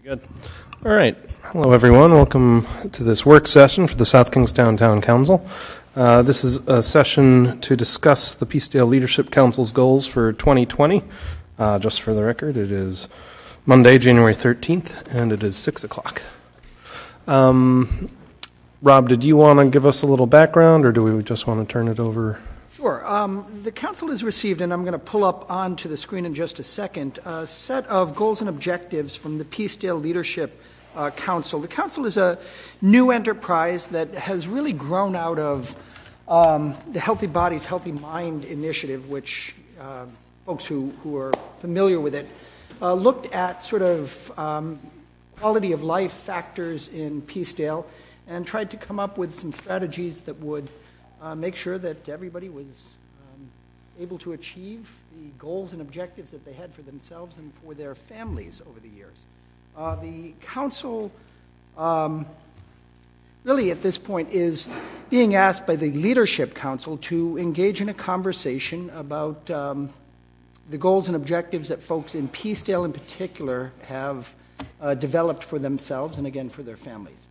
Good. All right. Hello, everyone. Welcome to this work session for the South Kings Downtown Council. This is a session to discuss the Peacedale Leadership Council's goals for 2020. Just for the record, it is Monday, January 13th, and it is 6 o'clock. Rob, did you want to give us a little background, or do we just want to turn it over? Sure. The council has received, and I'm going to pull up onto the screen in just a second, a set of goals and objectives from the Peacedale Leadership Council. The council is a new enterprise that has really grown out of the Healthy Bodies, Healthy Mind initiative, which folks who are familiar with it looked at sort of quality of life factors in Peacedale and tried to come up with some strategies that would make sure that everybody was able to achieve the goals and objectives that they had for themselves and for their families over the years. The council really at this point is being asked by the Leadership Council to engage in a conversation about the goals and objectives that folks in Peacedale in particular have developed for themselves and again for their families.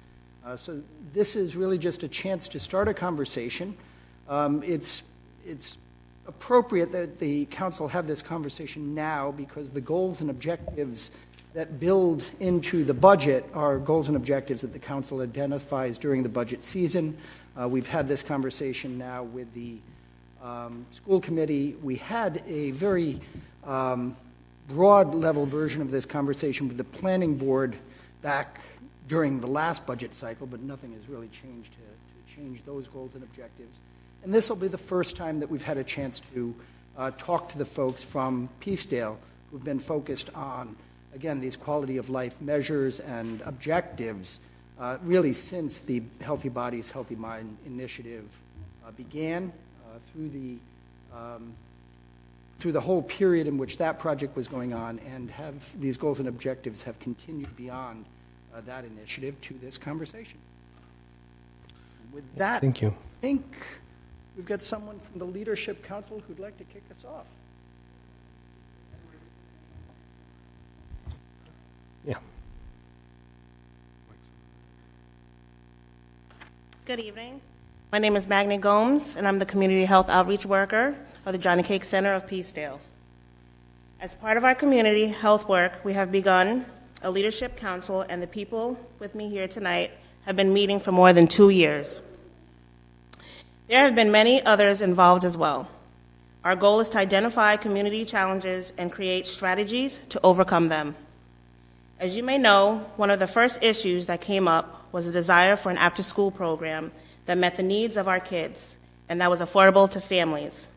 So this is really just a chance to start a conversation. It's appropriate that the council have this conversation now because the goals and objectives that build into the budget are goals and objectives that the council identifies during the budget season. We've had this conversation now with the school committee. We had a very broad level version of this conversation with the planning board back during the last budget cycle, but nothing has really changed to change those goals and objectives. And this will be the first time that we've had a chance to talk to the folks from Peacedale who've been focused on, again, these quality of life measures and objectives really since the Healthy Bodies, Healthy Mind initiative began through the whole period in which that project was going on, and have these goals and objectives have continued beyond that initiative to this conversation. With that, Thank you. I think we've got someone from the Leadership Council who'd like to kick us off. Yeah. Good evening. My name is Magni Gomes, and I'm the Community Health Outreach Worker of the Johnny Cake Center of Peacedale. As part of our community health work, we have begun a leadership council, and the people with me here tonight have been meeting for more than 2 years. There have been many others involved as well. Our goal is to identify community challenges and create strategies to overcome them. As you may know, one of the first issues that came up was the desire for an after-school program that met the needs of our kids and that was affordable to families.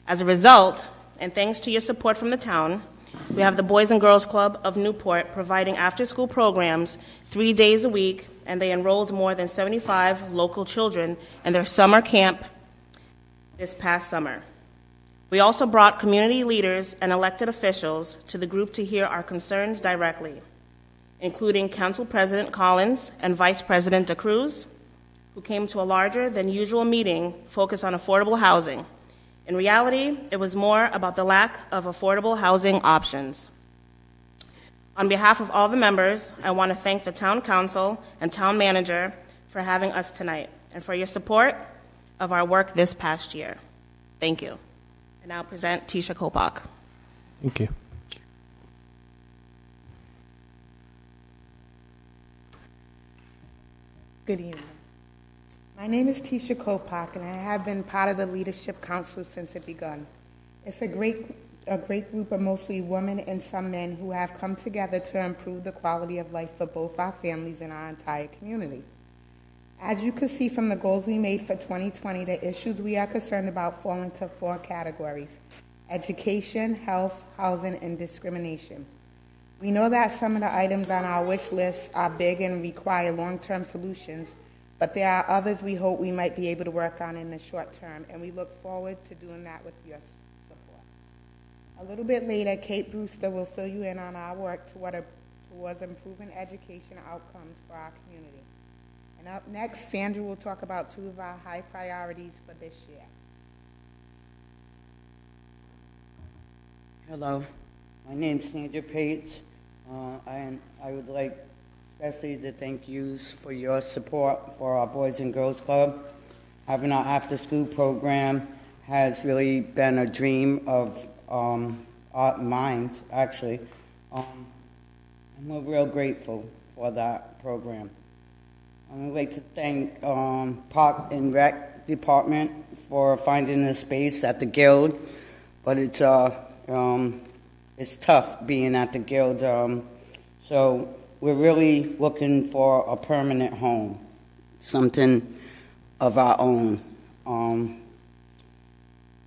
As a result, and thanks to your support from the town, we have the Boys and Girls Club of Newport providing after-school programs 3 days a week, and they enrolled more than 75 local children in their summer camp this past summer. We also brought community leaders and elected officials to the group to hear our concerns directly, including Council President Collins and Vice President DeCruz, who came to a larger than usual meeting focused on affordable housing. In reality, it was more about the lack of affordable housing options. On behalf of all the members, I want to thank the Town Council and Town Manager for having us tonight and for your support of our work this past year. Thank you. I now present Tisha Kopak. Thank you. Good evening. My name is Tisha Kopak, and I have been part of the Leadership Council since it begun. It's a great group of mostly women and some men who have come together to improve the quality of life for both our families and our entire community. As you can see from the goals we made for 2020, the issues we are concerned about fall into 4 categories: education, health, housing, and discrimination. We know that some of the items on our wish list are big and require long-term solutions, but there are others we hope we might be able to work on in the short term, and we look forward to doing that with your support. A little bit later, Kate Brewster will fill you in on our work towards improving education outcomes for our community. And up next, Sandra will talk about 2 of our high priorities for this year. Hello, my name's Sandra Page. And I would like especially to thank you for your support for our Boys and Girls Club. Having our after-school program has really been a dream of mine, actually. And we're real grateful for that program. I would like to thank Park and Rec Department for finding a space at the Guild, but it's tough being at the Guild. So we're really looking for a permanent home, something of our own. And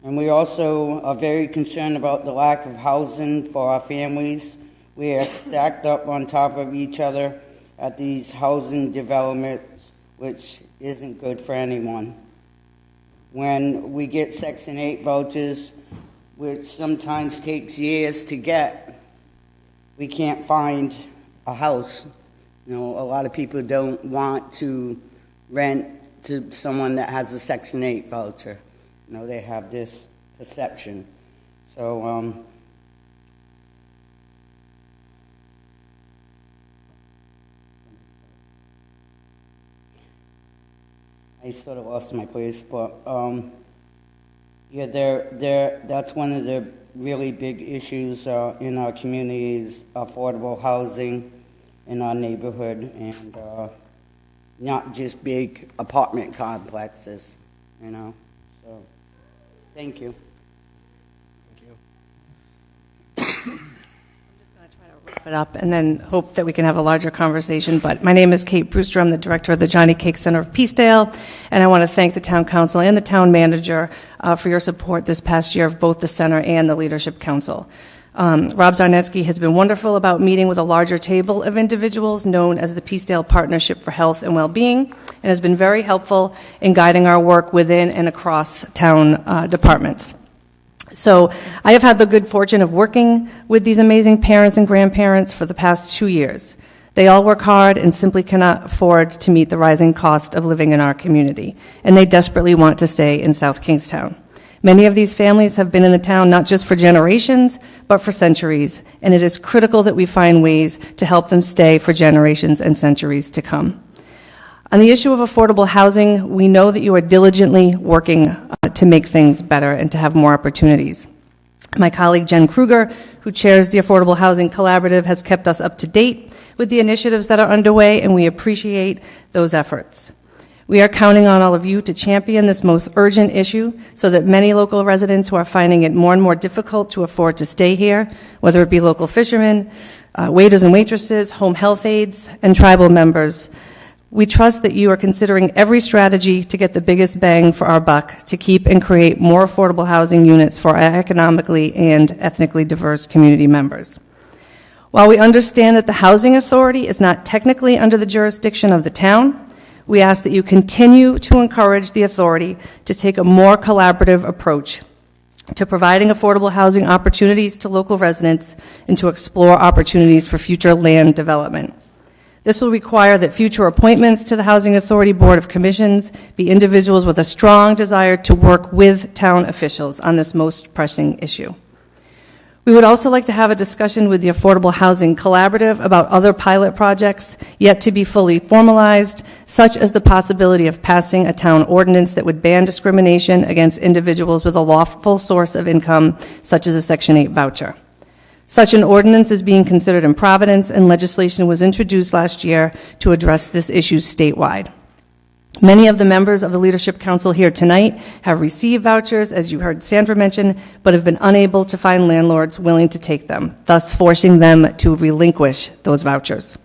we also are very concerned about the lack of housing for our families. We are stacked up on top of each other at these housing developments, which isn't good for anyone. When we get Section 8 vouchers, which sometimes takes years to get, we can't find a house. You know, a lot of people don't want to rent to someone that has a Section 8 voucher. You know, they have this perception. So, I sort of lost my place, but yeah, that's one of the really big issues in our community is affordable housing in our neighborhood, and not just big apartment complexes, you know. So, thank you. Wrap it up and then hope that we can have a larger conversation. But my name is Kate Brewster. I'm the director of the Johnny Cake Center of Peacedale, and I want to thank the town council and the town manager for your support this past year of both the center and the leadership council. Rob Zarnetsky has been wonderful about meeting with a larger table of individuals known as the Peacedale Partnership for Health and Well-Being, and has been very helpful in guiding our work within and across town departments. So I have had the good fortune of working with these amazing parents and grandparents for the past 2 years. They all work hard and simply cannot afford to meet the rising cost of living in our community, and they desperately want to stay in South Kingstown. Many of these families have been in the town not just for generations, but for centuries, and it is critical that we find ways to help them stay for generations and centuries to come. On the issue of affordable housing, we know that you are diligently working to make things better and to have more opportunities. My colleague Jen Kruger, who chairs the Affordable Housing Collaborative, has kept us up to date with the initiatives that are underway, and we appreciate those efforts. We are counting on all of you to champion this most urgent issue so that many local residents who are finding it more and more difficult to afford to stay here, whether it be local fishermen, waiters and waitresses, home health aides, and tribal members, we trust that you are considering every strategy to get the biggest bang for our buck to keep and create more affordable housing units for our economically and ethnically diverse community members. While we understand that the Housing Authority is not technically under the jurisdiction of the town, we ask that you continue to encourage the authority to take a more collaborative approach to providing affordable housing opportunities to local residents and to explore opportunities for future land development. This will require that future appointments to the Housing Authority Board of Commissions be individuals with a strong desire to work with town officials on this most pressing issue. We would also like to have a discussion with the Affordable Housing Collaborative about other pilot projects yet to be fully formalized, such as the possibility of passing a town ordinance that would ban discrimination against individuals with a lawful source of income, such as a Section 8 voucher. Such an ordinance is being considered in Providence, and legislation was introduced last year to address this issue statewide. Many of the members of the Leadership Council here tonight have received vouchers, as you heard Sandra mention, but have been unable to find landlords willing to take them, thus forcing them to relinquish those vouchers.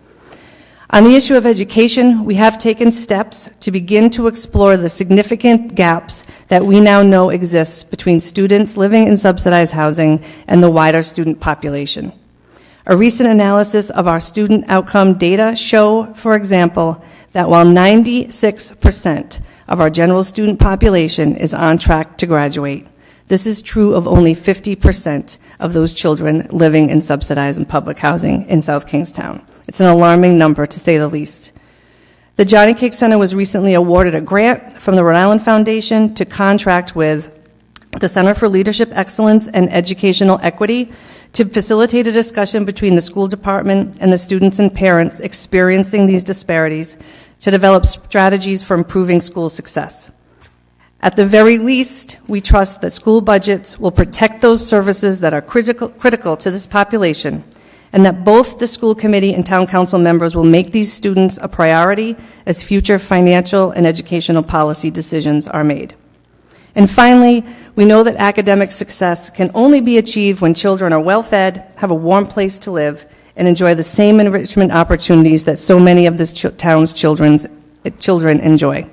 On the issue of education, we have taken steps to begin to explore the significant gaps that we now know exist between students living in subsidized housing and the wider student population. A recent analysis of our student outcome data show, for example, that while 96% of our general student population is on track to graduate, this is true of only 50% of those children living in subsidized and public housing in South Kingstown. It's an alarming number, to say the least. The Johnny Cake Center was recently awarded a grant from the Rhode Island Foundation to contract with the Center for Leadership Excellence and Educational Equity to facilitate a discussion between the school department and the students and parents experiencing these disparities to develop strategies for improving school success. At the very least, we trust that school budgets will protect those services that are critical to this population, and that both the school committee and town council members will make these students a priority as future financial and educational policy decisions are made. And finally, we know that academic success can only be achieved when children are well-fed, have a warm place to live, and enjoy the same enrichment opportunities that so many of this town's children enjoy.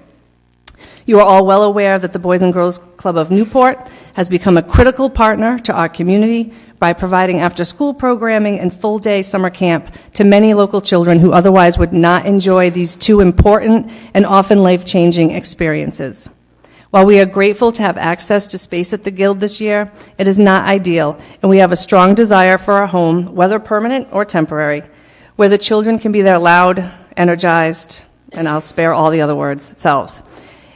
You are all well aware that the Boys and Girls Club of Newport has become a critical partner to our community by providing after-school programming and full-day summer camp to many local children who otherwise would not enjoy these two important and often life-changing experiences. While we are grateful to have access to space at the Guild this year, it is not ideal, and we have a strong desire for a home, whether permanent or temporary, where the children can be their loud, energized, and I'll spare all the other words, selves.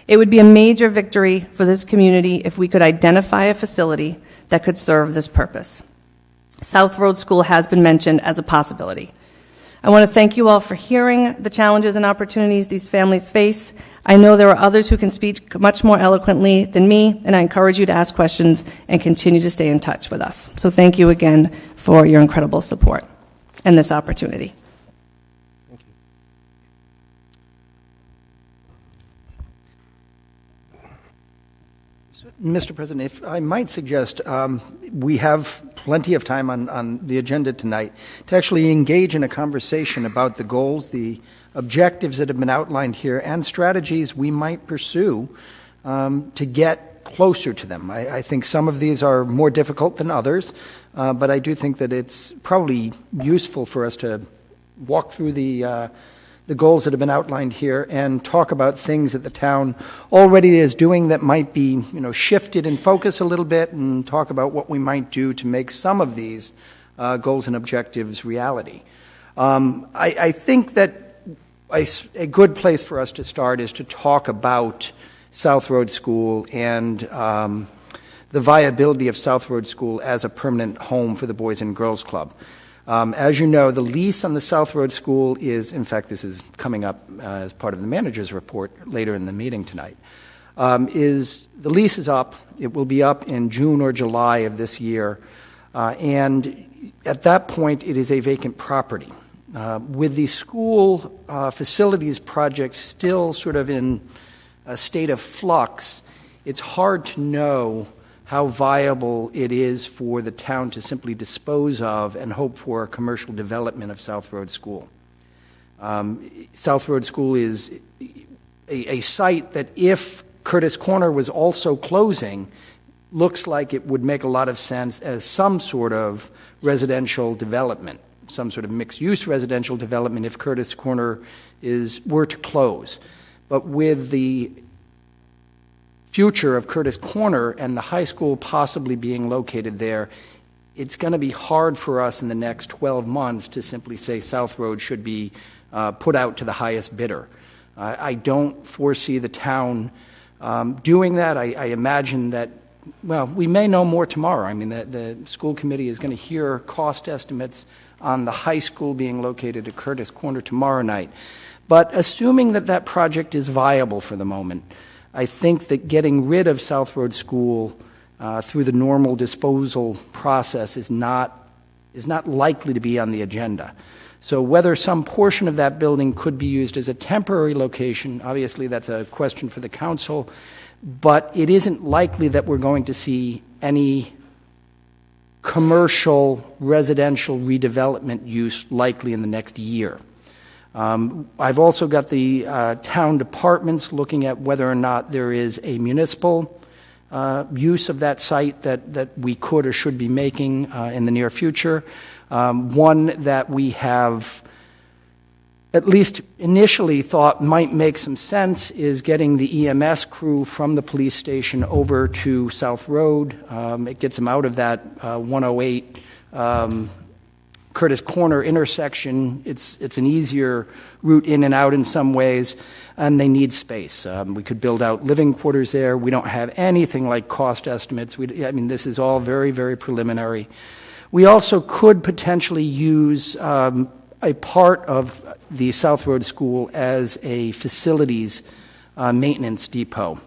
It would be a major victory for this community if we could identify a facility that could serve this purpose. South Road School has been mentioned as a possibility. I want to thank you all for hearing the challenges and opportunities these families face. I know there are others who can speak much more eloquently than me, and I encourage you to ask questions and continue to stay in touch with us. So thank you again for your incredible support and this opportunity. Mr. President, if I might suggest, we have plenty of time on the agenda tonight to actually engage in a conversation about the goals, the objectives that have been outlined here, and strategies we might pursue to get closer to them. I think some of these are more difficult than others, but I do think that it's probably useful for us to walk through the goals that have been outlined here and talk about things that the town already is doing that might be, shifted in focus a little bit, and talk about what we might do to make some of these goals and objectives reality. I think that a good place for us to start is to talk about South Road School and the viability of South Road School as a permanent home for the Boys and Girls Club. As you know, the lease on the South Road School is, in fact, this is coming up as part of the manager's report later in the meeting tonight, the lease is up. It will be up in June or July of this year, and at that point, it is a vacant property. With the school facilities project still sort of in a state of flux, it's hard to know how viable it is for the town to simply dispose of and hope for a commercial development of South Road School. South Road School is a site that, if Curtis Corner was also closing, looks like it would make a lot of sense as some sort of residential development, some sort of mixed-use residential development if Curtis Corner were to close. But with the future of Curtis Corner and the high school possibly being located there, it's going to be hard for us in the next 12 months to simply say South Road should be put out to the highest bidder. I don't foresee the town doing that. I imagine that, well, we may know more tomorrow. I mean, the school committee is going to hear cost estimates on the high school being located at Curtis Corner tomorrow night. But assuming that that project is viable for the moment, I think that getting rid of South Road School through the normal disposal process is not likely to be on the agenda. So whether some portion of that building could be used as a temporary location, obviously that's a question for the council, but it isn't likely that we're going to see any commercial residential redevelopment use likely in the next year. I've also got the town departments looking at whether or not there is a municipal use of that site that we could or should be making in the near future. One that we have at least initially thought might make some sense is getting the EMS crew from the police station over to South Road. It gets them out of that 108 Curtis Corner intersection. It's an easier route in and out in some ways, and they need space. We could build out living quarters there. We don't have anything like cost estimates. This is all very, very preliminary. We also could potentially use a part of the South Road School as a facilities maintenance depot.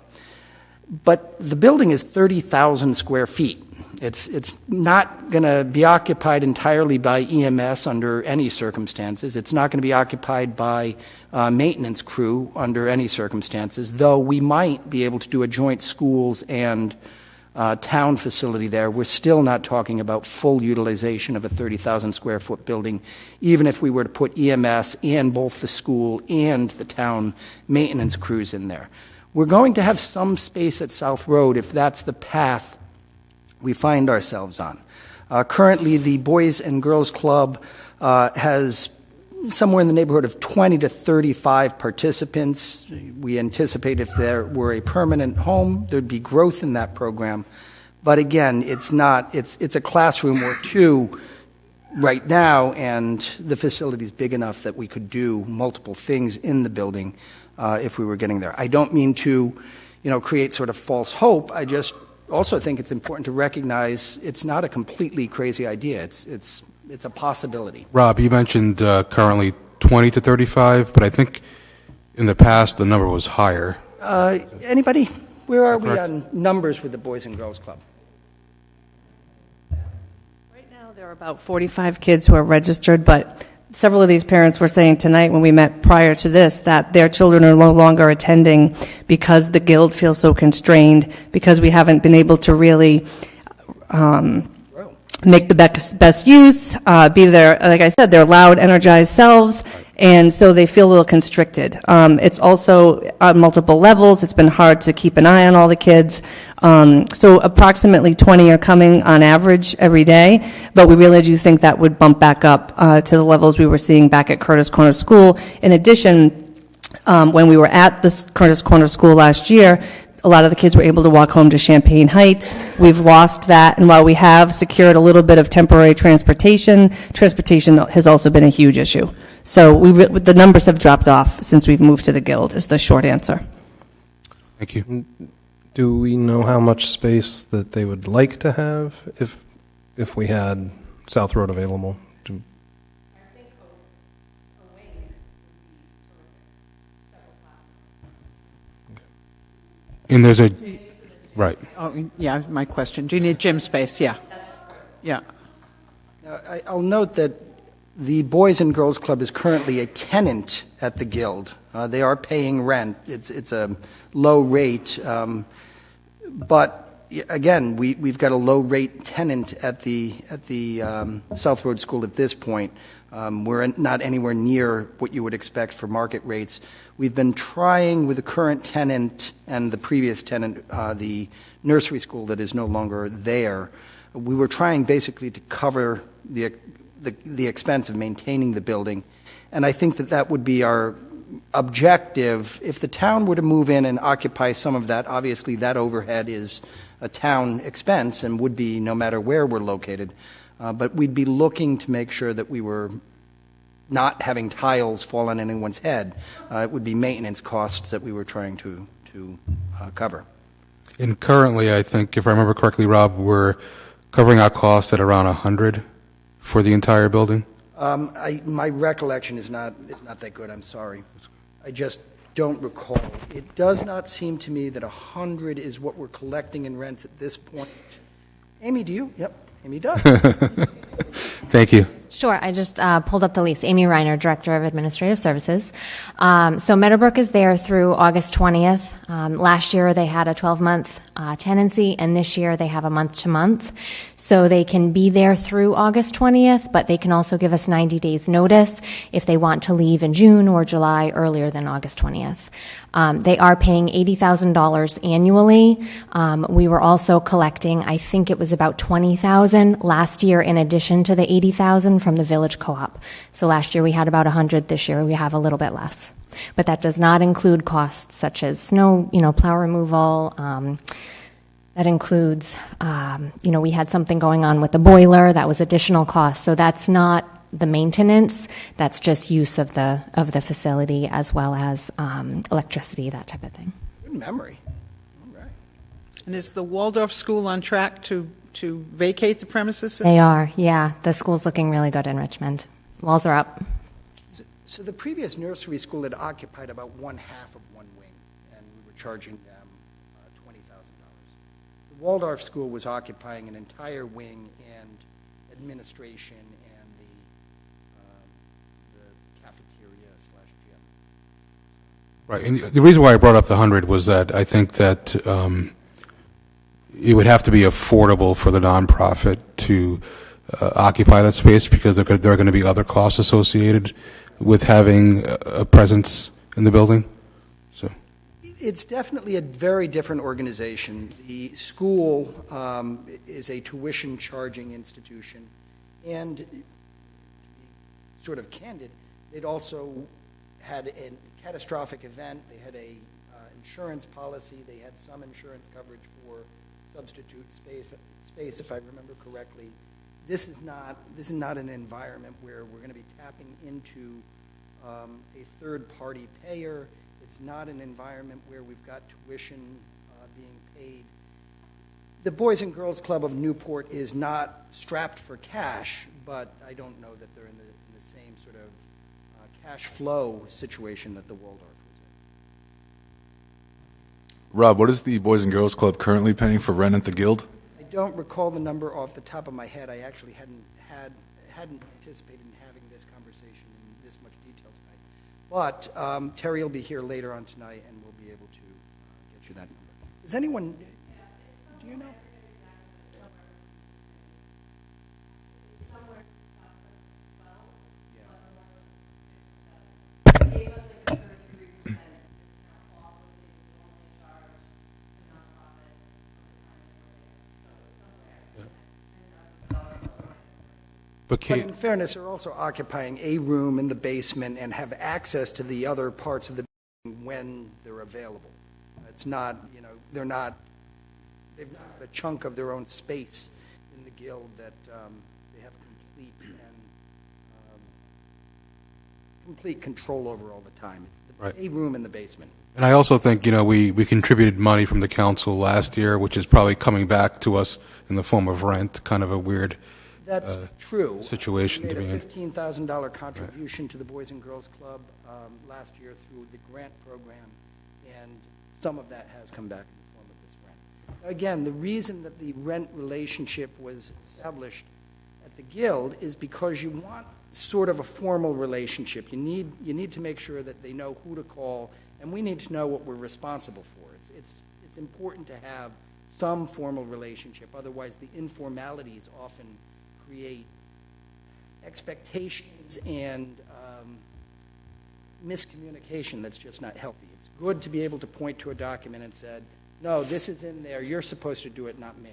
But the building is 30,000 square feet. It's not going to be occupied entirely by EMS under any circumstances. It's not going to be occupied by maintenance crew under any circumstances, though we might be able to do a joint schools and town facility there. We're still not talking about full utilization of a 30,000 square foot building, even if we were to put EMS and both the school and the town maintenance crews in there. We're going to have some space at South Road if that's the path we find ourselves on. Currently, the Boys and Girls Club has somewhere in the neighborhood of 20 to 35 participants. We anticipate if there were a permanent home, there'd be growth in that program. But again, it's a classroom or two right now, and the facility's big enough that we could do multiple things in the building if we were getting there. I don't mean to, create sort of false hope. I just also think it's important to recognize it's not a completely crazy idea. It's a possibility. Rob, you mentioned currently 20 to 35, but I think in the past the number was higher. Anybody? Where are we on numbers with the Boys and Girls Club? Right now, there are about 45 kids who are registered, but several of these parents were saying tonight when we met prior to this that their children are no longer attending because the guild feels so constrained, because we haven't been able to really make the best use, be their, like I said, their loud, energized selves, and so they feel a little constricted. It's also on multiple levels. It's been hard to keep an eye on all the kids. So approximately 20 are coming on average every day, but we really do think that would bump back up to the levels we were seeing back at Curtis Corner School. In addition, when we were at the Curtis Corner School last year, a lot of the kids were able to walk home to Champaign Heights. We've lost that, and while we have secured a little bit of temporary transportation has also been a huge issue. So the numbers have dropped off since we've moved to the Guild, is the short answer. Thank you. Do we know how much space that they would like to have if we had South Road available? And there's a, right. Oh, yeah, my question. Do you need gym space? Yeah. Yeah. Now, I'll note that the Boys and Girls Club is currently a tenant at the Guild. They are paying rent. It's a low rate. But again, we've got a low rate tenant at the South Road School at this point. We're not anywhere near what you would expect for market rates. We've been trying with the current tenant and the previous tenant, the nursery school that is no longer there. We were trying basically to cover the expense of maintaining the building, and I think that would be our objective. If the town were to move in and occupy some of that, obviously that overhead is a town expense and would be no matter where we're located. But we'd be looking to make sure that we were not having tiles fall on anyone's head. It would be maintenance costs that we were trying to cover. And currently, I think, if I remember correctly, Rob, we're covering our cost at around 100 for the entire building? My recollection is not that good, I'm sorry. I just don't recall. It does not seem to me that 100 is what we're collecting in rents at this point. Amy, do you? Yep, Amy does. Thank you. Sure. I just pulled up the lease. Amy Reiner, Director of Administrative Services. So Meadowbrook is there through August 20th. Last year they had a 12-month tenancy, and this year they have a month-to-month. So they can be there through August 20th, but they can also give us 90 days notice if they want to leave in June or July earlier than August 20th. They are paying $80,000 annually. We were also collecting, I think it was about $20,000 last year in addition to the $80,000 from the Village Co-op. So last year we had about 100. This year we have a little bit less. But that does not include costs such as snow, plow removal. That includes, we had something going on with the boiler. That was additional costs. So that's not the maintenance. That's just use of the facility as well as electricity, that type of thing. Good memory. All right. And is the Waldorf School on track to vacate the premises? They are, yeah. The school's looking really good in Richmond. Walls are up. So the previous nursery school had occupied about one half of one wing, and we were charging them $20,000. The Waldorf School was occupying an entire wing and administration and the cafeteria /gym. Right, and the reason why I brought up the 100 was that I think that it would have to be affordable for the nonprofit to occupy that space, because there are going to be other costs associated with having a presence in the building. So It's definitely a very different organization. The school is a tuition charging institution, and to be sort of candid, they'd also had a catastrophic event. They had a insurance policy. They had some insurance coverage for substitute space, if I remember correctly. This is not an environment where we're going to be tapping into a third-party payer. It's not an environment where we've got tuition being paid. The Boys and Girls Club of Newport is not strapped for cash, but I don't know that they're in the same sort of cash flow situation that the Waldorf was in. Rob, what is the Boys and Girls Club currently paying for rent at the Guild? I don't recall the number off the top of my head. I actually hadn't anticipated having this conversation in this much detail tonight. But Terry will be here later on tonight, and we'll be able to get you that number. Is anyone? Do you know? But in fairness, they're also occupying a room in the basement and have access to the other parts of the building when they're available. It's not, they've not a chunk of their own space in the Guild that they have complete control over all the time. It's a room in the basement. And I also think, we contributed money from the council last year, which is probably coming back to us in the form of rent, kind of a weird That's true. situation to be We in. made a $15,000 contribution to the Boys and Girls Club last year through the grant program, and some of that has come back in the form of this rent. Again, the reason that the rent relationship was established at the Guild is because you want sort of a formal relationship. You need to make sure that they know who to call, and we need to know what we're responsible for. It's important to have some formal relationship. Otherwise, the informalities often create expectations and miscommunication that's just not healthy. It's good to be able to point to a document and said, no, this is in there, you're supposed to do it, not me.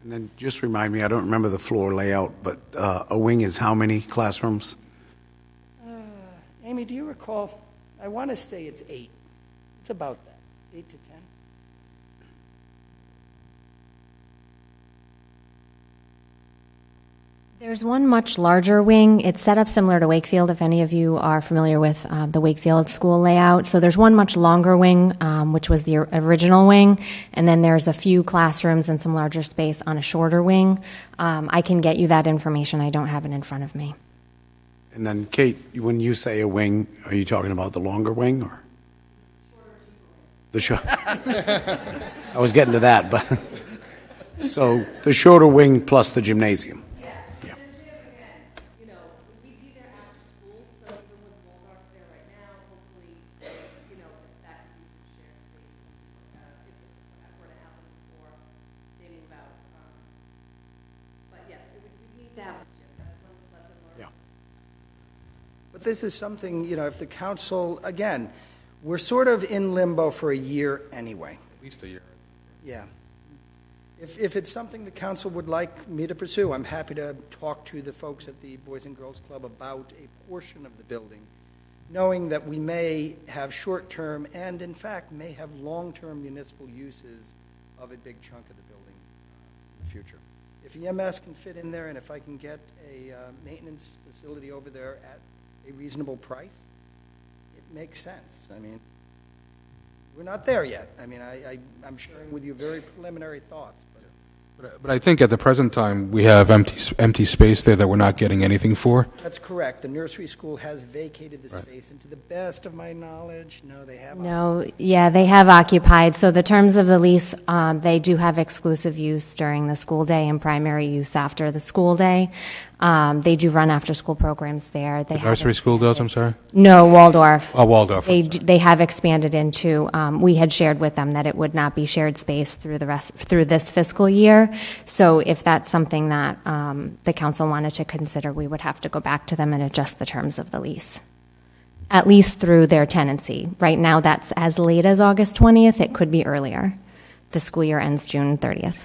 And then just remind me, I don't remember the floor layout, but a wing is how many classrooms? Amy, do you recall? I want to say it's 8. It's about that, 8 to 10. There's one much larger wing. It's set up similar to Wakefield, if any of you are familiar with the Wakefield school layout. So there's one much longer wing, which was the original wing, and then there's a few classrooms and some larger space on a shorter wing. I can get you that information. I don't have it in front of me. And then, Kate, when you say a wing, are you talking about the longer wing or? The short. I was getting to that, but so the shorter wing plus the gymnasium. But this is something, if the council, again, we're sort of in limbo for a year anyway. At least a year. Yeah. If it's something the council would like me to pursue, I'm happy to talk to the folks at the Boys and Girls Club about a portion of the building, knowing that we may have short-term and, in fact, may have long-term municipal uses of a big chunk of the building in the future. if EMS can fit in there and if I can get a maintenance facility over there at a reasonable price, it makes sense. I mean, we're not there yet. I mean, I'm sharing with you very preliminary thoughts, But I think at the present time, we have empty space there that we're not getting anything for. that's correct. The nursery school has vacated the space, and to the best of my knowledge, no, they have not. No, yeah, they have occupied. So the terms of the lease, they do have exclusive use during the school day and primary use after the school day. They do run after-school programs there. They have Nursery school does, I'm sorry? No, Waldorf. Oh, Waldorf. They have expanded into. We had shared with them that it would not be shared space through this fiscal year. So if that's something that the council wanted to consider, we would have to go back to them and adjust the terms of the lease, at least through their tenancy. Right now, that's as late as August 20th. It could be earlier. The school year ends June 30th.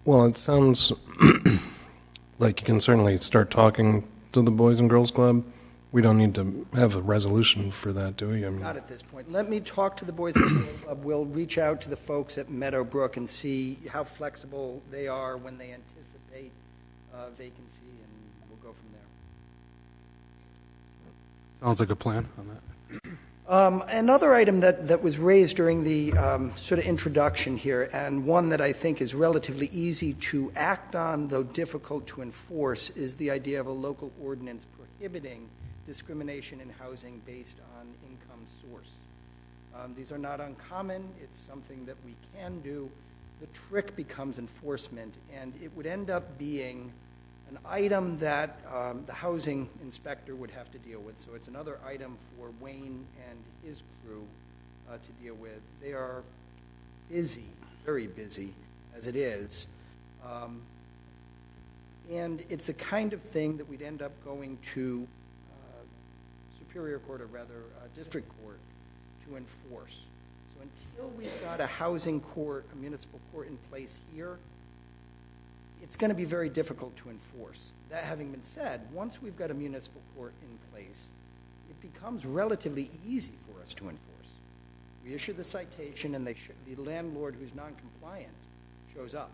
Well, it sounds like you can certainly start talking to the Boys and Girls Club. We don't need to have a resolution for that, do we? I mean, Not at this point. Let me talk to the Boys and Girls Club. We'll reach out to the folks at Meadowbrook and see how flexible they are when they anticipate vacancy, and we'll go from there. Sounds like a plan on that. Another item that was raised during the sort of introduction here, and one that I think is relatively easy to act on, though difficult to enforce, is the idea of a local ordinance prohibiting discrimination in housing based on income source. These are not uncommon. It's something that we can do. The trick becomes enforcement, and it would end up being an item that the housing inspector would have to deal with. So it's another item for Wayne and his crew to deal with. They are busy, very busy, as it is. And it's the kind of thing that we'd end up going to Superior Court, or rather District Court, to enforce. So until we've got a housing court, a municipal court in place here, it's going to be very difficult to enforce. That having been said, once we've got a municipal court in place, it becomes relatively easy for us to enforce. We issue the citation, and the landlord who's non-compliant shows up.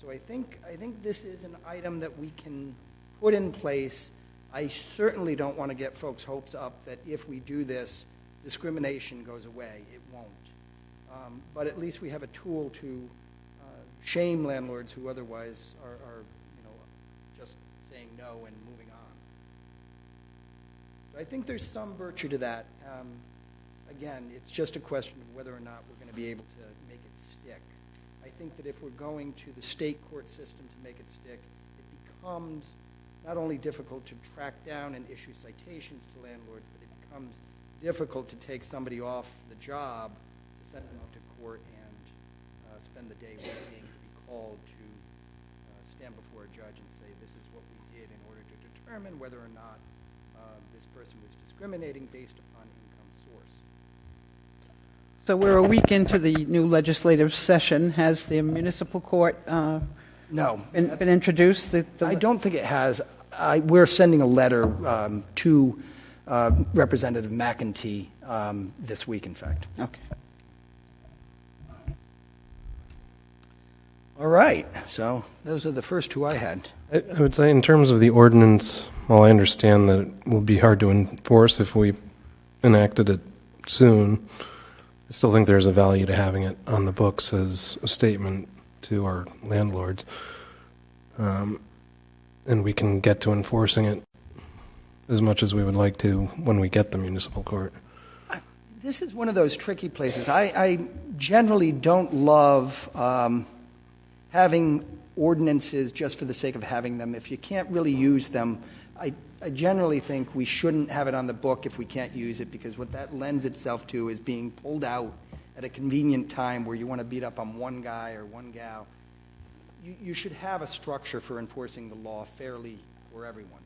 So I think this is an item that we can put in place. I certainly don't want to get folks' hopes up that if we do this, discrimination goes away. It won't. But at least we have a tool to shame landlords who otherwise are just saying no and moving on. So I think there's some virtue to that. Again, it's just a question of whether or not we're going to be able to make it stick. I think that if we're going to the state court system to make it stick, it becomes not only difficult to track down and issue citations to landlords, but it becomes difficult to take somebody off the job, to send them out to court and spend the day waiting to be called to stand before a judge and say, this is what we did in order to determine whether or not this person was discriminating based upon income source. So we're a week into the new legislative session. Has the municipal court No. been introduced? I don't think it has. We're sending a letter to Representative McEntee this week, in fact. Okay. All right. So those are the first two I had. I would say in terms of the ordinance, while I understand that it will be hard to enforce if we enacted it soon, I still think there's a value to having it on the books as a statement to our landlords. And we can get to enforcing it as much as we would like to when we get the municipal court. This is one of those tricky places. I generally don't love having ordinances just for the sake of having them. If you can't really use them, I generally think we shouldn't have it on the book if we can't use it, because what that lends itself to is being pulled out at a convenient time where you want to beat up on one guy or one gal. You should have a structure for enforcing the law fairly for everyone.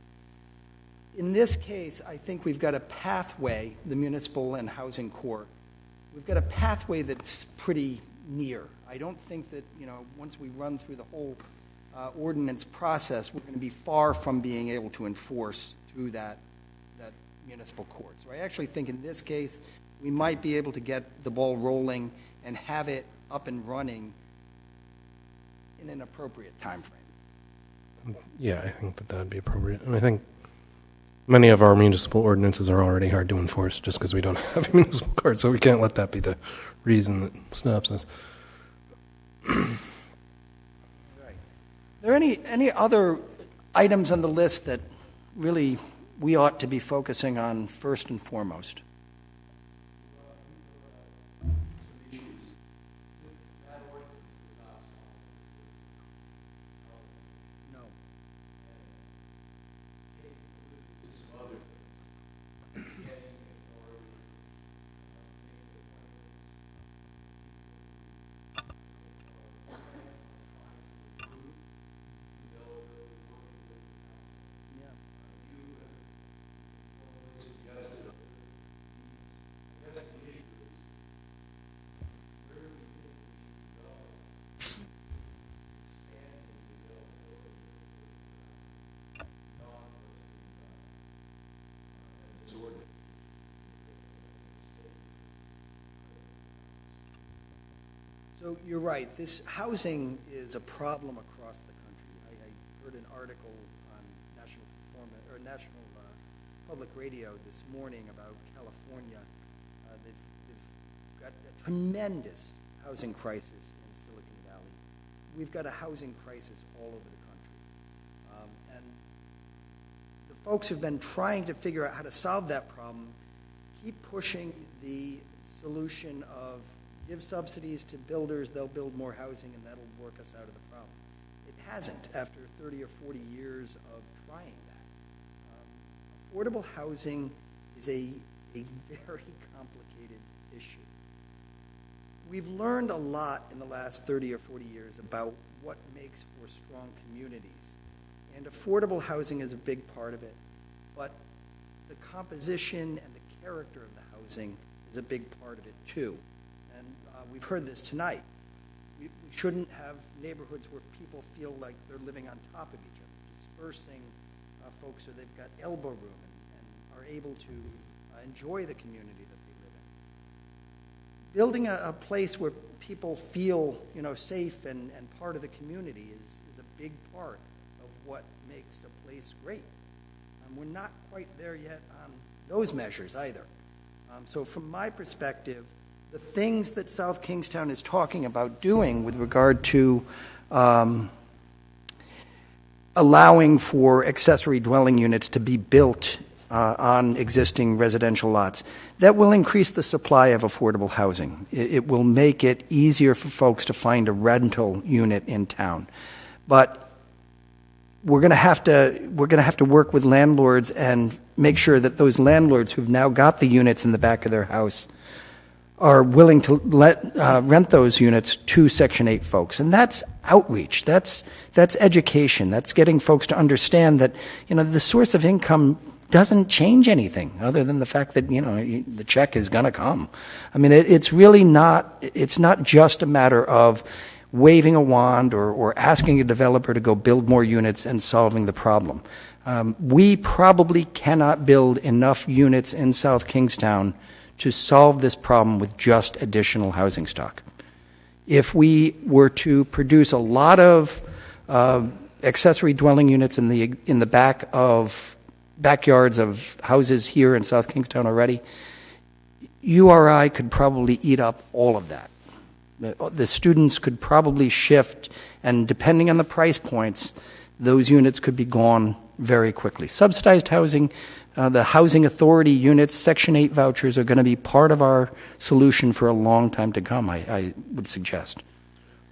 In this case, I think we've got a pathway, the municipal and housing court. We've got a pathway that's pretty near. I don't think that, once we run through the whole ordinance process, we're going to be far from being able to enforce through that municipal court. So I actually think in this case, we might be able to get the ball rolling and have it up and running in an appropriate time frame. Yeah, I think that would be appropriate. And I think many of our municipal ordinances are already hard to enforce just because we don't have a municipal court, so we can't let that be the reason that stops us. Are there any other items on the list that really we ought to be focusing on first and foremost? No. So you're right. This housing is a problem across the country. I heard an article on National Public Radio this morning about California. They've got a tremendous housing crisis in Silicon Valley. We've got a housing crisis all over the country. And the folks who've been trying to figure out how to solve that problem keep pushing the solution of give subsidies to builders, they'll build more housing, and that'll work us out of the problem. It hasn't after 30 or 40 years of trying that. Affordable housing is a very complicated issue. We've learned a lot in the last 30 or 40 years about what makes for strong communities, and affordable housing is a big part of it, but the composition and the character of the housing is a big part of it too. We've heard this tonight. We shouldn't have neighborhoods where people feel like they're living on top of each other, dispersing folks so they've got elbow room and are able to enjoy the community that they live in. Building a place where people feel safe and part of the community is a big part of what makes a place great. We're not quite there yet on those measures either. So from my perspective, the things that South Kingstown is talking about doing with regard to allowing for accessory dwelling units to be built on existing residential lots, that will increase the supply of affordable housing. It will make it easier for folks to find a rental unit in town. But we're going to have to work with landlords and make sure that those landlords who've now got the units in the back of their house are willing to rent those units to Section 8 folks. And that's outreach. That's education. That's getting folks to understand that, the source of income doesn't change anything other than the fact that, the check is going to come. I mean, it's really not, it's not just a matter of waving a wand or asking a developer to go build more units and solving the problem. We probably cannot build enough units in South Kingstown to solve this problem with just additional housing stock. If we were to produce a lot of accessory dwelling units in the backyards of houses here in South Kingstown already, URI could probably eat up all of that. The students could probably shift, and depending on the price points, those units could be gone very quickly. Subsidized housing, the housing authority units, Section 8 vouchers are going to be part of our solution for a long time to come, I would suggest.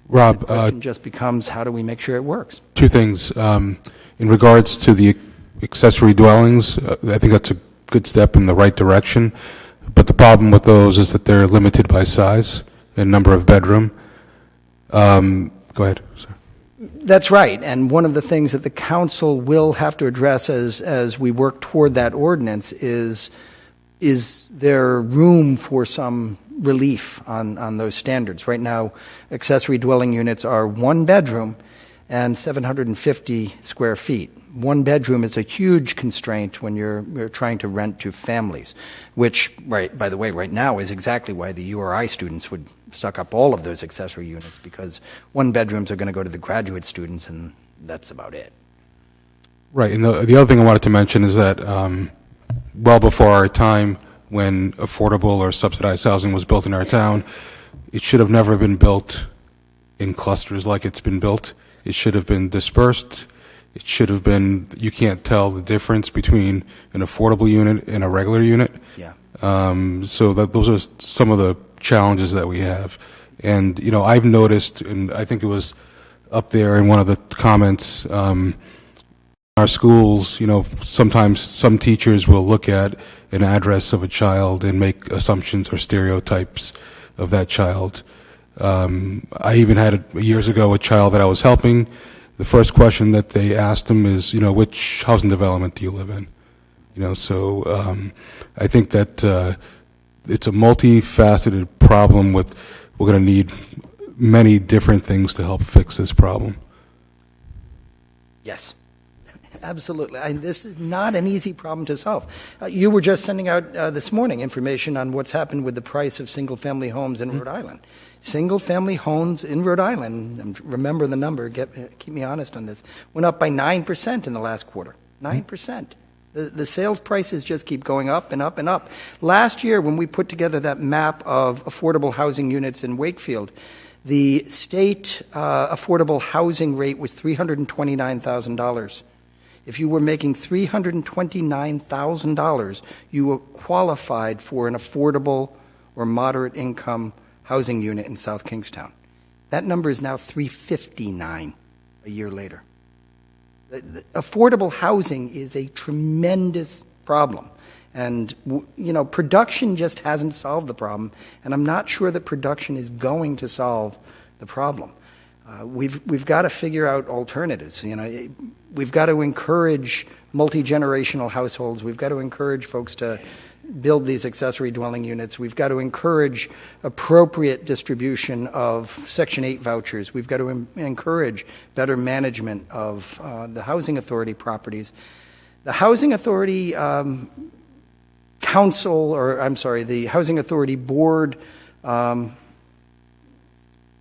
Rob, the question just becomes, how do we make sure it works? Two things. In regards to the accessory dwellings, I think that's a good step in the right direction, but the problem with those is that they're limited by size and number of bedroom. Go ahead, sir. That's right, and one of the things that the council will have to address as we work toward that ordinance is there room for some relief on those standards? Right now, accessory dwelling units are 1 bedroom and 750 square feet. 1 bedroom is a huge constraint when you're trying to rent to families, which, by the way, right now is exactly why the URI students would suck up all of those accessory units, because one bedrooms are going to go to the graduate students, and that's about it. Right, and the other thing I wanted to mention is that well before our time, when affordable or subsidized housing was built in our town, it should have never been built in clusters like it's been built. It should have been dispersed. It should have been, you can't tell the difference between an affordable unit and a regular unit. Yeah. So those are some of the challenges that we have. And, you know, I've noticed, and I think it was up there in one of the comments, our schools, you know, sometimes some teachers will look at an address of a child and make assumptions or stereotypes of that child. I even had years ago a child that I was helping. The first question that they asked him is, you know, which housing development do you live in? You know, so I think that it's a multifaceted problem with, we're going to need many different things to help fix this problem. Yes. Absolutely. This is not an easy problem to solve. You were just sending out this morning information on what's happened with the price of single-family homes in Rhode Island. Single-family homes in Rhode Island, remember the number, keep me honest on this, went up by 9% in the last quarter. 9%. The sales prices just keep going up and up and up. Last year, when we put together that map of affordable housing units in Wakefield, the state affordable housing rate was $329,000. If you were making $329,000, you were qualified for an affordable or moderate income housing unit in South Kingstown. That number is now $359 a year later. Affordable housing is a tremendous problem. And, you know, production just hasn't solved the problem, and I'm not sure that production is going to solve the problem. We've got to figure out alternatives. You know, we've got to encourage multi-generational households. We've got to encourage folks to build these accessory dwelling units. We've got to encourage appropriate distribution of Section 8 vouchers. We've got to encourage better management of the Housing Authority properties. The Housing Authority the Housing Authority Board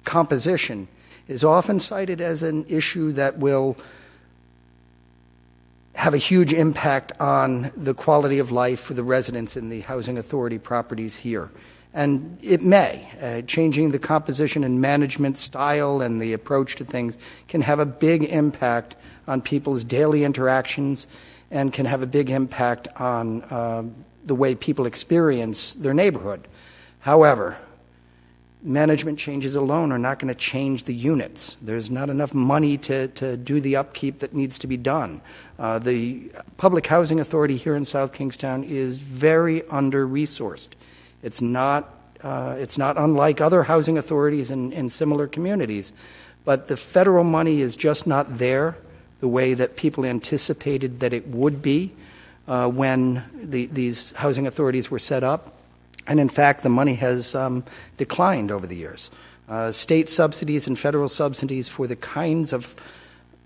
composition is often cited as an issue that will have a huge impact on the quality of life for the residents in the Housing Authority properties here. And it may. Changing the composition and management style and the approach to things can have a big impact on people's daily interactions and can have a big impact on the way people experience their neighborhood. However, management changes alone are not going to change the units. There's not enough money to do the upkeep that needs to be done. The Public Housing Authority here in South Kingstown is very under-resourced. It's not unlike other housing authorities in similar communities, but the federal money is just not there the way that people anticipated that it would be when these housing authorities were set up. And in fact, the money has declined over the years. State subsidies and federal subsidies for the kinds of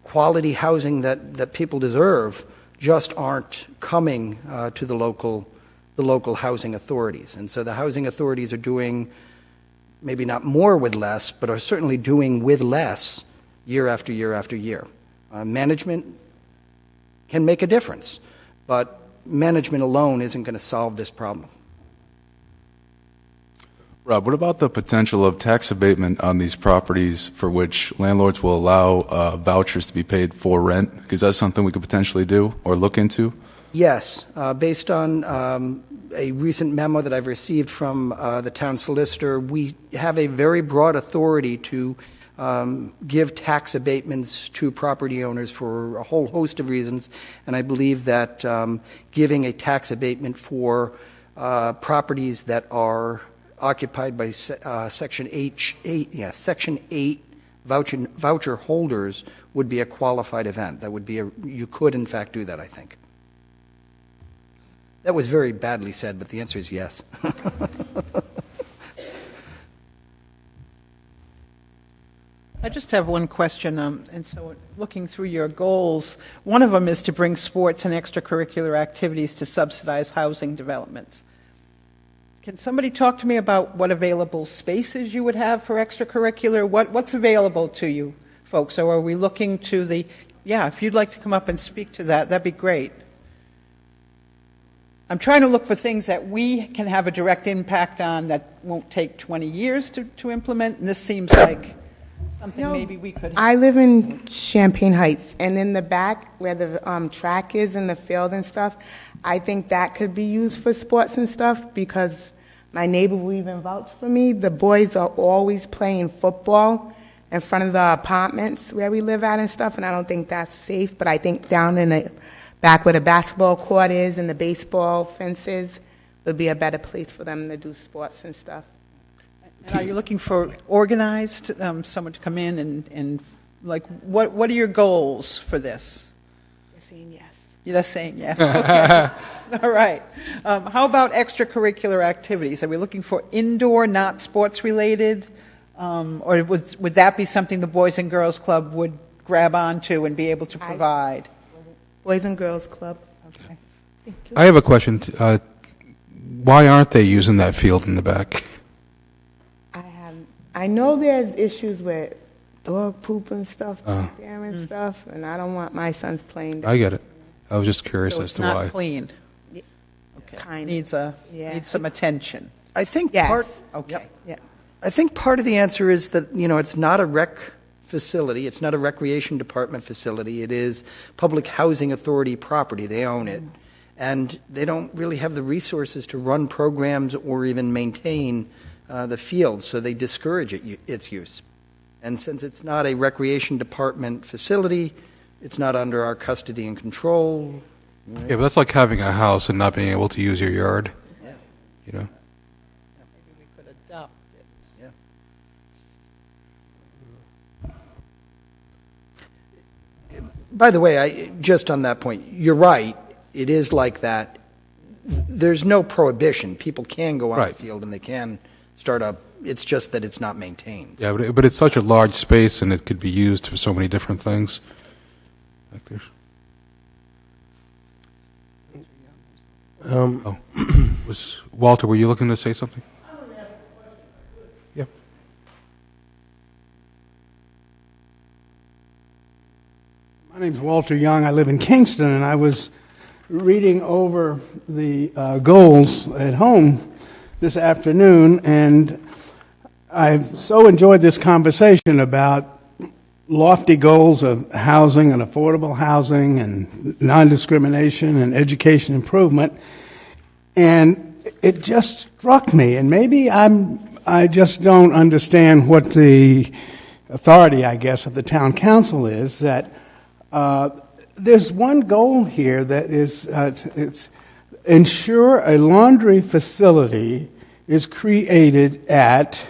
quality housing that people deserve just aren't coming to the local housing authorities. And so the housing authorities are doing maybe not more with less, but are certainly doing with less year after year after year. Management can make a difference, but management alone isn't going to solve this problem. Rob, what about the potential of tax abatement on these properties for which landlords will allow vouchers to be paid for rent? Because that's something we could potentially do or look into? Yes. Based on a recent memo that I've received from the town solicitor, we have a very broad authority to give tax abatements to property owners for a whole host of reasons. And I believe that giving a tax abatement for properties that are occupied by Section 8 voucher holders would be a qualified event. That would be you could in fact do that, I think. That was very badly said, but the answer is yes. I just have one question, and so looking through your goals, one of them is to bring sports and extracurricular activities to subsidized housing developments. Can somebody talk to me about what available spaces you would have for extracurricular? What's available to you folks? Or are we looking to the, yeah, if you'd like to come up and speak to that, that'd be great. I'm trying to look for things that we can have a direct impact on that won't take 20 years to implement, and this seems like something maybe we could. I live in Champaign Heights, and in the back where the track is in the field and stuff, I think that could be used for sports and stuff because my neighbor will even vouch for me. The boys are always playing football in front of the apartments where we live at and stuff, and I don't think that's safe, but I think down in the back where the basketball court is and the baseball fences would be a better place for them to do sports and stuff. And are you looking for organized, someone to come in and like, what are your goals for this? You're saying yes. You're saying yes. Okay. All right. How about extracurricular activities? Are we looking for indoor, not sports related? Or would that be something the Boys and Girls Club would grab onto and be able to provide? Boys and Girls Club. Okay. I have a question. Why aren't they using that field in the back? I know there's issues with dog poop and stuff back there and stuff, and I don't want my sons playing there. I get it. I was just curious So as it's to not why. cleaned. Okay. Kind of. Needs some attention. I think Yes. part. Okay. Yeah. I think part of the answer is that, it's not a rec facility. It's not a recreation department facility. It is public housing authority property. They own it. And they don't really have the resources to run programs or even maintain the field, so they discourage its use. And since it's not a recreation department facility, it's not under our custody and control. Yeah, but that's like having a house and not being able to use your yard. Yeah. You know? Maybe we could adopt it. Yeah. By the way, just on that point, you're right. It is like that. There's no prohibition. People can go on Right. the field and they can start up. It's just that it's not maintained. Yeah, but it's such a large space and it could be used for so many different things. Like there's, was Walter, were you looking to say something? Yeah. My name's Walter Young. I live in Kingston, and I was reading over the goals at home this afternoon, and I've so enjoyed this conversation about lofty goals of housing and affordable housing and non-discrimination and education improvement. And it just struck me, and maybe I just don't understand what the authority, I guess, of the town council is, that there's one goal here that is it's ensure a laundry facility is created at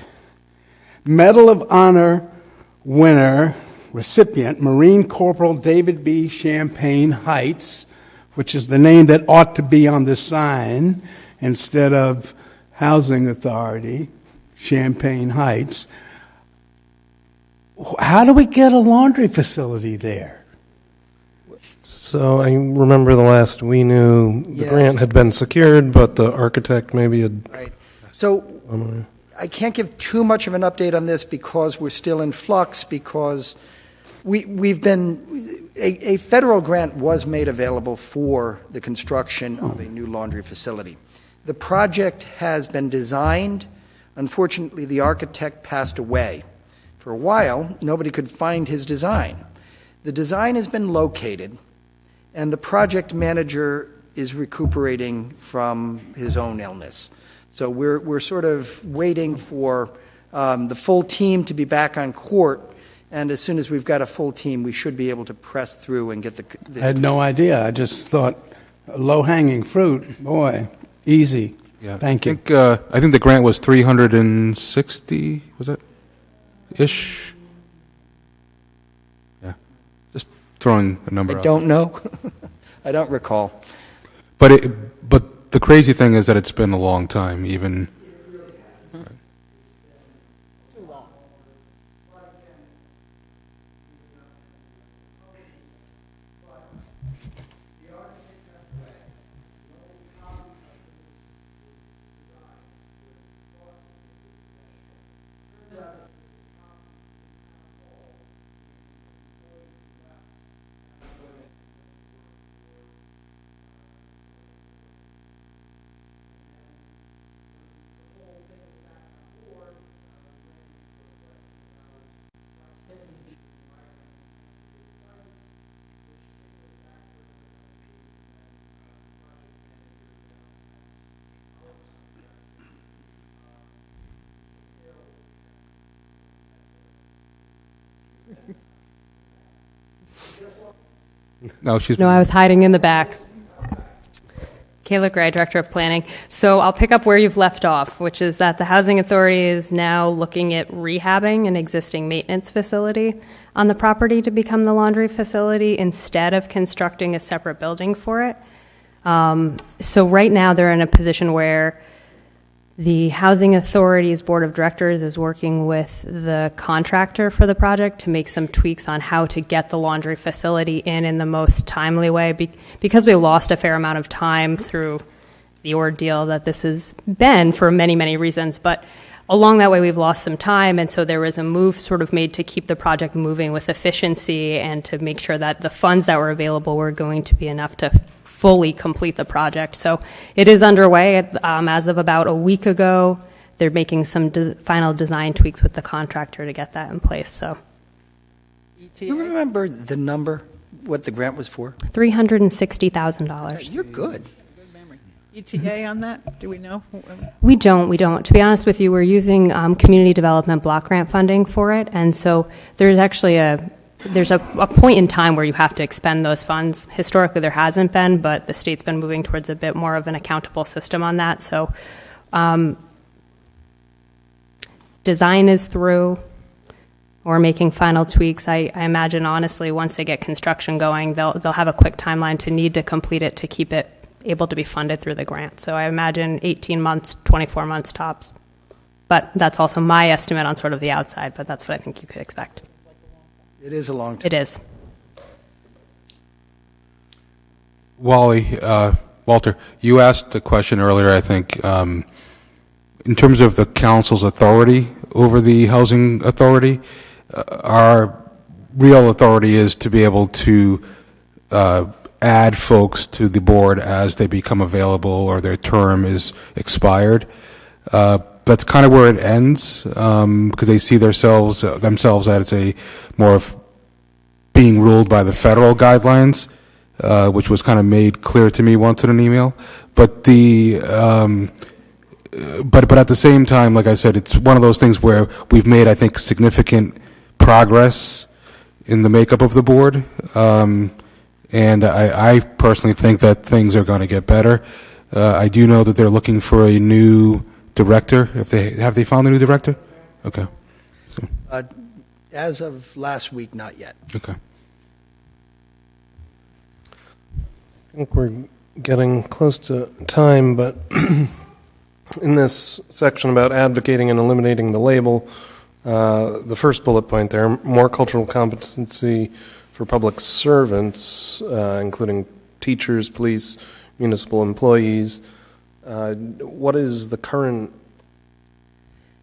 Medal of Honor winner, recipient, Marine Corporal David B. Champaign Heights, which is the name that ought to be on the sign instead of Housing Authority, Champaign Heights. How do we get a laundry facility there? So I remember the last we knew, the Yes. grant had been secured, but the architect maybe had. Right. So I can't give too much of an update on this because we're still in flux, because we've been, a federal grant was made available for the construction of a new laundry facility. The project has been designed. Unfortunately, the architect passed away. For a while, nobody could find his design. The design has been located, and the project manager is recuperating from his own illness. So we're sort of waiting for the full team to be back on court, and as soon as we've got a full team, we should be able to press through and get the I had no idea. I just thought low-hanging fruit. Boy, easy. Yeah. Thank you. I think the grant was 360, was it? Ish? Yeah. Just throwing a number I out. don't know. I don't recall. But the crazy thing is that it's been a long time, even. No, she's. No, I was hiding in the back. Kayla Gray, Director of Planning. So I'll pick up where you've left off, which is that the Housing Authority is now looking at rehabbing an existing maintenance facility on the property to become the laundry facility instead of constructing a separate building for it. So right now they're in a position where the Housing Authority's Board of Directors is working with the contractor for the project to make some tweaks on how to get the laundry facility in the most timely way, because we lost a fair amount of time through the ordeal that this has been for many, many reasons. But along that way, we've lost some time, and so there was a move sort of made to keep the project moving with efficiency and to make sure that the funds that were available were going to be enough to fully complete the project. So it is underway. As of about a week ago, they're making some final design tweaks with the contractor to get that in place. So, Do you remember the number, what the grant was for? $360,000. You're good. ETA on that? Do we know? We don't. To be honest with you, we're using community development block grant funding for it, and so there's actually a point in time where you have to expend those funds. Historically, there hasn't been, but the state's been moving towards a bit more of an accountable system on that. So design is through. We're making final tweaks. I imagine, honestly, once they get construction going, they'll have a quick timeline to need to complete it to keep it able to be funded through the grant. So I imagine 18 months, 24 months tops. But that's also my estimate on sort of the outside, but that's what I think you could expect. It is a long time. It is. Walter, you asked the question earlier, I think, in terms of the council's authority over the housing authority. Our real authority is to be able to add folks to the board as they become available or their term is expired. That's kind of where it ends, because they see themselves as a more of being ruled by the federal guidelines, which was kind of made clear to me once in an email. But but at the same time, like I said, it's one of those things where we've made, I think, significant progress in the makeup of the board, and I personally think that things are going to get better. I do know that they're looking for a new director. Have they found a new director? Okay. So. As of last week, not yet. Okay. I think we're getting close to time, but in this section about advocating and eliminating the label, the first bullet point there, more cultural competency for public servants, including teachers, police, municipal employees. What is the current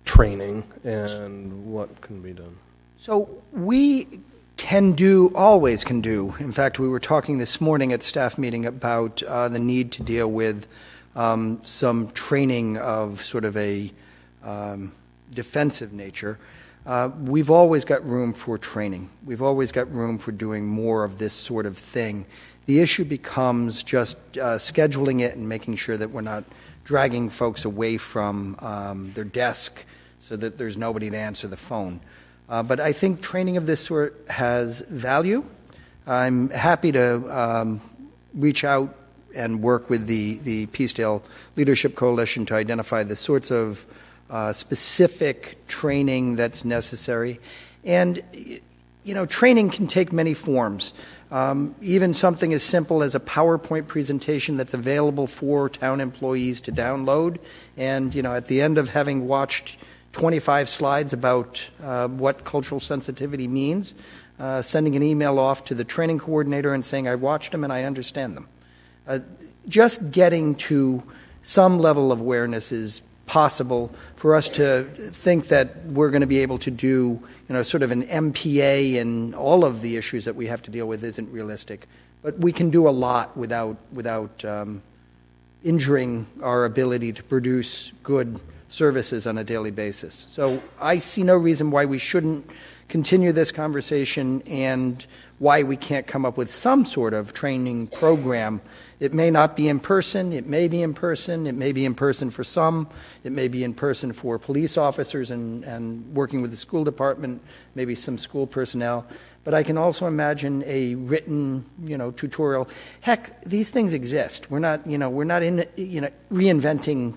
training and what can be done? So we always can do. In fact, we were talking this morning at staff meeting about the need to deal with some training of sort of a defensive nature. We've always got room for training. We've always got room for doing more of this sort of thing. The issue becomes just scheduling it and making sure that we're not dragging folks away from their desk so that there's nobody to answer the phone. But I think training of this sort has value. I'm happy to reach out and work with the Peacedale Leadership Coalition to identify the sorts of specific training that's necessary. And, you know, training can take many forms. Even something as simple as a PowerPoint presentation that's available for town employees to download. And, you know, at the end of having watched 25 slides about what cultural sensitivity means, sending an email off to the training coordinator and saying, I watched them and I understand them. Just getting to some level of awareness is possible. For us to think that we're going to be able to do, you know, sort of an MPA in all of the issues that we have to deal with isn't realistic. But we can do a lot without injuring our ability to produce good services on a daily basis. So I see no reason why we shouldn't continue this conversation and why we can't come up with some sort of training program. It may not be in person, it may be in person, it may be in person for some, it may be in person for police officers and working with the school department, maybe some school personnel. But I can also imagine a written, tutorial. Heck, these things exist. We're not reinventing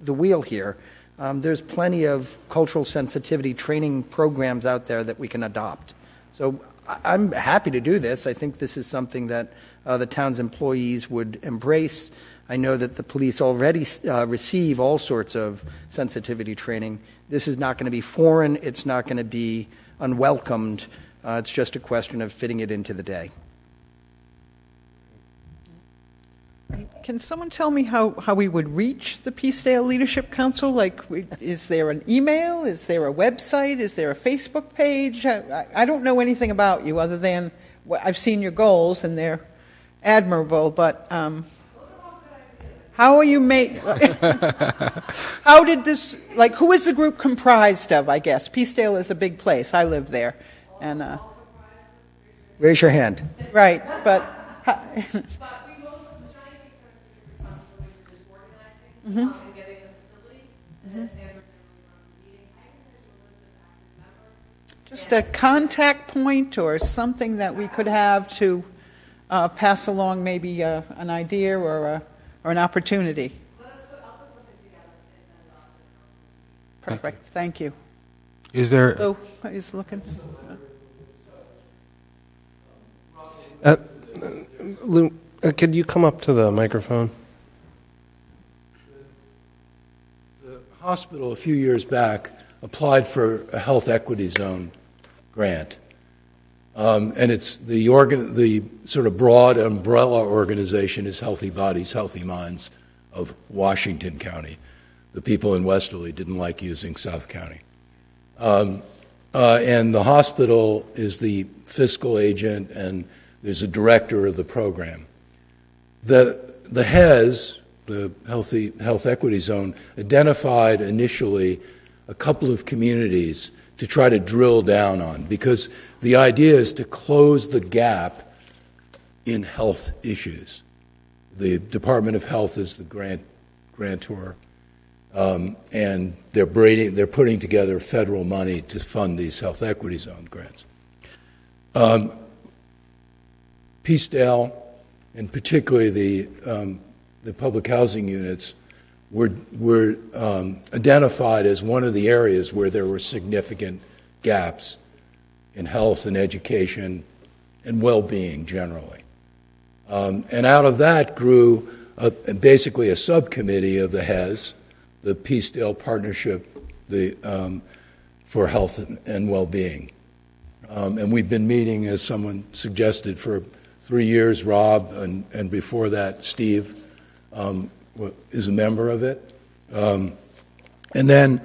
the wheel here. There's plenty of cultural sensitivity training programs out there that we can adopt. So I'm happy to do this. I think this is something that the town's employees would embrace. I know that the police already receive all sorts of sensitivity training. This is not going to be foreign. It's not going to be unwelcomed. It's just a question of fitting it into the day. Can someone tell me how we would reach the Peacedale Leadership Council? Like, is there an email? Is there a website? Is there a Facebook page? I don't know anything about you other than I've seen your goals, and they're admirable, but how are you made? How did this, who is the group comprised of, I guess? Peacedale is a big place. I live there. And raise your hand. Right, but... Mm-hmm. And getting the facility, and just a contact point or something that we could have to pass along, maybe an idea or an opportunity. I'll put something together and send it off. Perfect. Thank you. Is there? So he's looking. Lou, could you come up to the microphone? Hospital a few years back applied for a health equity zone grant, and it's the sort of broad umbrella organization is Healthy Bodies, Healthy Minds of Washington County. The people in Westerly didn't like using South County, and the hospital is the fiscal agent, and there's a director of the program. The HEZ, the Health Equity Zone, identified initially a couple of communities to try to drill down on, because the idea is to close the gap in health issues. The Department of Health is the grantor, and they're putting together federal money to fund these Health Equity Zone grants. Peacedale, and particularly the public housing units, were identified as one of the areas where there were significant gaps in health and education and well-being generally. And out of that grew basically a subcommittee of the HEZ, the Peacedale Partnership for Health and Well-Being. And we've been meeting, as someone suggested, for 3 years. Rob, and before that, Steve is a member of it. And then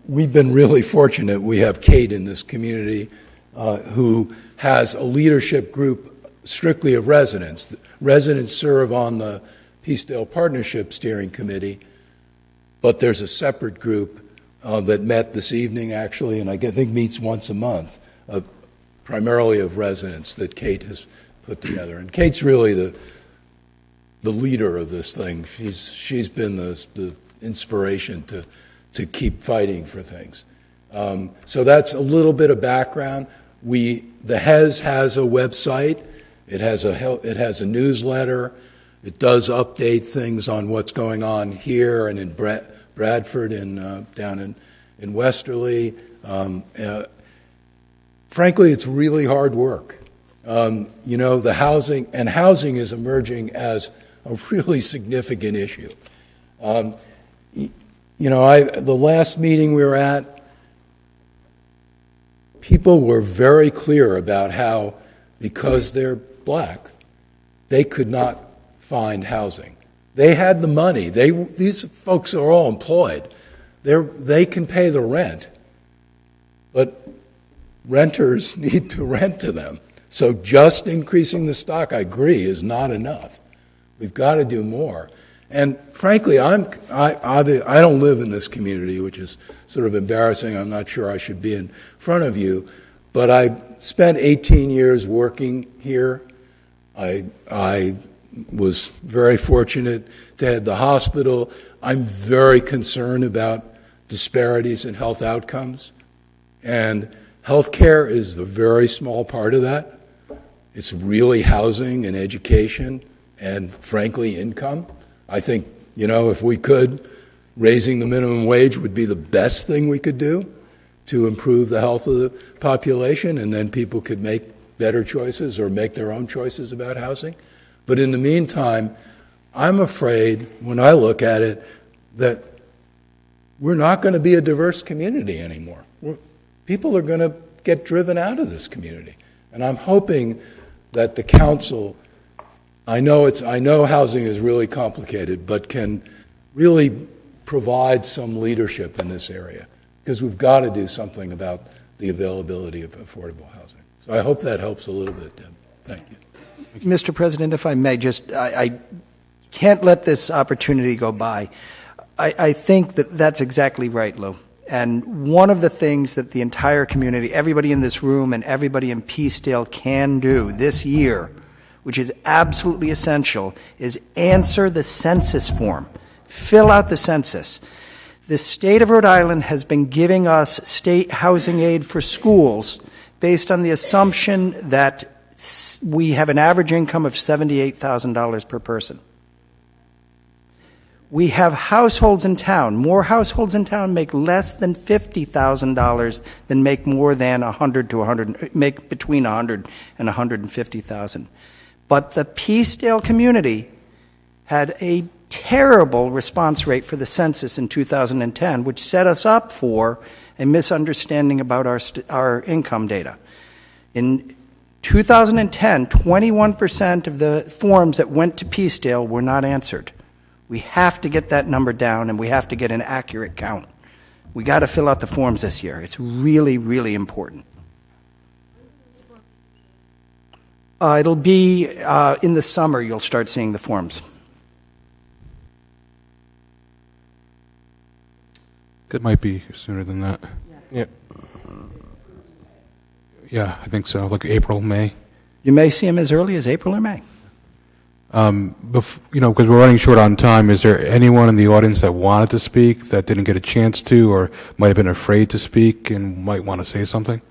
we've been really fortunate. We have Kate in this community who has a leadership group strictly of residents. Residents serve on the Peacedale Partnership Steering Committee, but there's a separate group that met this evening, actually, and I think meets once a month, primarily of residents that Kate has put together. And Kate's really the leader of this thing. She's been the inspiration to keep fighting for things. So that's a little bit of background. The HEZ has a website. It has a newsletter. It does update things on what's going on here and in Bradford and down in Westerly. Frankly, it's really hard work. The housing is emerging as a really significant issue. The last meeting we were at, people were very clear about how, because they're black, they could not find housing. They had the money. These folks are all employed. They can pay the rent, but renters need to rent to them. So just increasing the stock, I agree, is not enough. We've got to do more. And frankly, I don't live in this community, which is sort of embarrassing. I'm not sure I should be in front of you, but I spent 18 years working here. I was very fortunate to head the hospital. I'm very concerned about disparities in health outcomes, and healthcare is a very small part of that. It's really housing and education and, frankly, income. I think, if we could, raising the minimum wage would be the best thing we could do to improve the health of the population, and then people could make better choices or make their own choices about housing. But in the meantime, I'm afraid, when I look at it, that we're not going to be a diverse community anymore. People are going to get driven out of this community. And I'm hoping that the council, I know housing is really complicated, but can really provide some leadership in this area, because we've got to do something about the availability of affordable housing. So I hope that helps a little bit, Deb. Thank you. Mr. President, if I may, I can't let this opportunity go by. I think that's exactly right, Lou. And one of the things that the entire community, everybody in this room and everybody in Peacedale can do this year, which is absolutely essential, is answer the census form. Fill out the census. The state of Rhode Island has been giving us state housing aid for schools based on the assumption that we have an average income of $78,000 per person. We have households in town. More households in town make less than $50,000 than make more than make between $100,000 and $150,000. But the Peacedale community had a terrible response rate for the census in 2010, which set us up for a misunderstanding about our income data. In 2010, 21% of the forms that went to Peacedale were not answered. We have to get that number down, and we have to get an accurate count. We got to fill out the forms this year. It's really, really important. It'll be in the summer you'll start seeing the forms. It might be sooner than that. Yeah. Yeah, I think so. Like April, May. You may see them as early as April or May. Because we're running short on time, is there anyone in the audience that wanted to speak that didn't get a chance to, or might have been afraid to speak and might want to say something?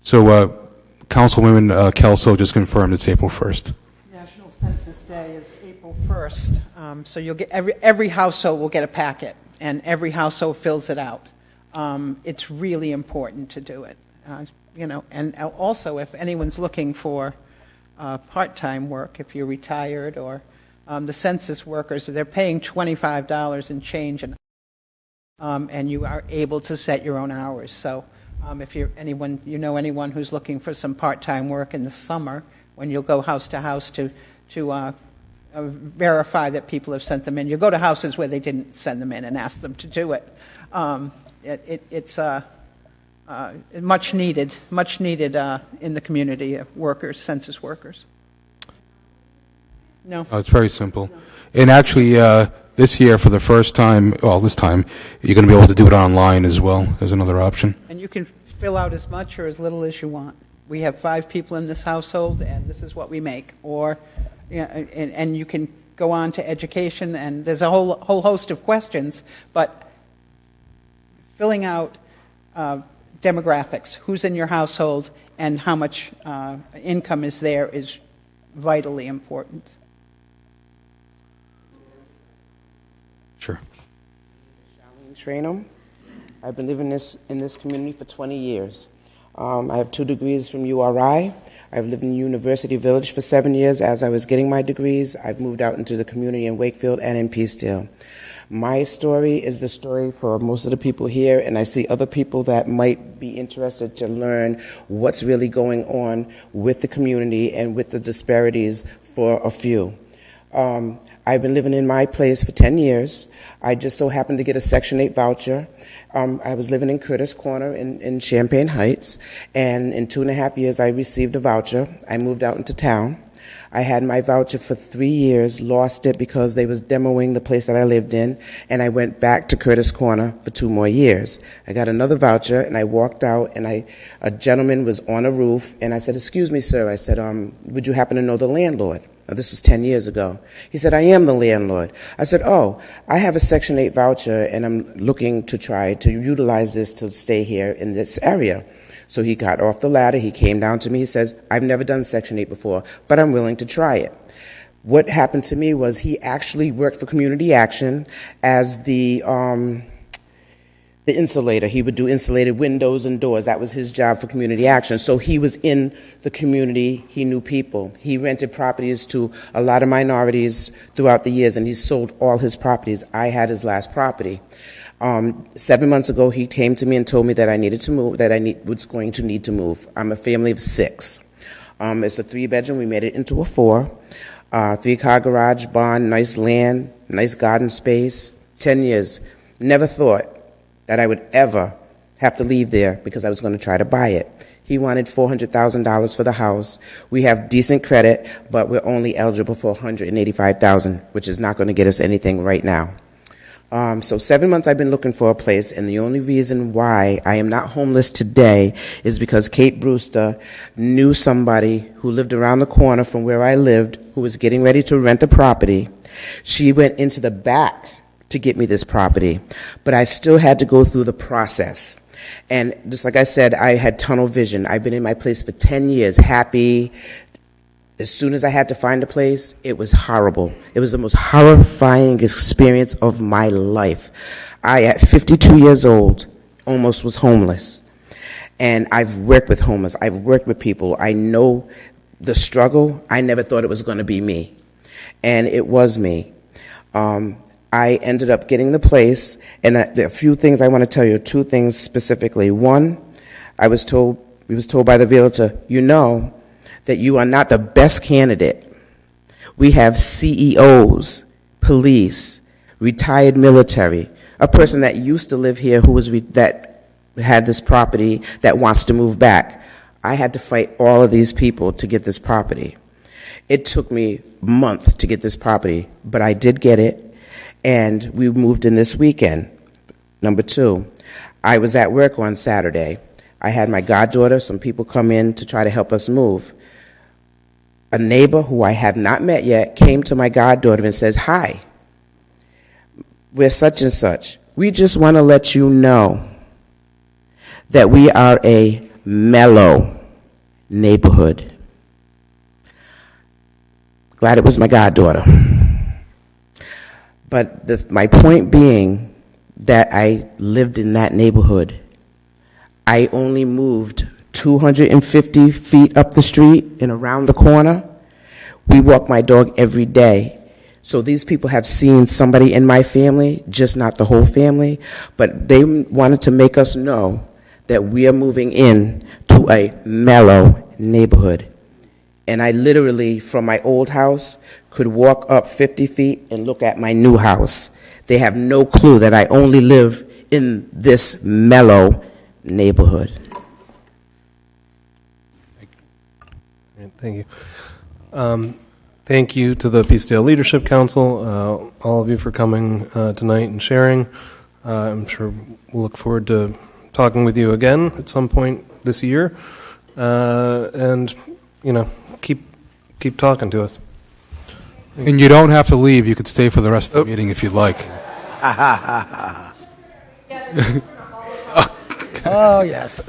So, Councilwoman Kelso just confirmed it's April 1st. National Census Day is April 1st, so you'll get every household will get a packet, and every household fills it out. It's really important to do it. And also if anyone's looking for part-time work, if you're retired, or the census workers, they're paying $25 and change, and you are able to set your own hours. So if anyone who's looking for some part-time work in the summer, when you'll go house to house to verify that people have sent them in, you go to houses where they didn't send them in and ask them to do it. It's much needed in the community of workers, census workers. No. Oh, it's very simple. No. And actually, this year, for the first time, this time, you're going to be able to do it online as well as another option. And you can fill out as much or as little as you want. We have 5 people in this household, and this is what we make. Or, and you can go on to education, and there's a whole host of questions, but filling out demographics, who's in your household, and how much income is there is vitally important. Sure. Charlene Trainum. I've been living in this community for 20 years. I have 2 degrees from URI. I've lived in University Village for 7 years as I was getting my degrees. I've moved out into the community in Wakefield and in Peacedale. My story is the story for most of the people here, and I see other people that might be interested to learn what's really going on with the community and with the disparities for a few. I've been living in my place for 10 years. I just so happened to get a Section 8 voucher. I was living in Curtis Corner in Champaign Heights, and in 2.5 years I received a voucher. I moved out into town. I had my voucher for 3 years, lost it because they was demoing the place that I lived in, and I went back to Curtis Corner for 2 more years. I got another voucher, and I walked out, and a gentleman was on a roof, and I said, "Excuse me, sir." I said, "Would you happen to know the landlord?" Now, this was 10 years ago. He said, "I am the landlord." I said, "Oh, I have a Section 8 voucher, and I'm looking to try to utilize this to stay here in this area." So he got off the ladder, he came down to me, he says, "I've never done Section 8 before, but I'm willing to try it." What happened to me was he actually worked for Community Action as the insulator. He would do insulated windows and doors. That was his job for Community Action. So he was in the community. He knew people. He rented properties to a lot of minorities throughout the years, and he sold all his properties. I had his last property. 7 months ago, he came to me and told me that I needed to move, was going to need to move. I'm a family of 6. It's a 3-bedroom. We made it into a 4. 3-car garage, barn, nice land, nice garden space. 10 years. Never thought that I would ever have to leave there because I was going to try to buy it. He wanted $400,000 for the house. We have decent credit, but we're only eligible for $185,000, which is not going to get us anything right now. So 7 months I've been looking for a place, and the only reason why I am not homeless today is because Kate Brewster knew somebody who lived around the corner from where I lived who was getting ready to rent a property. She went into the back to get me this property, but I still had to go through the process. And just like I said, I had tunnel vision. I've been in my place for 10 years, happy. As soon as I had to find a place, it was horrible. It was the most horrifying experience of my life. I, at 52 years old, almost was homeless. And I've worked with homeless. I've worked with people. I know the struggle. I never thought it was going to be me. And it was me. I ended up getting the place, and there are a few things I want to tell you, 2 things specifically. One, we was told by the realtor, "You know that you are not the best candidate. We have CEOs, police, retired military, a person that used to live here who was that had this property that wants to move back." I had to fight all of these people to get this property. It took me a month to get this property, but I did get it, and we moved in this weekend. Number 2, I was at work on Saturday. I had my goddaughter, some people come in to try to help us move. A neighbor who I have not met yet came to my goddaughter and says, "Hi, we're such and such. We just want to let you know that we are a mellow neighborhood." Glad it was my goddaughter. But my point being that I lived in that neighborhood. I only moved 250 feet up the street and around the corner. We walk my dog every day. So these people have seen somebody in my family, just not the whole family, but they wanted to make us know that we are moving in to a mellow neighborhood. And I literally, from my old house, could walk up 50 feet and look at my new house. They have no clue that I only live in this mellow neighborhood. Thank you. Thank you to the Peacedale Leadership Council, all of you for coming tonight and sharing. I'm sure we'll look forward to talking with you again at some point this year. And, keep talking to us. And you don't have to leave. You could stay for the rest of the meeting if you'd like. Oh, yes.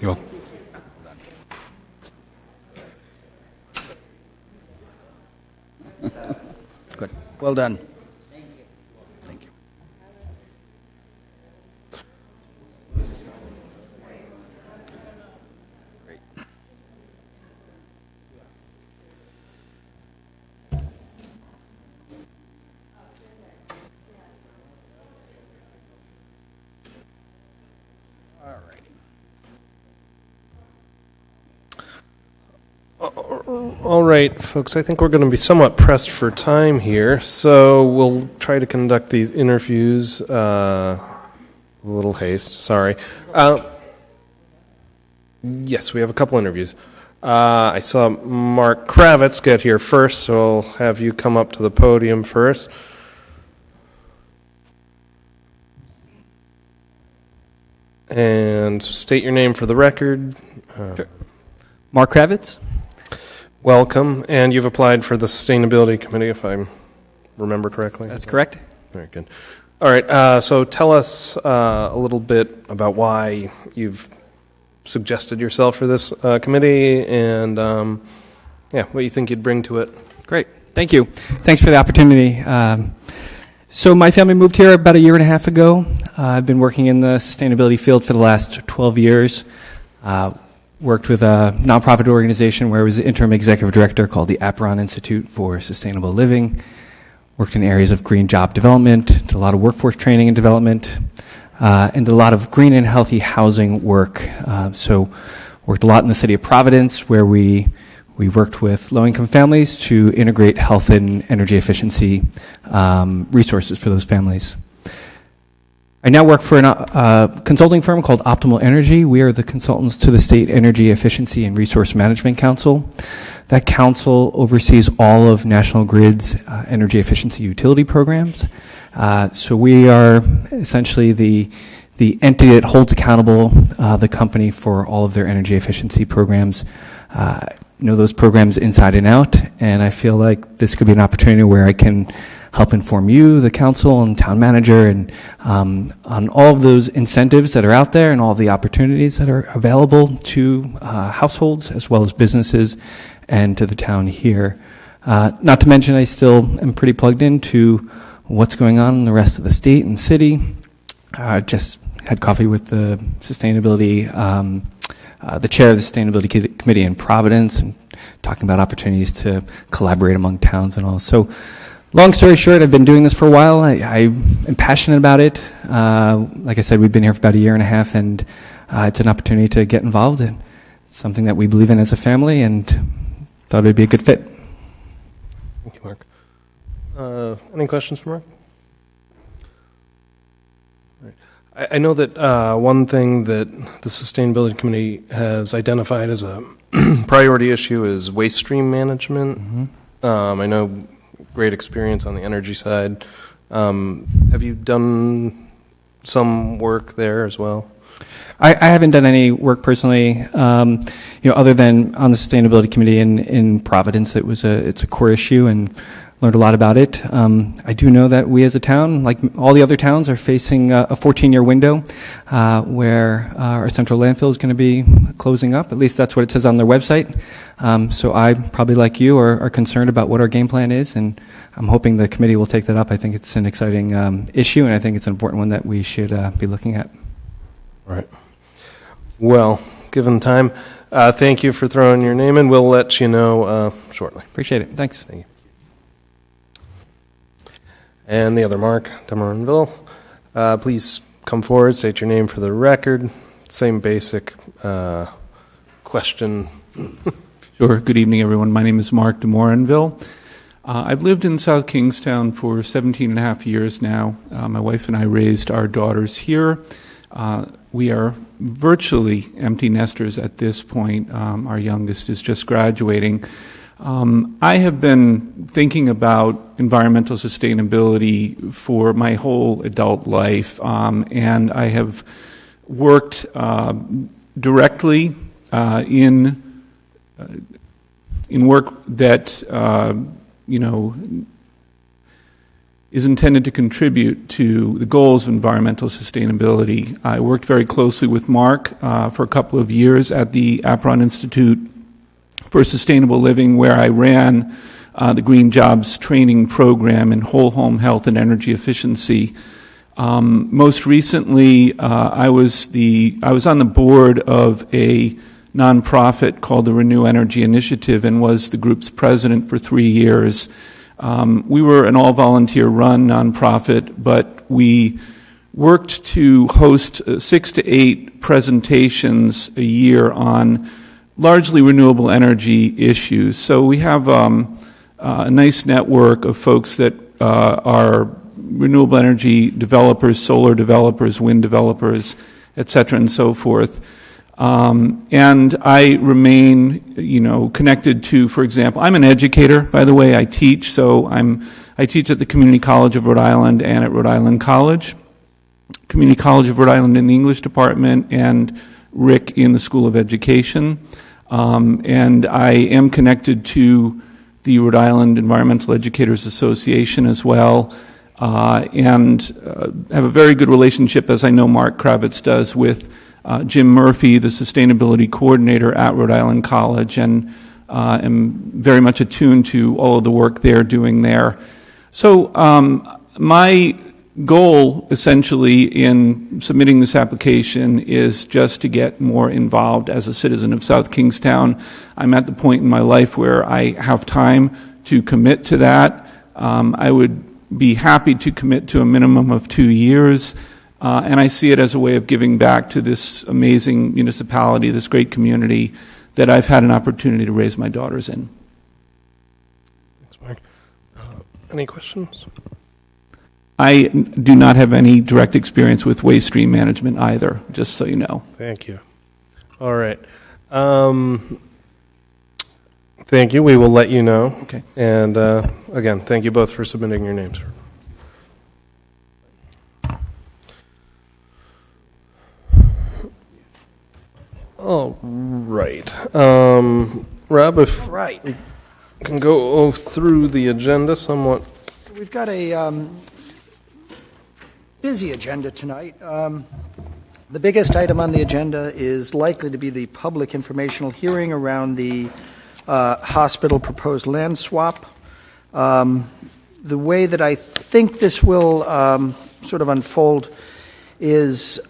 You're welcome. Good. Well done. All right, folks, I think we're going to be somewhat pressed for time here, so we'll try to conduct these interviews, a little haste, sorry. Yes, we have a couple interviews. I saw Mark Kravitz get here first, so I'll have you come up to the podium first. And state your name for the record. Sure. Mark Kravitz. Welcome. And you've applied for the Sustainability Committee, if I remember correctly? That's correct. Very good. All right, so tell us a little bit about why you've suggested yourself for this committee and what you think you'd bring to it. Great. Thank you. Thanks for the opportunity. So my family moved here about a year and a half ago. I've been working in the sustainability field for the last 12 years. Worked with a nonprofit organization where I was the interim executive director called the Aperon Institute for Sustainable Living. Worked in areas of green job development, did a lot of workforce training and development, and did a lot of green and healthy housing work. So worked a lot in the city of Providence where we worked with low-income families to integrate health and energy efficiency resources for those families. I now work for a consulting firm called Optimal Energy. We are the consultants to the State Energy Efficiency and Resource Management Council. That council oversees all of National Grid's energy efficiency utility programs. So we are essentially the entity that holds accountable the company for all of their energy efficiency programs. Know those programs inside and out, and I feel like this could be an opportunity where I can help inform you, the council, and town manager, and on all of those incentives that are out there and all the opportunities that are available to households as well as businesses and to the town here. Not to mention, I still am pretty plugged into what's going on in the rest of the state and city. Just had coffee with the sustainability the chair of the Sustainability Committee in Providence and talking about opportunities to collaborate among towns and all. So long story short, I've been doing this for a while. I am passionate about it. Like I said, we've been here for about a year and a half, and it's an opportunity to get involved in. It's something that we believe in as a family and thought it would be a good fit. Thank you, Mark. Any questions for Mark? I know that one thing that the Sustainability Committee has identified as a priority issue is waste stream management. Mm-hmm. I know great experience on the energy side. Have you done some work there as well? I haven't done any work personally, other than on the Sustainability Committee in Providence. It's a core issue and learned a lot about it. I do know that we as a town, like all the other towns, are facing a 14-year window where our central landfill is going to be closing up. At least that's what it says on their website. So I, probably like you, are concerned about what our game plan is, and I'm hoping the committee will take that up. I think it's an exciting issue, and I think it's an important one that we should be looking at. All right. Well, given time, thank you for throwing your name in. We'll let you know shortly. Appreciate it. Thanks. Thank you. And the other Mark, Demeronville. Please come forward, state your name for the record. Same basic question. Sure. Good evening, everyone. My name is Mark Demeronville. I've lived in South Kingstown for 17 and a half years now. My wife and I raised our daughters here. We are virtually empty nesters at this point. Our youngest is just graduating. I have been thinking about environmental sustainability for my whole adult life, and I have worked directly in work that is intended to contribute to the goals of environmental sustainability. I worked very closely with Mark for a couple of years at the Aperon Institute for Sustainable Living, where I ran the Green Jobs training program in whole home health and energy efficiency. Most recently, I was on the board of a nonprofit called the Renew Energy Initiative and was the group's president for 3 years. We were an all-volunteer run nonprofit, but we worked to host 6 to 8 presentations a year on largely renewable energy issues. So we have a nice network of folks that are renewable energy developers, solar developers, wind developers, et cetera, and so forth. And I remain, connected to, for example, I'm an educator, by the way. I teach, I teach at the Community College of Rhode Island and at Rhode Island College. Community College of Rhode Island in the English department, and Rick in the School of Education. And I am connected to the Rhode Island Environmental Educators Association as well, and have a very good relationship, as I know Mark Kravitz does, with Jim Murphy, the sustainability coordinator at Rhode Island College, and am very much attuned to all of the work they're doing there. So my goal, essentially, in submitting this application is just to get more involved as a citizen of South Kingstown. I'm at the point in my life where I have time to commit to that. I would be happy to commit to a minimum of 2 years, and I see it as a way of giving back to this amazing municipality, this great community that I've had an opportunity to raise my daughters in. Thanks, Mark. Any questions? I do not have any direct experience with waste stream management either, just so you know. Thank you. All right. Thank you. We will let you know. Okay. And again, thank you both for submitting your names. All right. Rob, if we can go through the agenda somewhat. We've got a busy agenda tonight. The biggest item on the agenda is likely to be the public informational hearing around the hospital proposed land swap. The way that I think this will sort of unfold is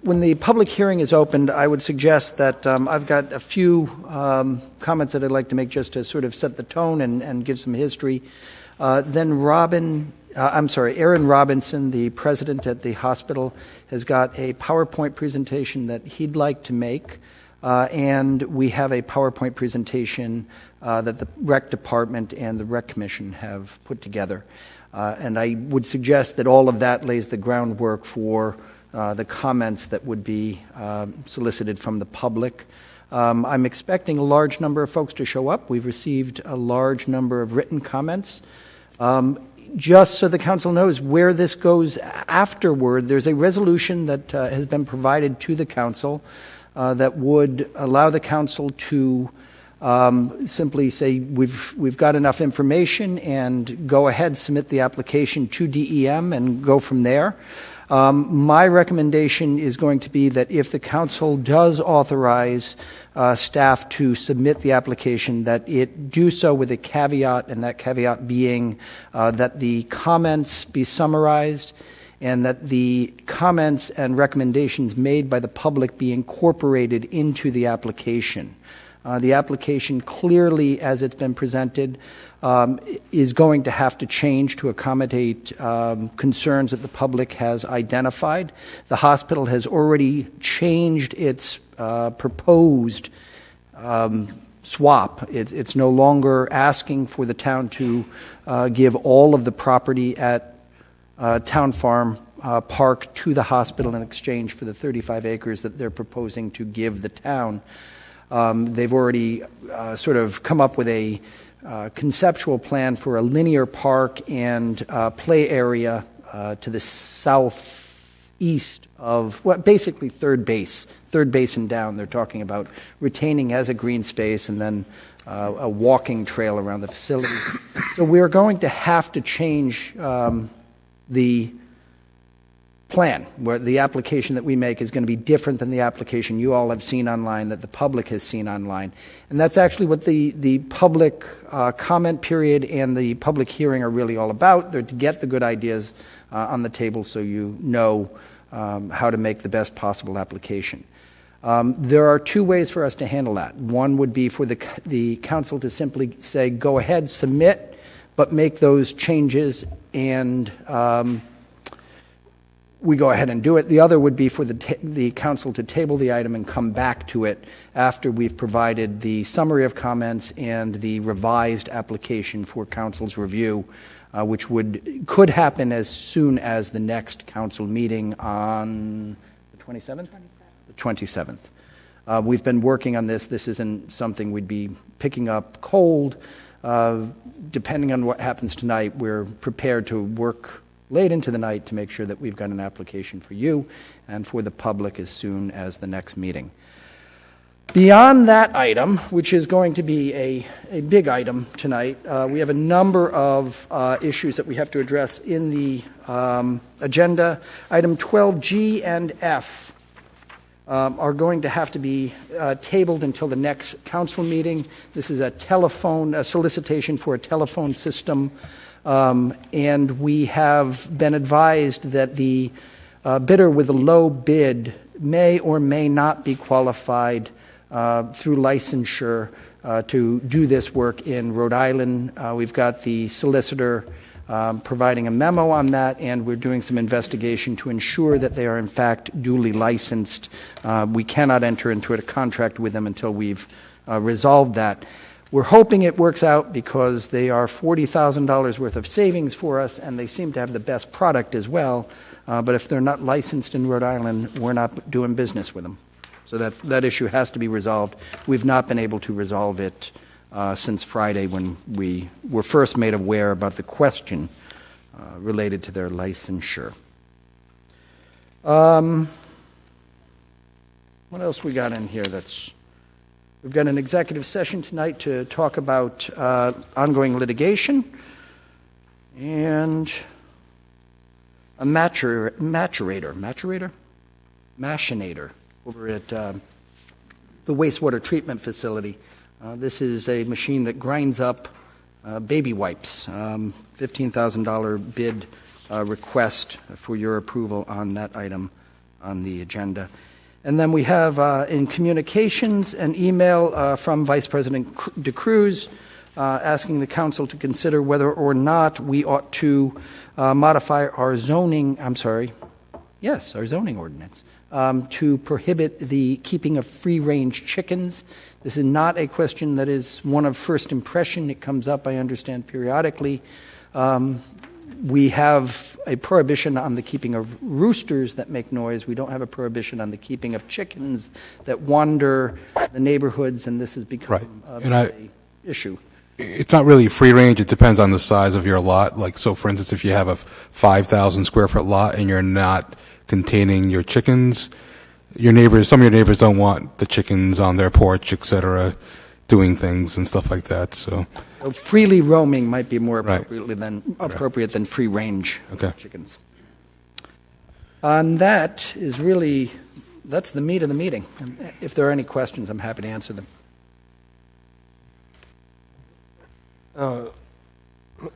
when the public hearing is opened, I would suggest that I've got a few comments that I'd like to make just to sort of set the tone and give some history. Then Aaron Robinson, the president at the hospital, has got a PowerPoint presentation that he'd like to make, and we have a PowerPoint presentation that the Rec Department and the Rec Commission have put together. And I would suggest that all of that lays the groundwork for the comments that would be solicited from the public. I'm expecting a large number of folks to show up. We've received a large number of written comments. Just so the council knows where this goes afterward, there's a resolution that has been provided to the council that would allow the council to simply say we've got enough information and go ahead, submit the application to DEM and go from there. My recommendation is going to be that if the council does authorize staff to submit the application, that it do so with a caveat, and that caveat being that the comments be summarized and that the comments and recommendations made by the public be incorporated into the application. The application clearly, as it's been presented, is going to have to change to accommodate concerns that the public has identified. The hospital has already changed its proposed swap. It's no longer asking for the town to give all of the property at Town Farm Park to the hospital in exchange for the 35 acres that they're proposing to give the town. They've already sort of come up with a conceptual plan for a linear park and play area to the southeast of, well, basically third base and down. They're talking about retaining as a green space and then a walking trail around the facility. So we're going to have to change the plan, where the application that we make is going to be different than the application you all have seen online, that the public has seen online. And that's actually what the public comment period and the public hearing are really all about. They're to get the good ideas on the table so you know how to make the best possible application. There are two ways for us to handle that. One would be for the council to simply say, go ahead, submit, but make those changes and we go ahead and do it. The other would be for the council to table the item and come back to it after we've provided the summary of comments and the revised application for council's review, which could happen as soon as the next council meeting on the 27th? The 27th. We've been working on this. This isn't something we'd be picking up cold. Depending on what happens tonight, we're prepared to work late into the night to make sure that we've got an application for you and for the public as soon as the next meeting. Beyond that item, which is going to be a big item tonight, we have a number of issues that we have to address in the agenda. Item 12G and F are going to have to be tabled until the next council meeting. This is a solicitation for a telephone system, and we have been advised that the bidder with a low bid may or may not be qualified through licensure to do this work in Rhode Island. We've got the solicitor providing a memo on that, and we're doing some investigation to ensure that they are in fact duly licensed. We cannot enter into a contract with them until we've resolved that. We're hoping it works out because they are $40,000 worth of savings for us, and they seem to have the best product as well. But if they're not licensed in Rhode Island, we're not doing business with them. So that issue has to be resolved. We've not been able to resolve it since Friday when we were first made aware about the question related to their licensure. What else we got in here? We've got an executive session tonight to talk about ongoing litigation and a machinator over at the wastewater treatment facility. This is a machine that grinds up baby wipes. $15,000 bid request for your approval on that item on the agenda. And then we have in communications an email from Vice President DeCruz asking the council to consider whether or not we ought to modify our zoning ordinance to prohibit the keeping of free-range chickens. This is not a question that is one of first impression. It comes up, I understand, periodically. We have a prohibition on the keeping of roosters that make noise. We don't have a prohibition on the keeping of chickens that wander the neighborhoods, and this has become an issue. It's not really free range. It depends on the size of your lot. Like, so for instance, if you have a 5,000 square foot lot and you're not containing your chickens, some of your neighbors don't want the chickens on their porch, etc., doing things and stuff like that. So freely roaming might be more appropriate than free range chickens. And that's the meat of the meeting. If there are any questions, I'm happy to answer them.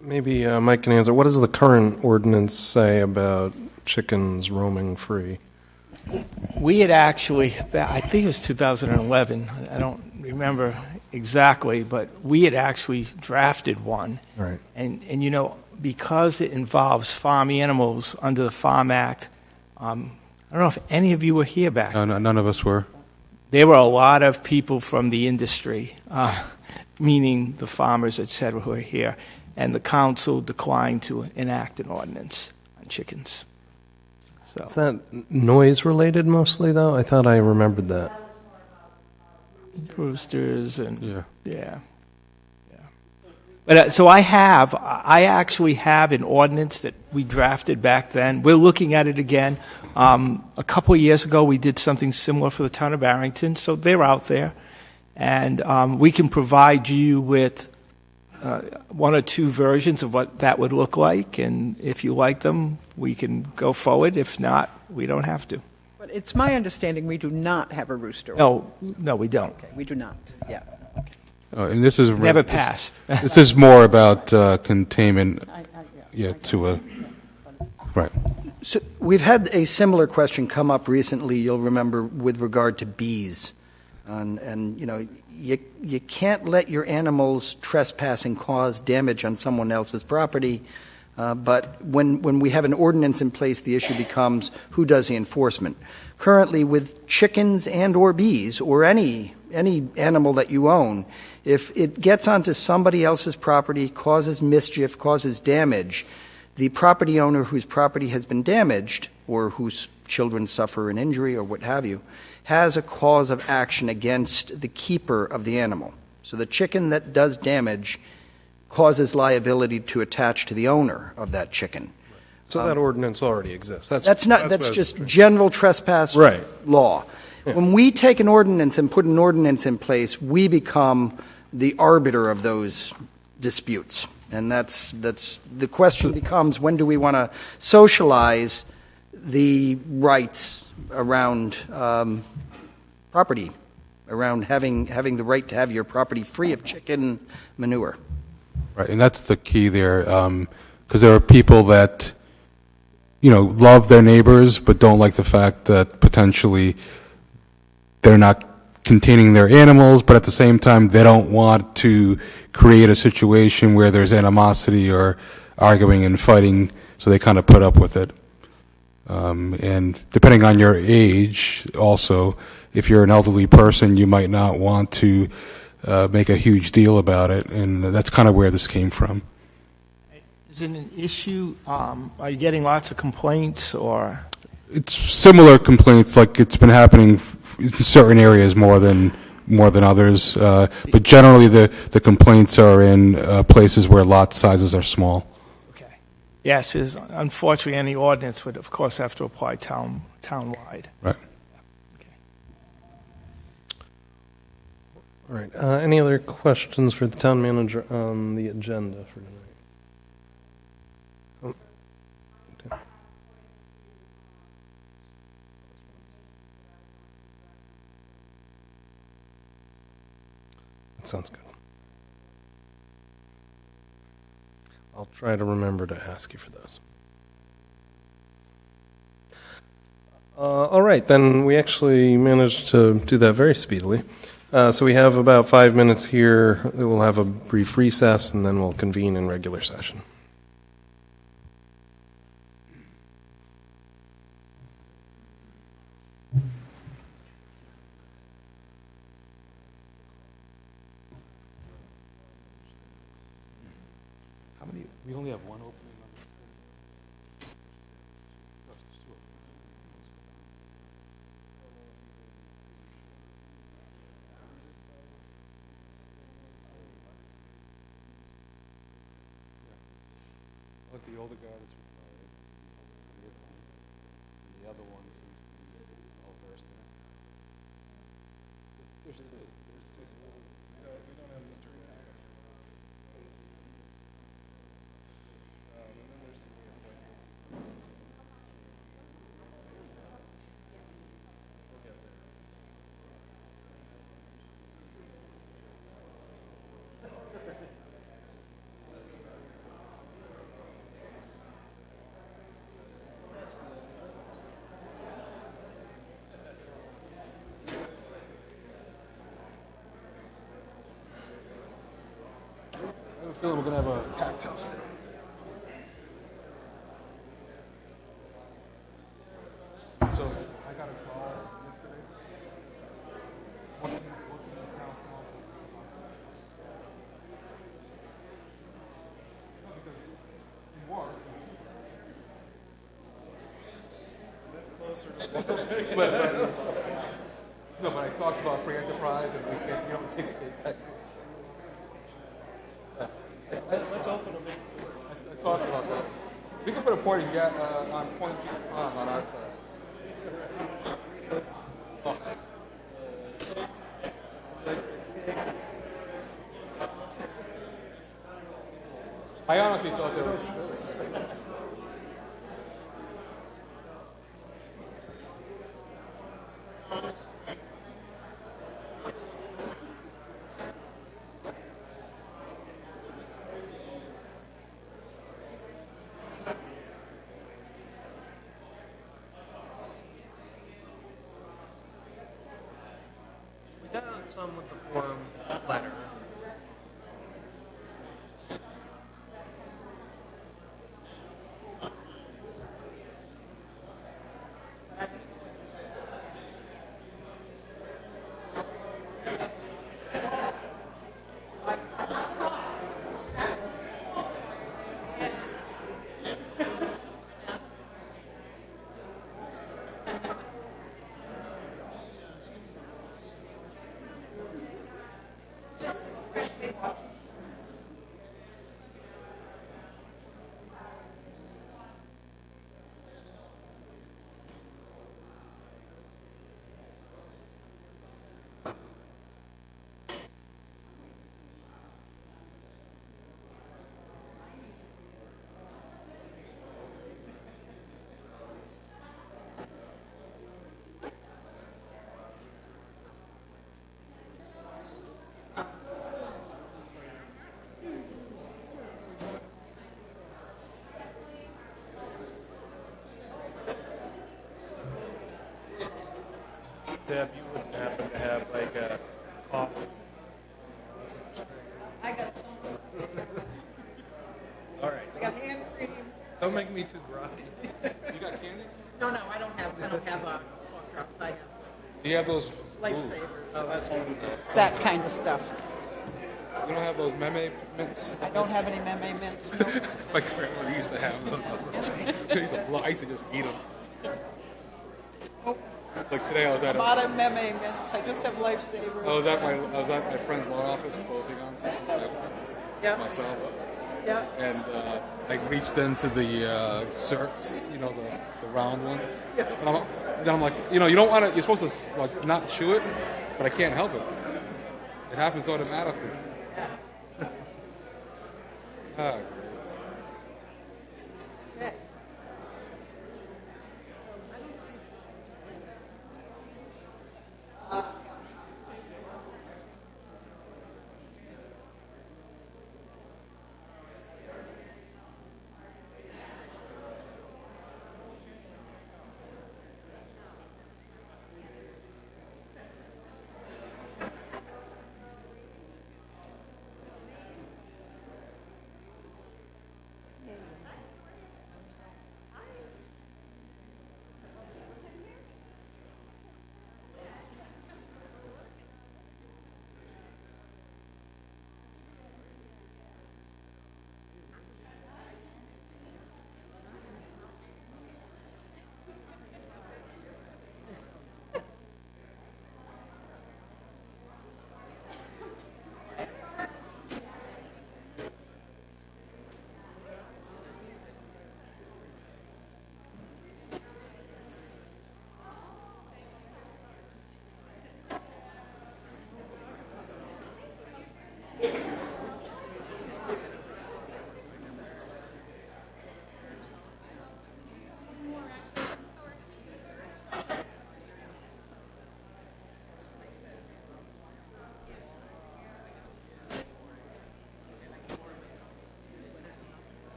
Maybe Mike can answer. What does the current ordinance say about chickens roaming free? We had actually, I think it was 2011, I don't remember exactly, but we had actually drafted one. Right. And you know, because it involves farm animals under the Farm Act, I don't know if any of you were here back then. No, none of us were. There were a lot of people from the industry, meaning the farmers, et cetera, who are here, and the council declined to enact an ordinance on chickens. So. Is that noise related mostly, though? I thought I remembered that. Roosters and yeah. But so I actually have an ordinance that we drafted back then. We're looking at it again. A couple of years ago, we did something similar for the town of Barrington, so they're out there, and we can provide you with one or two versions of what that would look like, and if you like them, we can go forward. If not, we don't have to. But it's my understanding we do not have a rooster. No, we don't. Okay, we do not. Yeah. And this is never passed. This is more about containment. Right. So we've had a similar question come up recently. You'll remember with regard to bees, and you know. You can't let your animals trespass and cause damage on someone else's property, but when we have an ordinance in place, the issue becomes who does the enforcement. Currently, with chickens and or bees or any animal that you own, if it gets onto somebody else's property, causes mischief, causes damage, the property owner whose property has been damaged or whose children suffer an injury or what have you, has a cause of action against the keeper of the animal. So the chicken that does damage causes liability to attach to the owner of that chicken. So that ordinance already exists. That's just general trespass law. Yeah. When we take an ordinance and put an ordinance in place, we become the arbiter of those disputes. And that's the question becomes, when do we want to socialize the rights around property, around having the right to have your property free of chicken manure? Right, and that's the key there, because there are people that, love their neighbors, but don't like the fact that potentially they're not containing their animals, but at the same time, they don't want to create a situation where there's animosity or arguing and fighting, so they kind of put up with it. And depending on your age, also, if you're an elderly person, you might not want to make a huge deal about it, and that's kind of where this came from. Is it an issue? Are you getting lots of complaints, or? It's similar complaints, like it's been happening in certain areas more than others, but generally the complaints are in places where lot sizes are small. Okay. Yes, because unfortunately any ordinance would, of course, have to apply town-wide. Right. All right. Any other questions for the town manager on the agenda for tonight? That sounds good. I'll try to remember to ask you for those. All right, then we actually managed to do that very speedily. So we have about 5 minutes here. We'll have a brief recess, and then we'll convene in regular session. How many? We only have one opening. Look, the older guy that's retired, and the other one seems to be all versed in it. There's two. We don't have Mr. Retired. And then there's some reappointments. We'll get there. I have a feeling we're going to have a packed house today. So I got a call yesterday. What can the town come up with? Because in Warwick, that's closer to but I talked about free enterprise, and we can't, dictate that. Let's open them. I talked about this. We can put a point on point on our side. Oh. I honestly thought that was. Some with the form letter. Deb, you wouldn't happen to have like a cough? I got some. All right. I got hand cream. Don't make me too groggy. You got candy? No, I don't have cough drops. I have Do you have those? lifesavers. Oh, that's good. That kind of stuff. You don't have those meme mints? I don't have any meme mints. No. My grandmother used to have those. I used to just eat them. Like today, I was at I'm out of meme mints. I just have lifesavers. I was at my friend's law office closing on something myself. Yeah. And I reached into the certs, the round ones. Yeah. And I'm like, you don't want to. You're supposed to like not chew it, but I can't help it. It happens automatically. Okay.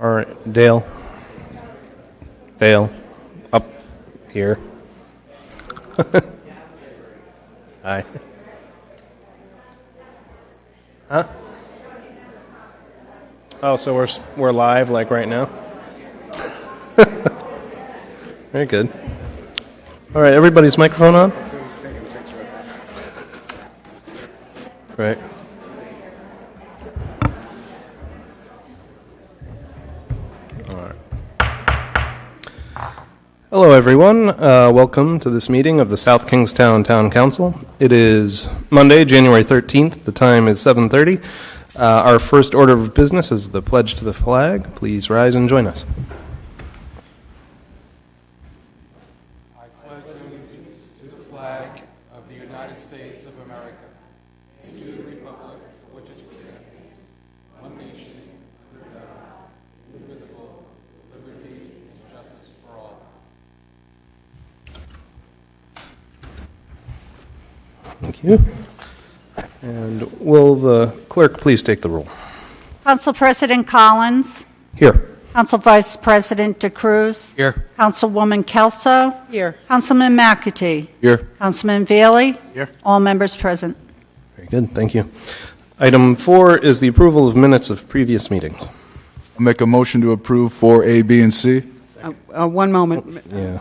All right, Dale. Dale, up here. Hi. Huh? Oh, so we're live like right now? Very good. All right, everybody's microphone on? Right. All right. Hello, everyone. Welcome to this meeting of the South Kingstown Town Council. It is Monday, January 13th. The time is 7:30. Our first order of business is the pledge to the flag. Please rise and join us. I pledge allegiance to the flag of the United States of America, and to the republic for which it stands, one nation, under God, indivisible, with liberty and justice for all. Thank you. And will the clerk please take the roll? Council President Collins, Here. Council Vice President DeCruz. Here. Councilwoman Kelso. Here. Councilman McAtee. Here. Councilman Veely. Here. All members present. Very good, thank you. Item 4 is the approval of minutes of previous meetings. I'll make a motion to approve 4A, B, and C. One moment. Yeah.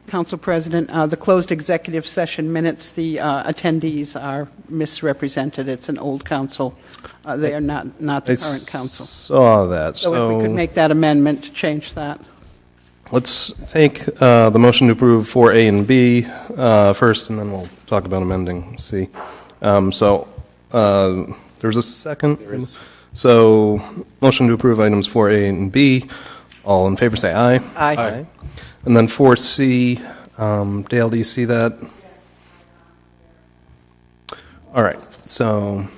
Council President, the closed executive session minutes, the attendees are misrepresented. It's an old council. They are not the current council. Saw that. So if we could make that amendment to change that. Let's take the motion to approve 4A and B first, and then we'll talk about amending C. There's a second. There is. So, motion to approve items 4A and B. All in favor say aye. Aye. And then 4C, Dale, do you see that? All right, so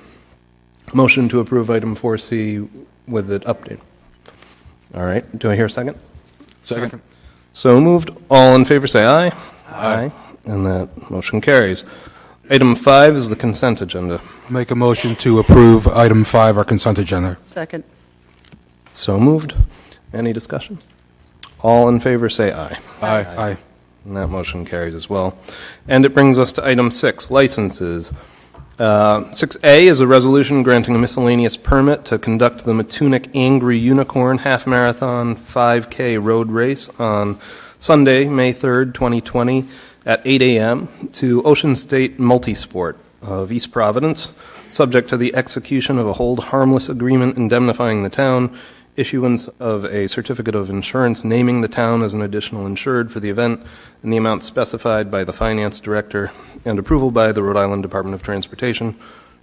motion to approve item 4C with it updated. All right, do I hear a second? Second. So moved. All in favor say aye. Aye. And that motion carries. Item 5 is the consent agenda. Make a motion to approve item 5, our consent agenda. Second. So moved. Any discussion? All in favor say aye. Aye. Aye. And that motion carries as well. And it brings us to item 6, licenses. 6A is a resolution granting a miscellaneous permit to conduct the Matunic Angry Unicorn Half Marathon 5K road race on Sunday, May 3rd, 2020 at 8 a.m. to Ocean State Multisport of East Providence, subject to the execution of a hold harmless agreement indemnifying the town, issuance of a certificate of insurance naming the town as an additional insured for the event in the amount specified by the finance director, and approval by the Rhode Island Department of Transportation.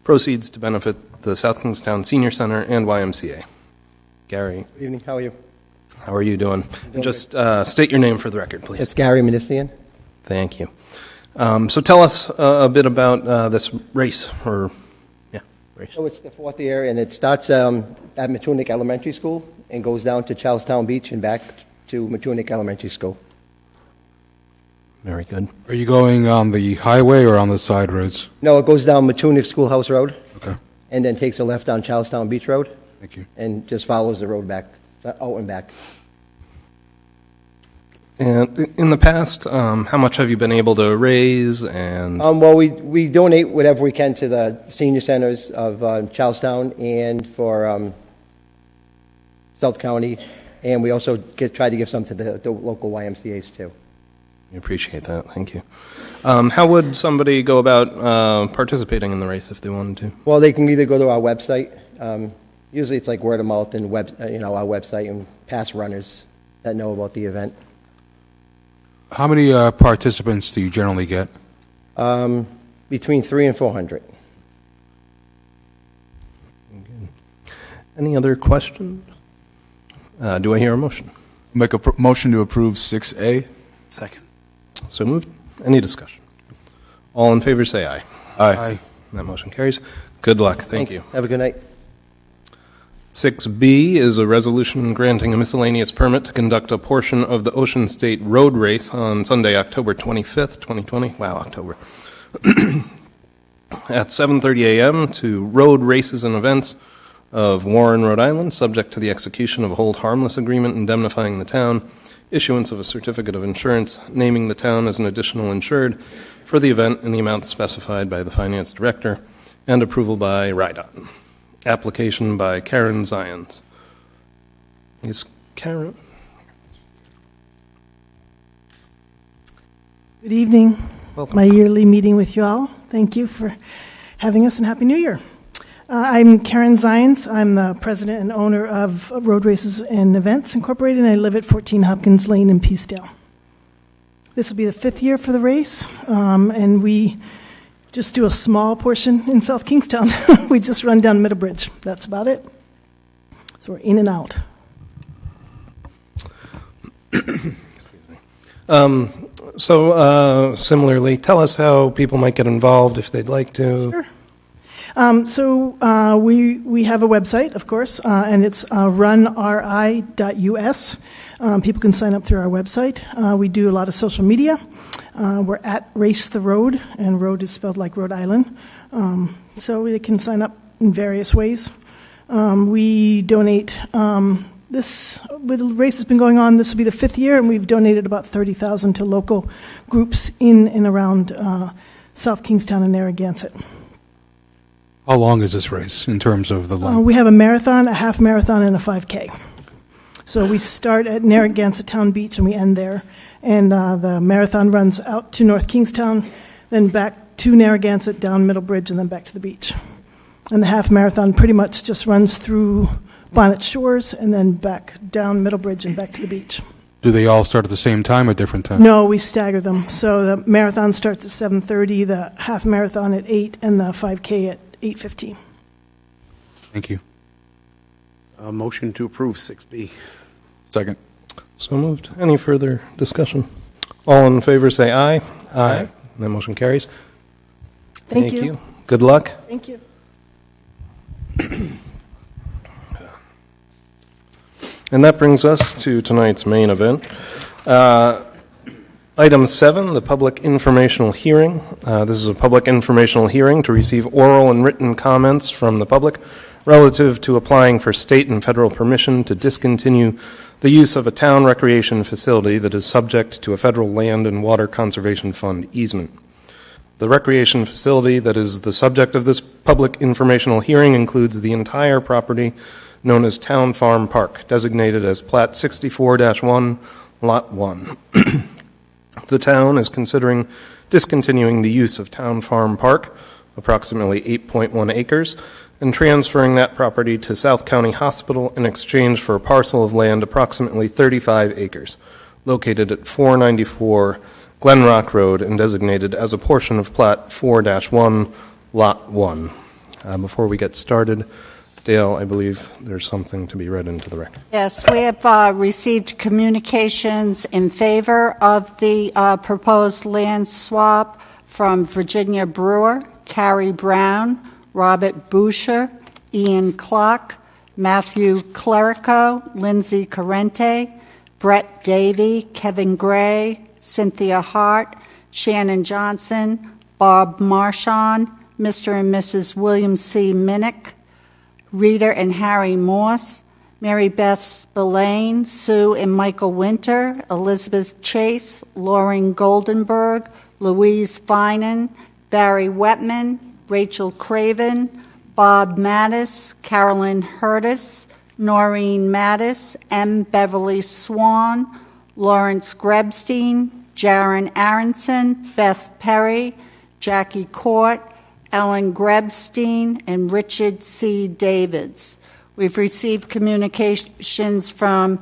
Proceeds to benefit the South Kingstown Senior Center and YMCA. Gary. Good evening. How are you? How are you doing? And just state your name for the record, please. It's Gary Ministian. Thank you. So tell us a bit about this race, race. So it's the fourth year, and it starts at Matunic Elementary School and goes down to Charlestown Beach and back to Matunic Elementary School. Very good. Are you going on the highway or on the side roads? No, it goes down Matunic Schoolhouse Road. Okay. And then takes a left on Charlestown Beach Road. Thank you. And just follows the road back, out and back. And in the past, how much have you been able to raise? And Well, we donate whatever we can to the senior centers of Charlestown and for South County, and we also try to give some to the local YMCAs too. I appreciate that. Thank you. How would somebody go about participating in the race if they wanted to? Well, they can either go to our website. Usually, it's like word of mouth and our website and past runners that know about the event. How many participants do you generally get? Between 300 and 400. Any other questions? Do I hear a motion? Make a motion to approve 6A. Second. So moved. Any discussion? All in favor say aye. Aye. That motion carries. Good luck. Thank Thanks. you. Have a good night. 6B is a resolution granting a miscellaneous permit to conduct a portion of the Ocean State Road Race on Sunday, October 25th, 2020. Wow, October. At 7:30 a.m. to Road Races and Events of Warren, Rhode Island, subject to the execution of a hold harmless agreement indemnifying the town, issuance of a certificate of insurance naming the town as an additional insured for the event in the amount specified by the finance director, and approval by RIDOT. Application by Karen Zions. Is Karen? Good evening. Welcome. My yearly meeting with you all. Thank you for having us, and Happy New Year. I'm Karen Zions. I'm the president and owner of Road Races and Events Incorporated, and I live at 14 Hopkins Lane in Peacedale. This will be the 5th year for the race, and we just do a small portion in South Kingstown. We just run down Middlebridge. That's about it. So we're in and out. Similarly, tell us how people might get involved if they'd like to. Sure. We have a website, of course, and it's runri.us. People can sign up through our website. We do a lot of social media. We're at Race the Road, and road is spelled like Rhode Island. So they can sign up in various ways. We donate With the race has been going on, this will be the 5th year, and we've donated about $30,000 to local groups in and around South Kingstown and Narragansett. How long is this race in terms of the length? We have a marathon, a half marathon, and a 5K. So we start at Narragansett Town Beach and we end there. And the marathon runs out to North Kingstown, then back to Narragansett, down Middlebridge, and then back to the beach. And the half marathon pretty much just runs through Bonnet Shores and then back down Middlebridge and back to the beach. Do they all start at the same time or different times? No, we stagger them. So the marathon starts at 7:30, the half marathon at 8, and the 5K at 8:15. Thank you. A motion to approve 6B. Second. So moved. Any further discussion? All in favor say aye. Aye. That motion carries. Thank you. Good luck. Thank you. And that brings us to tonight's main event. Item 7, the public informational hearing. This is a public informational hearing to receive oral and written comments from the public relative to applying for state and federal permission to discontinue the use of a town recreation facility that is subject to a federal land and water conservation fund easement. The recreation facility that is the subject of this public informational hearing includes the entire property known as Town Farm Park, designated as Plat 64-1, Lot 1. The town is considering discontinuing the use of Town Farm Park, approximately 8.1 acres, and transferring that property to South County Hospital in exchange for a parcel of land approximately 35 acres, located at 494 Glen Rock Road and designated as a portion of Plat 4-1, Lot 1. Before we get started, Dale, I believe there's something to be read into the record. Yes, we have received communications in favor of the proposed land swap from Virginia Brewer, Carrie Brown, Robert Boucher, Ian Clark, Matthew Clerico, Lindsay Carente, Brett Davey, Kevin Gray, Cynthia Hart, Shannon Johnson, Bob Marchand, Mr. and Mrs. William C. Minnick, Rita and Harry Morse, Mary Beth Spillane, Sue and Michael Winter, Elizabeth Chase, Lauren Goldenberg, Louise Finan, Barry Wetman, Rachel Craven, Bob Mattis, Carolyn Hurtis, Noreen Mattis, M. Beverly Swan, Lawrence Grebstein, Jaron Aronson, Beth Perry, Jackie Court, Ellen Grebstein, and Richard C. Davids. We've received communications from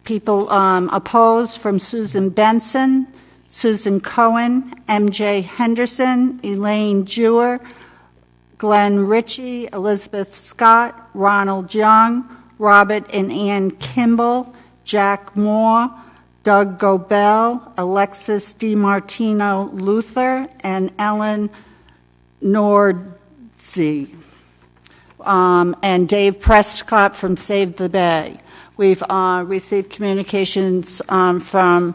people opposed from Susan Benson, Susan Cohen, M.J. Henderson, Elaine Jewer, Glenn Ritchie, Elizabeth Scott, Ronald Young, Robert and Ann Kimball, Jack Moore, Doug Gobel, Alexis DiMartino Luther, and Ellen Nordzi, and Dave Prescott from Save the Bay. We've received communications from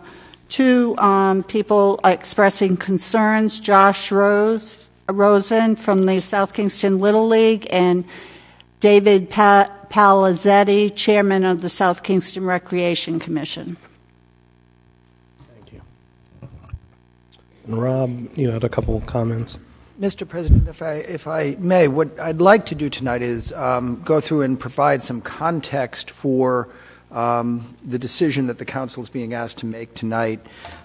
two people expressing concerns, Josh Rosen from the South Kingston Little League and David Palazzetti, chairman of the South Kingston Recreation Commission. Thank you. And Rob, you had a couple of comments. Mr. President, if I may, what I'd like to do tonight is go through and provide some context for the decision that the council is being asked to make tonight.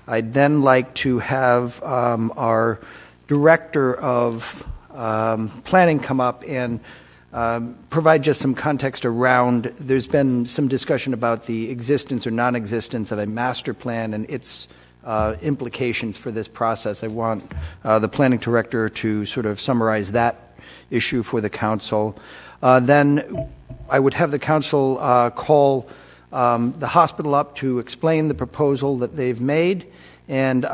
I'd then like to have our director of planning come up and provide just some context around. There's been some discussion about the existence or non-existence of a master plan and its implications for this process. I want the planning director to sort of summarize that issue for the council. Then I would have the council call the hospital up to explain the proposal that they've made, and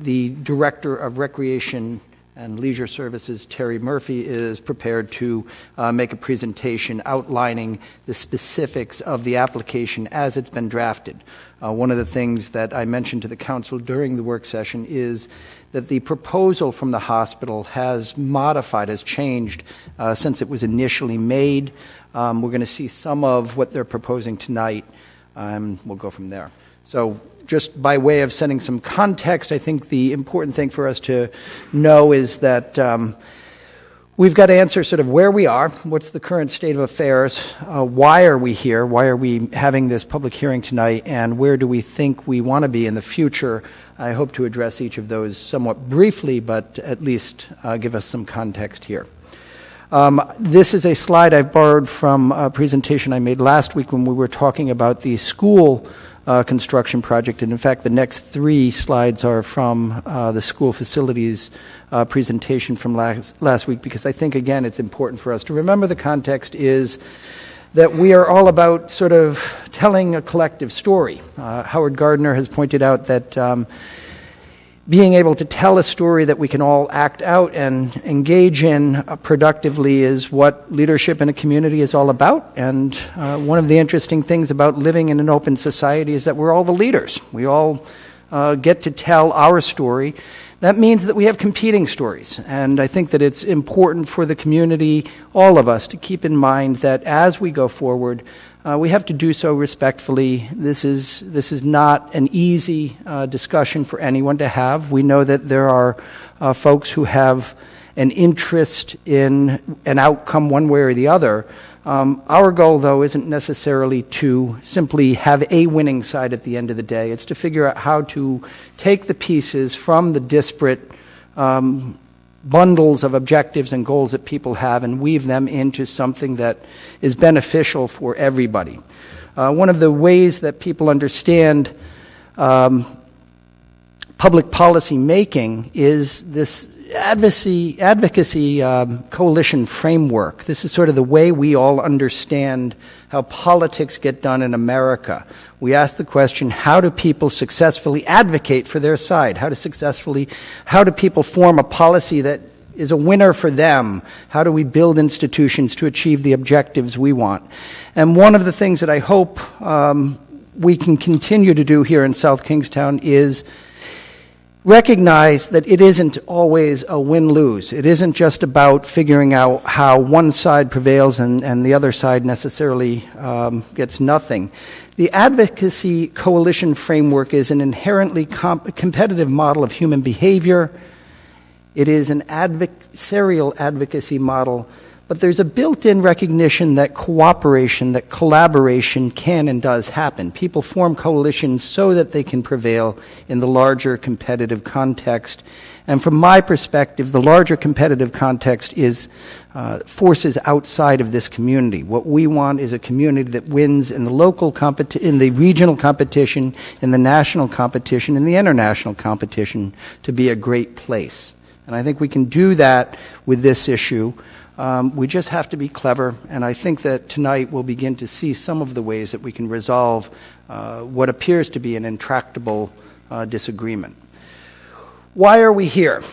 the director of recreation and Leisure Services, Terry Murphy, is prepared to make a presentation outlining the specifics of the application as it's been drafted. One of the things that I mentioned to the council during the work session is that the proposal from the hospital has modified, has changed since it was initially made. We're going to see some of what they're proposing tonight. We'll go from there. So just by way of setting some context, I think the important thing for us to know is that we've got to answer sort of where we are, what's the current state of affairs, why are we here, why are we having this public hearing tonight, and where do we think we want to be in the future. I hope to address each of those somewhat briefly, but at least give us some context here. This is a slide I've borrowed from a presentation I made last week when we were talking about the school construction project, and in fact the next 3 slides are from the school facilities presentation from last week, because I think again it's important for us to remember the context is that we are all about sort of telling a collective story. Howard Gardner has pointed out that being able to tell a story that we can all act out and engage in productively is what leadership in a community is all about. And one of the interesting things about living in an open society is that we're all the leaders. We all get to tell our story. That means that we have competing stories. And I think that it's important for the community, all of us, to keep in mind that as we go forward, we have to do so respectfully. This is not an easy discussion for anyone to have. We know that there are folks who have an interest in an outcome one way or the other. Our goal, though, isn't necessarily to simply have a winning side at the end of the day. It's to figure out how to take the pieces from the disparate bundles of objectives and goals that people have and weave them into something that is beneficial for everybody. One of the ways that people understand public policy making is this advocacy coalition framework. This is sort of the way we all understand how politics get done in America. We ask the question, how do people successfully advocate for their side? How do people form a policy that is a winner for them? How do we build institutions to achieve the objectives we want? And one of the things that I hope we can continue to do here in South Kingstown is recognize that it isn't always a win-lose. It isn't just about figuring out how one side prevails and the other side necessarily gets nothing. The advocacy coalition framework is an inherently competitive model of human behavior. It is an adversarial advocacy model, but there's a built-in recognition that cooperation, that collaboration can and does happen. People form coalitions so that they can prevail in the larger competitive context. And from my perspective, the larger competitive context is forces outside of this community. What we want is a community that wins in the in the regional competition, in the national competition, in the international competition, to be a great place. And I think we can do that with this issue. We just have to be clever, and I think that tonight we'll begin to see some of the ways that we can resolve what appears to be an intractable disagreement. Why are we here?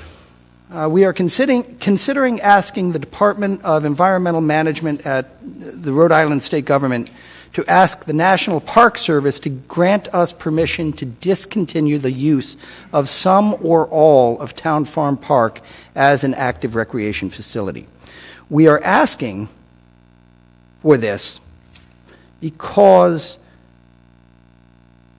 We are considering asking the Department of Environmental Management at the Rhode Island State Government to ask the National Park Service to grant us permission to discontinue the use of some or all of Town Farm Park as an active recreation facility. We are asking for this because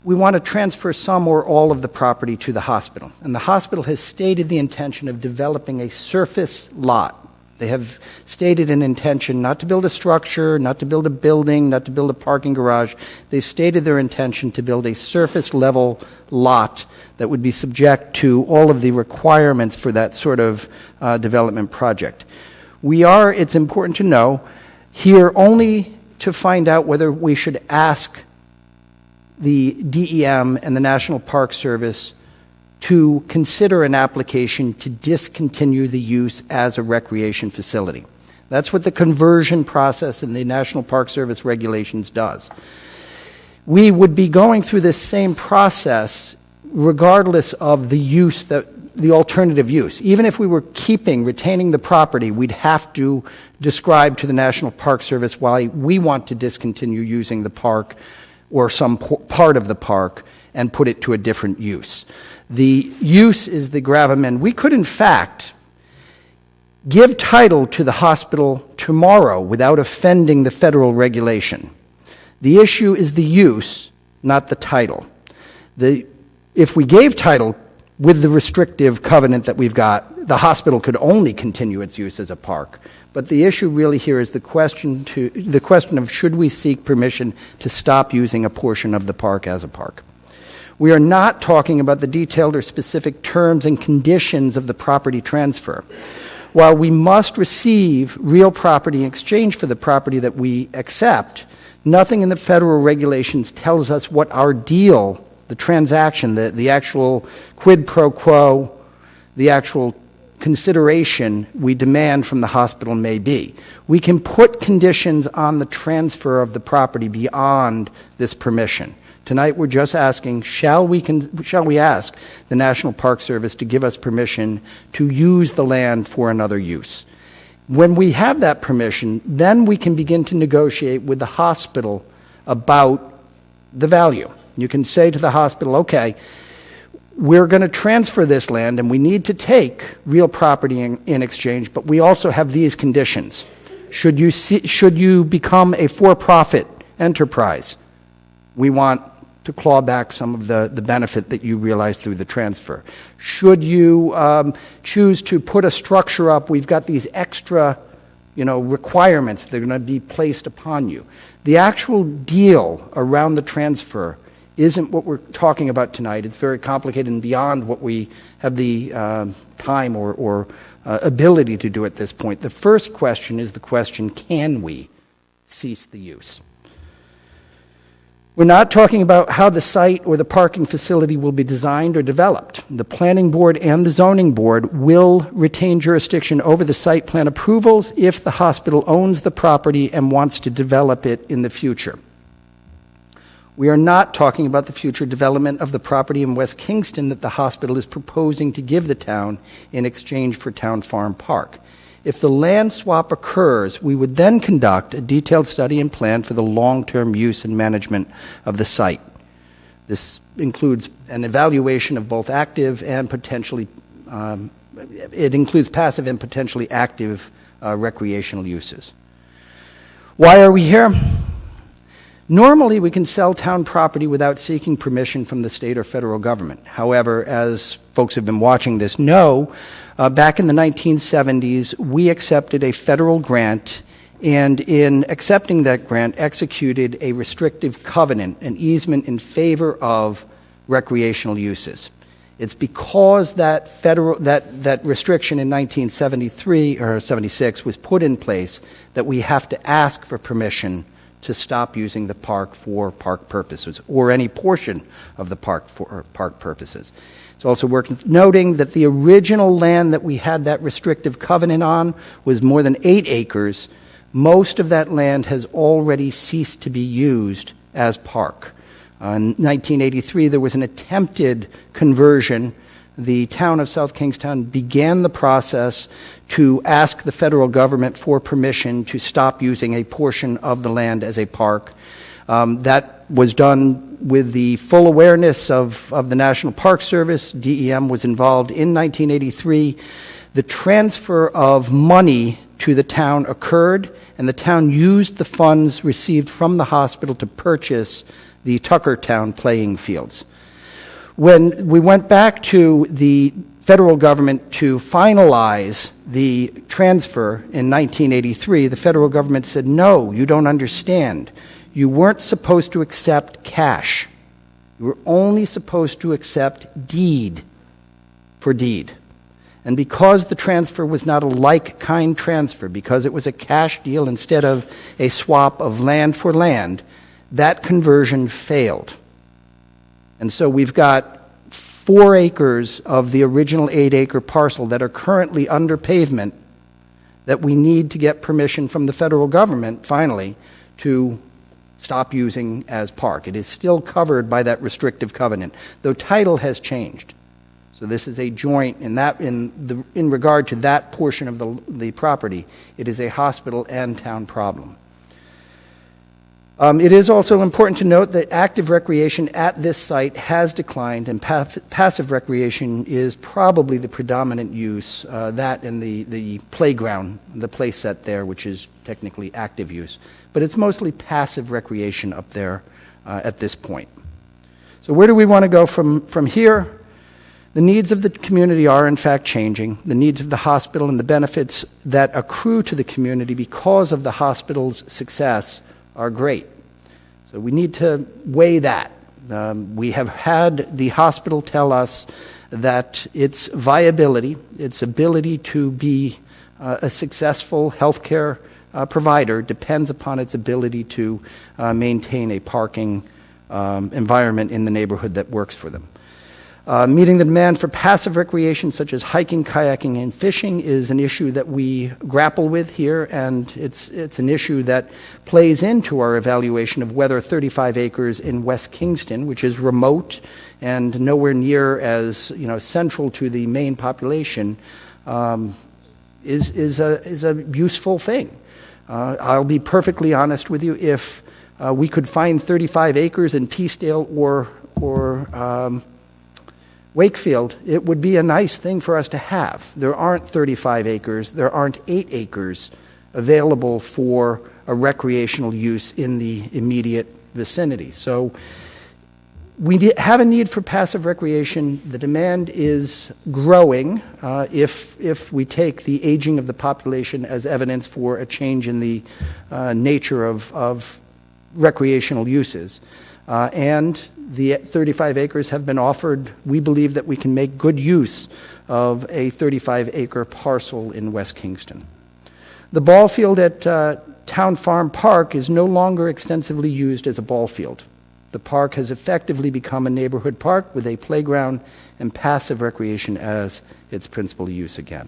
we want to transfer some or all of the property to the hospital. And the hospital has stated the intention of developing a surface lot. They have stated an intention not to build a structure, not to build a building, not to build a parking garage. They've stated their intention to build a surface level lot that would be subject to all of the requirements for that sort of development project. It's important to know, here only to find out whether we should ask the DEM and the National Park Service to consider an application to discontinue the use as a recreation facility. That's what the conversion process in the National Park Service regulations does. We would be going through this same process regardless of the use that the alternative use. Even if we were retaining the property, we'd have to describe to the National Park Service why we want to discontinue using the park or some part of the park and put it to a different use. The use is the gravamen. We could, in fact, give title to the hospital tomorrow without offending the federal regulation. The issue is the use, not the title. If we gave title with the restrictive covenant that we've got, the hospital could only continue its use as a park. But the issue really here is the question of should we seek permission to stop using a portion of the park as a park. We are not talking about the detailed or specific terms and conditions of the property transfer. While we must receive real property in exchange for the property that we accept, nothing in the federal regulations tells us what our deal, the transaction, the actual quid pro quo, the actual consideration we demand from the hospital may be. We can put conditions on the transfer of the property beyond this permission. Tonight we're just asking, shall we ask the National Park Service to give us permission to use the land for another use? When we have that permission, then we can begin to negotiate with the hospital about the value. You can say to the hospital, okay, we're going to transfer this land and we need to take real property in exchange, but we also have these conditions. Should you become a for-profit enterprise, we want to claw back some of the benefit that you realize through the transfer. Should you choose to put a structure up, we've got these extra requirements that are going to be placed upon you. The actual deal around the transfer isn't what we're talking about tonight. It's very complicated and beyond what we have the time or ability to do at this point. The first question is the question, can we cease the use? We're not talking about how the site or the parking facility will be designed or developed. The planning board and the zoning board will retain jurisdiction over the site plan approvals if the hospital owns the property and wants to develop it in the future. We are not talking about the future development of the property in West Kingston that the hospital is proposing to give the town in exchange for Town Farm Park. If the land swap occurs, we would then conduct a detailed study and plan for the long-term use and management of the site. This includes an evaluation of both active and potentially, it includes passive and potentially active recreational uses. Why are we here? Normally, we can sell town property without seeking permission from the state or federal government. However, as folks have been watching this know, back in the 1970s, we accepted a federal grant, and in accepting that grant, executed a restrictive covenant, an easement in favor of recreational uses. It's because that restriction in 1973 or 76 was put in place that we have to ask for permission to stop using the park for park purposes, or any portion of the park for park purposes. It's also worth noting that the original land that we had that restrictive covenant on was more than 8 acres. Most of that land has already ceased to be used as park. In 1983, there was an attempted conversion. The town of South Kingstown began the process to ask the federal government for permission to stop using a portion of the land as a park. That was done with the full awareness of the National Park Service. DEM was involved in 1983. The transfer of money to the town occurred, and the town used the funds received from the hospital to purchase the Tuckertown playing fields. When we went back to the federal government to finalize the transfer in 1983, the federal government said, no, you don't understand. You weren't supposed to accept cash. You were only supposed to accept deed for deed. And because the transfer was not a like-kind transfer, because it was a cash deal instead of a swap of land for land, that conversion failed. And so we've got 4 acres of the original 8-acre parcel that are currently under pavement that we need to get permission from the federal government, finally, to stop using as park. It is still covered by that restrictive covenant, though title has changed. So this is a joint in regard to that portion of the property. It is a hospital and town problem. It is also important to note that active recreation at this site has declined, and passive recreation is probably the predominant use, that and the playground, the play set there, which is technically active use. But it's mostly passive recreation up there at this point. So where do we want to go from here? The needs of the community are, in fact, changing. The needs of the hospital and the benefits that accrue to the community because of the hospital's success are great. So we need to weigh that. We have had the hospital tell us that its viability, its ability to be a successful healthcare provider depends upon its ability to maintain a parking environment in the neighborhood that works for them. Meeting the demand for passive recreation such as hiking, kayaking, and fishing is an issue that we grapple with here, and it's an issue that plays into our evaluation of whether 35 acres in West Kingston, which is remote and nowhere near as central to the main population, is a useful thing. I'll be perfectly honest with you. If we could find 35 acres in Peacedale or Wakefield, it would be a nice thing for us to have. There aren't 35 acres, there aren't 8 acres available for a recreational use in the immediate vicinity. So we have a need for passive recreation. The demand is growing if we take the aging of the population as evidence for a change in the nature of recreational uses. And the 35 acres have been offered. We believe that we can make good use of a 35-acre parcel in West Kingston. The ball field at Town Farm Park is no longer extensively used as a ball field. The park has effectively become a neighborhood park with a playground and passive recreation as its principal use again.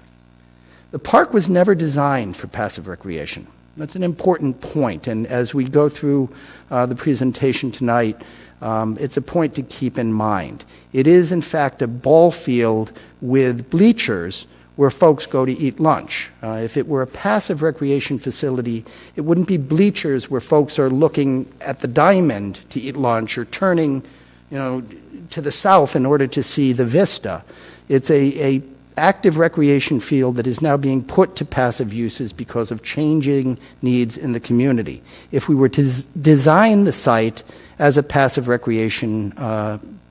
The park was never designed for passive recreation. That's an important point, and as we go through the presentation tonight, it's a point to keep in mind. It is, in fact, a ball field with bleachers where folks go to eat lunch. If it were a passive recreation facility, it wouldn't be bleachers where folks are looking at the diamond to eat lunch or turning, to the south in order to see the vista. It's a active recreation field that is now being put to passive uses because of changing needs in the community. If we were to design the site as a passive recreation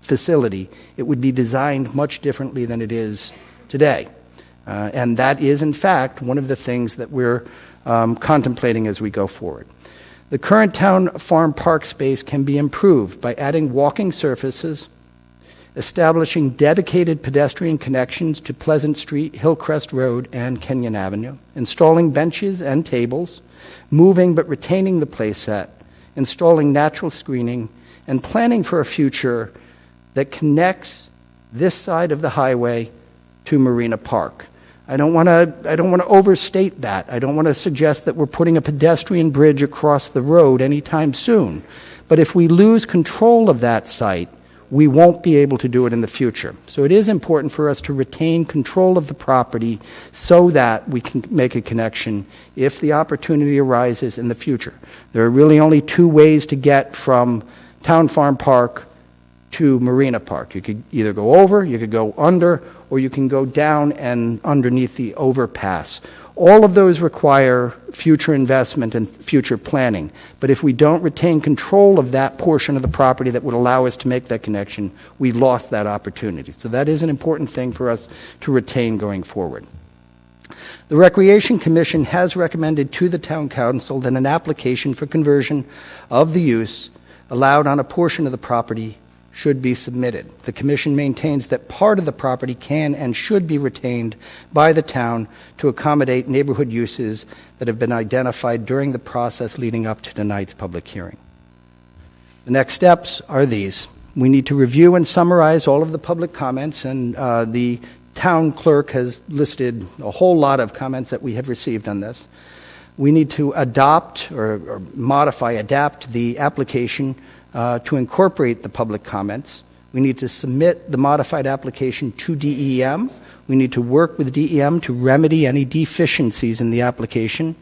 facility, it would be designed much differently than it is today. And that is, in fact, one of the things that we're contemplating as we go forward. The current Town Farm Park space can be improved by adding walking surfaces, establishing dedicated pedestrian connections to Pleasant Street, Hillcrest Road, and Kenyon Avenue, installing benches and tables, moving but retaining the play set, installing natural screening, and planning for a future that connects this side of the highway to Marina Park. I don't want to overstate that. I don't want to suggest that we're putting a pedestrian bridge across the road anytime soon. But if we lose control of that site, we won't be able to do it in the future. So it is important for us to retain control of the property so that we can make a connection if the opportunity arises in the future. There are really only two ways to get from Town Farm Park to Marina Park. You could either go over, you could go under, or you can go down and underneath the overpass. All of those require future investment and future planning. But if we don't retain control of that portion of the property that would allow us to make that connection, we lost that opportunity. So that is an important thing for us to retain going forward. The Recreation Commission has recommended to the Town Council that an application for conversion of the use allowed on a portion of the property should be submitted. The Commission maintains that part of the property can and should be retained by the town to accommodate neighborhood uses that have been identified during the process leading up to tonight's public hearing. The next steps are these. We need to review and summarize all of the public comments, and the town clerk has listed a whole lot of comments that we have received on this. We need to adapt the application to incorporate the public comments. We need to submit the modified application to DEM. We need to work with DEM to remedy any deficiencies in the application.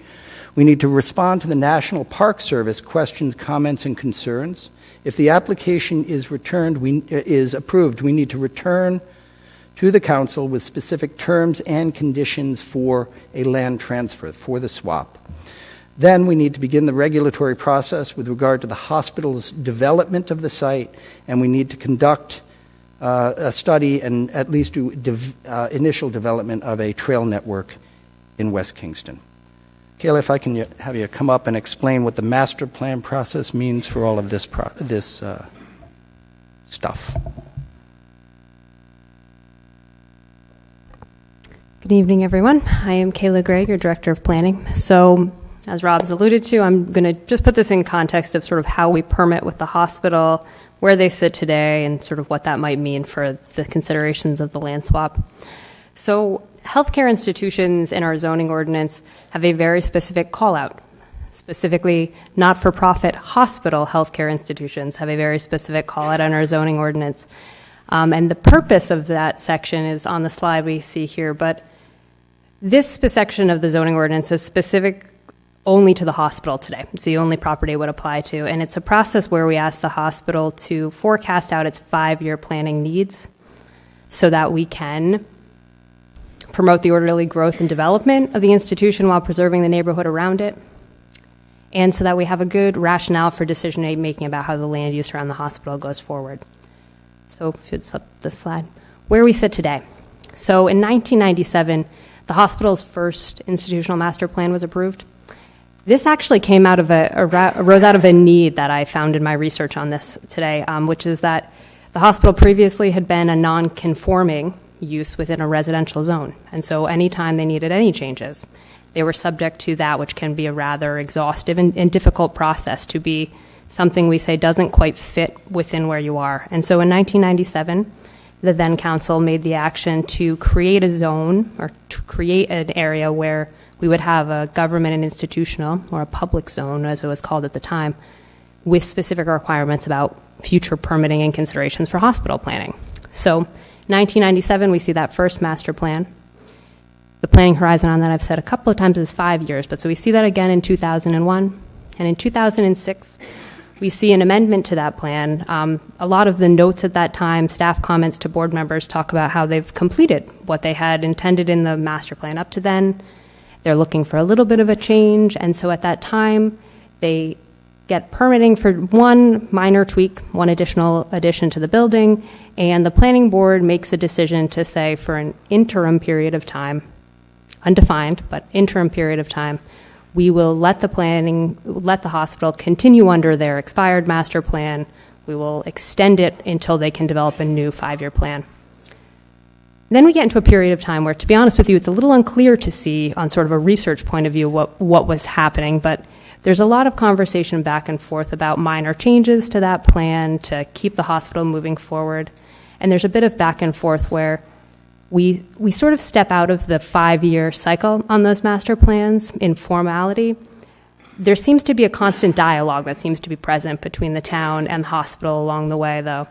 We need to respond to the National Park Service questions, comments, and concerns. If the application is approved, we need to return to the council with specific terms and conditions for a land transfer, for the swap. Then we need to begin the regulatory process with regard to the hospital's development of the site, and we need to conduct a study and at least do initial development of a trail network in West Kingston. Kayla, if I can have you come up and explain what the master plan process means for all of this stuff. Good evening, everyone. I am Kayla Gray, your Director of Planning. So, as Rob's alluded to, I'm going to just put this in context of sort of how we permit with the hospital, where they sit today, and sort of what that might mean for the considerations of the land swap. So, healthcare institutions in our zoning ordinance have a very specific call-out. Specifically, not-for-profit hospital healthcare institutions have a very specific call-out on our zoning ordinance. And the purpose of that section is on the slide we see here, but this section of the zoning ordinance is specific only to the hospital today. It's the only property it would apply to, and it's a process where we ask the hospital to forecast out its 5-year planning needs so that we can promote the orderly growth and development of the institution while preserving the neighborhood around it, and so that we have a good rationale for decision-making about how the land use around the hospital goes forward. So if you'd flip the slide. Where we sit today. So in 1997, the hospital's first institutional master plan was approved. This actually came out of arose out of a need that I found in my research on this today, which is that the hospital previously had been a non-conforming use within a residential zone. And so anytime they needed any changes, they were subject to that, which can be a rather exhaustive and difficult process to be something we say doesn't quite fit within where you are. And so in 1997, the then council made the action to create a zone or to create an area where we would have a government and institutional, or a public zone as it was called at the time, with specific requirements about future permitting and considerations for hospital planning. So 1997, we see that first master plan. The planning horizon on that, I've said a couple of times, is 5 years, but so we see that again in 2001. And in 2006, we see an amendment to that plan. A lot of the notes at that time, staff comments to board members, talk about how they've completed what they had intended in the master plan up to then. They're looking for a little bit of a change, and so at that time, they get permitting for one minor tweak, one additional addition to the building, and the planning board makes a decision to say for an interim period of time, undefined, but interim period of time, we will let the hospital continue under their expired master plan. We will extend it until they can develop a new 5-year plan. Then we get into a period of time where, to be honest with you, it's a little unclear to see on sort of a research point of view what was happening, but there's a lot of conversation back and forth about minor changes to that plan to keep the hospital moving forward. And there's a bit of back and forth where we sort of step out of the 5-year cycle on those master plans in formality. There seems to be a constant dialogue that seems to be present between the town and the hospital along the way, though.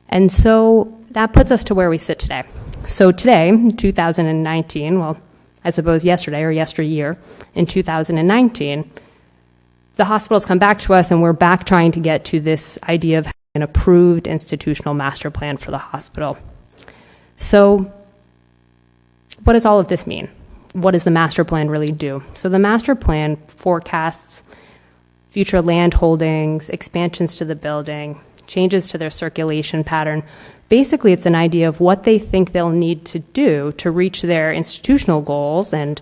And so that puts us to where we sit today. So today, 2019, well, I suppose yesterday or yesteryear, in 2019, the hospital's come back to us and we're back trying to get to this idea of having an approved institutional master plan for the hospital. So what does all of this mean? What does the master plan really do? So the master plan forecasts future land holdings, expansions to the building, changes to their circulation pattern. Basically, it's an idea of what they think they'll need to do to reach their institutional goals and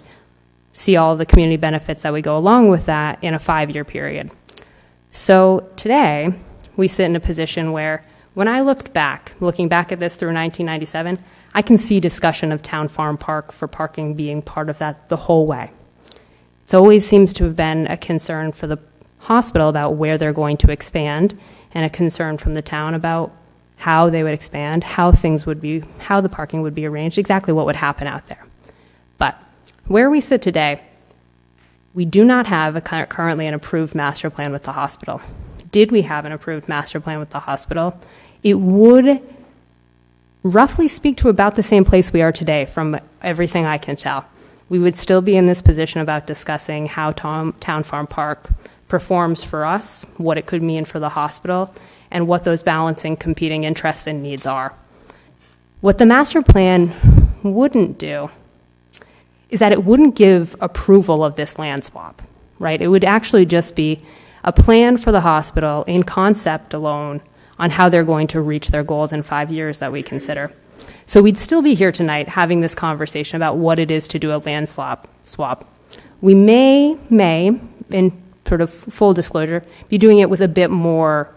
see all the community benefits that we go along with that in a 5-year period. So today, we sit in a position where when I looking back at this through 1997, I can see discussion of Town Farm Park for parking being part of that the whole way. It always seems to have been a concern for the hospital about where they're going to expand, and a concern from the town about how they would expand, how the parking would be arranged, exactly what would happen out there. But where we sit today, we do not have currently an approved master plan with the hospital. Did we have an approved master plan with the hospital? it would roughly speak to about the same place we are today from everything I can tell. We would still be in this position about discussing how Town Farm Park performs for us, what it could mean for the hospital, and what those balancing competing interests and needs are. What the master plan wouldn't do is that it wouldn't give approval of this land swap, right? It would actually just be a plan for the hospital in concept alone on how they're going to reach their goals in 5 years that we consider. So we'd still be here tonight having this conversation about what it is to do a land swap. We may, in sort of full disclosure, be doing it with a bit more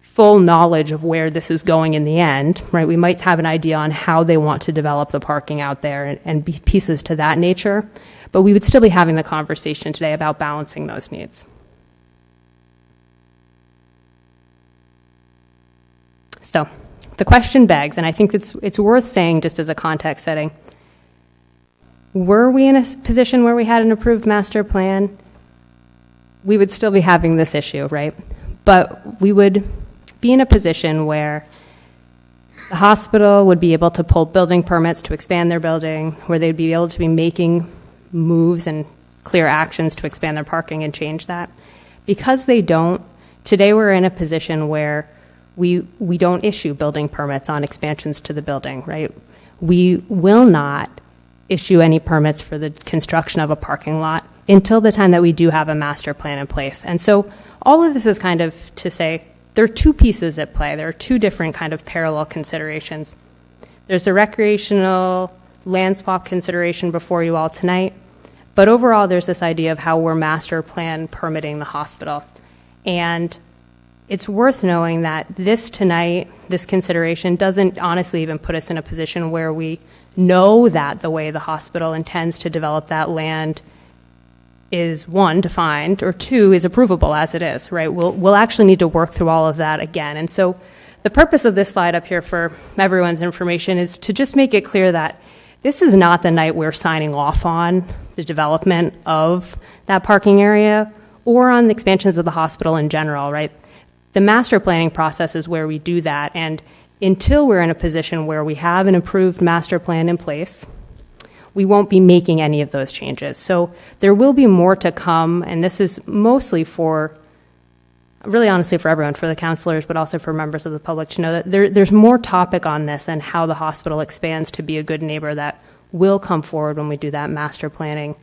full knowledge of where this is going in the end, right? We might have an idea on how they want to develop the parking out there and be pieces to that nature, but we would still be having the conversation today about balancing those needs. So the question begs, and I think it's worth saying just as a context setting, were we in a position where we had an approved master plan, we would still be having this issue, right? But we would be in a position where the hospital would be able to pull building permits to expand their building, where they'd be able to be making moves and clear actions to expand their parking and change that. Because they don't, today we're in a position where we don't issue building permits on expansions to the building, right? We will not issue any permits for the construction of a parking lot until the time that we do have a master plan in place. And so all of this is kind of to say there are two pieces at play. There are two different kind of parallel considerations. There's the recreational land swap consideration before you all tonight, but overall there's this idea of how we're master plan permitting the hospital. And it's worth knowing that this tonight, this consideration, doesn't honestly even put us in a position where we know that the way the hospital intends to develop that land is, one, defined, or two, is approvable as it is, right? We'll actually need to work through all of that again. And so the purpose of this slide up here for everyone's information is to just make it clear that this is not the night we're signing off on the development of that parking area or on the expansions of the hospital in general, right? The master planning process is where we do that, and until we're in a position where we have an approved master plan in place, we won't be making any of those changes. So there will be more to come, and this is mostly for, really honestly for everyone, for the counselors, but also for members of the public to know that there's more topic on this and how the hospital expands to be a good neighbor that will come forward when we do that master planning.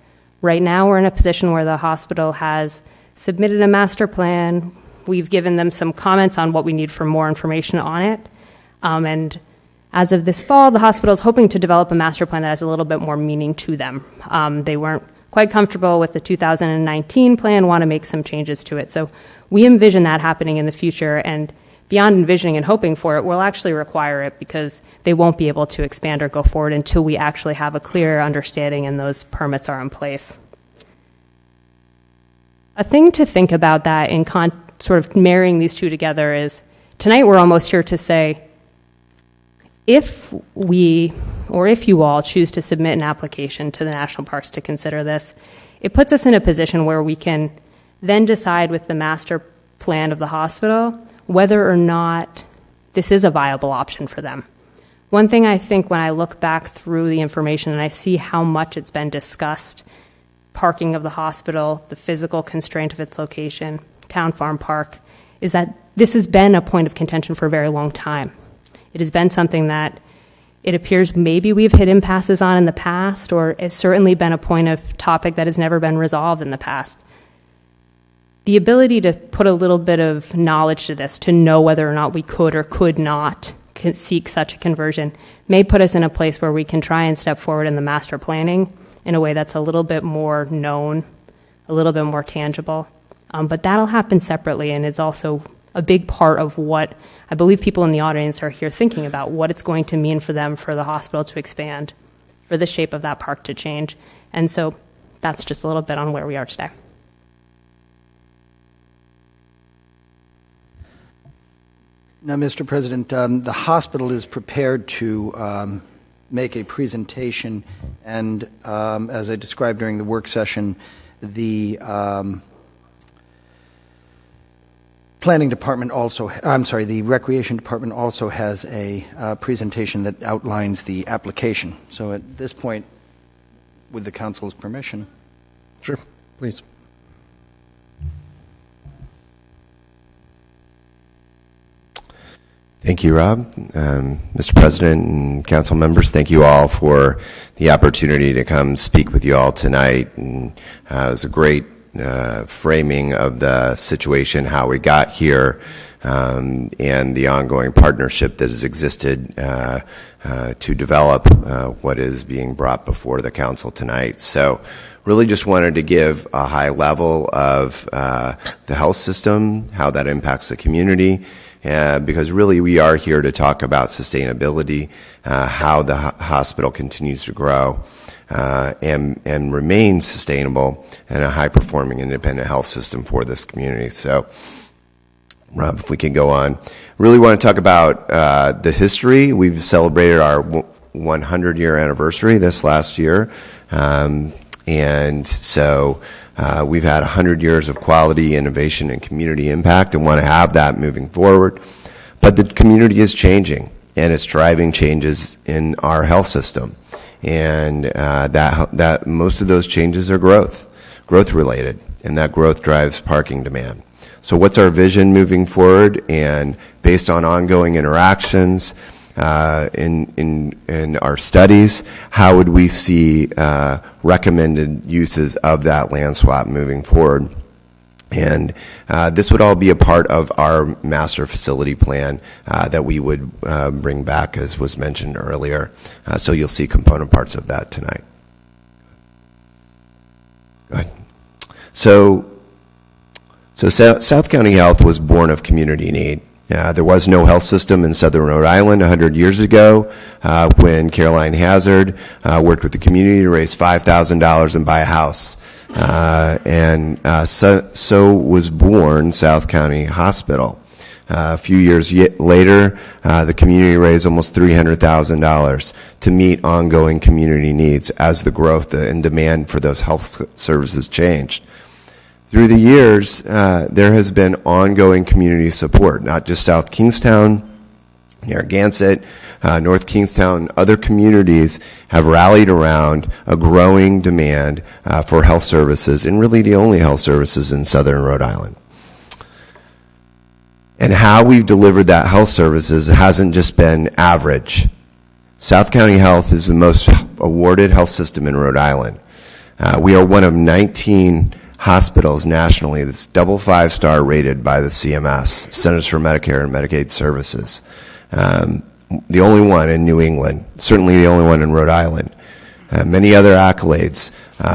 Right now we're in a position where the hospital has submitted a master plan. We've given them some comments on what we need for more information on it. And as of this fall, the hospital is hoping to develop a master plan that has a little bit more meaning to them. They weren't quite comfortable with the 2019 plan, want to make some changes to it. So we envision that happening in the future, and beyond envisioning and hoping for it, we'll actually require it because they won't be able to expand or go forward until we actually have a clear understanding and those permits are in place. A thing to think about that in sort of marrying these two together is, tonight we're almost here to say, if we, or if you all choose to submit an application to the national parks to consider this, it puts us in a position where we can then decide with the master plan of the hospital whether or not this is a viable option for them. One thing I think when I look back through the information and I see how much it's been discussed, parking of the hospital, the physical constraint of its location, Town Farm Park, is that this has been a point of contention for a very long time. It has been something that it appears maybe we've hit impasses on in the past, or it's certainly been a point of topic that has never been resolved in the past. The ability to put a little bit of knowledge to this, to know whether or not we could or could not seek such a conversion, may put us in a place where we can try and step forward in the master planning in a way that's a little bit more known, a little bit more tangible. But that'll happen separately, and it's also a big part of what I believe people in the audience are here thinking about, what it's going to mean for them, for the hospital to expand, for the shape of that park to change. And so that's just a little bit on where we are today. Now, Mr. President, the hospital is prepared to make a presentation, and as I described during the work session, the Planning Department also, the Recreation Department also has a presentation that outlines the application. So at this point, with the council's permission. Sure, please. Thank you, Rob. Mr. President and council members, thank you all for the opportunity to come speak with you all tonight. And it was a great framing of the situation, how we got here, and the ongoing partnership that has existed to develop what is being brought before the council tonight. So really just wanted to give a high level of the health system, how that impacts the community, because really we are here to talk about sustainability, how the hospital continues to grow and remain sustainable and a high-performing independent health system for this community. So, Rob, if we can go on. Really want to talk about the history. We've celebrated our 100-year anniversary this last year. And so we've had 100 years of quality, innovation, and community impact and want to have that moving forward. But the community is changing, and it's driving changes in our health system. And that most of those changes are growth related, and that growth drives parking demand. So what's our vision moving forward? And based on ongoing interactions in our studies, how would we see recommended uses of that land swap moving forward? And this would all be a part of our master facility plan that we would bring back, as was mentioned earlier. So you'll see component parts of that tonight. Go ahead. So South County Health was born of community need. There was no health system in southern Rhode Island 100 years ago when Caroline Hazard worked with the community to raise $5,000 and buy a house. So was born South County Hospital. A few years later, the community raised almost $300,000 to meet ongoing community needs as the growth and demand for those health services changed. Through the years, there has been ongoing community support, not just South Kingstown, Narragansett, North Kingstown, other communities have rallied around a growing demand for health services, and really the only health services in southern Rhode Island. And how we've delivered that health services hasn't just been average. South County Health is the most awarded health system in Rhode Island. We are one of 19 hospitals nationally that's double 5-star rated by the CMS, Centers for Medicare and Medicaid Services. The only one in New England, certainly the only one in Rhode Island. Many other accolades,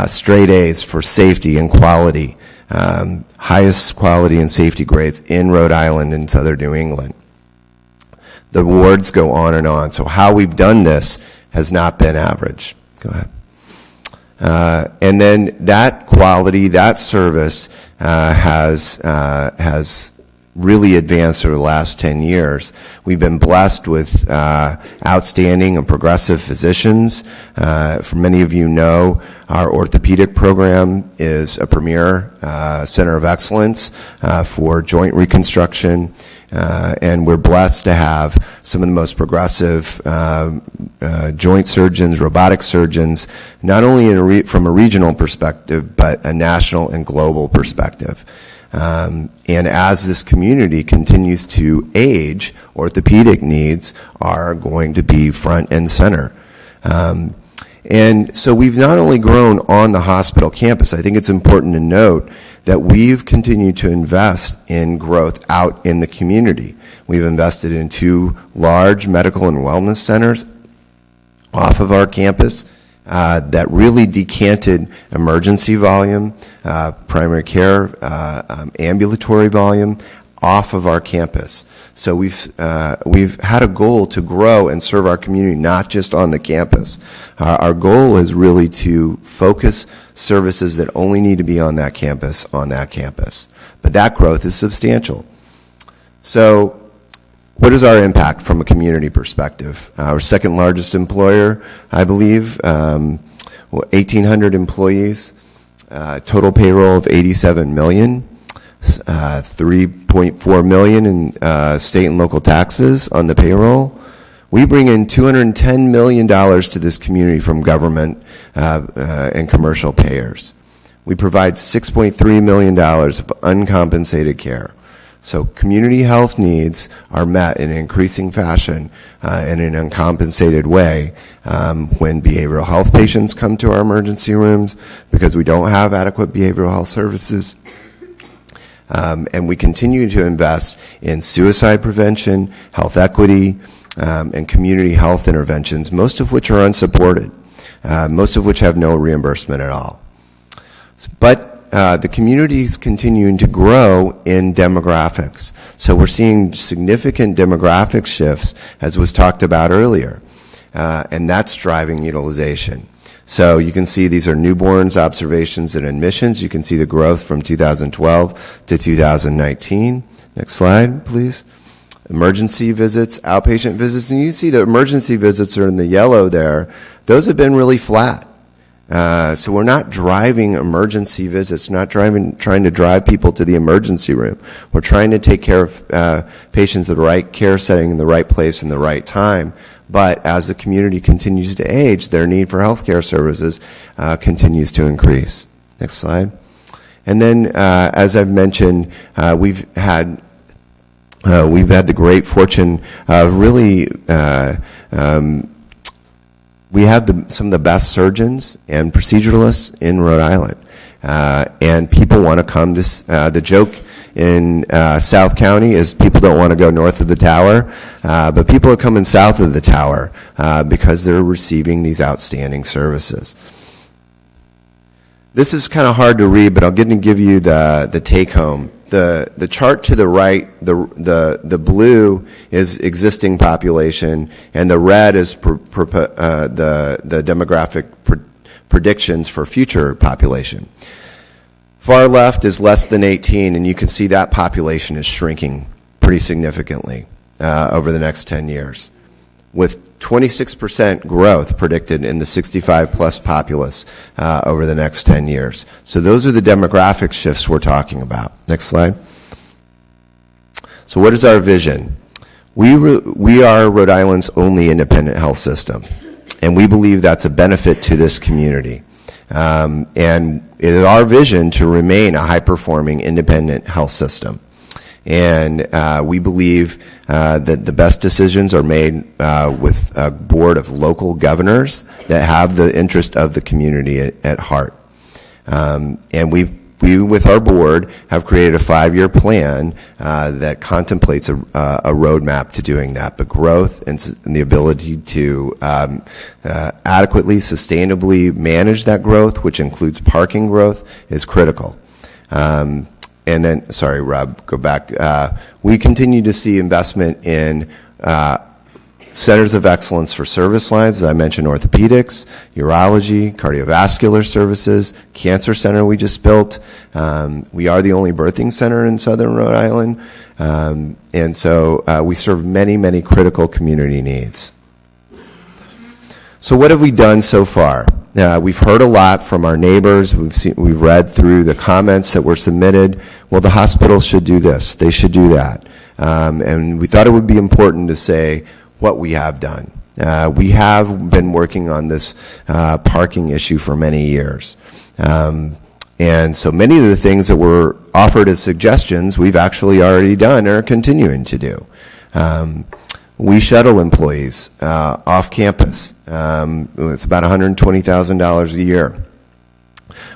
straight A's for safety and quality, highest quality and safety grades in Rhode Island and southern New England. The awards go on and on. So how we've done this has not been average. Go ahead. And then that quality, that service has really advanced over the last 10 years. We've been blessed with outstanding and progressive physicians. For many of you know, our orthopedic program is a premier center of excellence for joint reconstruction. And we're blessed to have some of the most progressive joint surgeons, robotic surgeons, not only from a regional perspective, but a national and global perspective. And as this community continues to age, orthopedic needs are going to be front and center. And so we've not only grown on the hospital campus, I think it's important to note that we've continued to invest in growth out in the community. We've invested in 2 large medical and wellness centers off of our campus that really decanted emergency volume, primary care, ambulatory volume off of our campus. So we've had a goal to grow and serve our community, not just on the campus. Our goal is really to focus services that only need to be on that campus. But that growth is substantial. So what is our impact from a community perspective? Our second largest employer, I believe, 1,800 employees, total payroll of $87 million. $3.4 million in state and local taxes on the payroll. We bring in $210 million to this community from government and commercial payers. We provide $6.3 million of uncompensated care. So community health needs are met in an increasing fashion in an uncompensated way when behavioral health patients come to our emergency rooms because we don't have adequate behavioral health services. And we continue to invest in suicide prevention, health equity, and community health interventions, most of which are unsupported, most of which have no reimbursement at all. But the community is continuing to grow in demographics. So we're seeing significant demographic shifts, as was talked about earlier, and that's driving utilization. So you can see these are newborns, observations, and admissions. You can see the growth from 2012 to 2019. Next slide, please. Emergency visits, outpatient visits, and you see the emergency visits are in the yellow there. Those have been really flat. So we're not driving emergency visits, not trying to drive people to the emergency room. We're trying to take care of patients in the right care setting, in the right place, in the right time. But as the community continues to age, their need for healthcare services continues to increase. Next slide. And then, as I've mentioned, we've had the great fortune of really we have some of the best surgeons and proceduralists in Rhode Island, and people want to come to. The joke in South County is people don't want to go north of the tower, but people are coming south of the tower because they're receiving these outstanding services. This is kind of hard to read, but I'll give you the take home. The chart to the right, the blue is existing population, and the red is the demographic predictions for future population. Far left is less than 18, and you can see that population is shrinking pretty significantly over the next 10 years, with 26% growth predicted in the 65-plus populace over the next 10 years. So those are the demographic shifts we're talking about. Next slide. So what is our vision? We are Rhode Island's only independent health system, and we believe that's a benefit to this community. And it is our vision to remain a high-performing independent health system. And we believe that the best decisions are made with a board of local governors that have the interest of the community at heart. And we, with our board, have created a 5-year plan that contemplates a roadmap to doing that. But growth and the ability to adequately, sustainably manage that growth, which includes parking growth, is critical. And then, sorry, Rob, go back. We continue to see investment in centers of excellence for service lines. As I mentioned, orthopedics, urology, cardiovascular services, cancer center we just built. We are the only birthing center in southern Rhode Island. And so we serve many, many critical community needs. So what have we done so far? We've heard a lot from our neighbors. We've read through the comments that were submitted. Well, the hospital should do this. They should do that. And we thought it would be important to say what we have done. We have been working on this parking issue for many years. And so many of the things that were offered as suggestions, we've actually already done and are continuing to do. We shuttle employees off campus. It's about $120,000 a year.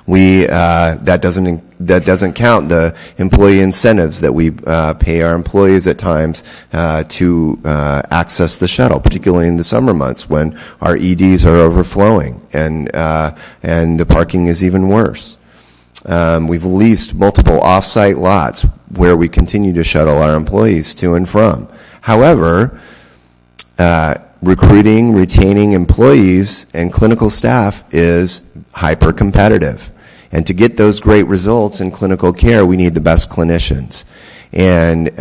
That doesn't count the employee incentives that we pay our employees at times to access the shuttle, particularly in the summer months when our EDs are overflowing and the parking is even worse. We've leased multiple off-site lots where we continue to shuttle our employees to and from. However, recruiting, retaining employees and clinical staff is hyper-competitive. And to get those great results in clinical care, we need the best clinicians. And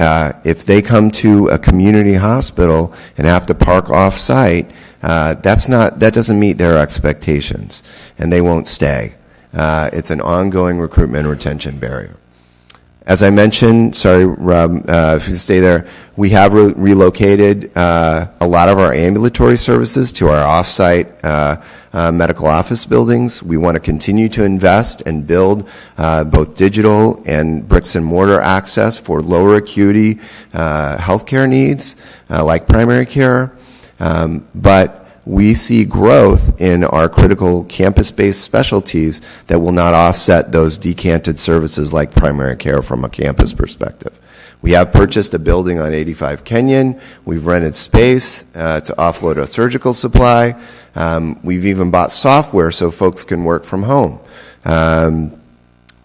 if they come to a community hospital and have to park off-site, that doesn't meet their expectations, and they won't stay. It's an ongoing recruitment and retention barrier. As I mentioned, sorry, Rob, if you stay there, we have relocated a lot of our ambulatory services to our off-site medical office buildings. We want to continue to invest and build both digital and bricks and mortar access for lower acuity healthcare needs, like primary care. But we see growth in our critical campus-based specialties that will not offset those decanted services like primary care from a campus perspective. We have purchased a building on 85 Kenyon. We've rented space to offload a surgical supply. We've even bought software so folks can work from home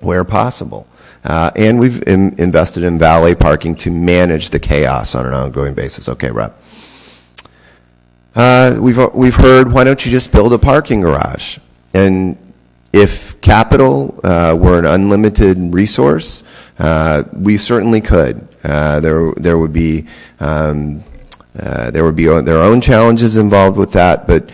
where possible. And we've invested in valet parking to manage the chaos on an ongoing basis. Okay, Rob. We've heard, why don't you just build a parking garage? And if capital were an unlimited resource, we certainly could. There would be their own challenges involved with that, but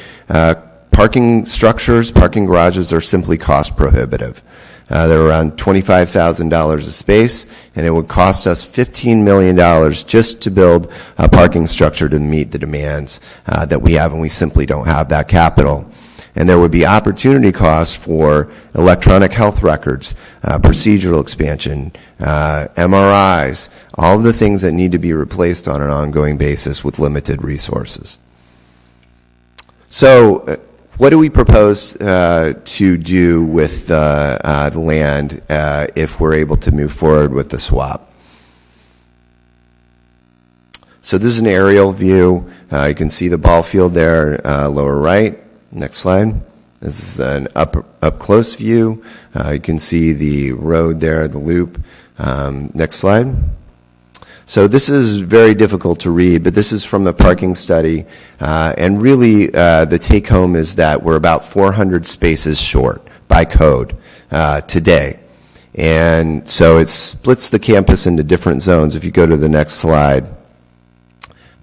parking structures, parking garages are simply cost prohibitive. They're around $25,000 a space, and it would cost us $15 million just to build a parking structure to meet the demands that we have, and we simply don't have that capital. And there would be opportunity costs for electronic health records, procedural expansion, MRIs, all of the things that need to be replaced on an ongoing basis with limited resources. So, what do we propose to do with the land if we're able to move forward with the swap? So this is an aerial view. You can see the ball field there, lower right. Next slide. This is an up close view. You can see the road there, the loop. Next slide. So this is very difficult to read, but this is from the parking study. And really, the take-home is that we're about 400 spaces short by code today. And so it splits the campus into different zones. If you go to the next slide,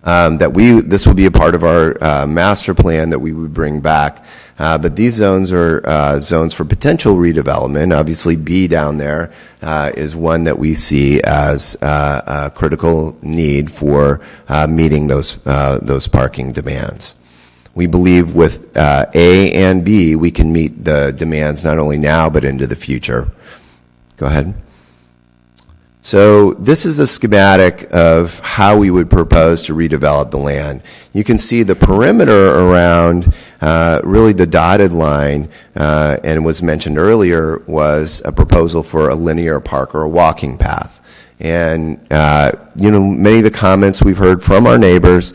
this will be a part of our master plan that we would bring back. But these zones are zones for potential redevelopment. Obviously, B down there is one that we see as a critical need for meeting those parking demands. We believe with A and B, we can meet the demands not only now but into the future. Go ahead. So this is a schematic of how we would propose to redevelop the land. You can see the perimeter around really the dotted line, and was mentioned earlier, was a proposal for a linear park or a walking path. And many of the comments we've heard from our neighbors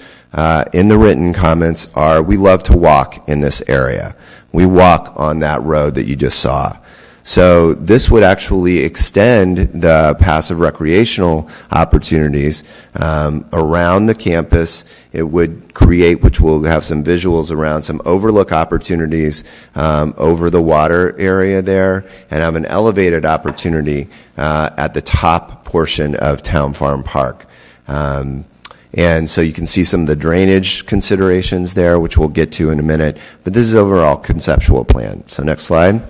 in the written comments are, we love to walk in this area. We walk on that road that you just saw. So this would actually extend the passive recreational opportunities around the campus. It would create, which we'll have some visuals around, some overlook opportunities over the water area there, and have an elevated opportunity at the top portion of Town Farm Park. And so you can see some of the drainage considerations there, which we'll get to in a minute. But this is overall conceptual plan. So next slide.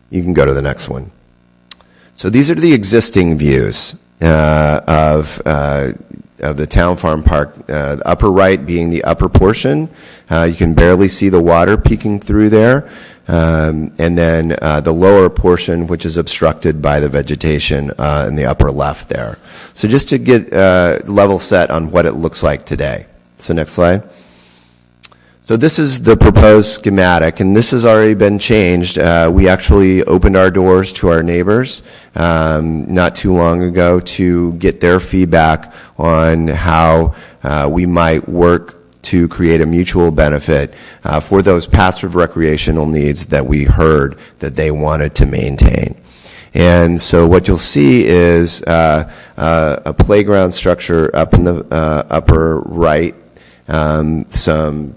You can go to the next one. So these are the existing views of the Town Farm Park. The upper right being the upper portion. You can barely see the water peeking through there. And then the lower portion, which is obstructed by the vegetation in the upper left there. So just to get level set on what it looks like today. So next slide. So this is the proposed schematic, and this has already been changed. We actually opened our doors to our neighbors not too long ago to get their feedback on how we might work to create a mutual benefit for those passive recreational needs that we heard that they wanted to maintain. And so what you'll see is a playground structure up in the upper right, some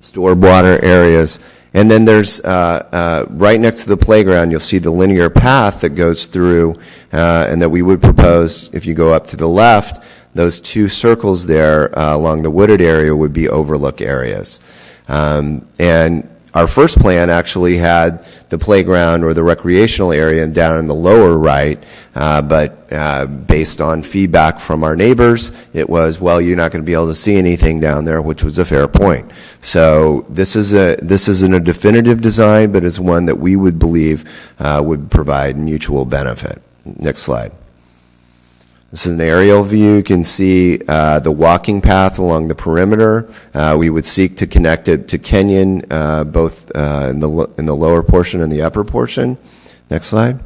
storm water areas, and then there's right next to the playground you'll see the linear path that goes through and that we would propose, if you go up to the left, those two circles there along the wooded area would be overlook areas. And Our first plan actually had the playground or the recreational area down in the lower right, but based on feedback from our neighbors, it was, well, you're not going to be able to see anything down there, which was a fair point. So this isn't a definitive design, but it's one that we would believe would provide mutual benefit. Next slide. This is an aerial view. You can see the walking path along the perimeter. We would seek to connect it to Kenyon, both in the lower portion and the upper portion. Next slide.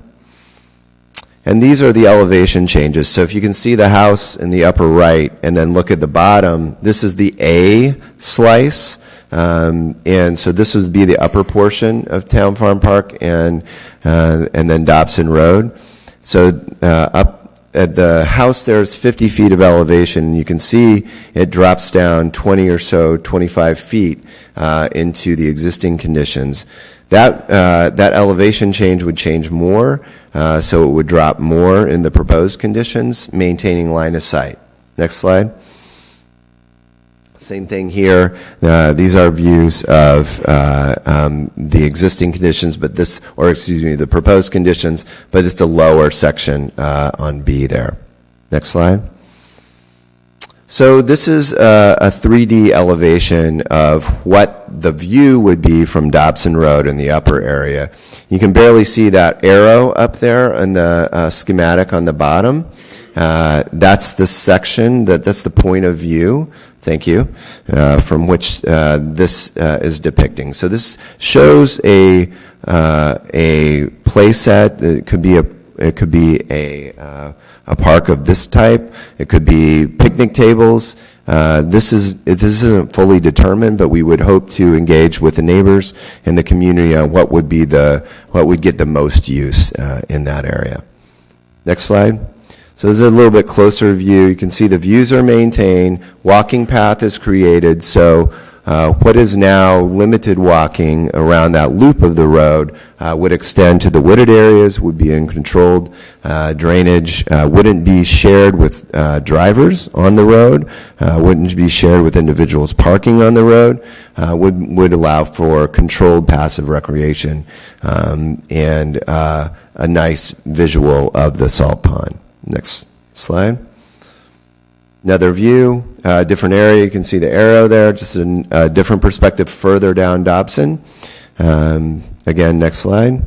And these are the elevation changes. So if you can see the house in the upper right and then look at the bottom, this is the A slice. And so this would be the upper portion of Town Farm Park and then Dobson Road. So up at the house, there's 50 feet of elevation. You can see it drops down 20 or so, 25 feet into the existing conditions. That elevation change would change more, so it would drop more in the proposed conditions, maintaining line of sight. Next slide. Same thing here. These are views of the existing conditions, but the proposed conditions, but it's a lower section on B there. Next slide. So this is a 3D elevation of what the view would be from Dobson Road in the upper area. You can barely see that arrow up there in the schematic on the bottom. That's the section, that's the point of view, thank you, from which this is depicting. So this shows a play set. It could be a park of this type. It could be picnic tables. This isn't fully determined, but we would hope to engage with the neighbors and the community on what would get the most use in that area. Next slide. So this is a little bit closer view. You can see the views are maintained. Walking path is created. So what is now limited walking around that loop of the road would extend to the wooded areas, would be in controlled drainage, wouldn't be shared with drivers on the road, wouldn't be shared with individuals parking on the road, would allow for controlled passive recreation and a nice visual of the salt pond. Next slide. Another view, different area. You can see the arrow there, just a different perspective further down Dobson. Again, next slide.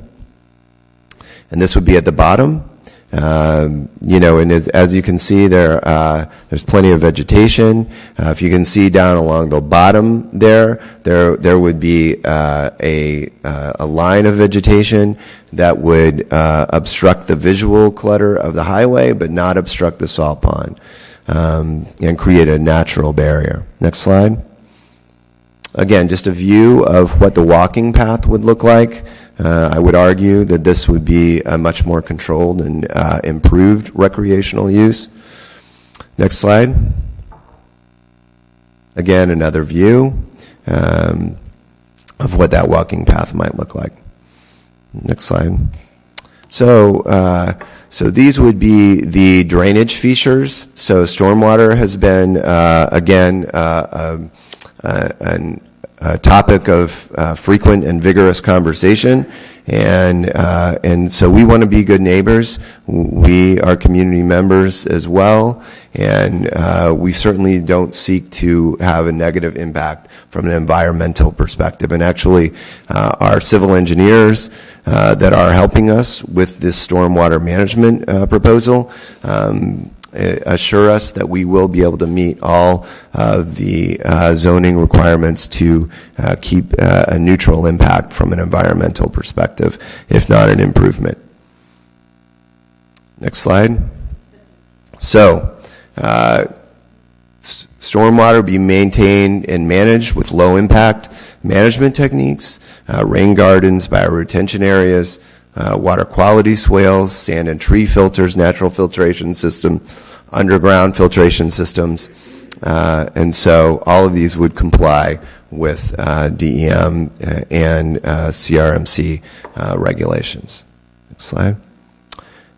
And this would be at the bottom. And as you can see, there's plenty of vegetation. If you can see down along the bottom there would be a line of vegetation that would obstruct the visual clutter of the highway, but not obstruct the salt pond, and create a natural barrier. Next slide. Again, just a view of what the walking path would look like. I would argue that this would be a much more controlled and improved recreational use. Next slide. Again, another view of what that walking path might look like. Next slide. So these would be the drainage features. So stormwater has been, again, a topic of frequent and vigorous conversation, and so we want to be good neighbors. We are community members as well, and we certainly don't seek to have a negative impact from an environmental perspective. And actually, our civil engineers that are helping us with this stormwater management proposal assure us that we will be able to meet all of the zoning requirements to keep a neutral impact from an environmental perspective, if not an improvement. Next slide. So, stormwater be maintained and managed with low impact management techniques, rain gardens, bioretention areas, water quality swales, sand and tree filters, natural filtration system, underground filtration systems, and so all of these would comply with DEM and CRMC regulations. Next slide.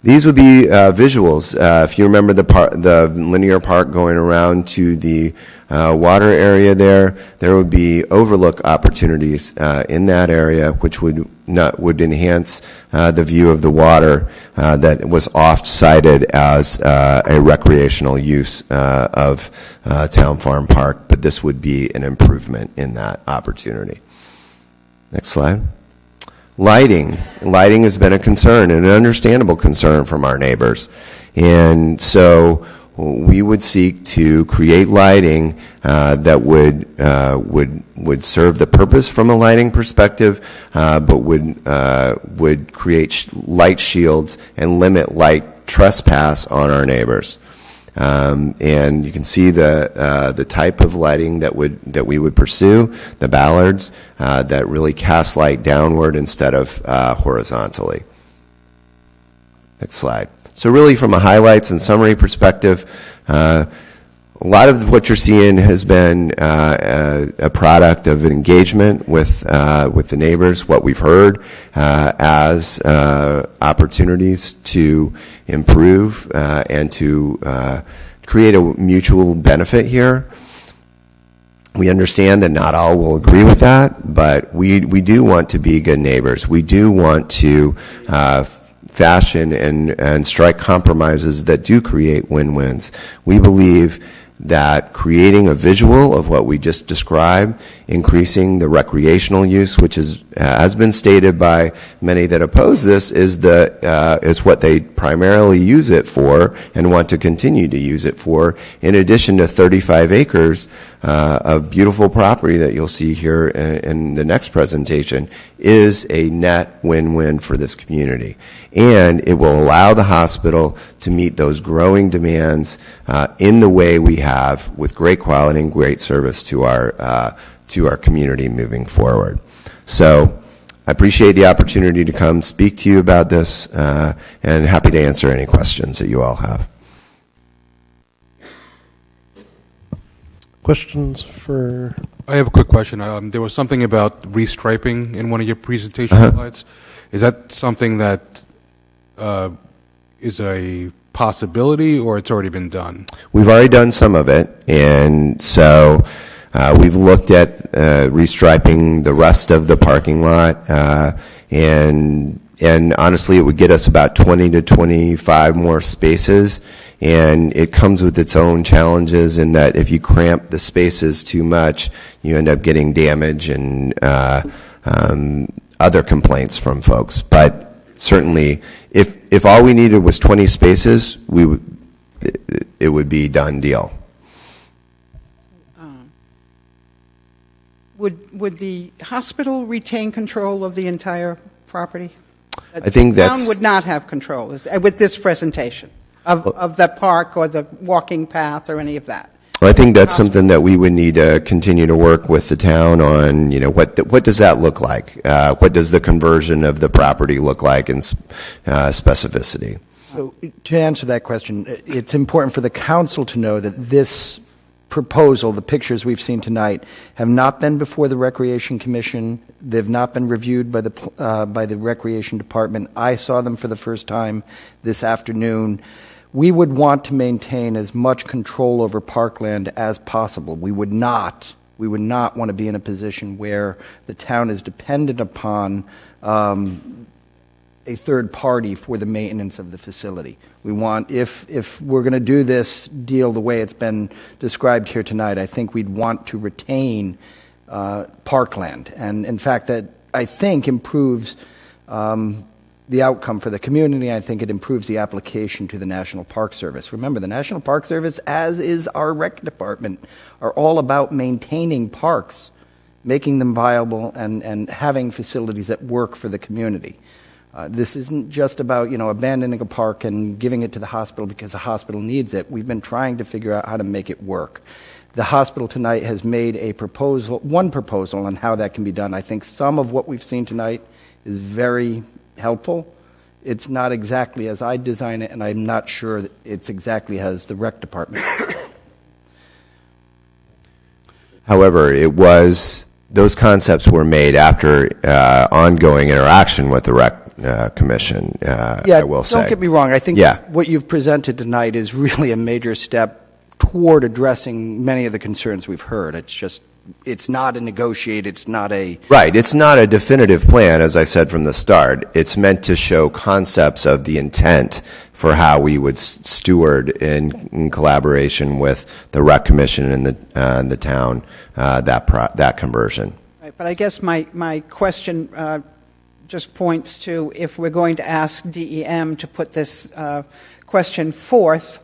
These would be visuals. If you remember the linear park going around to the water area there would be overlook opportunities in that area, which would enhance the view of the water that was oft cited as a recreational use of Town Farm Park, but this would be an improvement in that opportunity. Next slide. Lighting. Lighting has been a concern, and an understandable concern from our neighbors. And so we would seek to create lighting that would serve the purpose from a lighting perspective, but would create light shields and limit light trespass on our neighbors. And you can see the type of lighting that we would pursue, the ballards that really cast light downward instead of horizontally. Next slide. So really from a highlights and summary perspective, a lot of what you're seeing has been a product of an engagement with the neighbors, what we've heard as opportunities to improve and to create a mutual benefit here. We understand that not all will agree with that, but we do want to be good neighbors. We do want to fashion and strike compromises that do create win-wins. We believe that creating a visual of what we just described, increasing the recreational use, which has been stated by many that oppose this, is what they primarily use it for and want to continue to use it for, in addition to 35 acres of beautiful property that you'll see here in the next presentation, is a net win-win for this community. And it will allow the hospital to meet those growing demands in the way we have, with great quality and great service to our community moving forward. So I appreciate the opportunity to come speak to you about this, and happy to answer any questions that you all have. Questions for... I have a quick question. There was something about restriping in one of your presentation slides. Is that something that is a possibility, or it's already been done? We've already done some of it, and so we've looked at restriping the rest of the parking lot, and honestly, it would get us about 20 to 25 more spaces, and it comes with its own challenges in that if you cramp the spaces too much, you end up getting damage and other complaints from folks. But certainly, if all we needed was 20 spaces, it would be done deal. Would the hospital retain control of the entire property? I think the town would not have control with this presentation of the park or the walking path or any of that. Well, I think that's something that we would need to continue to work with the town on. You know, what does that look like? What does the conversion of the property look like in specificity? So, to answer that question, it's important for the council to know that this proposal, the pictures we've seen tonight, have not been before the Recreation Commission. They've not been reviewed by the Recreation Department. I saw them for the first time this afternoon. We would want to maintain as much control over parkland as possible. We would not want to be in a position where the town is dependent upon a third party for the maintenance of the facility. We want, if we're going to do this deal the way it's been described here tonight, I think we'd want to retain parkland. And in fact, that I think improves the outcome for the community. I think it improves the application to the National Park Service. Remember, the National Park Service, as is our rec department, are all about maintaining parks, making them viable, and having facilities that work for the community. This isn't just about, abandoning a park and giving it to the hospital because the hospital needs it. We've been trying to figure out how to make it work. The hospital tonight has made one proposal on how that can be done. I think some of what we've seen tonight is very helpful. It's not exactly as I design it, and I'm not sure that it's exactly as the rec department. However, those concepts were made after ongoing interaction with the rec commission, I will say. Don't get me wrong. I think what you've presented tonight is really a major step toward addressing many of the concerns we've heard. It's not a negotiated, it's not a... Right. It's not a definitive plan, as I said from the start. It's meant to show concepts of the intent for how we would steward in collaboration with the Rec Commission and the town that conversion. Right, but I guess my question just points to, if we're going to ask DEM to put this question forth,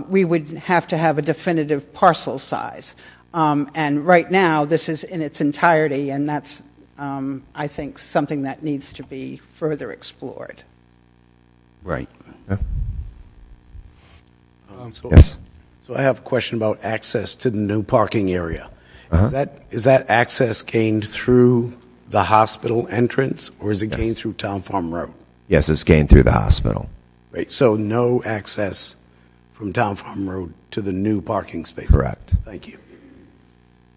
we would have to have a definitive parcel size. And right now, this is in its entirety, and that's, I think, something that needs to be further explored. Right. Yeah. Yes. So I have a question about access to the new parking area. Is that access gained through the hospital entrance, or is it gained through Town Farm Road? Yes, it's gained through the hospital. Right. So no access from Town Farm Road to the new parking spaces. Correct. Thank you.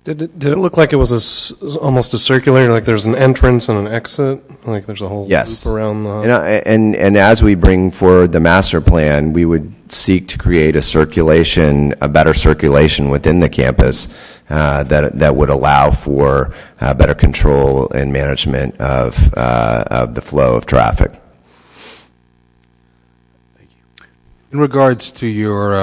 Did it look like it was almost a circular, like there's an entrance and an exit? Like there's a whole Yes. loop around the... And as we bring forward the master plan, we would seek to create a better circulation within the campus that would allow for better control and management of the flow of traffic. In regards to your,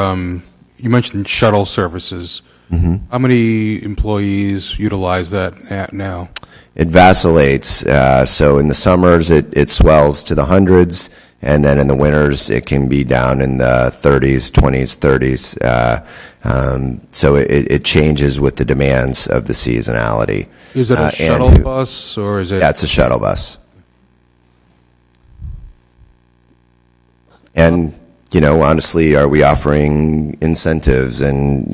you mentioned shuttle services. Mm-hmm. How many employees utilize that now? It vacillates. So in the summers, it swells to the hundreds, and then in the winters, it can be down in the 30s, 20s, 30s. So it changes with the demands of the seasonality. Is it a shuttle bus, or is it? Yeah, it's a shuttle bus. And honestly, are we offering incentives? And,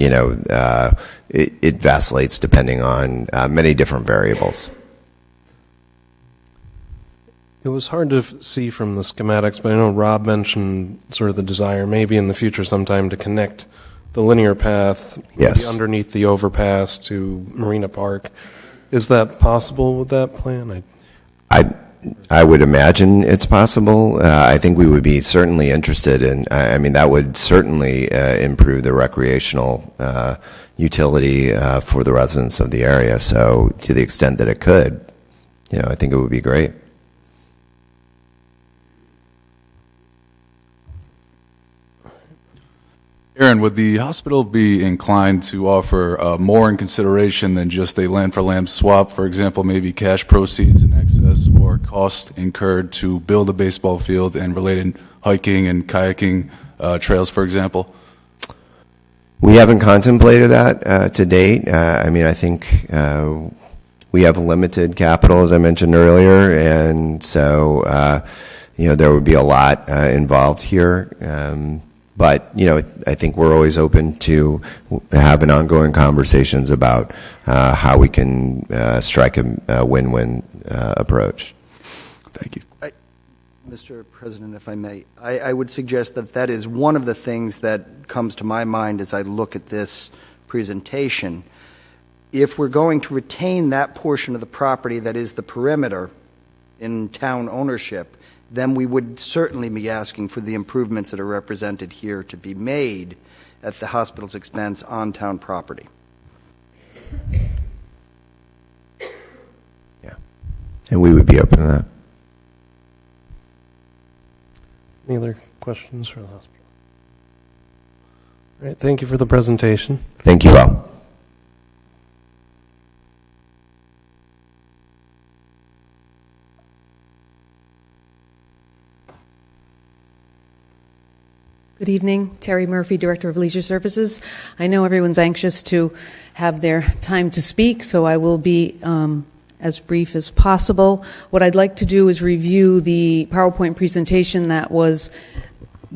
it vacillates depending on many different variables. It was hard to see from the schematics, but I know Rob mentioned sort of the desire maybe in the future sometime to connect the linear path maybe underneath the overpass to Marina Park. Is that possible with that plan? I would imagine it's possible. I think we would be certainly interested in, that would certainly improve the recreational utility for the residents of the area. So to the extent that it could, I think it would be great. Aaron, would the hospital be inclined to offer more in consideration than just a land-for-land swap? For example, maybe cash proceeds in excess or cost incurred to build a baseball field and related hiking and kayaking trails, for example? We haven't contemplated that to date. I think we have limited capital, as I mentioned earlier, and so there would be a lot involved here. But, I think we're always open to having ongoing conversations about how we can strike a win-win approach. Thank you. Mr. President, if I may, I would suggest that is one of the things that comes to my mind as I look at this presentation. If we're going to retain that portion of the property that is the perimeter in town ownership, then we would certainly be asking for the improvements that are represented here to be made at the hospital's expense on town property. Yeah, and we would be open to that. Any other questions for the hospital? All right, thank you for the presentation. Thank you all. Good evening. Terry Murphy, Director of Leisure Services. I know everyone's anxious to have their time to speak, so I will be as brief as possible. What I'd like to do is review the PowerPoint presentation that was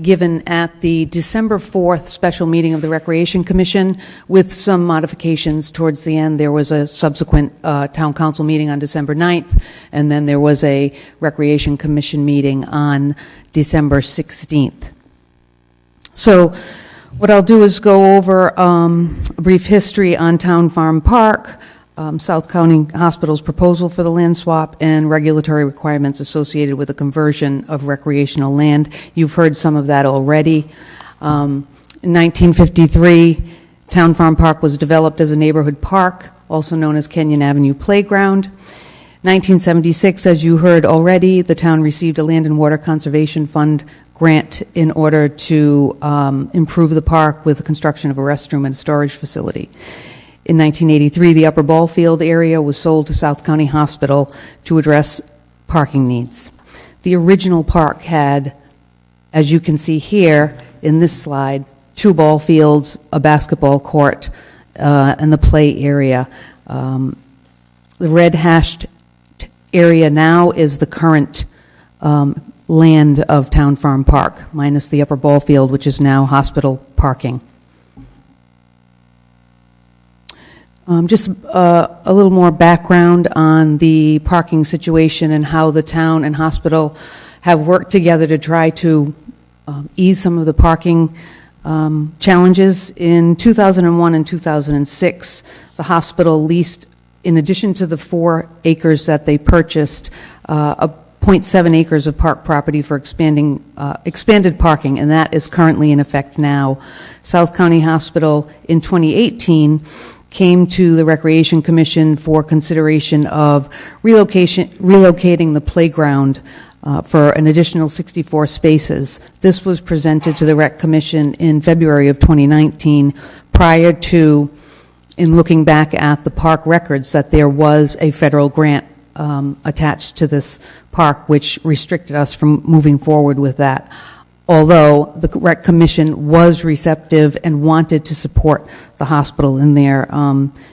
given at the December 4th special meeting of the Recreation Commission with some modifications towards the end. There was a subsequent Town Council meeting on December 9th, and then there was a Recreation Commission meeting on December 16th. So what I'll do is go over a brief history on Town Farm Park, South County Hospital's proposal for the land swap, and regulatory requirements associated with the conversion of recreational land. You've heard some of that already. In 1953, Town Farm Park was developed as a neighborhood park, also known as Kenyon Avenue Playground. 1976, as you heard already, the town received a Land and Water Conservation Fund grant in order to improve the park with the construction of a restroom and storage facility. In 1983, the upper ball field area was sold to South County Hospital to address parking needs. The original park had, as you can see here in this slide, 2 ball fields, a basketball court, and the play area. The red hashed area now is the current land of Town Farm Park, minus the upper ball field, which is now hospital parking. Just a little more background on the parking situation and how the town and hospital have worked together to try to ease some of the parking challenges. In 2001 and 2006, the hospital leased, in addition to the 4 acres that they purchased, 0.7 acres of park property for expanded parking, and that is currently in effect now. South County Hospital in 2018 came to the Recreation Commission for consideration of relocating the playground for an additional 64 spaces. This was presented to the Rec Commission in February of 2019, prior to, in looking back at the park records, that there was a federal grant attached to this park, which restricted us from moving forward with that. Although the Rec Commission was receptive and wanted to support the hospital in their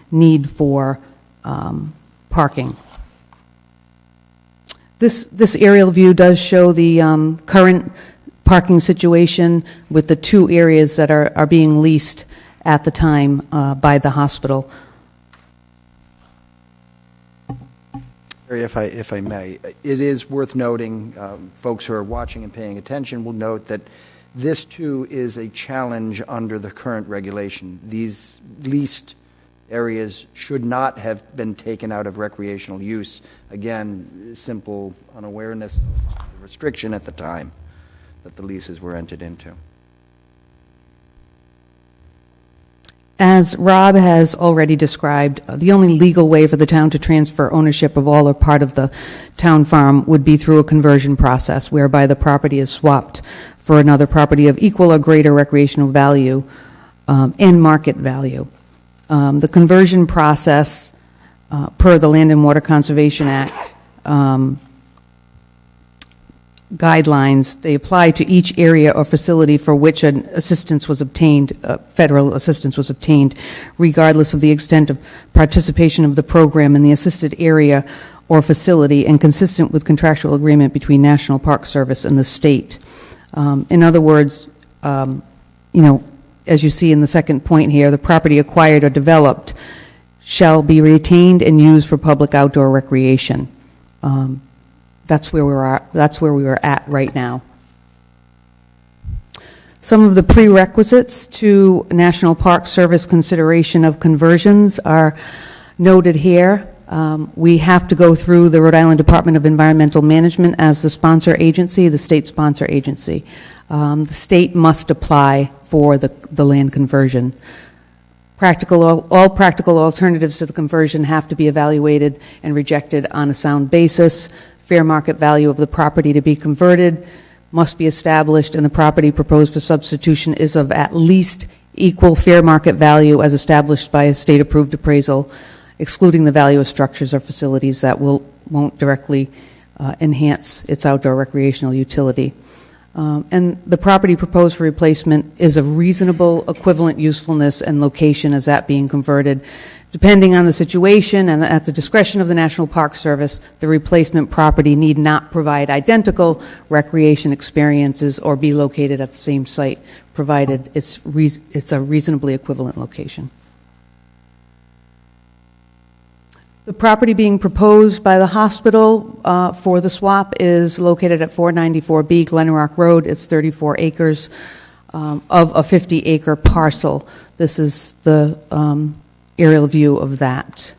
need for parking. This aerial view does show the current parking situation with the 2 areas that are being leased at the time by the hospital. If I may, it is worth noting, folks who are watching and paying attention will note that this too is a challenge under the current regulation. These leased areas should not have been taken out of recreational use. Again, simple unawareness of the restriction at the time that the leases were entered into. As Rob has already described, the only legal way for the town to transfer ownership of all or part of the town farm would be through a conversion process, whereby the property is swapped for another property of equal or greater recreational value and market value. The conversion process, per the Land and Water Conservation Act guidelines, they apply to each area or facility for which an assistance was obtained, federal assistance was obtained, regardless of the extent of participation of the program in the assisted area or facility, and consistent with contractual agreement between National Park Service and the state. In other words, as you see in the second point here, the property acquired or developed shall be retained and used for public outdoor recreation. That's where we are at right now. Some of the prerequisites to National Park Service consideration of conversions are noted here. We have to go through the Rhode Island Department of Environmental Management as the sponsor agency, the state sponsor agency. The state must apply for the land conversion. All practical alternatives to the conversion have to be evaluated and rejected on a sound basis. Fair market value of the property to be converted must be established, and the property proposed for substitution is of at least equal fair market value as established by a state-approved appraisal, excluding the value of structures or facilities that won't directly enhance its outdoor recreational utility. And the property proposed for replacement is of reasonable equivalent usefulness and location as that being converted. Depending on the situation and at the discretion of the National Park Service, the replacement property need not provide identical recreation experiences or be located at the same site, provided it's a reasonably equivalent location. The property being proposed by the hospital for the swap is located at 494B Glen Rock Road. It's 34 acres of a 50-acre parcel. This is the aerial view of that.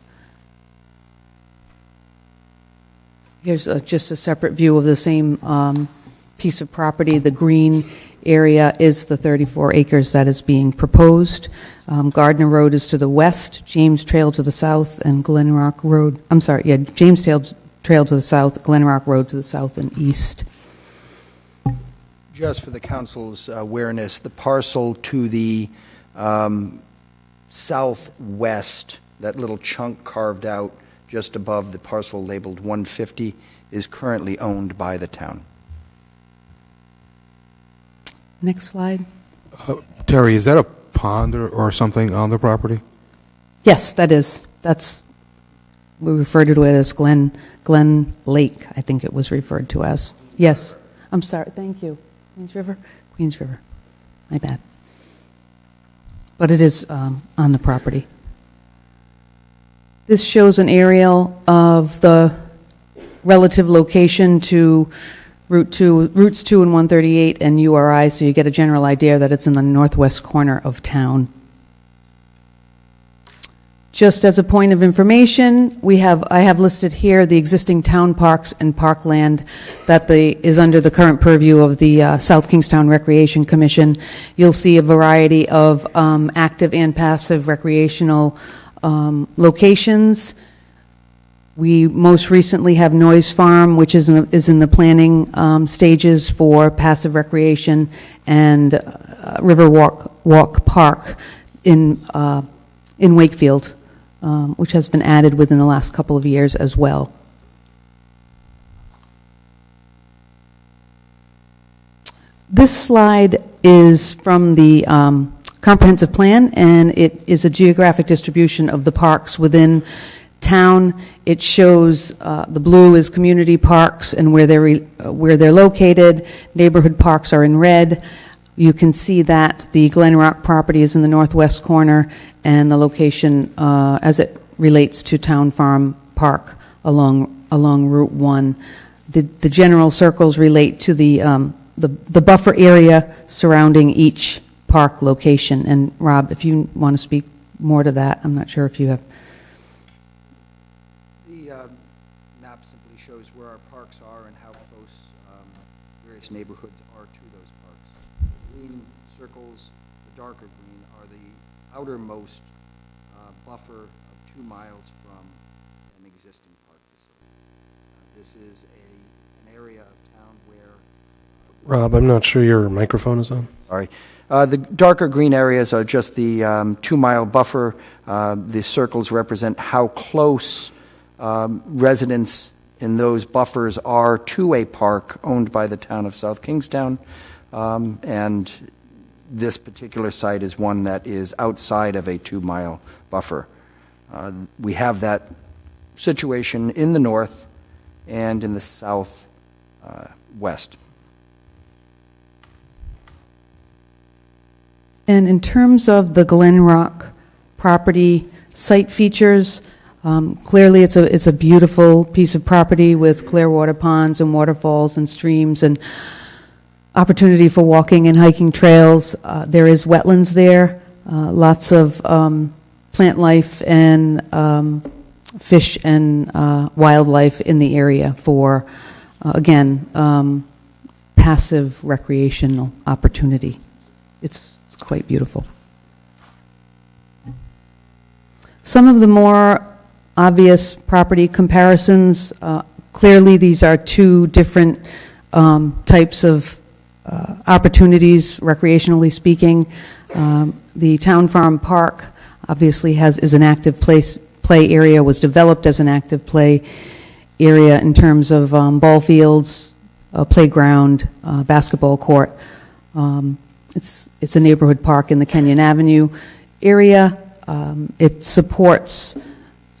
Here's just a separate view of the same piece of property. The green area is the 34 acres that is being proposed. Gardner Road is to the west, James Trail to the south, and James Trail to the south, Glen Rock Road to the south and east. Just for the council's awareness, the parcel to the southwest, that little chunk carved out just above the parcel labeled 150, is currently owned by the town. Next slide. Terry, is that a pond or something on the property? Yes, that is. We refer to it as Glen Lake, I think it was referred to as. Yes. I'm sorry. Thank you. Queens River? Queens River. My bad. But it is on the property. This shows an aerial of the relative location to Routes 2 and 138 and URI, so you get a general idea that it's in the northwest corner of town. Just as a point of information, I have listed here the existing town parks and parkland that is under the current purview of the South Kingstown Recreation Commission. You'll see a variety of active and passive recreational locations. We most recently have Noise Farm, which is in the planning stages for passive recreation, and Riverwalk Park in Wakefield, which has been added within the last couple of years as well. This slide is from the comprehensive plan, and it is a geographic distribution of the parks within town. It shows the blue is community parks and where they're located. Neighborhood parks are in red. You can see that the Glen Rock property is in the northwest corner, and the location as it relates to Town Farm Park along Route 1. The general circles relate to the buffer area surrounding each park location. And Rob, if you want to speak more to that, I'm not sure if you have. Map simply shows where our parks are and how close various neighborhoods are to those parks. The green circles, the darker green, are the outermost buffer of 2 miles from an existing park facility. This is an area of town where... Rob, I'm not sure your microphone is on. Sorry. The darker green areas are just the 2-mile buffer. The circles represent how close residents in those buffers are to a park owned by the town of South Kingstown. And this particular site is one that is outside of a 2-mile buffer. We have that situation in the north and in the south west. And in terms of the Glen Rock property site features, clearly it's a beautiful piece of property with clear water ponds and waterfalls and streams and opportunity for walking and hiking trails. There is wetlands there, lots of plant life and fish and wildlife in the area for, again, passive recreational opportunity. It's quite beautiful. Some of the more obvious property comparisons, clearly these are two different types of opportunities, recreationally speaking. The Town Farm Park obviously is an active play area, was developed as an active play area in terms of ball fields, a playground, basketball court. It's a neighborhood park in the Kenyon Avenue area. It supports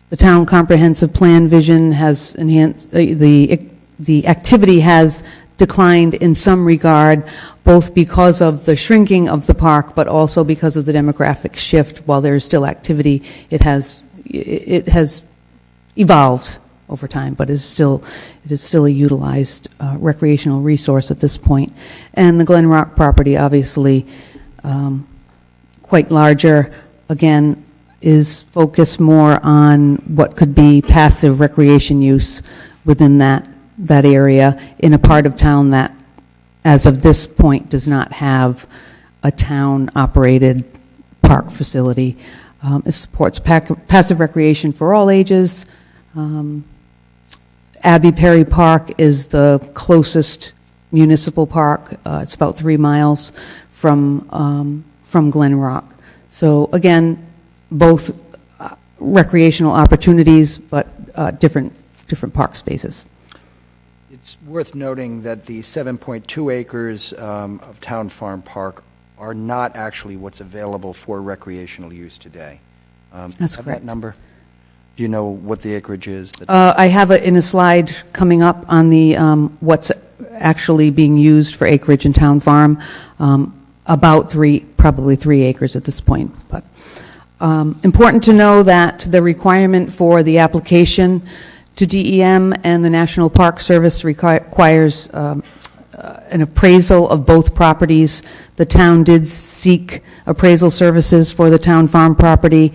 the town comprehensive plan vision, has enhanced, the activity has declined in some regard, both because of the shrinking of the park, but also because of the demographic shift. While there is still activity, it has evolved over time, but it is still a utilized recreational resource at this point. And the Glen Rock property, obviously, quite larger, again, is focused more on what could be passive recreation use within that area in a part of town that as of this point, does not have a town-operated park facility. It supports passive recreation for all ages. Abbey Perry Park is the closest municipal park. It's about 3 miles from Glen Rock. So again, both recreational opportunities, but different park spaces. It's worth noting that the 7.2 acres of Town Farm Park are not actually what's available for recreational use today. That's have correct. That number? Do you know what the acreage is? I have it in a slide coming up on the what's actually being used for acreage in Town Farm. About probably 3 acres at this point. But important to know that the requirement for the application to DEM and the National Park Service requires an appraisal of both properties. The town did seek appraisal services for the Town Farm property.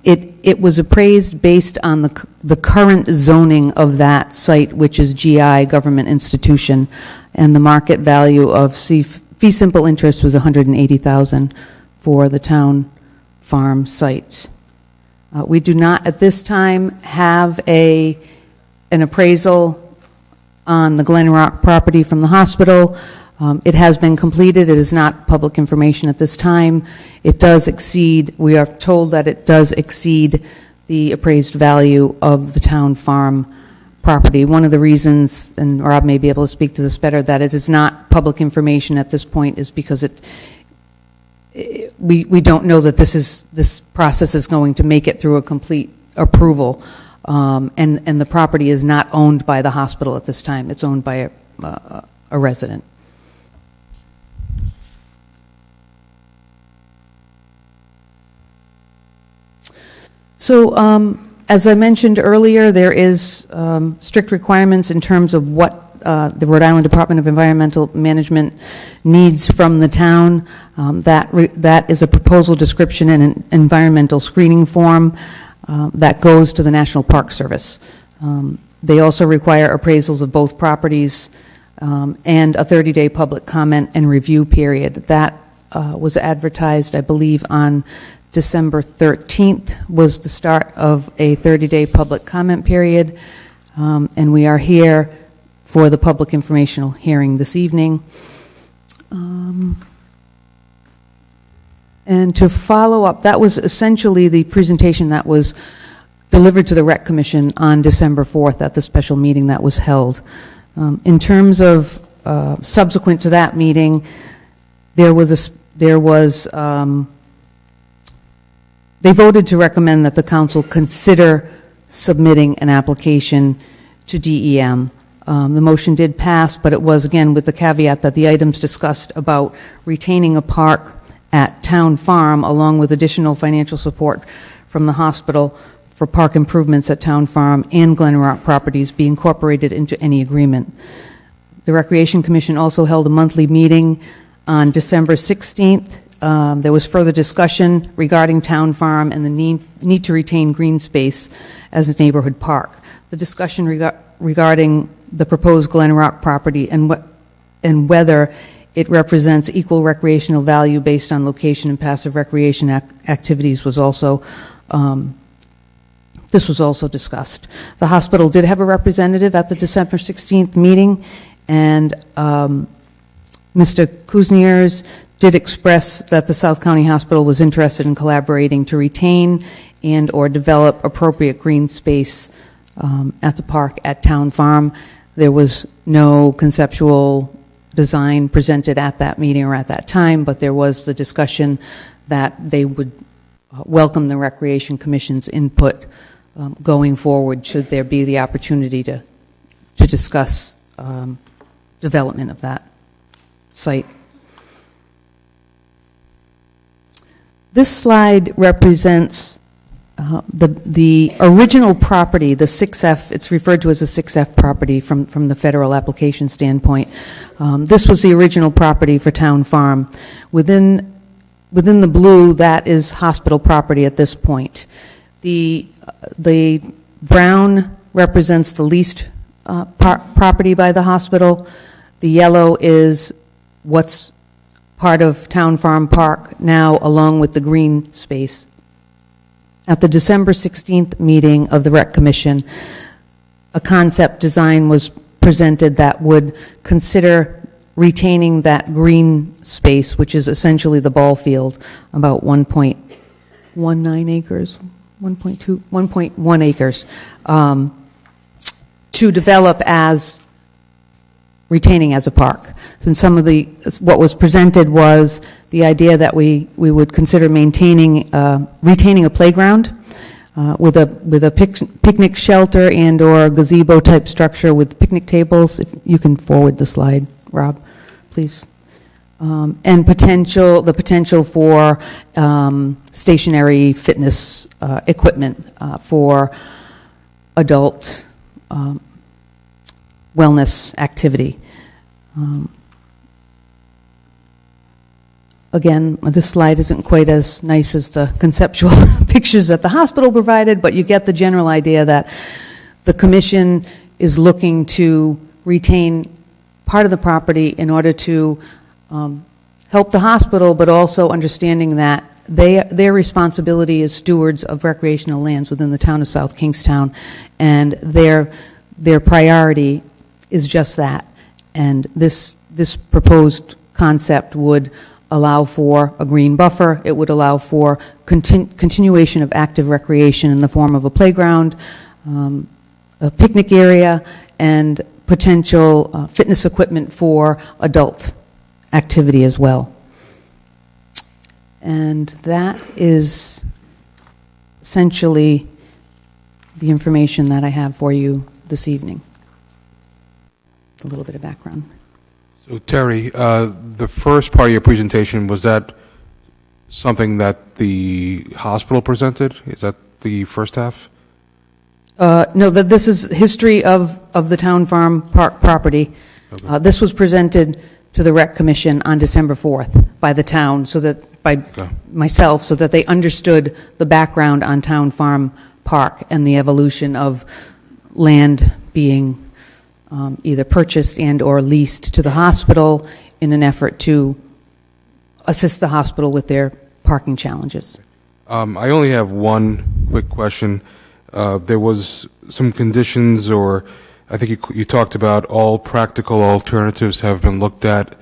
It was appraised based on the current zoning of that site, which is GI, government institution, and the market value of fee simple interest was $180,000 for the Town Farm site. We do not at this time have an appraisal on the Glen Rock property from the hospital. It has been completed. It is not public information at this time. It does exceed, we are told that it does exceed the appraised value of the Town Farm property. One of the reasons, and Rob may be able to speak to this better, that it is not public information at this point is because we don't know that this process is going to make it through a complete approval. And the property is not owned by the hospital at this time. It's owned by a resident. So, as I mentioned earlier, there is strict requirements in terms of what the Rhode Island Department of Environmental Management needs from the town. That is a proposal description and an environmental screening form that goes to the National Park Service. They also require appraisals of both properties and a 30-day public comment and review period. That was advertised, I believe, on December 13th was the start of a 30-day public comment period, and we are here for the public informational hearing this evening. And to follow up, that was essentially the presentation that was delivered to the Rec Commission on December 4th at the special meeting that was held. In terms of subsequent to that meeting, they voted to recommend that the council consider submitting an application to DEM. The motion did pass, but it was, again, with the caveat that the items discussed about retaining a park at Town Farm, along with additional financial support from the hospital for park improvements at Town Farm and Glen Rock properties, be incorporated into any agreement. The Recreation Commission also held a monthly meeting on December 16th. There was further discussion regarding Town Farm and the need to retain green space as a neighborhood park. The discussion regarding the proposed Glen Rock property and whether it represents equal recreational value based on location and passive recreation activities was also this was also discussed. The hospital did have a representative at the December 16th meeting, and Mr. Kuzniers did express that the South County Hospital was interested in collaborating to retain and or develop appropriate green space at the park at Town Farm. There was no conceptual design presented at that meeting or at that time, but there was the discussion that they would welcome the Recreation Commission's input going forward should there be the opportunity to discuss development of that site. This slide represents the original property, the 6F, it's referred to as a 6F property from the federal application standpoint. This was the original property for Town Farm. Within the blue, that is hospital property at this point. The brown represents the leased property by the hospital. The yellow is what's part of Town Farm Park now, along with the green space. At the December 16th meeting of the Rec Commission, a concept design was presented that would consider retaining that green space, which is essentially the ball field, about 1.19 acres, 1.1 acres, to develop as retaining as a park. And what was presented was the idea that we would consider retaining a playground with a picnic shelter and or gazebo type structure with picnic tables. If you can forward the slide, Rob, please. And the potential for stationary fitness equipment for adult wellness activity. Again, this slide isn't quite as nice as the conceptual pictures that the hospital provided, but you get the general idea that the commission is looking to retain part of the property in order to help the hospital, but also understanding that their responsibility as stewards of recreational lands within the town of South Kingstown, and their priority is just that. And this proposed concept would allow for a green buffer. It would allow for continuation of active recreation in the form of a playground, a picnic area, and potential fitness equipment for adult activity as well. And that is essentially the information that I have for you this evening. A little bit of background. So Terry, the first part of your presentation, was that something that the hospital presented? Is that the first half? No, this is history of the Town Farm Park property. Okay. This was presented to the Rec Commission on December 4th by the town, myself, so that they understood the background on Town Farm Park and the evolution of land being either purchased and or leased to the hospital in an effort to assist the hospital with their parking challenges. I only have one quick question. There was some conditions, or I think you talked about all practical alternatives have been looked at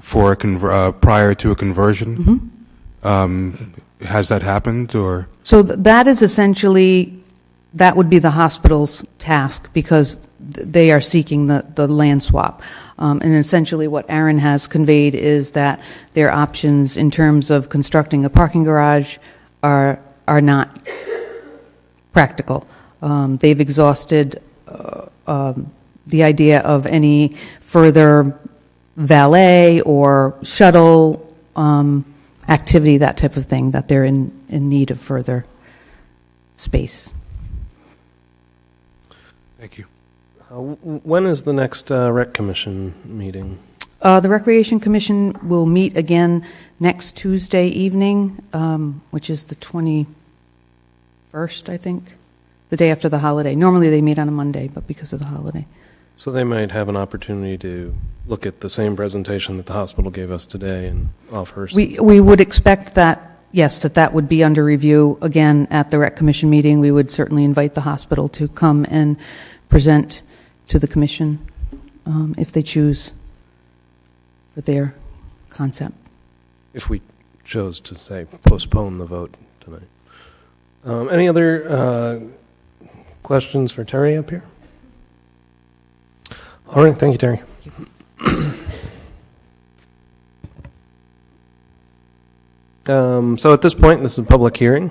for prior to a conversion. Mm-hmm. Has that happened, or? So that is essentially, that would be the hospital's task, because they are seeking the land swap. And essentially what Aaron has conveyed is that their options in terms of constructing a parking garage are not practical. They've exhausted the idea of any further valet or shuttle activity, that type of thing, that they're in need of further space. Thank you. When is the next Rec Commission meeting? The Recreation Commission will meet again next Tuesday evening, which is the 21st, I think, the day after the holiday. Normally they meet on a Monday, but because of the holiday. So they might have an opportunity to look at the same presentation that the hospital gave us today and offer. We would expect that, yes, that would be under review again at the Rec Commission meeting. We would certainly invite the hospital to come and present to the commission if they choose for their concept. If we chose to, say, postpone the vote tonight. Any other questions for Terry up here? All right, thank you, Terry. So at this point, this is a public hearing.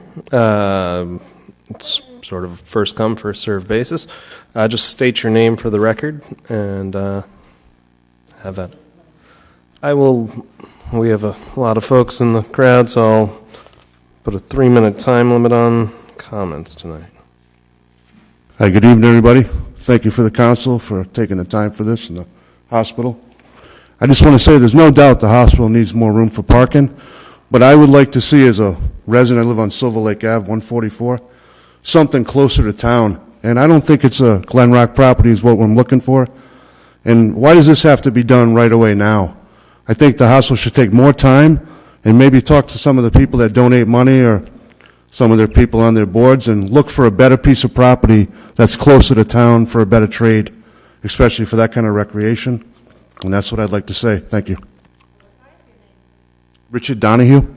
It's sort of first come, first served basis. Just state your name for the record and have that. We have a lot of folks in the crowd, so I'll put a 3-minute time limit on comments tonight. Hi, good evening, everybody. Thank you for the council for taking the time for this and the hospital. I just want to say there's no doubt the hospital needs more room for parking, but I would like to see, as a resident, I live on Silver Lake Ave, 144, something closer to town. And I don't think it's a Glen Rock property is what I'm looking for. And why does this have to be done right away now? I think the hospital should take more time and maybe talk to some of the people that donate money or some of their people on their boards and look for a better piece of property that's closer to town for a better trade, especially for that kind of recreation. And that's what I'd like to say. Thank you. Richard Donahue.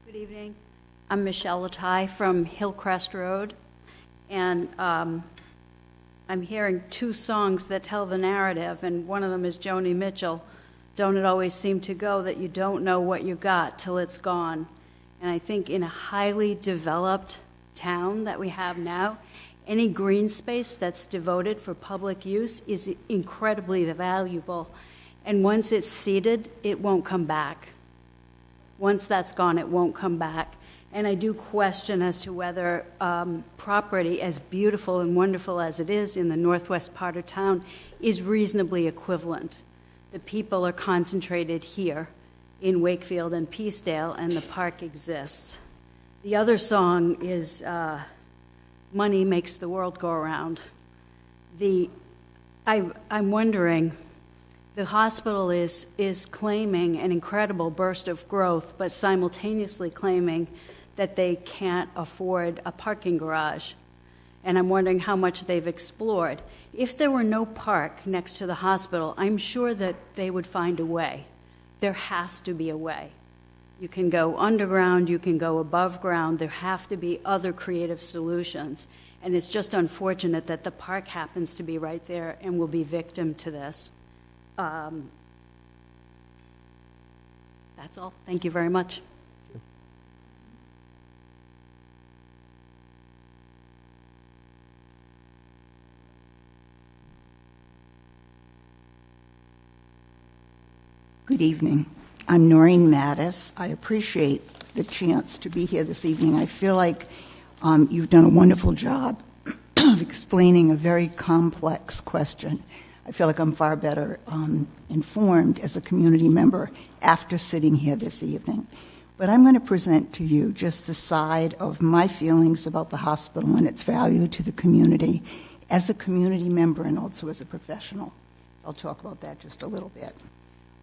Good evening. I'm Michelle Latai from Hillcrest Road, and I'm hearing two songs that tell the narrative, and one of them is Joni Mitchell, "Don't It Always Seem to Go That You Don't Know What You Got Till It's Gone." And I think in a highly developed town that we have now, any green space that's devoted for public use is incredibly valuable. And once it's seeded, it won't come back. Once that's gone, it won't come back. And I do question as to whether property, as beautiful and wonderful as it is in the northwest part of town, is reasonably equivalent. The people are concentrated here in Wakefield and Peacedale, and the park exists. The other song is "Money Makes the World Go Around." I'm wondering, the hospital is claiming an incredible burst of growth, but simultaneously claiming that they can't afford a parking garage. And I'm wondering how much they've explored. If there were no park next to the hospital, I'm sure that they would find a way. There has to be a way. You can go underground, you can go above ground, there have to be other creative solutions. And it's just unfortunate that the park happens to be right there and will be victim to this. That's all. Thank you very much. Good evening. I'm Noreen Mattis. I appreciate the chance to be here this evening. I feel like you've done a wonderful job of explaining a very complex question. I feel like I'm far better informed as a community member after sitting here this evening. But I'm going to present to you just the side of my feelings about the hospital and its value to the community as a community member and also as a professional. I'll talk about that just a little bit.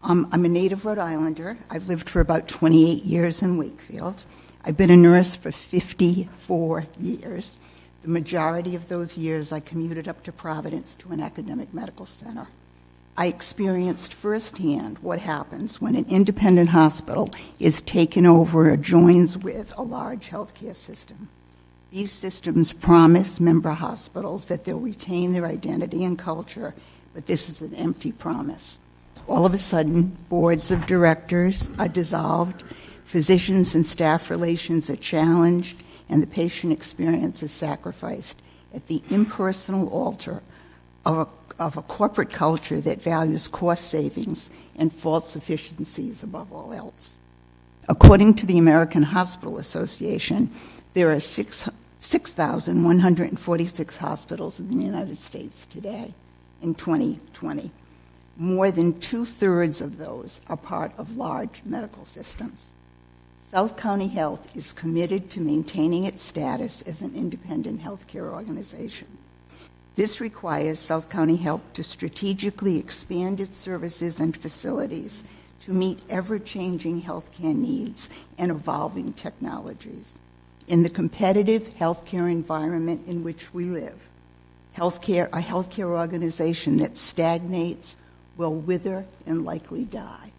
I'm a native Rhode Islander. I've lived for about 28 years in Wakefield. I've been a nurse for 54 years. The majority of those years I commuted up to Providence to an academic medical center. I experienced firsthand what happens when an independent hospital is taken over or joins with a large healthcare system. These systems promise member hospitals that they'll retain their identity and culture, but this is an empty promise. All of a sudden, boards of directors are dissolved, physicians and staff relations are challenged, and the patient experience is sacrificed at the impersonal altar of a corporate culture that values cost savings and false efficiencies above all else. According to the American Hospital Association, there are 6,146 hospitals in the United States today in 2020. More than two-thirds of those are part of large medical systems. South County Health is committed to maintaining its status as an independent healthcare organization. This requires South County Health to strategically expand its services and facilities to meet ever-changing healthcare needs and evolving technologies. In the competitive healthcare environment in which we live, a healthcare organization that stagnates will wither and likely die.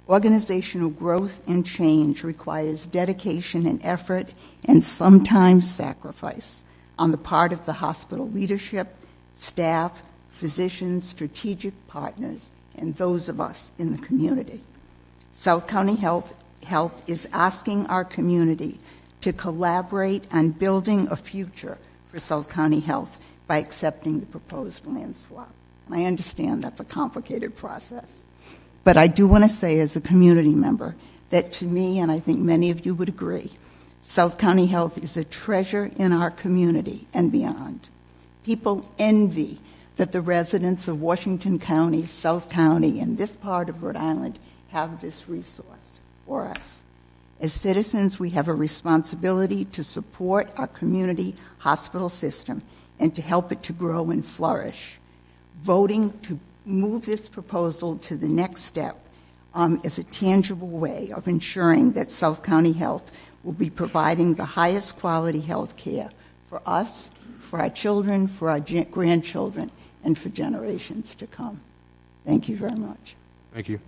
Organizational growth and change requires dedication and effort and sometimes sacrifice on the part of the hospital leadership, staff, physicians, strategic partners, and those of us in the community. South County Health is asking our community to collaborate on building a future for South County Health by accepting the proposed land swap. And I understand that's a complicated process. But I do want to say as a community member that to me, and I think many of you would agree, South County Health is a treasure in our community and beyond. People envy that the residents of Washington County, South County, and this part of Rhode Island have this resource for us. As citizens, we have a responsibility to support our community hospital system and to help it to grow and flourish. Voting to move this proposal to the next step is a tangible way of ensuring that South County Health will be providing the highest quality health care for us, for our children, for our grandchildren, and for generations to come. Thank you very much. Thank you.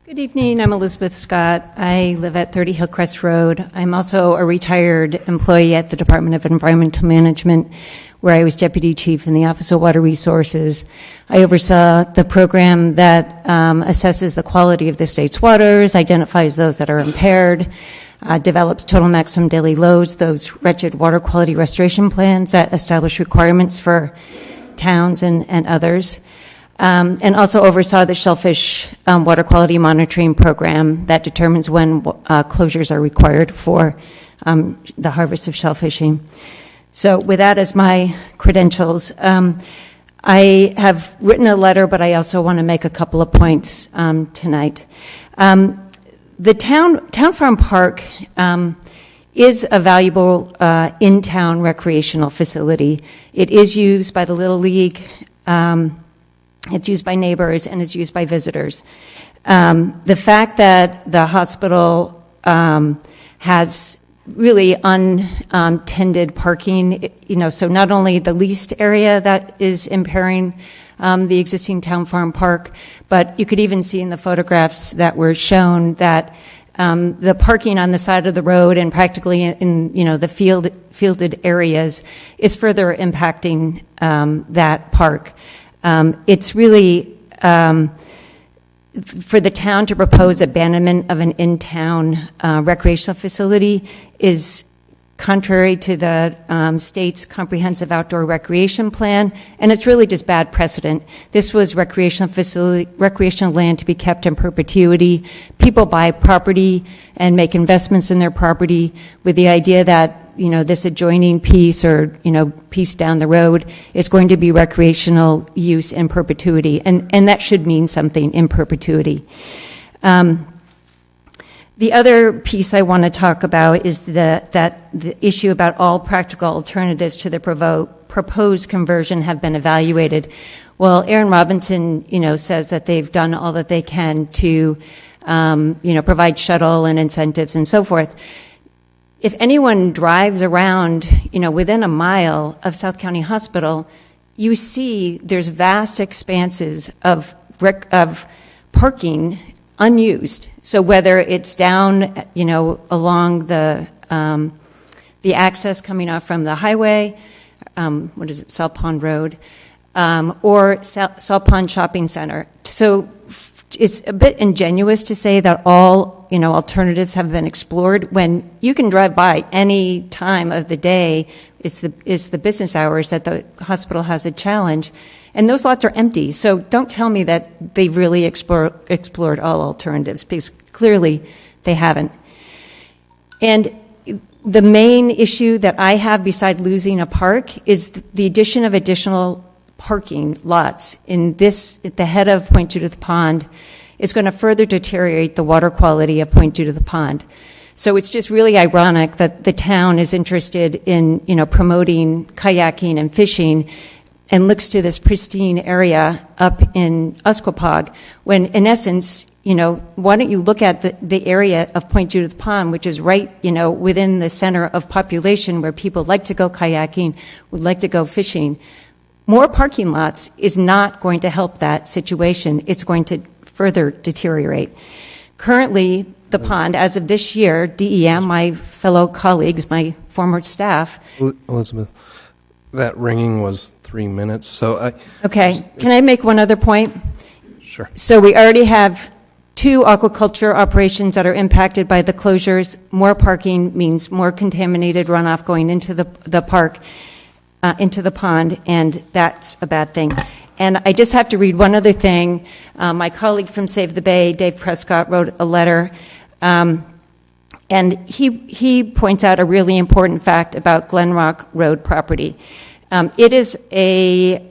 Good evening. I'm Elizabeth Scott. I live at 30 Hillcrest Road. I'm also a retired employee at the Department of Environmental Management, where I was deputy chief in the Office of Water Resources. I oversaw the program that assesses the quality of the state's waters, identifies those that are impaired, develops total maximum daily loads, those wretched water quality restoration plans that establish requirements for towns and others. And also oversaw the shellfish water quality monitoring program that determines when closures are required for the harvest of shellfishing. So with that as my credentials, I have written a letter, but I also want to make a couple of points tonight. The Town Farm Park is a valuable in-town recreational facility. It is used by the Little League. It's used by neighbors and it's used by visitors. The fact that the hospital has really untended parking, so not only the leased area that is impairing the existing Town Farm Park, but you could even see in the photographs that were shown that the parking on the side of the road and practically in the fielded areas is further impacting that park. It's really for the town to propose abandonment of an in-town recreational facility is contrary to the state's comprehensive outdoor recreation plan, and it's really just bad precedent. This was recreational land to be kept in perpetuity. People buy property and make investments in their property with the idea that this adjoining piece or, piece down the road is going to be recreational use in perpetuity. And that should mean something, in perpetuity. The other piece I want to talk about is the issue about all practical alternatives to the proposed conversion have been evaluated. Well, Aaron Robinson, says that they've done all that they can to, provide shuttle and incentives and so forth. If anyone drives around, within a mile of South County Hospital, you see there's vast expanses of parking unused. So whether it's down, along the access coming off from the highway, South Pond Road, or South Pond Shopping Center. So it's a bit ingenuous to say that all alternatives have been explored when you can drive by any time of the day. It's the business hours that the hospital has a challenge, and those lots are empty. So don't tell me that they've really explored all alternatives, because clearly they haven't. And the main issue that I have beside losing a park is the addition of additional parking lots at the head of Point Judith Pond is going to further deteriorate the water quality of Point Judith Pond. So it's just really ironic that the town is interested in, promoting kayaking and fishing and looks to this pristine area up in Usquepaug when, in essence, why don't you look at the area of Point Judith Pond, which is right, within the center of population where people like to go kayaking, would like to go fishing. More parking lots is not going to help that situation. It's going to further deteriorate. Currently, the pond, as of this year, DEM, my fellow colleagues, my former staff. Elizabeth, that ringing was 3 minutes, so Okay, can I make one other point? Sure. So we already have 2 aquaculture operations that are impacted by the closures. More parking means more contaminated runoff going into the park, into the pond, and that's a bad thing. And I just have to read one other thing. My colleague from Save the Bay, Dave Prescott, wrote a letter, and he points out a really important fact about Glen Rock Road property. The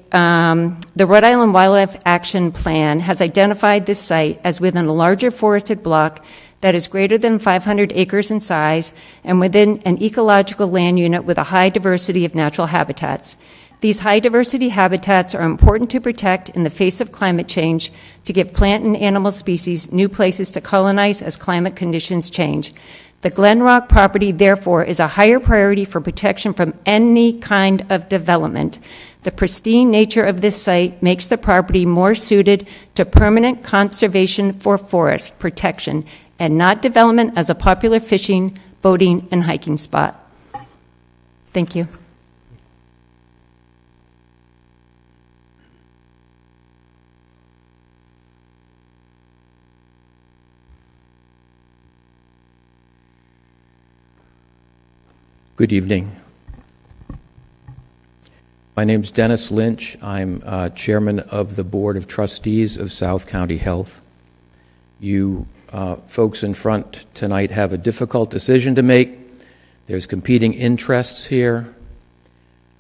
Rhode Island Wildlife Action Plan has identified this site as within a larger forested block that is greater than 500 acres in size and within an ecological land unit with a high diversity of natural habitats. These high diversity habitats are important to protect in the face of climate change to give plant and animal species new places to colonize as climate conditions change. The Glen Rock property, therefore, is a higher priority for protection from any kind of development. The pristine nature of this site makes the property more suited to permanent conservation for forest protection and not development as a popular fishing, boating, and hiking spot. Thank you. Good evening. My name is Dennis Lynch. I'm chairman of the Board of Trustees of South County Health. You folks in front tonight have a difficult decision to make. There's competing interests here.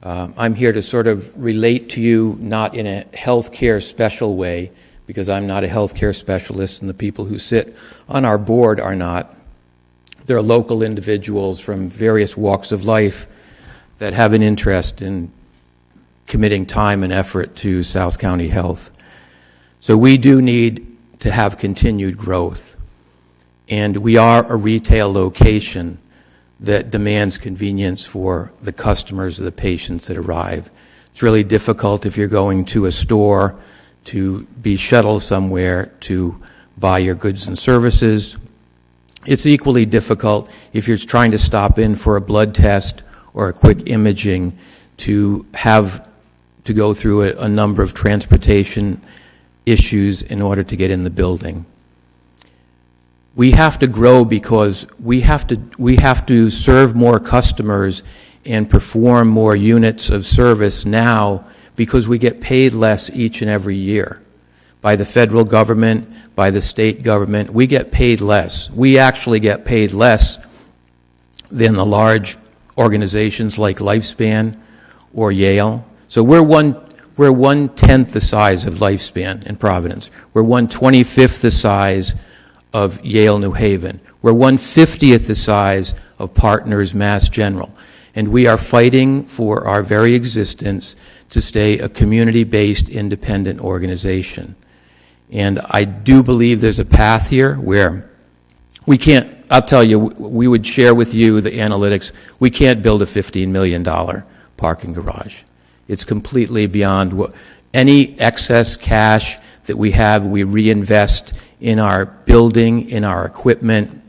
I'm here to sort of relate to you, not in a healthcare special way, because I'm not a healthcare specialist and the people who sit on our board are not. There are local individuals from various walks of life that have an interest in committing time and effort to South County Health. So we do need to have continued growth. And we are a retail location that demands convenience for the customers or the patients that arrive. It's really difficult if you're going to a store to be shuttled somewhere to buy your goods and services. It's equally difficult if you're trying to stop in for a blood test or a quick imaging to have to go through a number of transportation issues in order to get in the building. We have to grow because we have to serve more customers and perform more units of service now because we get paid less each and every year. By the federal government, by the state government, we get paid less. We actually get paid less than the large organizations like Lifespan or Yale. So we're 1/10 the size of Lifespan in Providence. We're 1/25 the size of Yale New Haven. We're 1/50th the size of Partners Mass General. And we are fighting for our very existence to stay a community-based independent organization. And I do believe there's a path here where we can't, I'll tell you, we would share with you the analytics. We can't build a $15 million parking garage. It's completely beyond what any excess cash that we have, we reinvest in our building, in our equipment,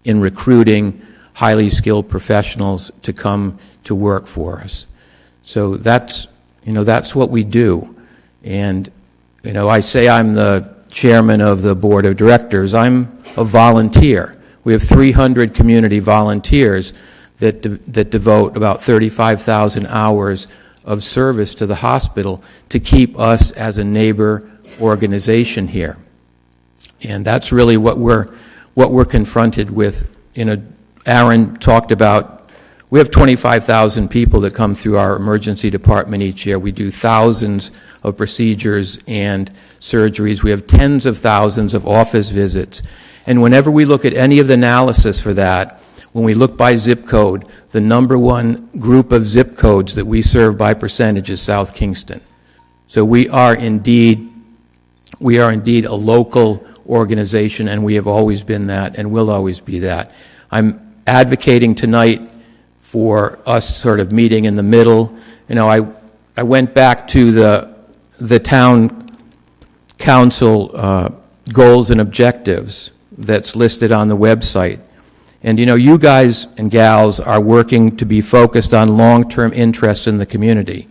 in recruiting highly skilled professionals to come to work for us. So that's what we do. And I say I'm the chairman of the board of directors. I'm a volunteer. We have 300 community volunteers that devote about 35,000 hours of service to the hospital to keep us as a neighbor organization here. And that's really what we're confronted with. Aaron talked about, we have 25,000 people that come through our emergency department each year. We do thousands of procedures and surgeries. We have tens of thousands of office visits. And whenever we look at any of the analysis for that, when we look by zip code, the number one group of zip codes that we serve by percentage is South Kingston. So we are indeed a local organization, and we have always been that and will always be that. I'm advocating tonight for us sort of meeting in the middle. I went back to the town council goals and objectives that's listed on the website. And you guys and gals are working to be focused on long-term interests in the community.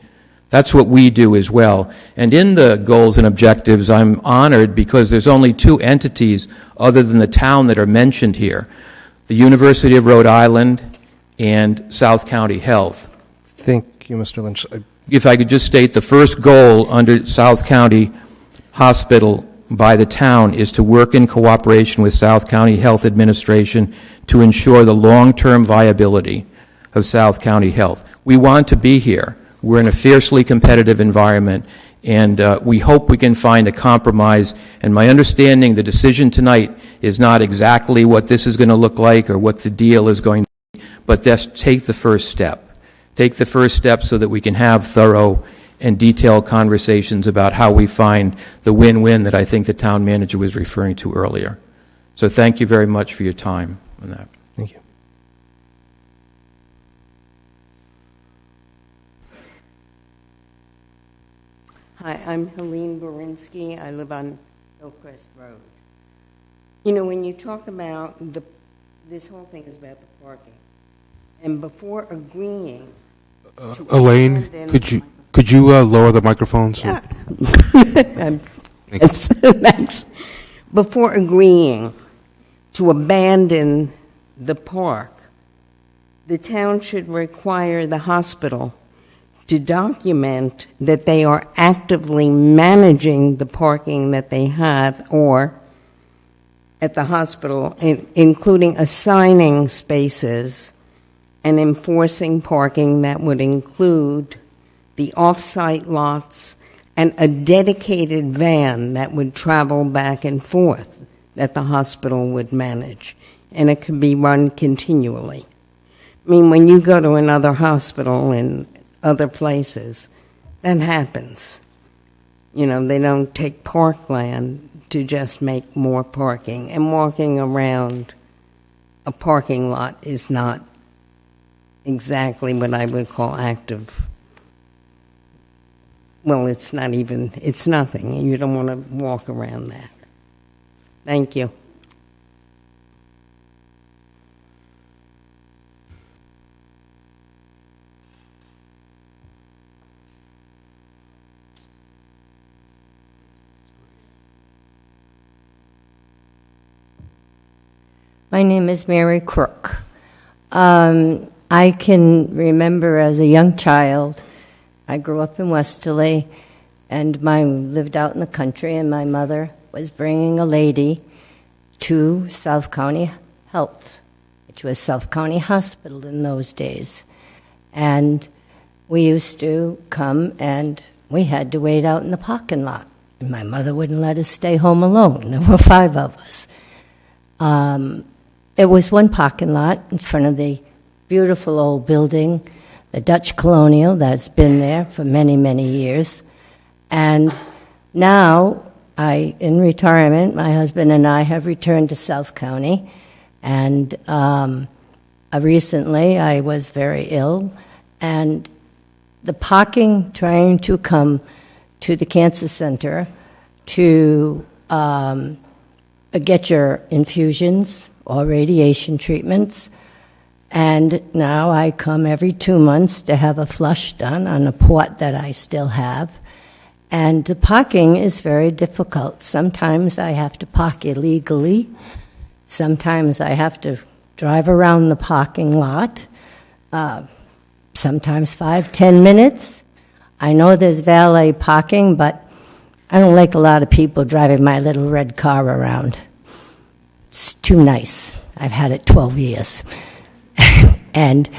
That's what we do as well. And in the goals and objectives, I'm honored because there's only two entities other than the town that are mentioned here: the University of Rhode Island and South County Health. Thank you, Mr. Lynch. If I could just state, the first goal under South County Hospital by the town is to work in cooperation with South County Health Administration to ensure the long-term viability of South County Health. We want to be here. We're in a fiercely competitive environment, and we hope we can find a compromise. And my understanding, the decision tonight is not exactly what this is going to look like or what the deal is going to be, but just take the first step. Take the first step so that we can have thorough and detailed conversations about how we find the win-win that I think the town manager was referring to earlier. So thank you very much for your time on that. Thank you. Hi, I'm Helene Borinsky. I live on Hillcrest Road. You know, when you talk about this whole thing is about the parking, and before agreeing, Elaine, could you lower the microphone? So? Thanks. Before agreeing to abandon the park, the town should require the hospital to document that they are actively managing the parking that they have or at the hospital, including assigning spaces and enforcing parking that would include the off-site lots and a dedicated van that would travel back and forth that the hospital would manage. And it could be run continually. I mean, when you go to another hospital in other places, that happens. You know, they don't take parkland to just make more parking. And walking around a parking lot is not exactly what I would call active. Well, it's not even, it's nothing. You don't want to walk around that. Thank you. My name is Mary Crook. I can remember as a young child, I grew up in Westerly, and lived out in the country, and my mother was bringing a lady to South County Health, which was South County Hospital in those days. And we used to come, and we had to wait out in the parking lot. And my mother wouldn't let us stay home alone. There were 5 of us. It was one parking lot in front of the beautiful old building, the Dutch Colonial, that's been there for many, many years. And now, in retirement, my husband and I have returned to South County. And recently, I was very ill. And the parking trying to come to the cancer center to get your infusions or radiation treatments. And now I come every 2 months to have a flush done on a port that I still have. And the parking is very difficult. Sometimes I have to park illegally. Sometimes I have to drive around the parking lot. Sometimes 5-10 minutes. I know there's valet parking, but I don't like a lot of people driving my little red car around. It's too nice. I've had it 12 years. And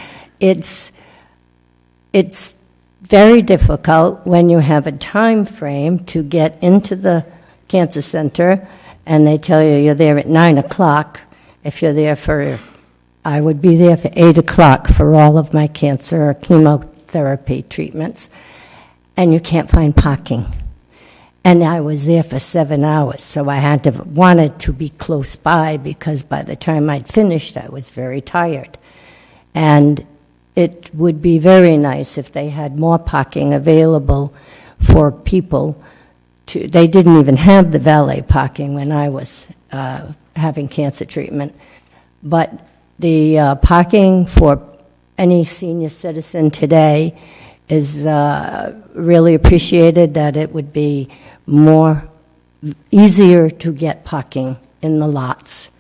it's very difficult when you have a time frame to get into the cancer center and they tell you you're there at 9 o'clock. If you're there I would be there for 8 o'clock for all of my cancer or chemotherapy treatments, and you can't find parking. And I was there for 7 hours, so I wanted to be close by because by the time I'd finished, I was very tired. And it would be very nice if they had more parking available for people to. They didn't even have the valet parking when I was having cancer treatment. But the parking for any senior citizen today is really appreciated, that it would be easier to get parking in the lots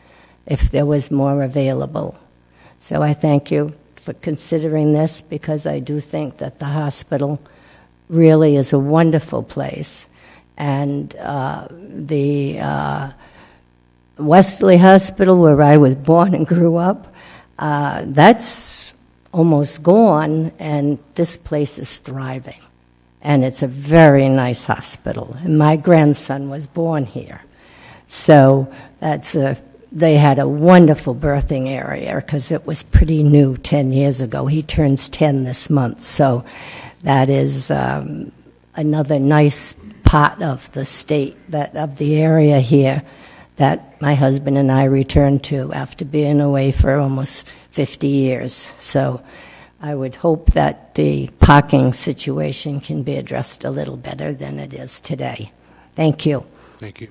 if there was more available. So I thank you for considering this, because I do think that the hospital really is a wonderful place. And the Westerly Hospital, where I was born and grew up, that's almost gone, and this place is thriving. And it's a very nice hospital. And my grandson was born here. So they had a wonderful birthing area because it was pretty new 10 years ago. He turns 10 this month. So that is another nice part of the state, of the area here, that my husband and I returned to after being away for almost 50 years. So I would hope that the parking situation can be addressed a little better than it is today. Thank you. Thank you.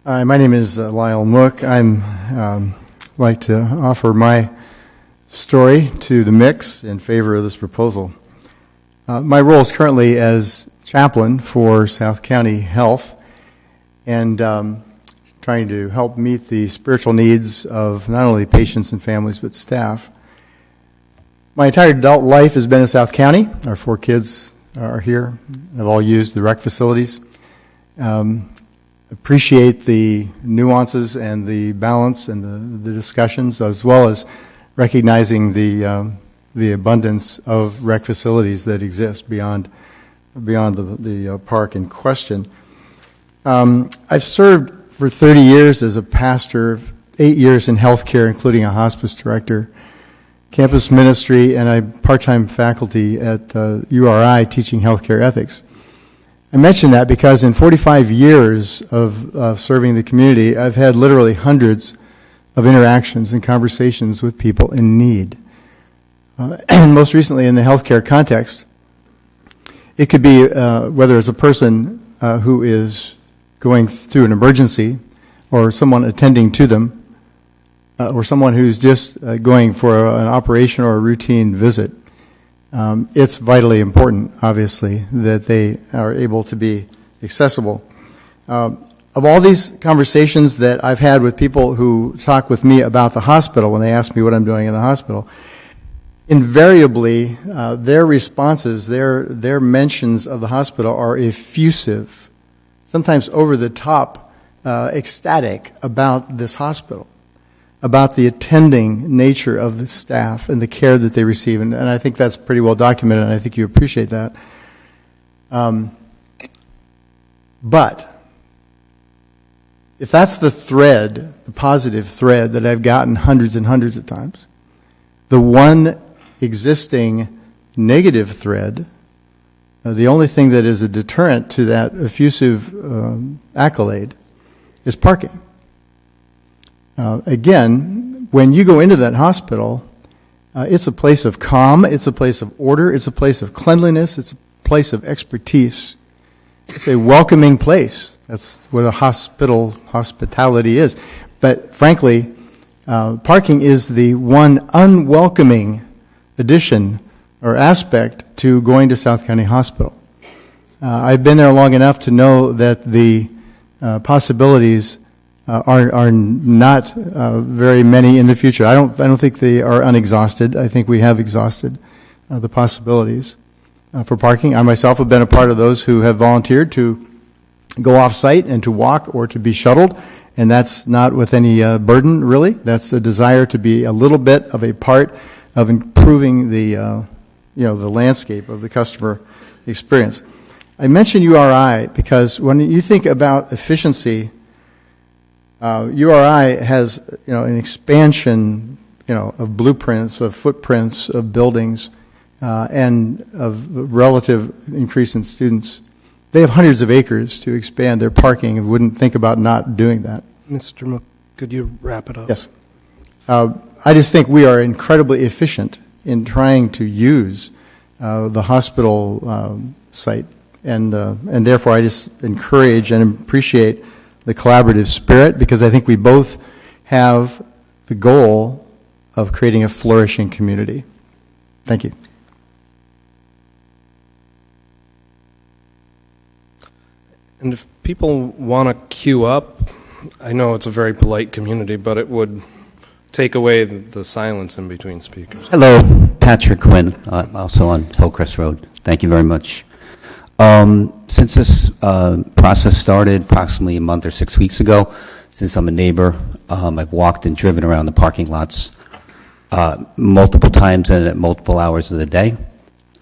Hi, my name is Lyle Mook. I'm like to offer my story to the mix in favor of this proposal. My role is currently as chaplain for South County Health, and trying to help meet the spiritual needs of not only patients and families but staff. My entire adult life has been in South County. Our 4 kids are here. Have all used the rec facilities. Appreciate the nuances and the balance and the discussions, as well as recognizing the abundance of rec facilities that exist beyond the park in question. I've served for 30 years as a pastor, 8 years in healthcare, including a hospice director, campus ministry, and I'm part-time faculty at URI teaching healthcare ethics. I mention that because in 45 years of serving the community, I've had literally hundreds of interactions and conversations with people in need. And most recently in the healthcare context, it could be whether it's a person who is going through an emergency, or someone attending to them, or someone who's just going for an operation or a routine visit. It's vitally important, obviously, that they are able to be accessible. Of all these conversations that I've had with people who talk with me about the hospital, when they ask me what I'm doing in the hospital, invariably their responses, their mentions of the hospital are effusive, sometimes over the top, ecstatic about this hospital, about the attending nature of the staff and the care that they receive. And I think that's pretty well documented, and I think you appreciate that. But if that's the thread, the positive thread that I've gotten hundreds and hundreds of times, the one existing negative thread, the only thing that is a deterrent to that effusive accolade is parking. Again, when you go into that hospital, it's a place of calm, it's a place of order, it's a place of cleanliness, it's a place of expertise. It's a welcoming place. That's what a hospitality is. But frankly, parking is the one unwelcoming addition or aspect to going to South County Hospital. I've been there long enough to know that the possibilities are not very many in the future. I don't think they are unexhausted. I think we have exhausted the possibilities for parking. I myself have been a part of those who have volunteered to go off-site and to walk or to be shuttled, and that's not with any burden, really. That's a desire to be a little bit of a part of improving the landscape of the customer experience. I mention URI because when you think about efficiency, URI has an expansion of blueprints, of footprints, of buildings, and of relative increase in students. They have hundreds of acres to expand their parking and wouldn't think about not doing that. Mr. Mook, could you wrap it up? Yes. I just think we are incredibly efficient in trying to use the hospital site, and therefore I just encourage and appreciate the collaborative spirit, because I think we both have the goal of creating a flourishing community. Thank you. And if people want to queue up, I know it's a very polite community, but it would take away the silence in between speakers. Hello, Patrick Quinn, also on Hillcrest Road. Thank you very much. Since this process started approximately a month or 6 weeks ago, since I'm a neighbor, I've walked and driven around the parking lots multiple times and at multiple hours of the day.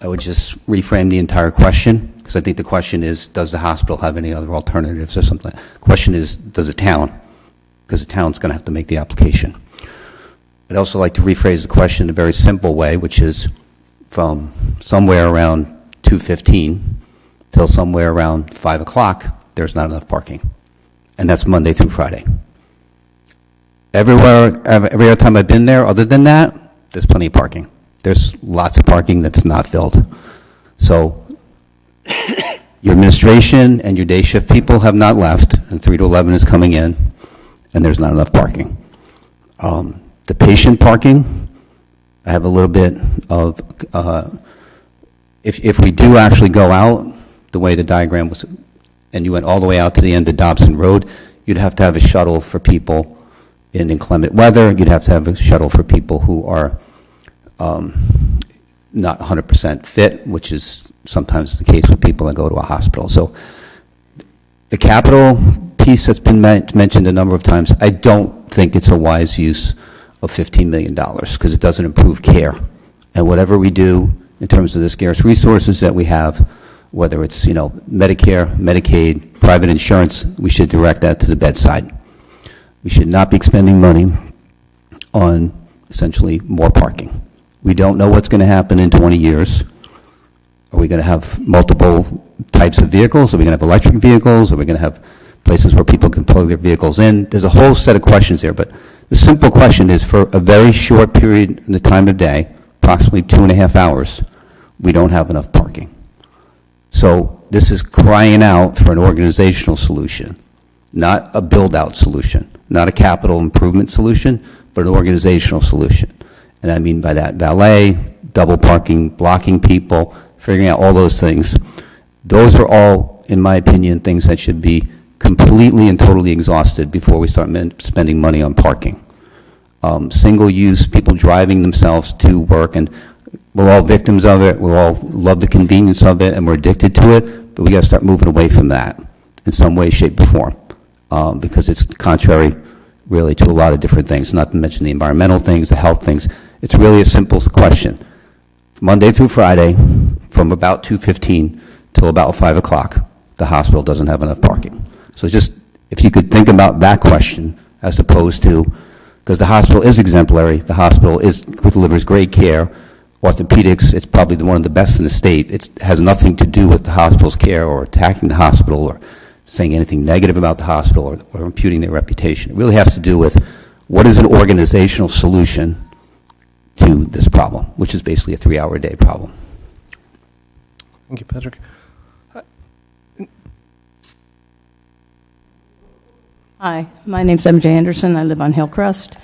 I would just reframe the entire question, because I think the question is, does the hospital have any other alternatives or something? The question is, does the town? Because the town's going to have to make the application. I'd also like to rephrase the question in a very simple way, which is from somewhere around 2:15 till somewhere around 5 o'clock, there's not enough parking. And that's Monday through Friday. Every other time I've been there, other than that, there's plenty of parking. There's lots of parking that's not filled. So your administration and your day shift people have not left, and 3 to 11 is coming in, and there's not enough parking. The patient parking, I have a little bit of, if we do actually go out the way the diagram was, and you went all the way out to the end of Dobson Road, you'd have to have a shuttle for people in inclement weather. You'd have to have a shuttle for people who are not 100% fit, which is sometimes the case with people that go to a hospital. So the capital piece that's been mentioned a number of times, I don't think it's a wise use of $15 million, because it doesn't improve care. And whatever we do in terms of the scarce resources that we have, whether it's, Medicare, Medicaid, private insurance, we should direct that to the bedside. We should not be spending money on essentially more parking. We don't know what's going to happen in 20 years. Are we going to have multiple types of vehicles? Are we going to have electric vehicles? Are we going to have places where people can plug their vehicles in? There's a whole set of questions there, but the simple question is, for a very short period in the time of day, approximately 2.5 hours, we don't have enough parking. So this is crying out for an organizational solution, not a build-out solution, not a capital improvement solution, but an organizational solution. And I mean by that valet, double parking, blocking people, figuring out all those things. Those are all, in my opinion, things that should be completely and totally exhausted before we start spending money on parking. Single use, people driving themselves to work, and we're all victims of it. We all love the convenience of it, and we're addicted to it, but we got to start moving away from that in some way, shape, or form, because it's contrary really to a lot of different things, not to mention the environmental things, the health things. It's really a simple question. Monday through Friday, from about 2:15 till about 5 o'clock, the hospital doesn't have enough parking. So just, if you could think about that question, as opposed to, because the hospital is exemplary, the hospital delivers great care. Orthopedics, it's probably one of the best in the state. It has nothing to do with the hospital's care or attacking the hospital or saying anything negative about the hospital or imputing their reputation. It really has to do with what is an organizational solution to this problem, which is basically a 3-hour-a-day problem. Thank you, Patrick. Hi, my name's MJ Anderson. I live on Hillcrest.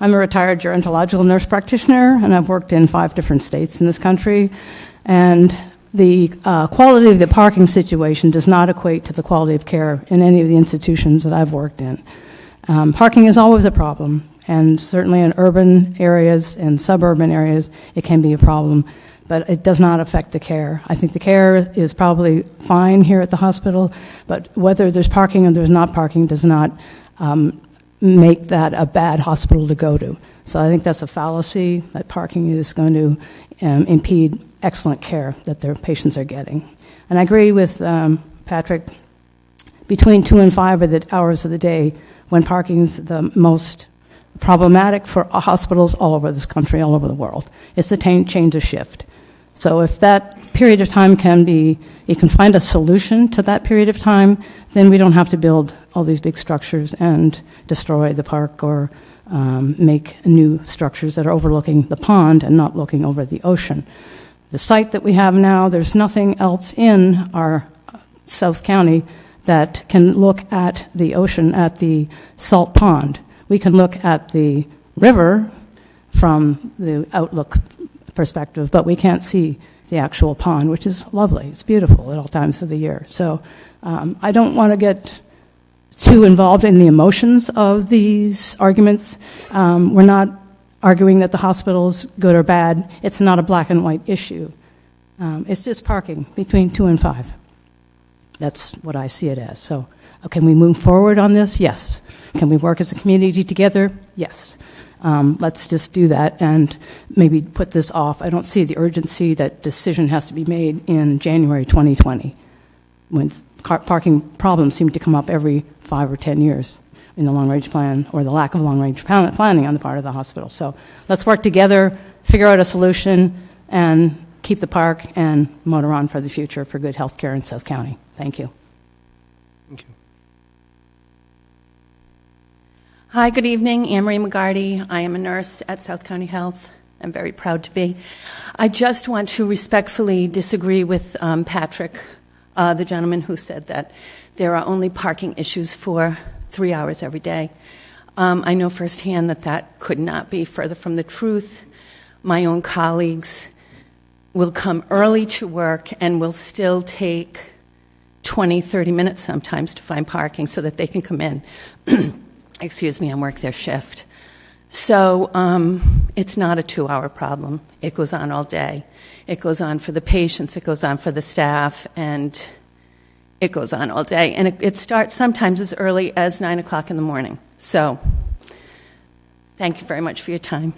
I'm a retired gerontological nurse practitioner, and I've worked in 5 different states in this country. And the quality of the parking situation does not equate to the quality of care in any of the institutions that I've worked in. Parking is always a problem, and certainly in urban areas and suburban areas, it can be a problem, but it does not affect the care. I think the care is probably fine here at the hospital, but whether there's parking or there's not parking does not make that a bad hospital to go to. So I think that's a fallacy, that parking is going to impede excellent care that their patients are getting. And I agree with Patrick, between 2 and 5 are the hours of the day when parking is the most problematic for hospitals all over this country, all over the world. It's the change of shift. So if that period of time you can find a solution to that period of time, then we don't have to build all these big structures and destroy the park or make new structures that are overlooking the pond and not looking over the ocean. The site that we have now, there's nothing else in our South County that can look at the ocean, at the salt pond. We can look at the river from the outlook perspective, but we can't see the actual pond, which is lovely. It's beautiful at all times of the year. So I don't want to get too involved in the emotions of these arguments. We're not arguing that the hospital's good or bad. It's not a black and white issue. It's just parking between 2 and 5. That's what I see it as. So, can we move forward on this? Yes. Can we work as a community together? Yes. Let's just do that and maybe put this off. I don't see the urgency that decision has to be made in January 2020 when parking problems seem to come up every 5 or 10 years in the long-range plan or the lack of long-range planning on the part of the hospital. So let's work together, figure out a solution, and keep the park and motor on for the future for good health care in South County. Thank you. Thank you. Hi, good evening. Anne-Marie McGarty. I am a nurse at South County Health. I'm very proud to be. I just want to respectfully disagree with Patrick, the gentleman who said that there are only parking issues for 3 hours every day. I know firsthand that that could not be further from the truth. My own colleagues will come early to work and will still take 20, 30 minutes sometimes to find parking so that they can come in. Excuse me, and work their shift. So it's not a 2-hour problem. It goes on all day. It goes on for the patients, it goes on for the staff, and it goes on all day. And it starts sometimes as early as 9 o'clock in the morning. So thank you very much for your time.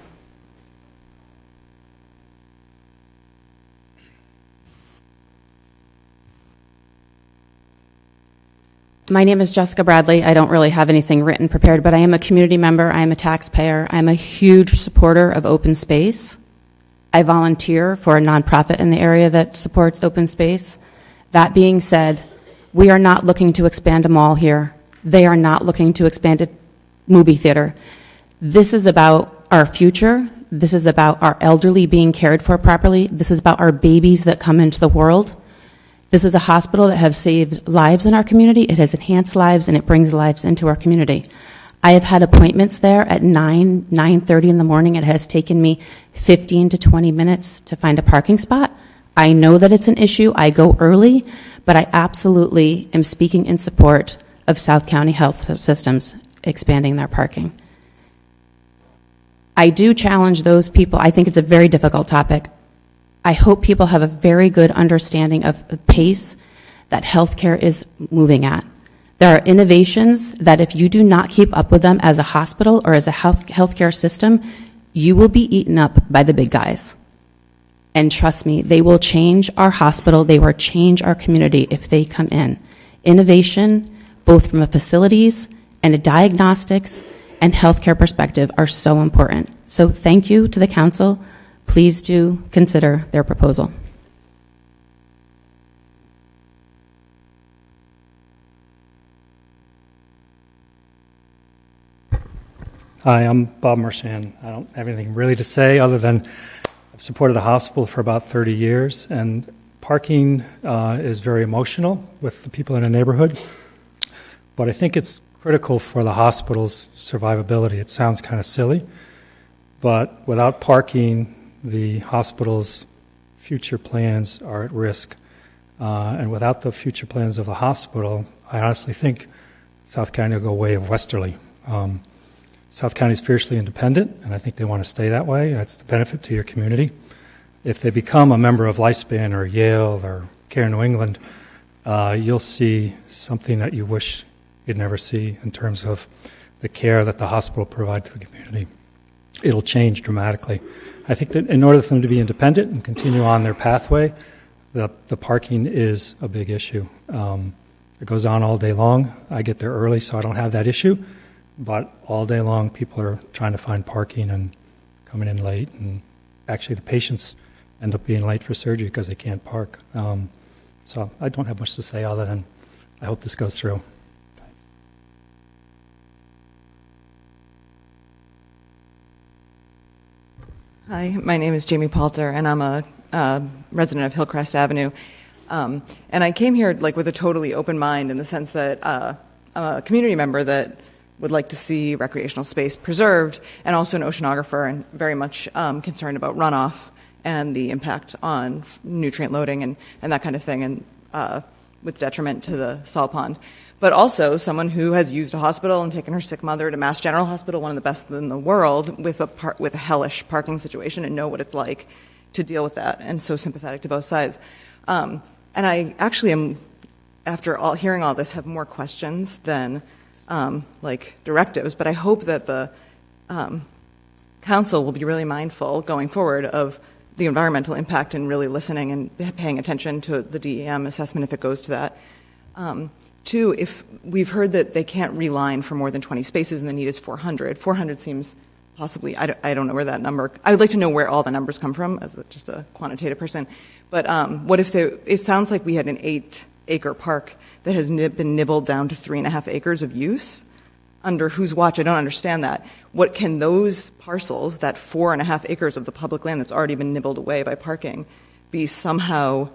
My name is Jessica Bradley. I don't really have anything written prepared, but I am a community member. I am a taxpayer. I'm a huge supporter of open space. I volunteer for a nonprofit in the area that supports open space. That being said, we are not looking to expand a mall here. They are not looking to expand a movie theater. This is about our future. This is about our elderly being cared for properly. This is about our babies that come into the world. This is a hospital that has saved lives in our community. It has enhanced lives, and it brings lives into our community. I have had appointments there at 9:30 in the morning. It has taken me 15 to 20 minutes to find a parking spot. I know that it's an issue. I go early, but I absolutely am speaking in support of South County Health Systems expanding their parking. I do challenge those people. I think it's a very difficult topic. I hope people have a very good understanding of the pace that healthcare is moving at. There are innovations that if you do not keep up with them as a hospital or as a healthcare system, you will be eaten up by the big guys. And trust me, they will change our hospital, they will change our community if they come in. Innovation, both from a facilities and a diagnostics and healthcare perspective, are so important. So thank you to the council. Please do consider their proposal. Hi, I'm Bob Marchand. I don't have anything really to say other than I've supported the hospital for about 30 years, and parking is very emotional with the people in the neighborhood, but I think it's critical for the hospital's survivability. It sounds kind of silly, but without parking, the hospital's future plans are at risk. And without the future plans of the hospital, I honestly think South County will go way of Westerly. South County is fiercely independent, and I think they want to stay that way. That's the benefit to your community. If they become a member of Lifespan or Yale or Care New England, you'll see something that you wish you'd never see in terms of the care that the hospital provides to the community. It'll change dramatically. I think that in order for them to be independent and continue on their pathway, the parking is a big issue. It goes on all day long. I get there early, so I don't have that issue. But all day long, people are trying to find parking and coming in late. And actually, the patients end up being late for surgery because they can't park. So I don't have much to say other than I hope this goes through. Hi, my name is Jamie Palter, and I'm a resident of Hillcrest Avenue. And I came here with a totally open mind in the sense that I'm a community member that would like to see recreational space preserved, and also an oceanographer and very much concerned about runoff and the impact on nutrient loading and that kind of thing, and with detriment to the salt pond. But also someone who has used a hospital and taken her sick mother to Mass General Hospital, one of the best in the world, with a hellish parking situation, and know what it's like to deal with that, and so sympathetic to both sides. And I actually am after hearing all this, have more questions than like directives. But I hope that the council will be really mindful going forward of the environmental impact and really listening and paying attention to the DEM assessment if it goes to that. Two, if we've heard that they can't reline for more than 20 spaces and the need is 400. 400 seems possibly, I don't know where that number, I would like to know where all the numbers come from as just a quantitative person. But what if it sounds like we had an 8-acre park that has been nibbled down to 3.5 acres of use? Under whose watch? I don't understand that. What can those parcels, that 4.5 acres of the public land that's already been nibbled away by parking, be somehow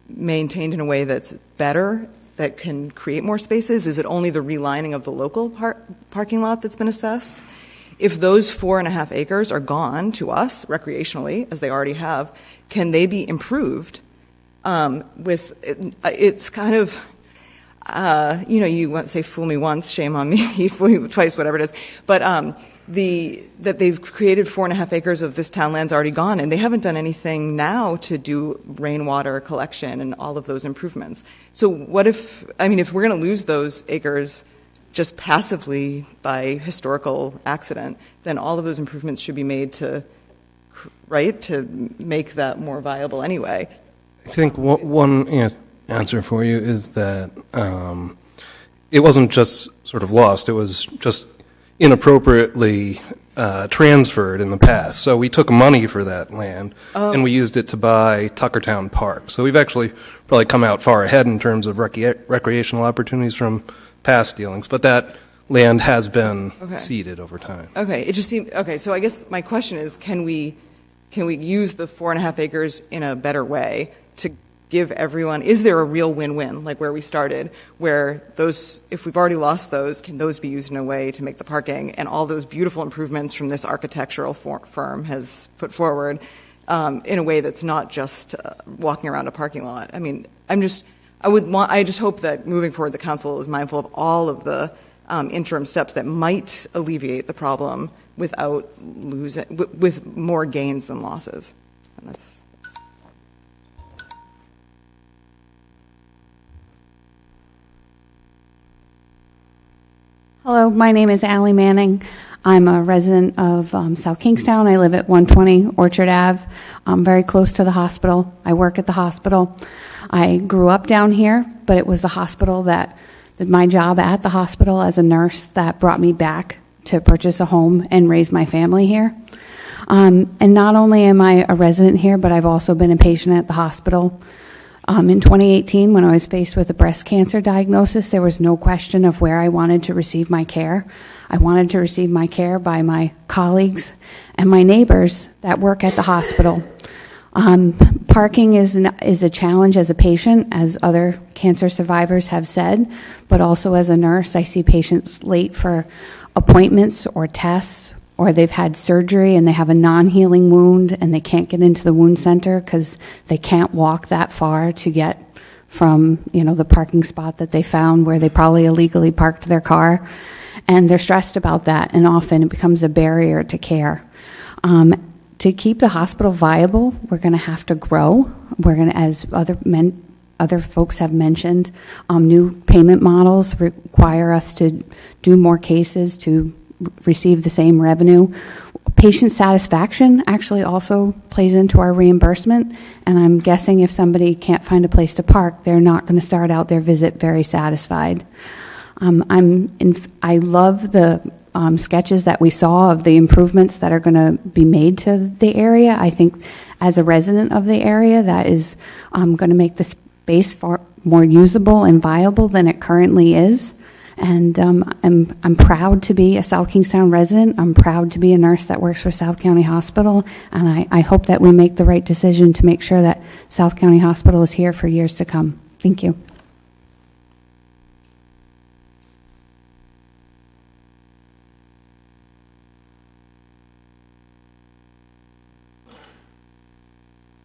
maintained in a way that's better, that can create more spaces? Is it only the relining of the local parking lot that's been assessed? If those 4.5 acres are gone to us recreationally, as they already have, can they be improved it's kind of, you want to say fool me once, shame on me, fool me twice, whatever it is. But that they've created 4.5 acres of this town land's already gone, and they haven't done anything now to do rainwater collection and all of those improvements. So what if we're going to lose those acres just passively by historical accident, then all of those improvements should be made to make that more viable anyway. I think one answer for you is that it wasn't just sort of lost, it was just inappropriately transferred in the past. So we took money for that land and we used it to buy Tuckertown Park. So we've actually probably come out far ahead in terms of recreational opportunities from past dealings, but that land has been ceded over time. Okay, it just seemed okay. So I guess my question is, can we use the 4.5 acres in a better way to give everyone? Is there a real win-win, like where we started, where those, if we've already lost those, can those be used in a way to make the parking and all those beautiful improvements from this architectural firm has put forward in a way that's not just walking around a parking lot? I mean, I just hope that moving forward, the council is mindful of all of the interim steps that might alleviate the problem without with more gains than losses. And that's. Hello, my name is Allie Manning. I'm a resident of South Kingstown. I live at 120 Orchard Ave. I'm very close to the hospital. I work at the hospital. I grew up down here, but it was the hospital that my job at the hospital as a nurse that brought me back to purchase a home and raise my family here. And not only am I a resident here, but I've also been a patient at the hospital. In 2018, when I was faced with a breast cancer diagnosis, there was no question of where I wanted to receive my care. I wanted to receive my care by my colleagues and my neighbors that work at the hospital. Parking is a challenge as a patient, as other cancer survivors have said, but also as a nurse, I see patients late for appointments or tests, or they've had surgery and they have a non-healing wound and they can't get into the wound center because they can't walk that far to get from, the parking spot that they found where they probably illegally parked their car. And they're stressed about that, and often it becomes a barrier to care. To keep the hospital viable, we're going to have to grow. We're going to, as other folks have mentioned, new payment models require us to do more cases to receive the same revenue. Patient satisfaction actually also plays into our reimbursement, and I'm guessing if somebody can't find a place to park, they're not going to start out their visit very satisfied. I love the sketches that we saw of the improvements that are going to be made to the area. I think as a resident of the area, that is going to make the space far more usable and viable than it currently is. And I'm proud to be a South Kingstown resident. I'm proud to be a nurse that works for South County Hospital. And I hope that we make the right decision to make sure that South County Hospital is here for years to come. Thank you.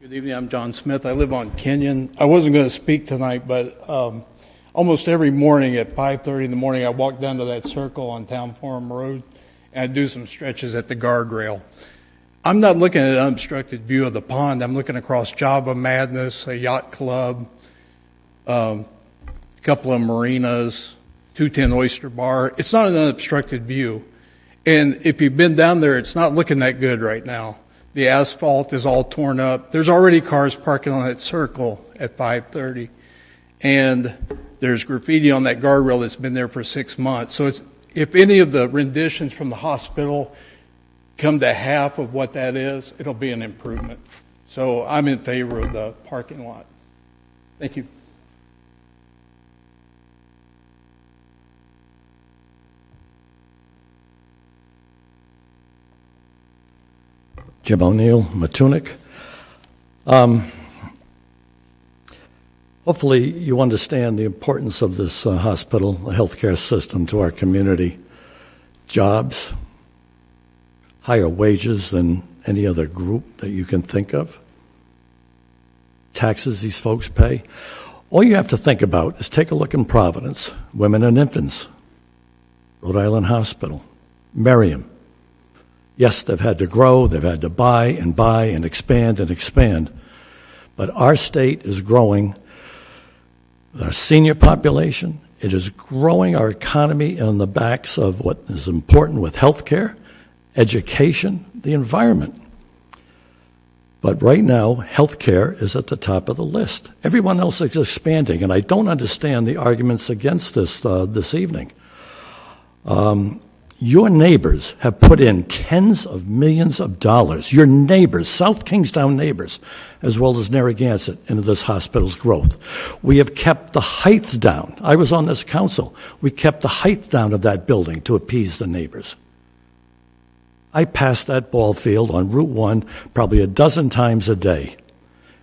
Good evening, I'm John Smith. I live on Kenyon. I wasn't going to speak tonight, but almost every morning at 5:30 in the morning, I walk down to that circle on Town Farm Road, and I do some stretches at the guardrail. I'm not looking at an unobstructed view of the pond. I'm looking across Java Madness, a yacht club, a couple of marinas, 210 Oyster Bar. It's not an unobstructed view. And if you've been down there, it's not looking that good right now. The asphalt is all torn up. There's already cars parking on that circle at 5:30. And there's graffiti on that guardrail that's been there for 6 months. So if any of the renditions from the hospital come to half of what that is, it'll be an improvement. So I'm in favor of the parking lot. Thank you. Jim O'Neill, Matunic. Hopefully you understand the importance of this hospital, the healthcare system to our community. Jobs, higher wages than any other group that you can think of. Taxes these folks pay. All you have to think about is take a look in Providence, women and infants, Rhode Island Hospital, Merriam. Yes, they've had to grow, they've had to buy and expand. But our state is growing with our senior population. It is growing our economy on the backs of what is important with healthcare, education, the environment. But right now, healthcare is at the top of the list. Everyone else is expanding, and I don't understand the arguments against this this evening. Your neighbors have put in tens of millions of dollars, your neighbors, South Kingstown neighbors, as well as Narragansett, into this hospital's growth. We have kept the height down. I was on this council. We kept the height down of that building to appease the neighbors. I pass that ball field on Route 1 probably a dozen times a day.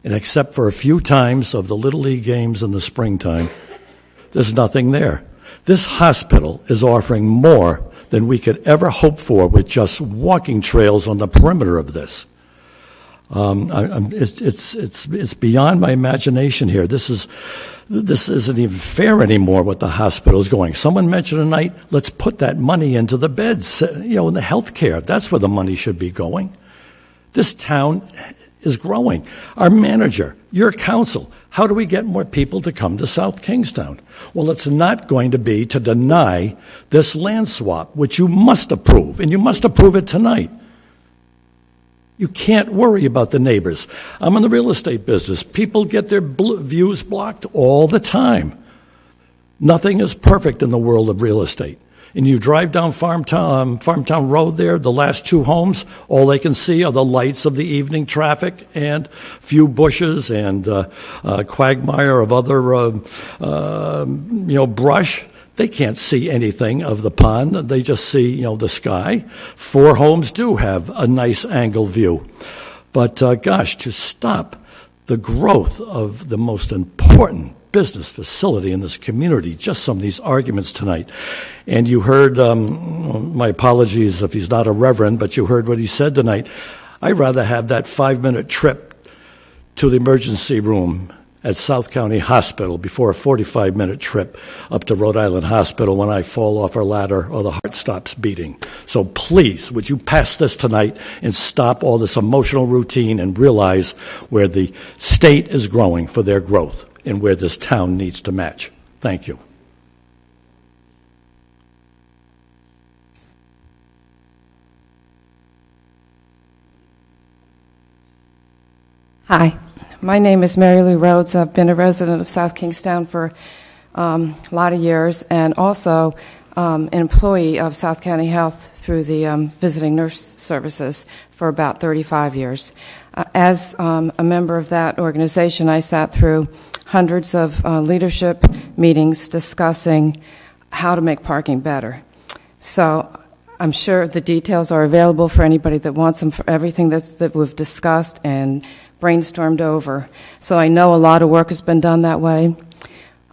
And except for a few times of the Little League games in the springtime, there's nothing there. This hospital is offering more than we could ever hope for with just walking trails on the perimeter of this. It's beyond my imagination here. This isn't even fair anymore what the hospital is going. Someone mentioned tonight, let's put that money into the beds, in the health care. That's where the money should be going. This town is growing. Our manager, your council, how do we get more people to come to South Kingstown? Well, it's not going to be to deny this land swap, which you must approve, and you must approve it tonight. You can't worry about the neighbors. I'm in the real estate business. People get their views blocked all the time. Nothing is perfect in the world of real estate. And you drive down Farmtown Road there, the last two homes, all they can see are the lights of the evening traffic and few bushes and quagmire of other, brush. They can't see anything of the pond. They just see, the sky. 4 homes do have a nice angle view. But, to stop the growth of the most important business facility in this community, just some of these arguments tonight. And you heard, my apologies if he's not a reverend, but you heard what he said tonight. I'd rather have that 5-minute trip to the emergency room at South County Hospital before a 45-minute trip up to Rhode Island Hospital when I fall off a ladder or the heart stops beating. So please, would you pass this tonight and stop all this emotional routine and realize where the state is growing for their growth and where this town needs to match. Thank you. Hi, my name is Mary Lou Rhodes. I've been a resident of South Kingstown for a lot of years and also an employee of South County Health through the visiting nurse services for about 35 years. As a member of that organization, I sat through hundreds of leadership meetings discussing how to make parking better. So I'm sure the details are available for anybody that wants them, for everything that we've discussed and brainstormed over. So I know a lot of work has been done that way.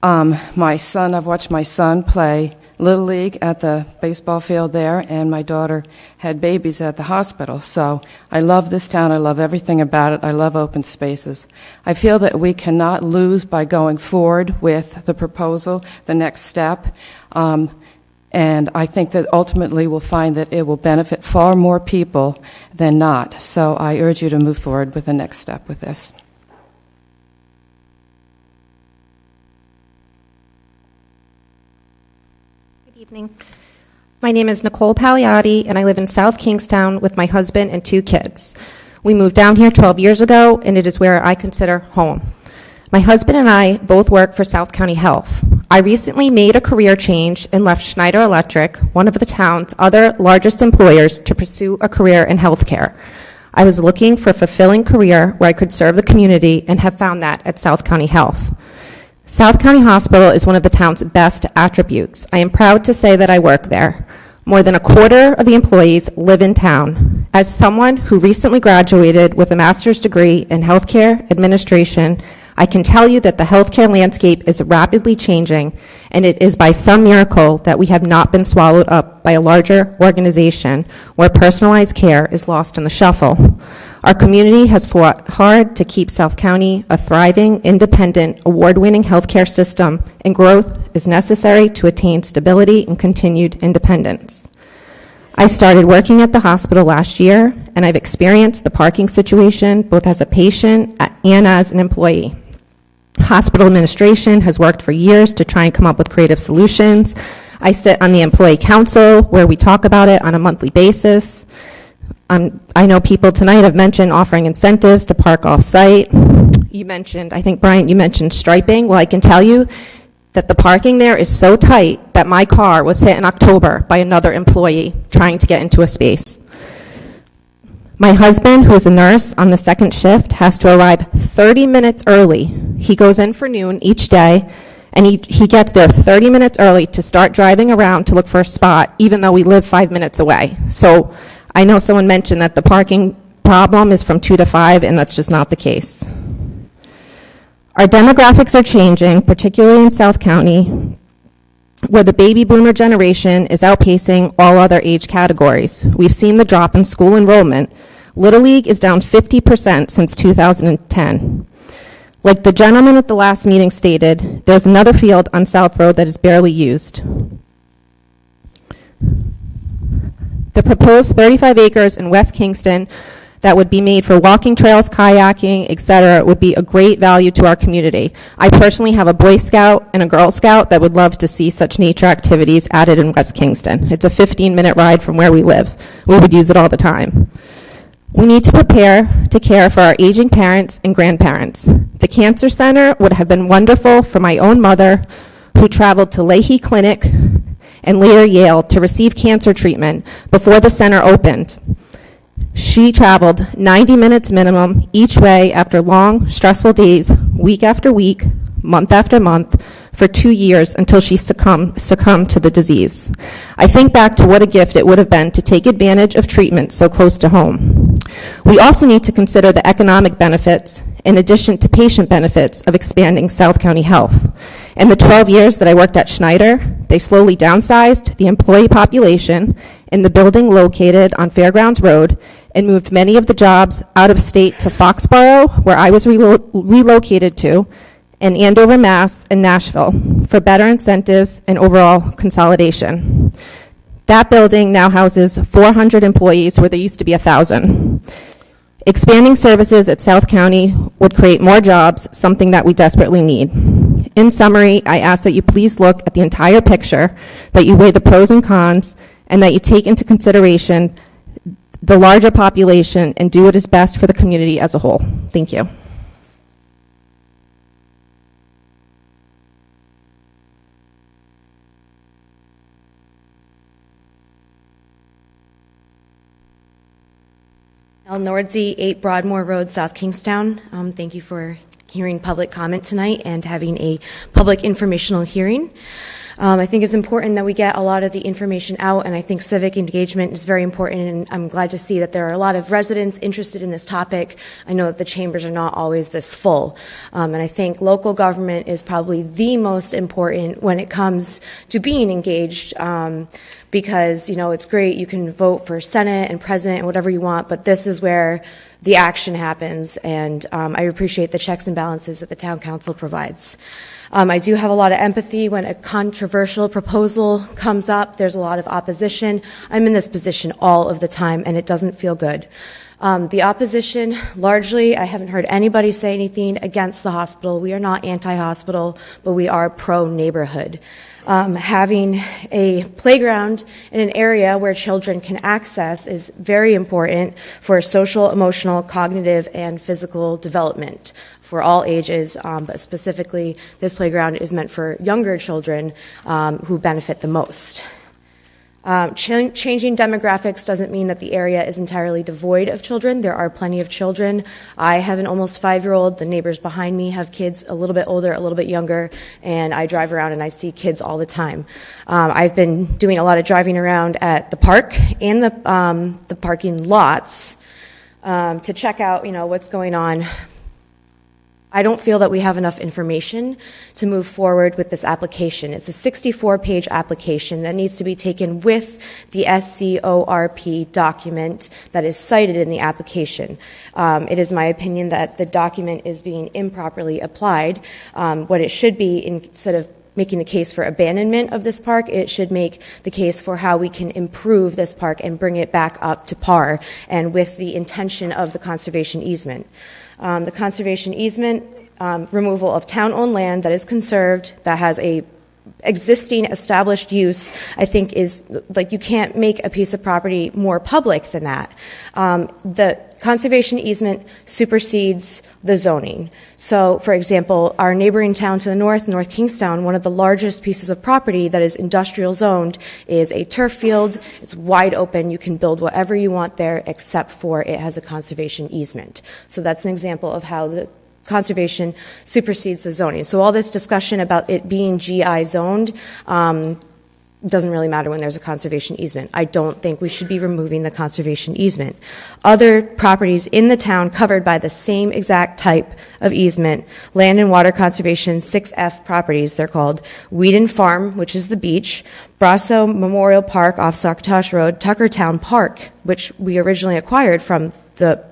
I've watched my son play Little League at the baseball field there, and my daughter had babies at the hospital. So I love this town. I love everything about it. I love open spaces. I feel that we cannot lose by going forward with the proposal, the next step. And I think that ultimately we'll find that it will benefit far more people than not. So I urge you to move forward with the next step with this. evening. My name is Nicole Pagliatti, and I live in South Kingstown with my husband and 2 kids. We moved down here 12 years ago, and it is where I consider home. My husband and I both work for South County Health. I recently made a career change and left Schneider Electric, one of the town's other largest employers, to pursue a career in healthcare. I was looking for a fulfilling career where I could serve the community and have found that at South County Health. South County Hospital is one of the town's best attributes. I am proud to say that I work there. More than a quarter of the employees live in town. As someone who recently graduated with a master's degree in healthcare administration, I can tell you that the healthcare landscape is rapidly changing, and it is by some miracle that we have not been swallowed up by a larger organization where personalized care is lost in the shuffle. Our community has fought hard to keep South County a thriving, independent, award-winning healthcare system, and growth is necessary to attain stability and continued independence. I started working at the hospital last year, and I've experienced the parking situation both as a patient and as an employee. Hospital administration has worked for years to try and come up with creative solutions. I sit on the employee council where we talk about it on a monthly basis. I know people tonight have mentioned offering incentives to park off-site. You mentioned, I think, Brian, you mentioned striping. Well, I can tell you that the parking there is so tight that my car was hit in October by another employee trying to get into a space. My husband, who is a nurse on the second shift, has to arrive 30 minutes early. He goes in for noon each day, and he gets there 30 minutes early to start driving around to look for a spot, even though we live 5 minutes away. So I know someone mentioned that the parking problem is from 2 to 5, and that's just not the case. Our demographics are changing, particularly in South County, where the baby boomer generation is outpacing all other age categories. We've seen the drop in school enrollment. Little League is down 50% since 2010. Like the gentleman at the last meeting stated, there's another field on South Road that is barely used. The proposed 35 acres in West Kingston that would be made for walking trails, kayaking, etc., would be a great value to our community. I personally have a Boy Scout and a Girl Scout that would love to see such nature activities added in West Kingston. It's a 15-minute ride from where we live. We would use it all the time. We need to prepare to care for our aging parents and grandparents. The Cancer Center would have been wonderful for my own mother, who traveled to Leahy Clinic and later Yale to receive cancer treatment before the center opened. She traveled 90 minutes minimum each way after long, stressful days, week after week, month after month, for 2 years until she succumbed to the disease. I think back to what a gift it would have been to take advantage of treatment so close to home. We also need to consider the economic benefits, in addition to patient benefits, of expanding South County Health. In the 12 years that I worked at Schneider, they slowly downsized the employee population in the building located on Fairgrounds Road and moved many of the jobs out of state to Foxborough, where I was relocated to, and Andover, Mass, and Nashville for better incentives and overall consolidation. That building now houses 400 employees where there used to be 1,000. Expanding services at South County would create more jobs, something that we desperately need. In summary, I ask that you please look at the entire picture, that you weigh the pros and cons, and that you take into consideration the larger population and do what is best for the community as a whole. Thank you. El Nordsey, 8 Broadmoor Road, South Kingstown. Thank you for hearing public comment tonight and having a public informational hearing. I think it's important that we get a lot of the information out, and I think civic engagement is very important, and I'm glad to see that there are a lot of residents interested in this topic. I know that the chambers are not always this full, and I think local government is probably the most important when it comes to being engaged, because, you know, it's great, you can vote for Senate and President and whatever you want, but this is where the action happens, and I appreciate the checks and balances that the town council provides. I do have a lot of empathy when a controversial proposal comes up. There's a lot of opposition. I'm in this position all of the time, and it doesn't feel good. The opposition, largely, I haven't heard anybody say anything against the hospital. We are not anti-hospital, but we are pro-neighborhood. Having a playground in an area where children can access is very important for social, emotional, cognitive, and physical development for all ages, but specifically this playground is meant for younger children who benefit the most. Changing demographics doesn't mean that the area is entirely devoid of children. There are plenty of children. I have an almost 5-year-old. The neighbors behind me have kids a little bit older, a little bit younger, and I drive around and I see kids all the time. I've been doing a lot of driving around at the park and the parking lots to check out, what's going on. I don't feel that we have enough information to move forward with this application. It's a 64-page application that needs to be taken with the SCORP document that is cited in the application. It is my opinion that the document is being improperly applied. What it should be, instead of making the case for abandonment of this park, it should make the case for how we can improve this park and bring it back up to par, and with the intention of the conservation easement. The conservation easement, removal of town-owned land that is conserved, that has a existing established use, I think is, you can't make a piece of property more public than that. The conservation easement supersedes the zoning. So, for example, our neighboring town to the north, North Kingstown, one of the largest pieces of property that is industrial zoned is a turf field. It's wide open. You can build whatever you want there, except for it has a conservation easement. So that's an example of how the conservation supersedes the zoning. So all this discussion about it being GI zoned doesn't really matter when there's a conservation easement. I don't think we should be removing the conservation easement. Other properties in the town covered by the same exact type of easement, land and water conservation 6F properties, they're called, Whedon Farm, which is the beach, Brasso Memorial Park off Saukatosh Road, Tuckertown Park, which we originally acquired from the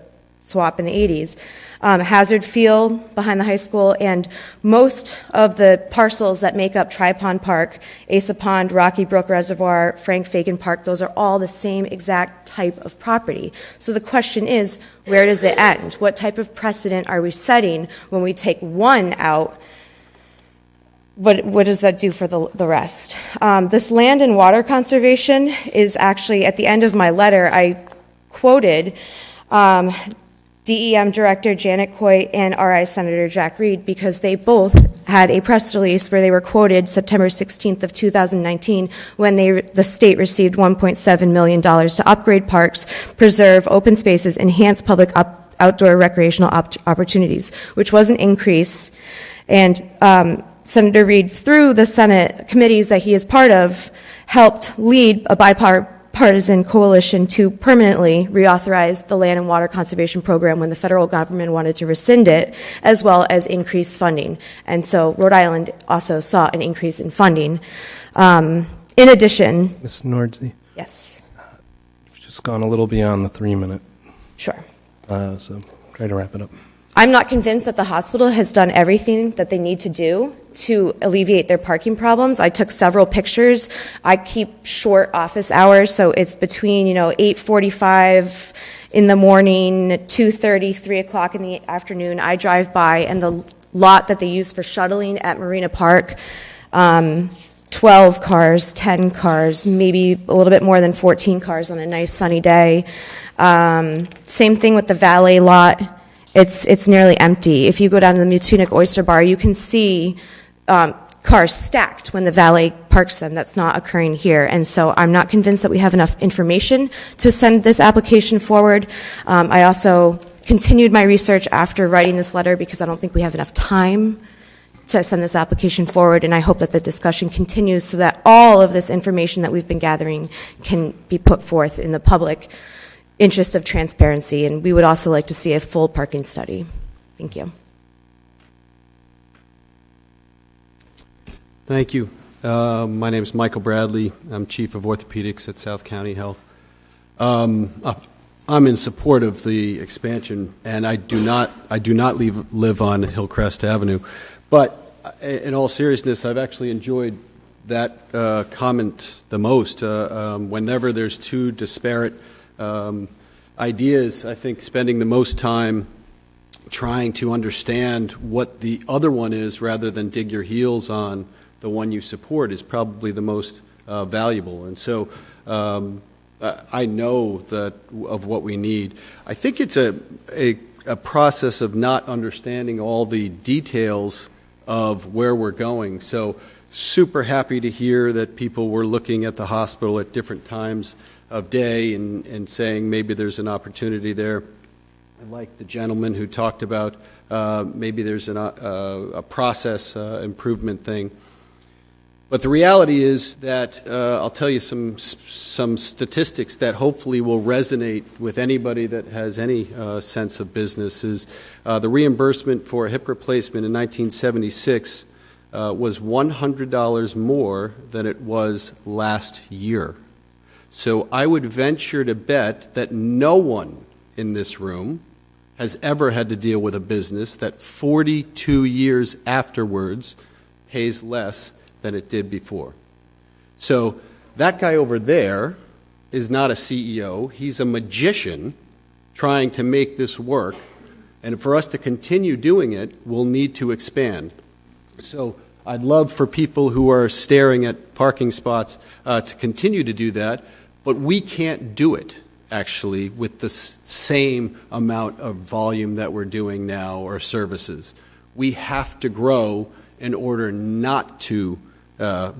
swap in the 80s, Hazard Field behind the high school, and most of the parcels that make up Tri Pond Park, Asa Pond, Rocky Brook Reservoir, Frank Fagan Park, those are all the same exact type of property. So the question is, where does it end? What type of precedent are we setting when we take one out? What does that do for the rest? This land and water conservation is actually, at the end of my letter, I quoted DEM Director Janet Coit and RI Senator Jack Reed, because they both had a press release where they were quoted September 16th of 2019 when the state received $1.7 million to upgrade parks, preserve open spaces, enhance public outdoor recreational opportunities, which was an increase. And Senator Reed, through the Senate committees that he is part of, helped lead a bipartisan coalition to permanently reauthorize the land and water conservation program when the federal government wanted to rescind it, as well as increase funding. And so Rhode Island also saw an increase in funding. In addition... Ms. Nordzi? Yes. You've just gone a little beyond the 3-minute. Sure. So try to wrap it up. I'm not convinced that the hospital has done everything that they need to do to alleviate their parking problems. I took several pictures. I keep short office hours, so it's between 8:45 in the morning, 2:30, 3 o'clock in the afternoon. I drive by, and the lot that they use for shuttling at Marina Park, 12 cars, 10 cars, maybe a little bit more than 14 cars on a nice sunny day. Same thing with the valet lot. It's nearly empty. If you go down to the Mutunic Oyster Bar, you can see cars stacked when the valet parks them. That's not occurring here. And so I'm not convinced that we have enough information to send this application forward. I also continued my research after writing this letter because I don't think we have enough time to send this application forward, and I hope that the discussion continues so that all of this information that we've been gathering can be put forth in the public interest of transparency, and we would also like to see a full parking study. Thank you. Thank you. My name is Michael Bradley. I'm Chief of Orthopedics at South County Health. I'm in support of the expansion, and I do not live on Hillcrest Avenue. But in all seriousness, I've actually enjoyed that comment the most. Whenever there's two disparate ideas, I think spending the most time trying to understand what the other one is rather than dig your heels on the one you support is probably the most valuable. And so I know that of what we need. I think it's a process of not understanding all the details of where we're going. So super happy to hear that people were looking at the hospital at different times of day and saying maybe there's an opportunity there. I like the gentleman who talked about maybe there's a process improvement thing. But the reality is that I'll tell you some statistics that hopefully will resonate with anybody that has any sense of business. Is the reimbursement for a hip replacement in 1976 was $100 more than it was last year. So I would venture to bet that no one in this room has ever had to deal with a business that 42 years afterwards pays less than it did before. So that guy over there is not a CEO. He's a magician trying to make this work. And for us to continue doing it, we'll need to expand. So I'd love for people who are staring at parking spots to continue to do that, but we can't do it, actually, with the same amount of volume that we're doing now or services. We have to grow in order not to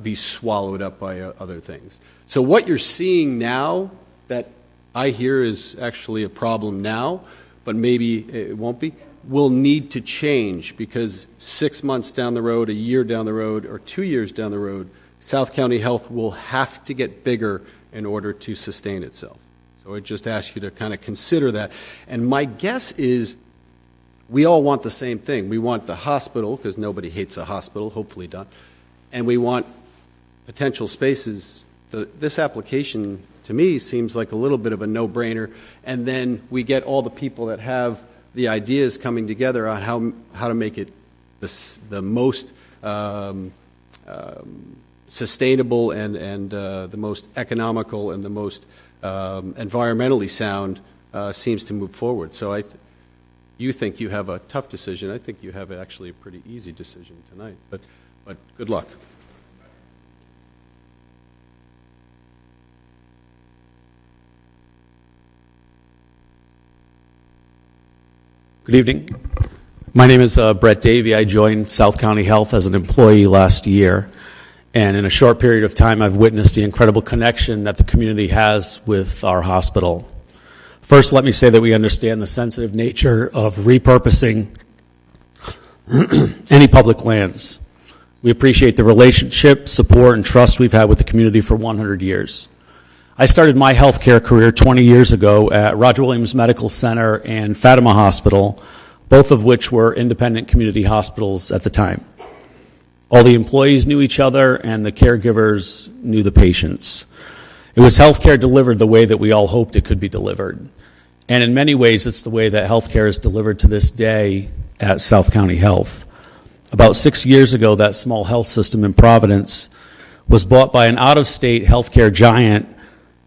be swallowed up by other things. So what you're seeing now that I hear is actually a problem now, but maybe it won't be, will need to change because 6 months down the road, a year down the road, or 2 years down the road, South County Health will have to get bigger in order to sustain itself. So I just ask you to kind of consider that. And my guess is we all want the same thing. We want the hospital, because nobody hates a hospital, hopefully not. And we want potential spaces. This application, to me, seems like a little bit of a no-brainer. And then we get all the people that have the ideas coming together on how to make it the most sustainable and the most economical and the most environmentally sound seems to move forward. So you think you have a tough decision. I think you have actually a pretty easy decision tonight. But good luck. Good evening. My name is Brett Davey. I joined South County Health as an employee last year. And in a short period of time, I've witnessed the incredible connection that the community has with our hospital. First, let me say that we understand the sensitive nature of repurposing any public lands. We appreciate the relationship, support, and trust we've had with the community for 100 years. I started my healthcare career 20 years ago at Roger Williams Medical Center and Fatima Hospital, both of which were independent community hospitals at the time. All the employees knew each other, and the caregivers knew the patients. It was healthcare delivered the way that we all hoped it could be delivered. And in many ways, it's the way that healthcare is delivered to this day at South County Health. About 6 years ago, that small health system in Providence was bought by an out-of-state healthcare giant,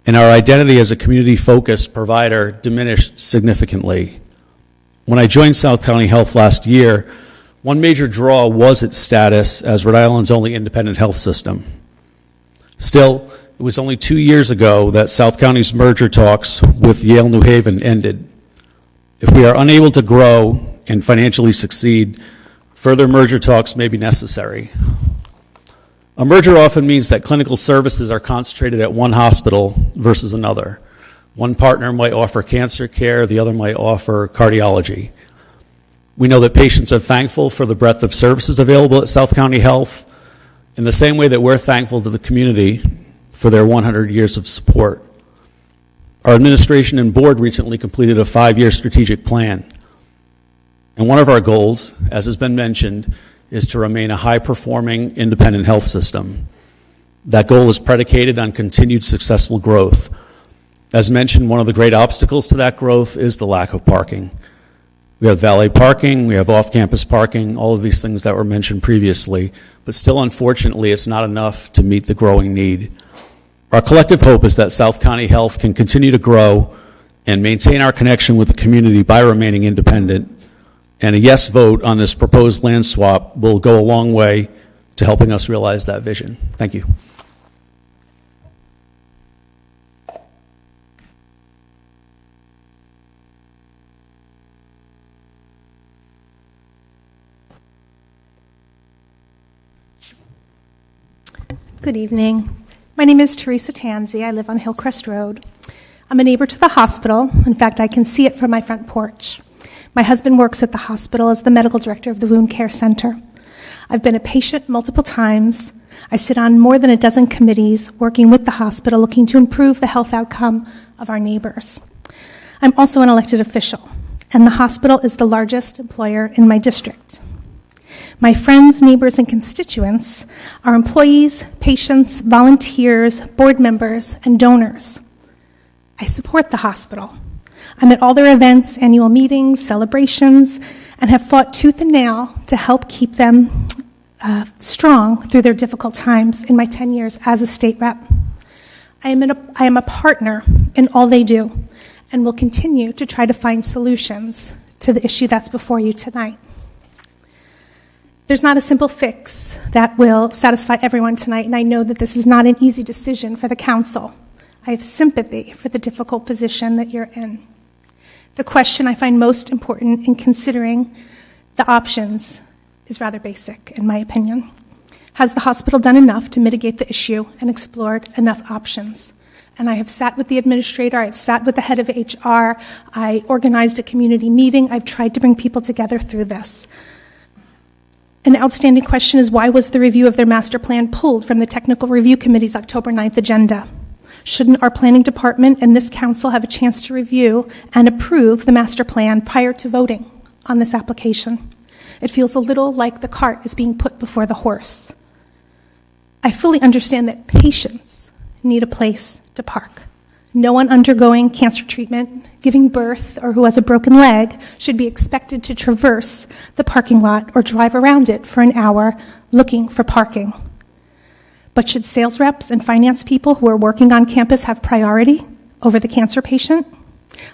and our identity as a community-focused provider diminished significantly. When I joined South County Health last year, one major draw was its status as Rhode Island's only independent health system. Still, it was only 2 years ago that South County's merger talks with Yale New Haven ended. If we are unable to grow and financially succeed, further merger talks may be necessary. A merger often means that clinical services are concentrated at one hospital versus another. One partner might offer cancer care, the other might offer cardiology. We know that patients are thankful for the breadth of services available at South County Health in the same way that we're thankful to the community for their 100 years of support. Our administration and board recently completed a 5-year strategic plan. And one of our goals, as has been mentioned, is to remain a high-performing independent health system. That goal is predicated on continued successful growth. As mentioned, one of the great obstacles to that growth is the lack of parking. We have valet parking, we have off-campus parking, all of these things that were mentioned previously, but still, unfortunately, it's not enough to meet the growing need. Our collective hope is that South County Health can continue to grow and maintain our connection with the community by remaining independent. And a yes vote on this proposed land swap will go a long way to helping us realize that vision. Thank you. Good evening. My name is Teresa Tanzi. I live on Hillcrest Road. I'm a neighbor to the hospital. In fact, I can see it from my front porch. My husband works at the hospital as the medical director of the Wound Care Center. I've been a patient multiple times. I sit on more than a dozen committees working with the hospital looking to improve the health outcome of our neighbors. I'm also an elected official, and the hospital is the largest employer in my district. My friends, neighbors, and constituents are employees, patients, volunteers, board members, and donors. I support the hospital. I'm at all their events, annual meetings, celebrations, and have fought tooth and nail to help keep them strong through their difficult times in my 10 years as a state rep. I am a partner in all they do and will continue to try to find solutions to the issue that's before you tonight. There's not a simple fix that will satisfy everyone tonight, and I know that this is not an easy decision for the council. I have sympathy for the difficult position that you're in. The question I find most important in considering the options is rather basic, in my opinion. Has the hospital done enough to mitigate the issue and explored enough options? And I have sat with the administrator, I have sat with the head of HR, I organized a community meeting, I've tried to bring people together through this. An outstanding question is, why was the review of their master plan pulled from the Technical Review Committee's October 9th agenda? Shouldn't our planning department and this council have a chance to review and approve the master plan prior to voting on this application? It feels a little like the cart is being put before the horse. I fully understand that patients need a place to park. No one undergoing cancer treatment, giving birth, or who has a broken leg should be expected to traverse the parking lot or drive around it for an hour looking for parking. But should sales reps and finance people who are working on campus have priority over the cancer patient?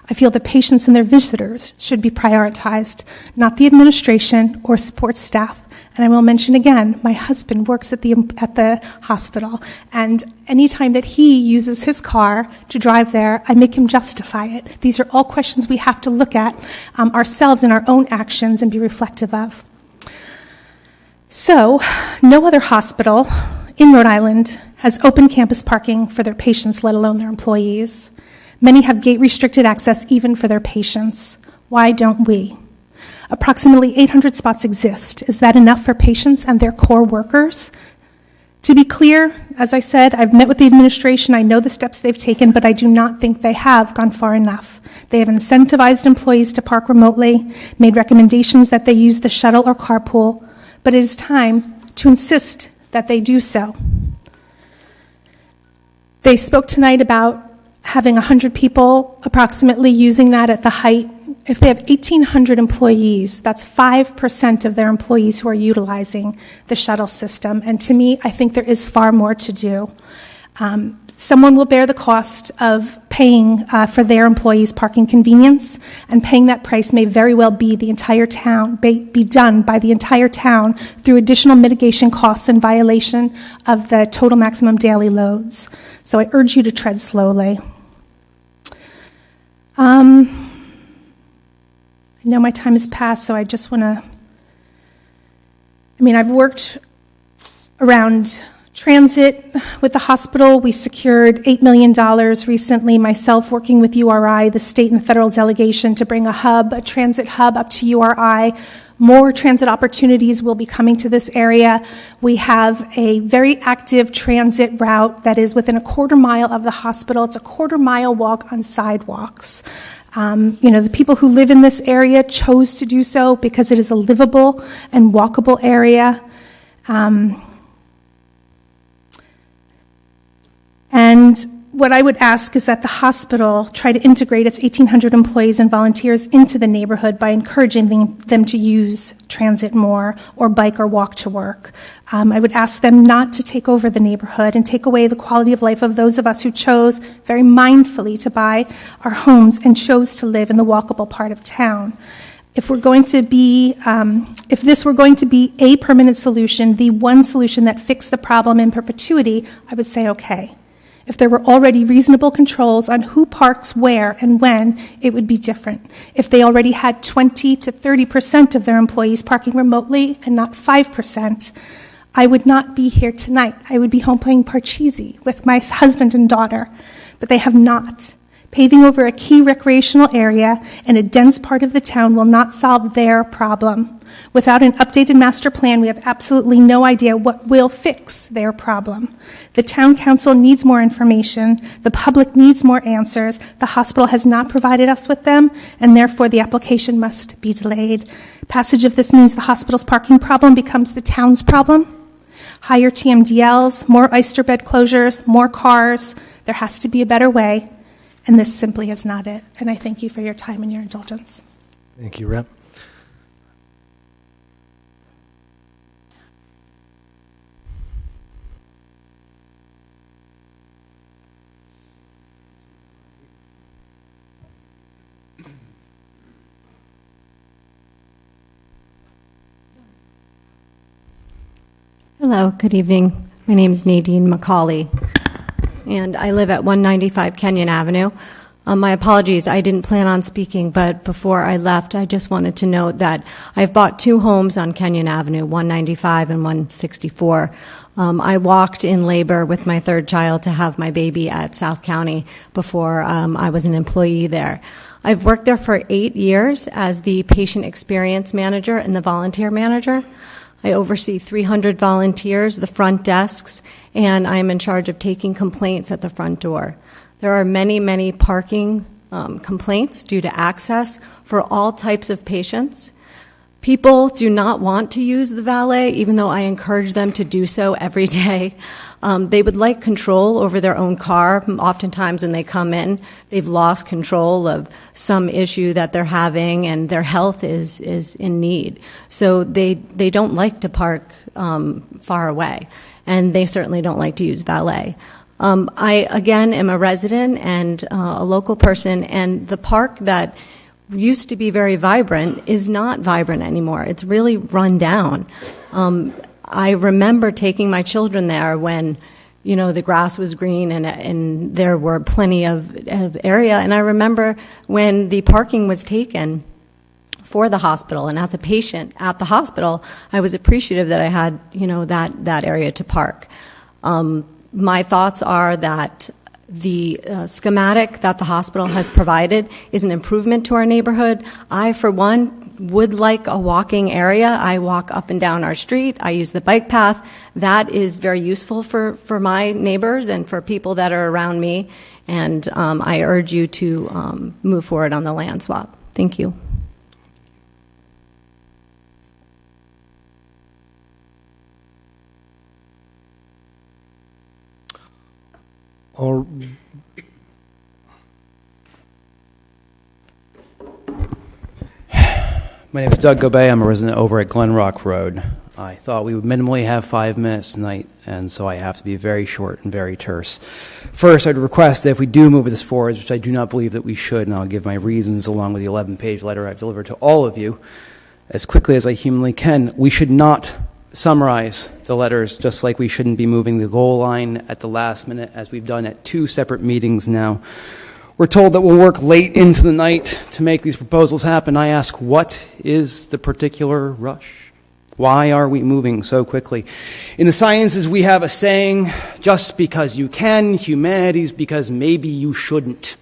I feel the patients and their visitors should be prioritized, not the administration or support staff. And I will mention again, my husband works at the hospital, and anytime that he uses his car to drive there, I make him justify it. These are all questions we have to look at ourselves in our own actions and be reflective of. So, no other hospital in Rhode Island has open campus parking for their patients, let alone their employees. Many have gate-restricted access even for their patients. Why don't we? Approximately 800 spots exist. Is that enough for patients and their core workers? To be clear, as I said, I've met with the administration. I know the steps they've taken, but I do not think they have gone far enough. They have incentivized employees to park remotely, made recommendations that they use the shuttle or carpool, but it is time to insist that they do so. They spoke tonight about having 100 people approximately using that at the height. If they have 1,800 employees, that's 5% of their employees who are utilizing the shuttle system. And to me, I think there is far more to do. Someone will bear the cost of paying for their employees' parking convenience, and paying that price may very well be the entire town, be done by the entire town through additional mitigation costs in violation of the total maximum daily loads. So I urge you to tread slowly. I know my time has passed, so I just want to, I've worked around transit with the hospital. We secured $8 million recently, myself working with URI, the state and federal delegation, to bring a transit hub up to URI. More transit opportunities will be coming to this area. We have a very active transit route that is within a quarter mile of the hospital. It's a quarter mile walk on sidewalks. The people who live in this area chose to do so because it is a livable and walkable area. And what I would ask is that the hospital try to integrate its 1,800 employees and volunteers into the neighborhood by encouraging them to use transit more or bike or walk to work. I would ask them not to take over the neighborhood and take away the quality of life of those of us who chose very mindfully to buy our homes and chose to live in the walkable part of town. If this were going to be a permanent solution, the one solution that fixed the problem in perpetuity, I would say okay. If there were already reasonable controls on who parks where and when, it would be different. If they already had 20 to 30% of their employees parking remotely and not 5%, I would not be here tonight. I would be home playing Parcheesi with my husband and daughter, but they have not. Paving over a key recreational area in a dense part of the town will not solve their problem. Without an updated master plan, we have absolutely no idea what will fix their problem. The town council needs more information. The public needs more answers. The hospital has not provided us with them, and therefore the application must be delayed. Passage of this means the hospital's parking problem becomes the town's problem. Higher TMDLs, more oyster bed closures, more cars. There has to be a better way, and this simply is not it. And I thank you for your time and your indulgence. Thank you, Rep. Hello, good evening. My name is Nadine McCauley, and I live at 195 Kenyon Avenue. My apologies, I didn't plan on speaking, but before I left, I just wanted to note that I've bought 2 homes on Kenyon Avenue, 195 and 164. I walked in labor with my 3rd child to have my baby at South County before I was an employee there. I've worked there for 8 years as the patient experience manager and the volunteer manager. I oversee 300 volunteers, the front desks, and I'm in charge of taking complaints at the front door. There are many, many parking complaints due to access for all types of patients. People do not want to use the valet, even though I encourage them to do so every day. They would like control over their own car. Oftentimes when they come in, they've lost control of some issue that they're having, and their health is in need. So they don't like to park far away, and they certainly don't like to use valet. I, again, am a resident and a local person, and the park that used to be very vibrant is not vibrant anymore. It's really run down. I remember taking my children there when, the grass was green and there were plenty of area. And I remember when the parking was taken for the hospital, and as a patient at the hospital, I was appreciative that I had, that area to park. My thoughts are that the schematic that the hospital has provided is an improvement to our neighborhood. I, for one, would like a walking area. I walk up and down our street. I use the bike path. That is very useful for my neighbors and for people that are around me. And I urge you to move forward on the land swap. Thank you. My name is Doug Gobay. I'm a resident over at Glen Rock Road. I thought we would minimally have 5 minutes tonight, and so I have to be very short and very terse. First, I'd request that if we do move this forward, which I do not believe that we should, and I'll give my reasons along with the 11-page letter I've delivered to all of you as quickly as I humanly can, we should not summarize the letters, just like we shouldn't be moving the goal line at the last minute, as we've done at 2 separate meetings now. We're told that we'll work late into the night to make these proposals happen. I ask, what is the particular rush? Why are we moving so quickly? In the sciences, we have a saying, just because you can, humanities because maybe you shouldn't.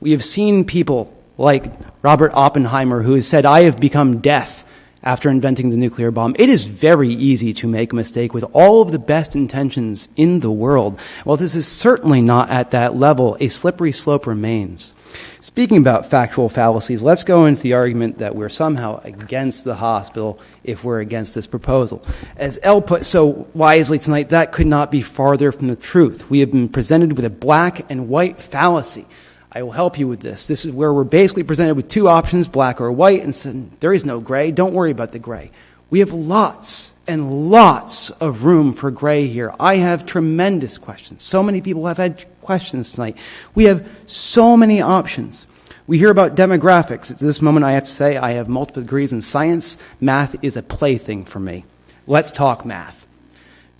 We have seen people like Robert Oppenheimer, who has said, I have become death, after inventing the nuclear bomb. It is very easy to make a mistake with all of the best intentions in the world. Well, this is certainly not at that level. A slippery slope remains. Speaking about factual fallacies, let's go into the argument that we're somehow against the hospital if we're against this proposal. As Elle put so wisely tonight, that could not be farther from the truth. We have been presented with a black and white fallacy. I will help you with this. This is where we're basically presented with two options, black or white, and said, there is no gray. Don't worry about the gray. We have lots and lots of room for gray here. I have tremendous questions. So many people have had questions tonight. We have so many options. We hear about demographics. At this moment, I have to say I have multiple degrees in science. Math is a plaything for me. Let's talk math.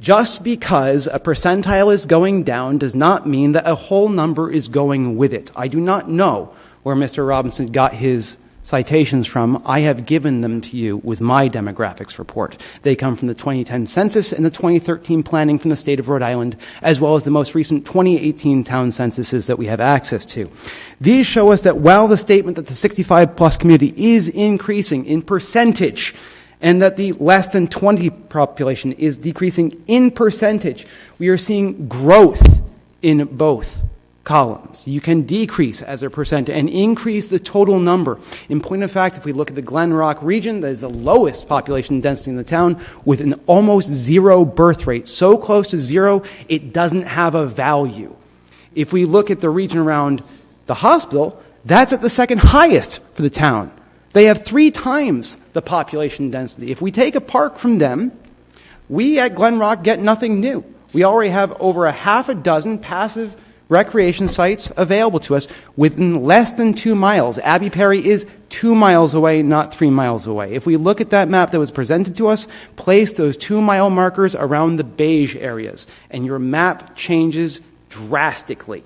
Just because a percentile is going down does not mean that a whole number is going with it. I do not know where Mr. Robinson got his citations from. I have given them to you with my demographics report. They come from the 2010 census and the 2013 planning from the state of Rhode Island, as well as the most recent 2018 town censuses that we have access to. These show us that while the statement that the 65-plus community is increasing in percentage, and that the less than 20 population is decreasing in percentage, we are seeing growth in both columns. You can decrease as a percent and increase the total number. In point of fact, if we look at the Glen Rock region, that is the lowest population density in the town with an almost zero birth rate, so close to zero, it doesn't have a value. If we look at the region around the hospital, that's at the second highest for the town. They have 3 times the population density. If we take a park from them, we at Glen Rock get nothing new. We already have over a half a dozen passive recreation sites available to us within less than 2 miles. Abbey Perry is 2 miles away, not 3 miles away. If we look at that map that was presented to us, place those 2-mile markers around the beige areas, and your map changes drastically.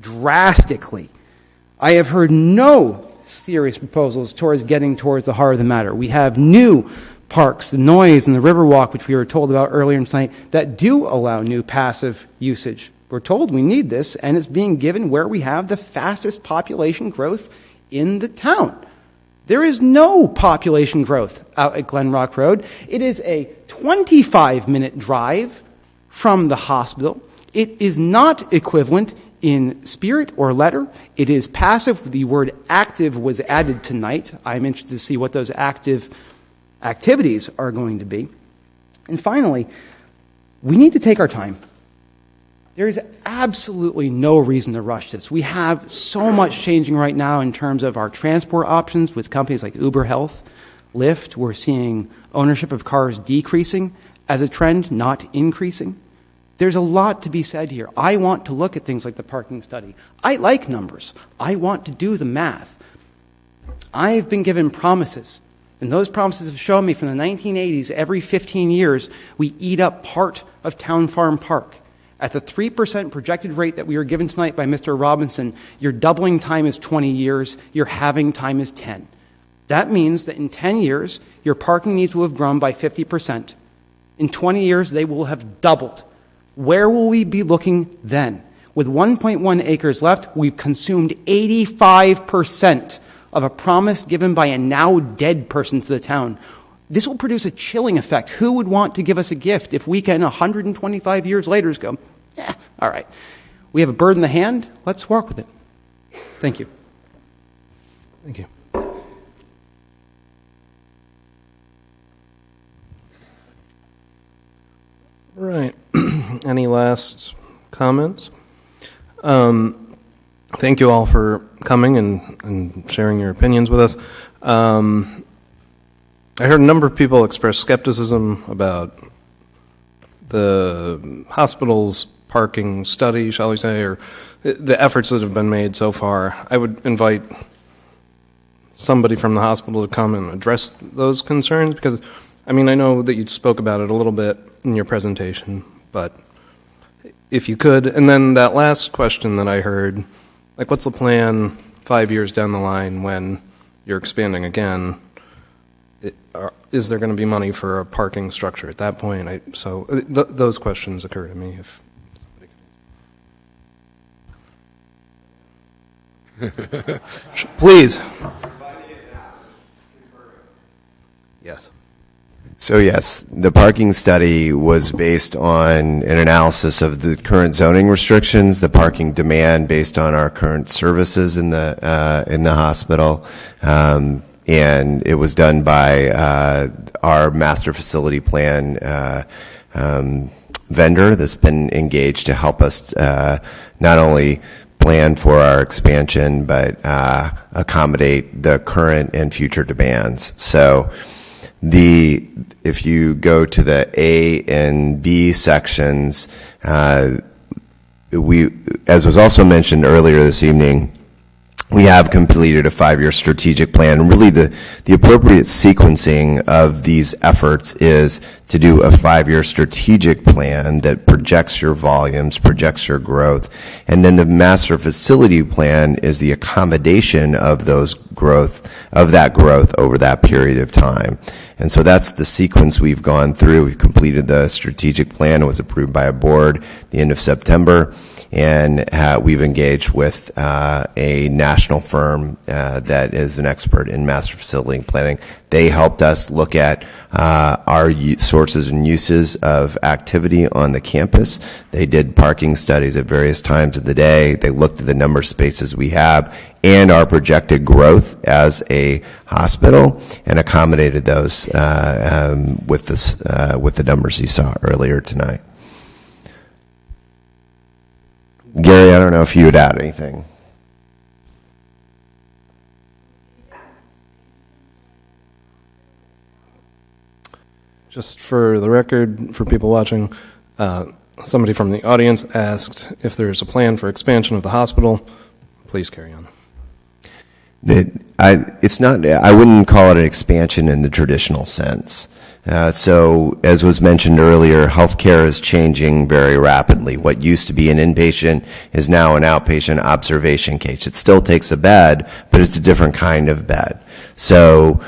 Drastically. I have heard no serious proposals towards getting towards the heart of the matter. We have new parks, the Noise and the Riverwalk, which we were told about earlier tonight, that do allow new passive usage. We're told we need this, and it's being given where we have the fastest population growth in the town. There is no population growth out at Glen Rock Road. It is a 25-minute drive from the hospital. It is not equivalent in spirit or letter. It is passive. The word active was added tonight. I'm interested to see what those active activities are going to be. And finally, we need to take our time. There is absolutely no reason to rush this. We have so much changing right now in terms of our transport options with companies like Uber Health, Lyft. We're seeing ownership of cars decreasing as a trend, not increasing. There's a lot to be said here. I want to look at things like the parking study. I like numbers. I want to do the math. I've been given promises, and those promises have shown me from the 1980s, every 15 years, we eat up part of Town Farm Park. At the 3% projected rate that we were given tonight by Mr. Robinson, your doubling time is 20 years, your halving time is 10. That means that in 10 years, your parking needs will have grown by 50%. In 20 years, they will have doubled. Where will we be looking then? With 1.1 acres left, we've consumed 85% of a promise given by a now dead person to the town. This will produce a chilling effect. Who would want to give us a gift if we can, 125 years later, go, yeah, all right. We have a bird in the hand. Let's work with it. Thank you. Thank you. Right. Any last comments? Thank you all for coming and sharing your opinions with us. I heard a number of people express skepticism about the hospital's parking study, shall we say, or the efforts that have been made so far. I would invite somebody from the hospital to come and address those concerns, because, I mean, I know that you spoke about it a little bit in your presentation, but if you could. And then that last question that I heard, like, what's the plan 5 years down the line when you're expanding again? Is there going to be money for a parking structure at that point? Those questions occur to me. If please. Yes. So yes, the parking study was based on an analysis of the current zoning restrictions, the parking demand based on our current services in the hospital, and it was done by our master facility plan vendor that's been engaged to help us not only plan for our expansion but accommodate the current and future demands. So if you go to the A and B sections, as was also mentioned earlier this evening, we have completed a 5-year strategic plan. Really, the appropriate sequencing of these efforts is to do a 5-year strategic plan that projects your volumes, projects your growth, and then the master facility plan is the accommodation of that growth over that period of time. And so that's the sequence we've gone through. We've completed the strategic plan. It was approved by a board at the end of September. And we've engaged with a national firm that is an expert in master facility planning. They helped us look at our sources and uses of activity on the campus. They did parking studies at various times of the day. They looked at the number of spaces we have and our projected growth as a hospital and accommodated those with the numbers you saw earlier tonight. Gary, I don't know if you would add anything. Just for the record, for people watching, somebody from the audience asked if there's a plan for expansion of the hospital. Please carry on. It's not. I wouldn't call it an expansion in the traditional sense. So, as was mentioned earlier, healthcare is changing very rapidly. What used to be an inpatient is now an outpatient observation case. It still takes a bed, but it's a different kind of bed. So,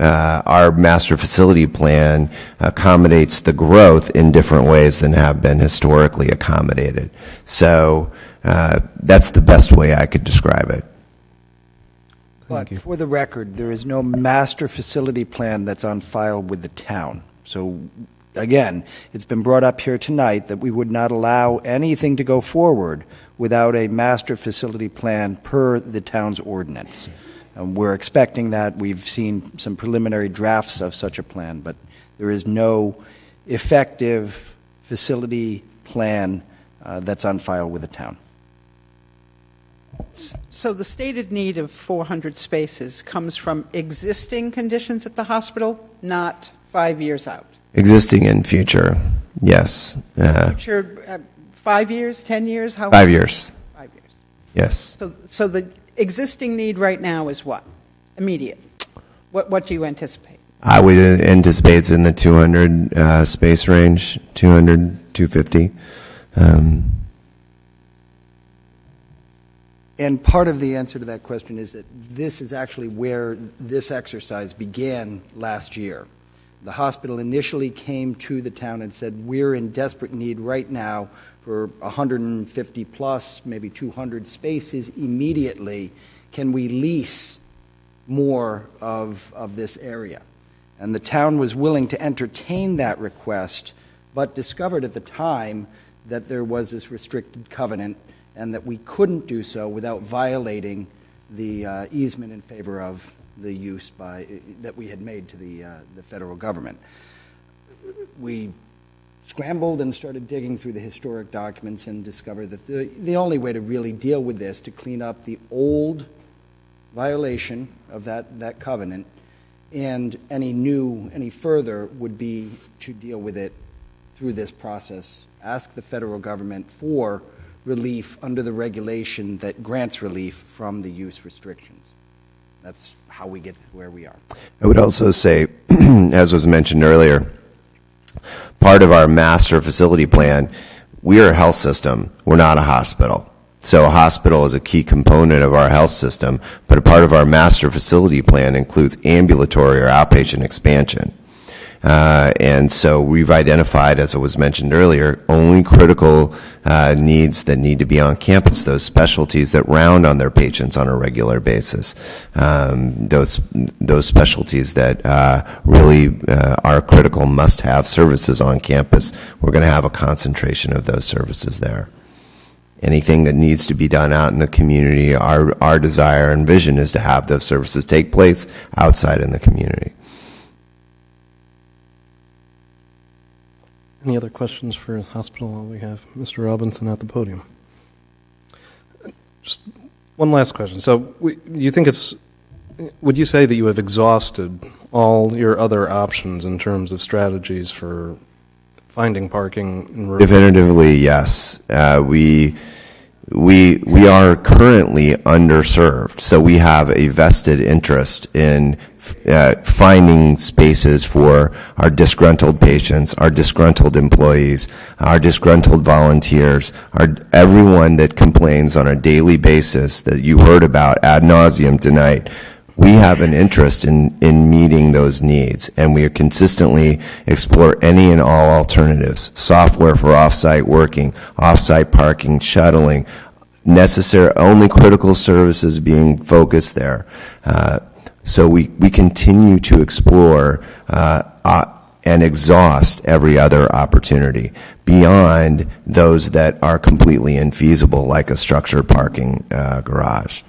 our master facility plan accommodates the growth in different ways than have been historically accommodated. So, that's the best way I could describe it. But for the record, there is no master facility plan that's on file with the town. So, again, it's been brought up here tonight that we would not allow anything to go forward without a master facility plan per the town's ordinance. We're expecting that. We've seen some preliminary drafts of such a plan, but there is no effective facility plan that's on file with the town. So the stated need of 400 spaces comes from existing conditions at the hospital, not 5 years out? Existing and future, yes. Future, 5 years, 10 years? 5 years. 5 years. Yes. So the existing need right now is what? Immediate. What do you anticipate? I would anticipate it's in the 200 space range, 200, 250. And part of the answer to that question is that this is actually where this exercise began last year. The hospital initially came to the town and said, we're in desperate need right now for 150 plus, maybe 200 spaces immediately. Can we lease more of this area? And the town was willing to entertain that request, but discovered at the time that there was this restricted covenant and that we couldn't do so without violating the easement in favor of the use that we had made to the federal government. We scrambled and started digging through the historic documents and discovered that the only way to really deal with this, to clean up the old violation of that covenant and any further, would be to deal with it through this process. Ask the federal government for relief under the regulation that grants relief from the use restrictions. That's how we get to where we are. I would also say, as was mentioned earlier, part of our master facility plan, we are a health system. We're not a hospital. So a hospital is a key component of our health system, but a part of our master facility plan includes ambulatory or outpatient expansion. And so we've identified, as was mentioned earlier, only critical needs that need to be on campus, those specialties that round on their patients on a regular basis, those specialties that really are critical must-have services on campus. We're going to have a concentration of those services there. Anything that needs to be done out in the community, our desire and vision is to have those services take place outside in the community. Any other questions for the hospital while we have Mr. Robinson at the podium? Just one last question. So you think would you say that you have exhausted all your other options in terms of strategies for finding parking? Definitively, yes. We are currently underserved, so we have a vested interest in finding spaces for our disgruntled patients, our disgruntled employees, our disgruntled volunteers, everyone that complains on a daily basis that you heard about ad nauseum tonight. We have an interest in meeting those needs, and we consistently explore any and all alternatives: software for off-site working, off-site parking, shuttling, necessary, only critical services being focused there. So we continue to explore and exhaust every other opportunity beyond those that are completely infeasible, like a structured parking garage.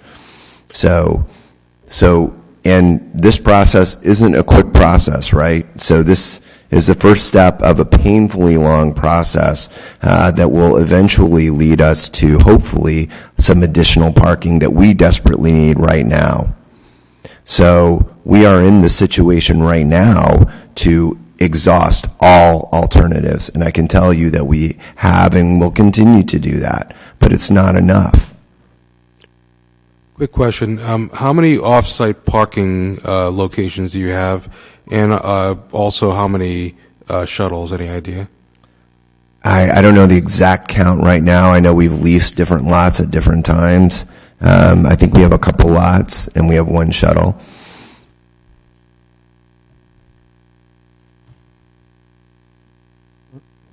And this process isn't a quick process, right? So this is the first step of a painfully long process that will eventually lead us to, hopefully, some additional parking that we desperately need right now. So we are in the situation right now to exhaust all alternatives, and I can tell you that we have and will continue to do that, but it's not enough. Quick question. How many off-site parking locations do you have, and also how many shuttles, any idea? I don't know the exact count right now. I know we've leased different lots at different times. I think we have a couple lots, and we have one shuttle.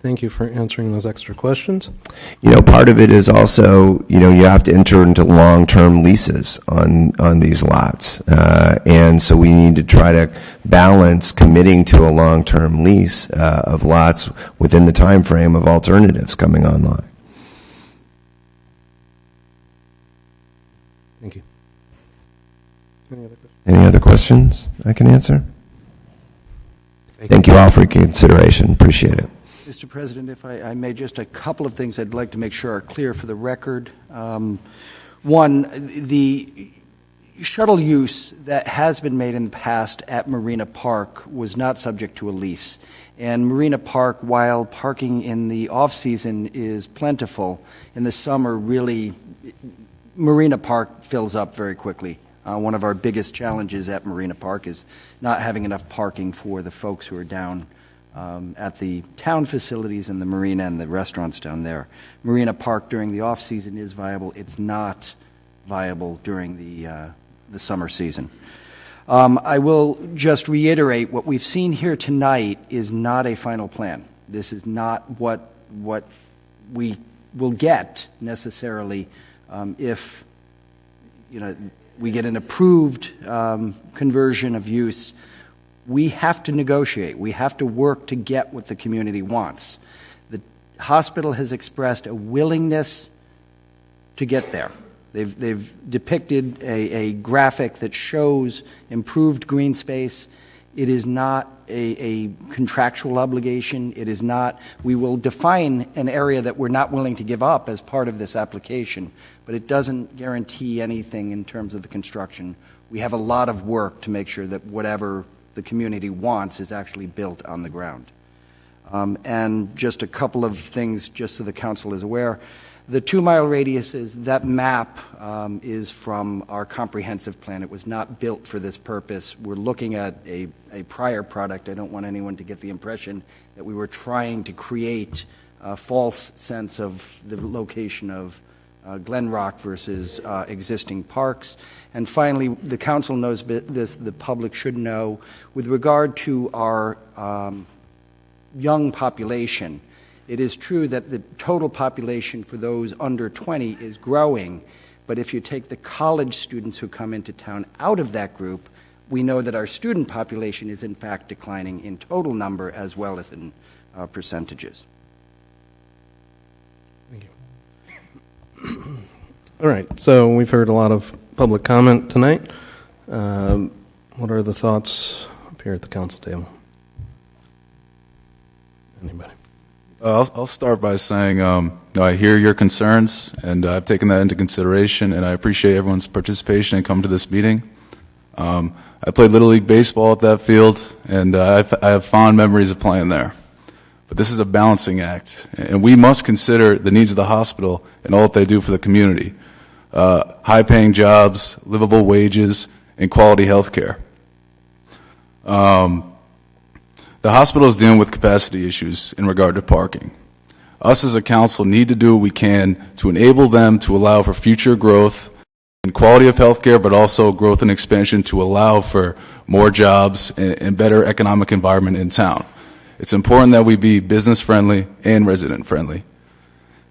Thank you for answering those extra questions. You know, part of it is also, you know, you have to enter into long-term leases on these lots. And so we need to try to balance committing to a long-term lease of lots within the time frame of alternatives coming online. Thank you. Any other questions I can answer? Thank you all for your consideration. Appreciate it. Mr. President, if I may, just a couple of things I'd like to make sure are clear for the record. One, the shuttle use that has been made in the past at Marina Park was not subject to a lease. And Marina Park, while parking in the off-season is plentiful, in the summer, really, Marina Park fills up very quickly. One of our biggest challenges at Marina Park is not having enough parking for the folks who are down at the town facilities and the marina and the restaurants down there. Marina Park during the off-season is viable. It's not viable during the summer season. I will just reiterate, what we've seen here tonight is not a final plan. This is not what we will get necessarily if we get an approved conversion of use. We have to negotiate. We have to work to get what the community wants. The hospital has expressed a willingness to get there. They've depicted a graphic that shows improved green space. It is not a contractual obligation. It is not. We will define an area that we're not willing to give up as part of this application, but it doesn't guarantee anything in terms of the construction. We have a lot of work to make sure that whatever the community wants is actually built on the ground. And just a couple of things, just so the council is aware. The 2-mile radius that map is from our comprehensive plan. It was not built for this purpose. We're looking at a prior product. I don't want anyone to get the impression that we were trying to create a false sense of the location of Glen Rock versus existing parks. And finally, the council knows this, the public should know, with regard to our young population, it is true that the total population for those under 20 is growing, but if you take the college students who come into town out of that group, we know that our student population is in fact declining in total number as well as in percentages. All right, so we've heard a lot of public comment tonight. What are the thoughts up here at the council table? Anybody? I'll start by saying I hear your concerns, and I've taken that into consideration, and I appreciate everyone's participation and coming to this meeting. I played Little League Baseball at that field, and I have fond memories of playing there. But this is a balancing act, and we must consider the needs of the hospital and all that they do for the community. High-paying jobs, livable wages, and quality health care. The hospital is dealing with capacity issues in regard to parking. Us as a council need to do what we can to enable them to allow for future growth in quality of health care, but also growth and expansion to allow for more jobs and better economic environment in town. It's important that we be business-friendly and resident-friendly.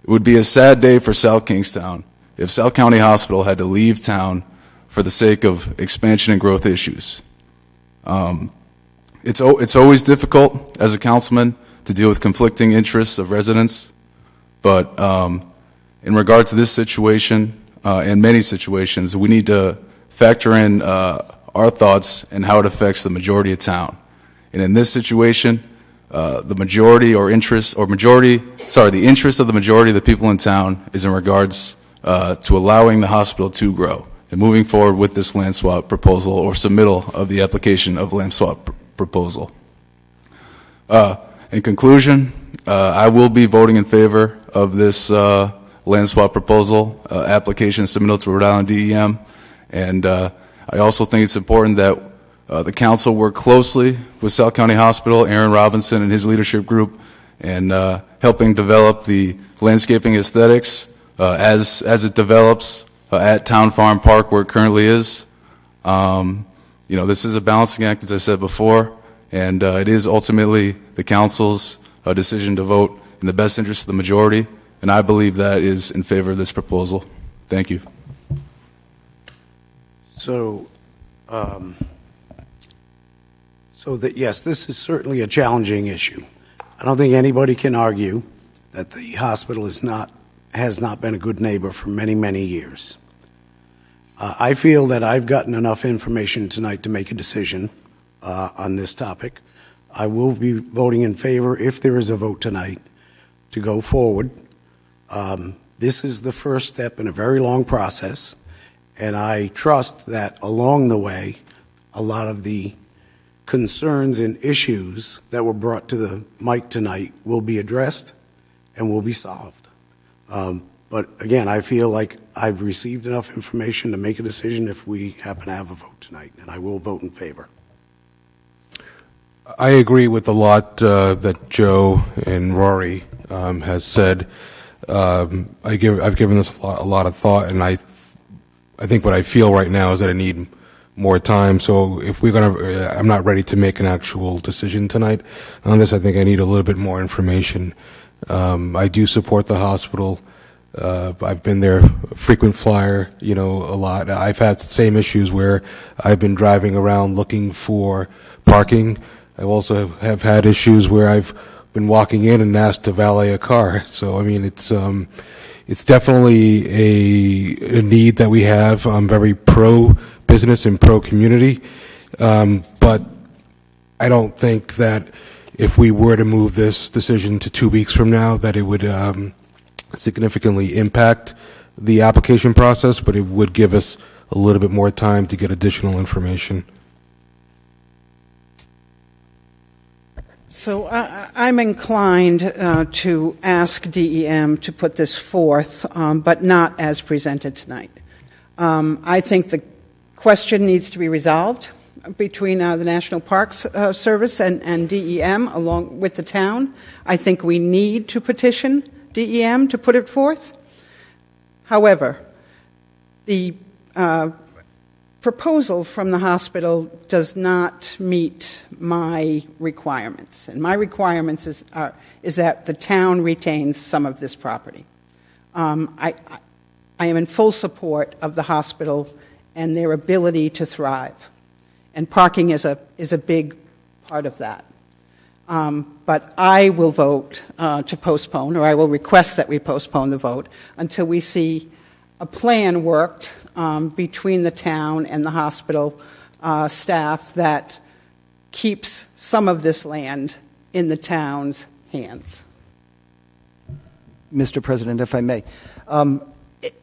It would be a sad day for South Kingstown if South County Hospital had to leave town for the sake of expansion and growth issues. It's always difficult as a councilman to deal with conflicting interests of residents, but in regard to this situation and many situations, we need to factor in our thoughts and how it affects the majority of town. And in this situation, the interest of the majority of the people in town is in regards to allowing the hospital to grow and moving forward with this land swap proposal or submittal of the application of land swap proposal. In conclusion, I will be voting in favor of this land swap proposal application submittal to Rhode Island DEM, and I also think it's important that the council work closely with South County Hospital, Aaron Robinson and his leadership group, and helping develop the landscaping aesthetics as it develops at Town Farm Park where it currently is. This is a balancing act, as I said before, and it is ultimately the council's decision to vote in the best interest of the majority, and I believe that is in favor of this proposal. Thank you. Yes, this is certainly a challenging issue. I don't think anybody can argue that the hospital has not been a good neighbor for many, many years. I feel that I've gotten enough information tonight to make a decision on this topic. I will be voting in favor, if there is a vote tonight, to go forward. This is the first step in a very long process, and I trust that along the way, a lot of the concerns and issues that were brought to the mic tonight will be addressed and will be solved. But again, I feel like I've received enough information to make a decision if we happen to have a vote tonight, and I will vote in favor. I agree with a lot that Joe and Rory has said. I've given this a lot of thought, and I think what I feel right now is that I need more time. So if I'm not ready to make an actual decision tonight on this. I think I need a little bit more information. I do support the hospital. I've been there, frequent flyer, a lot. I've had the same issues where I've been driving around looking for parking. I also have had issues where I've been walking in and asked to valet a car. So, I mean, it's definitely a need that we have. I'm very pro-business and pro-community. But I don't think that if we were to move this decision to 2 weeks from now, that it would significantly impact the application process, but it would give us a little bit more time to get additional information. So I'm inclined to ask DEM to put this forth, but not as presented tonight. I think the question needs to be resolved between the National Parks Service and DEM along with the town. I think we need to petition DEM to put it forth. However, the proposal from the hospital does not meet my requirements. And my requirements is that the town retains some of this property. I am in full support of the hospital and their ability to thrive. And parking is a big part of that. But I will vote to postpone, or I will request that we postpone the vote until we see a plan worked between the town and the hospital staff that keeps some of this land in the town's hands. Mr. President, if I may,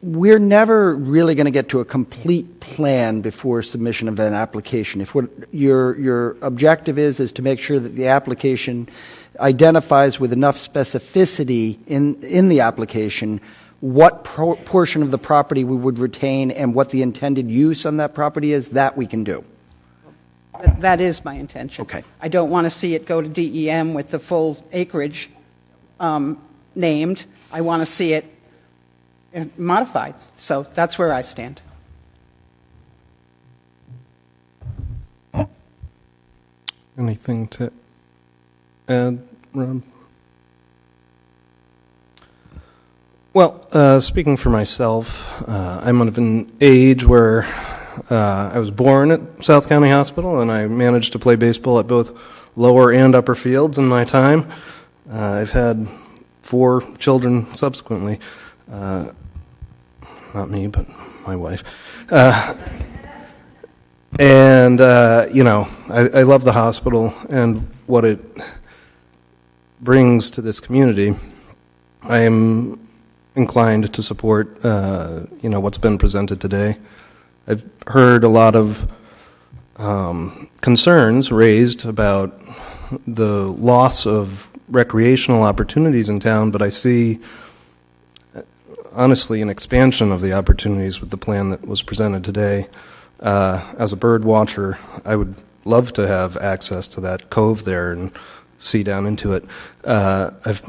we're never really going to get to a complete plan before submission of an application. If what your objective is to make sure that the application identifies with enough specificity in the application what portion of the property we would retain and what the intended use on that property is, that we can do. That is my intention. Okay. I don't want to see it go to DEM with the full acreage named. I want to see it modified. So that's where I stand. Anything to add, Rob? Well, speaking for myself, I'm of an age where I was born at South County Hospital, and I managed to play baseball at both lower and upper fields in my time. I've had 4 children subsequently. Not me, but my wife. And, I love the hospital and what it brings to this community. I am inclined to support, what's been presented today. I've heard a lot of concerns raised about the loss of recreational opportunities in town, but I see, honestly, an expansion of the opportunities with the plan that was presented today. As a bird watcher, I would love to have access to that cove there and see down into it. I've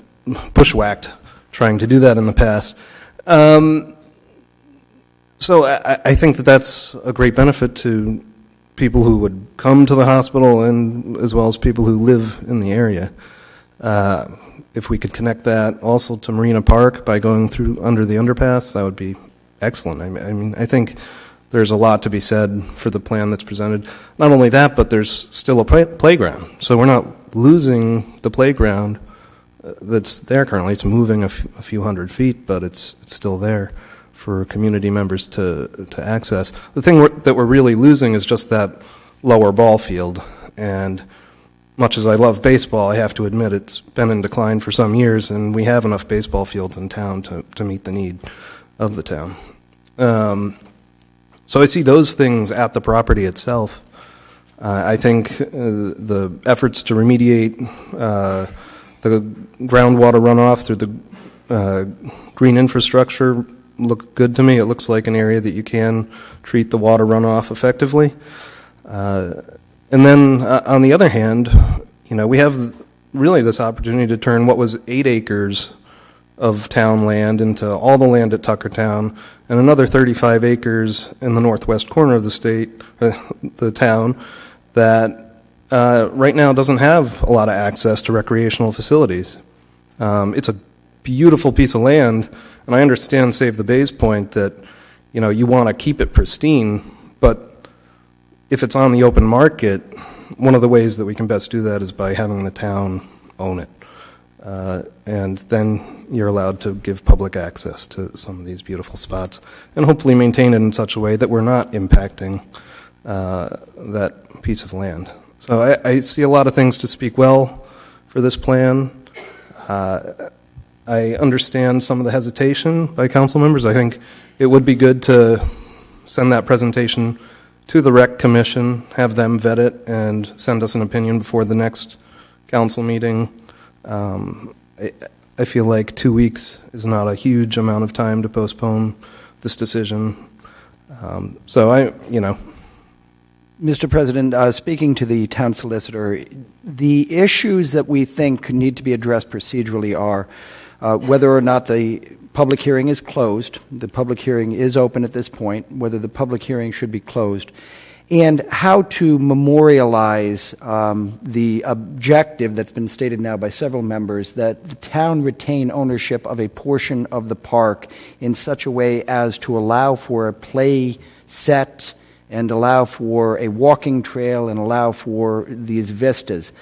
bushwhacked trying to do that in the past. So I think that that's a great benefit to people who would come to the hospital and as well as people who live in the area. If we could connect that also to Marina Park by going through under the underpass, that would be excellent. I mean, I think there's a lot to be said for the plan that's presented. Not only that, but there's still a playground. So we're not losing the playground that's there currently. It's moving a few hundred feet, but it's still there for community members to access. The thing that we're really losing is just that lower ball field. And much as I love baseball, I have to admit it's been in decline for some years, and we have enough baseball fields in town to meet the need of the town. So I see those things at the property itself. I think the efforts to remediate the groundwater runoff through the green infrastructure look good to me. It looks like an area that you can treat the water runoff effectively. And then on the other hand, we have really this opportunity to turn what was 8 acres of town land into all the land at Tuckertown and another 35 acres in the northwest corner of the state, the town, that right now doesn't have a lot of access to recreational facilities. It's a beautiful piece of land, and I understand Save the Bay's point that, you want to keep it pristine, but if it's on the open market, one of the ways that we can best do that is by having the town own it. And then you're allowed to give public access to some of these beautiful spots and hopefully maintain it in such a way that we're not impacting that piece of land. So I see a lot of things to speak well for this plan. I understand some of the hesitation by council members. I think it would be good to send that presentation to the Rec Commission, have them vet it, and send us an opinion before the next council meeting. I feel like 2 weeks is not a huge amount of time to postpone this decision. Mr. President, speaking to the town solicitor, the issues that we think need to be addressed procedurally are whether or not the public hearing is closed. The public hearing is open at this point, whether the public hearing should be closed, and how to memorialize the objective that's been stated now by several members that the town retain ownership of a portion of the park in such a way as to allow for a play set and allow for a walking trail and allow for these vistas.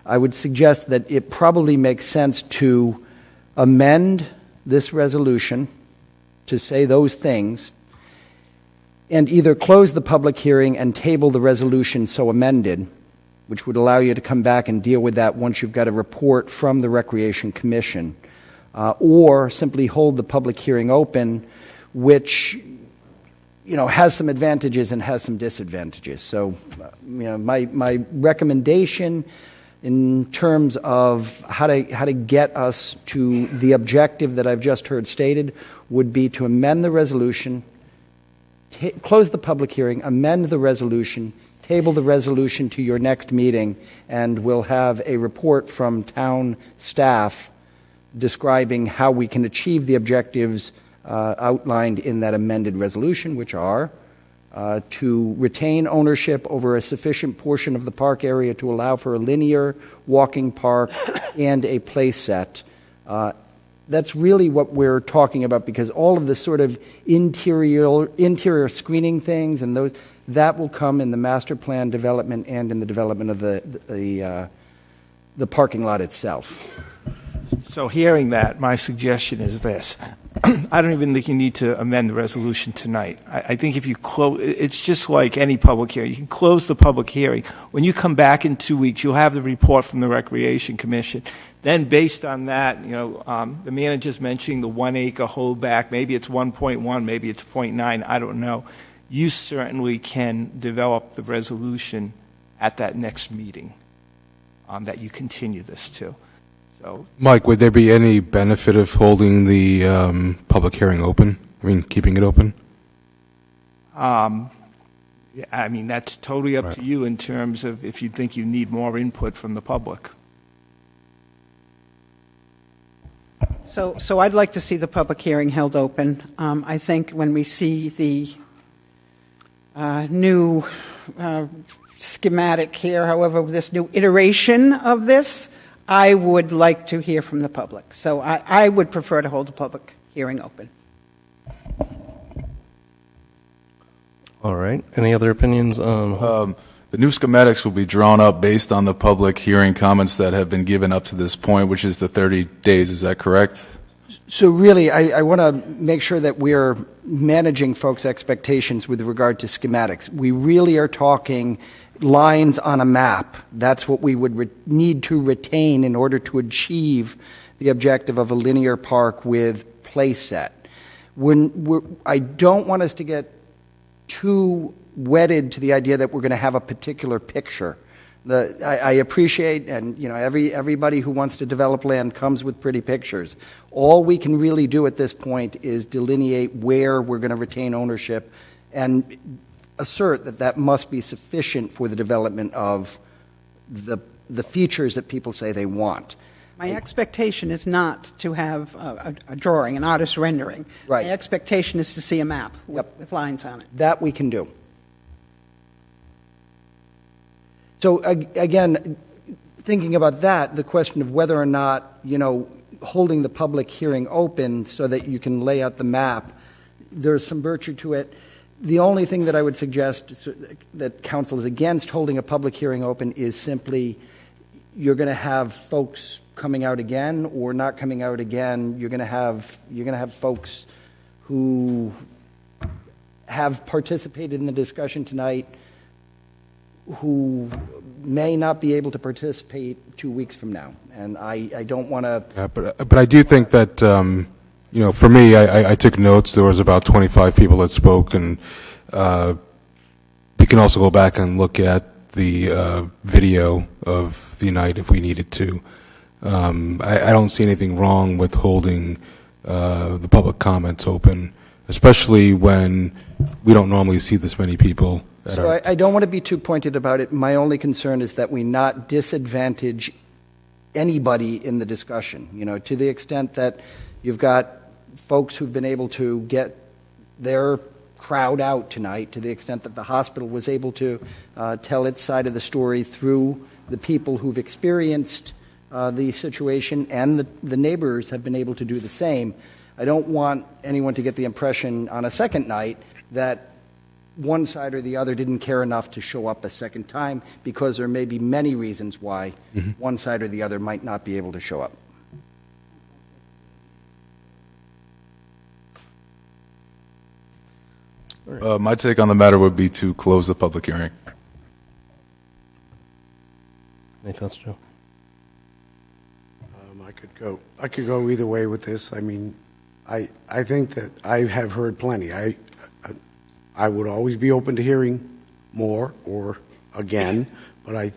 I would suggest that it probably makes sense to amend this resolution to say those things and either close the public hearing and table the resolution so amended, which would allow you to come back and deal with that once you've got a report from the Recreation Commission, or simply hold the public hearing open, which has some advantages and has some disadvantages. So, my recommendation in terms of how to get us to the objective that I've just heard stated would be to amend the resolution, close the public hearing, amend the resolution, table the resolution to your next meeting, and we'll have a report from town staff describing how we can achieve the objectives outlined in that amended resolution, which are to retain ownership over a sufficient portion of the park area to allow for a linear walking park and a play set. That's really what we're talking about, because all of the sort of interior screening things and those, that will come in the master plan development and in the development of the parking lot itself. So hearing that, my suggestion is this. I don't even think you need to amend the resolution tonight. I think if you close, it's just like any public hearing. You can close the public hearing. When you come back in 2 weeks, you'll have the report from the Recreation Commission. Then based on that, the manager's mentioning the 1 acre holdback. Maybe it's 1.1, maybe it's 0.9, I don't know. You certainly can develop the resolution at that next meeting that you continue this to. So, Mike, would there be any benefit of holding the public hearing open? I mean, keeping it open? That's totally up to you in terms of if you think you need more input from the public. So I'd like to see the public hearing held open. I think when we see the new schematic here, however, this new iteration of this, I would like to hear from the public. So I would prefer to hold the public hearing open. All right. Any other opinions on? The new schematics will be drawn up based on the public hearing comments that have been given up to this point, which is the 30 days. Is that correct? So really, I want to make sure that we're managing folks' expectations with regard to schematics. We really are talking lines on a map. That's what we would need to retain in order to achieve the objective of a linear park with play set. I don't want us to get too wedded to the idea that we're going to have a particular picture. I appreciate, and everybody who wants to develop land comes with pretty pictures. All we can really do at this point is delineate where we're going to retain ownership and assert that that must be sufficient for the development of the features that people say they want. My expectation is not to have a drawing, an artist's rendering. Right. My expectation is to see a map with lines on it. That we can do. So again, thinking about that, the question of whether or not, holding the public hearing open so that you can lay out the map, there's some virtue to it. The only thing that I would suggest that council is against holding a public hearing open is simply you're going to have folks coming out again or not coming out again. You're going to have folks who have participated in the discussion tonight who may not be able to participate 2 weeks from now. And I don't want to... Yeah, but I do think that, for me, I took notes. There was about 25 people that spoke, and we can also go back and look at the video of the night if we needed to. I don't see anything wrong with holding the public comments open, especially when we don't normally see this many people. So I don't want to be too pointed about it. My only concern is that we not disadvantage anybody in the discussion. To the extent that you've got folks who've been able to get their crowd out tonight, to the extent that the hospital was able to tell its side of the story through the people who've experienced the situation, and the neighbors have been able to do the same. I don't want anyone to get the impression on a second night that one side or the other didn't care enough to show up a second time, because there may be many reasons why one side or the other might not be able to show up. My take on the matter would be to close the public hearing. Any thoughts, Joe? I could go either way with this. I mean, I think that I have heard plenty. I would always be open to hearing more or again, but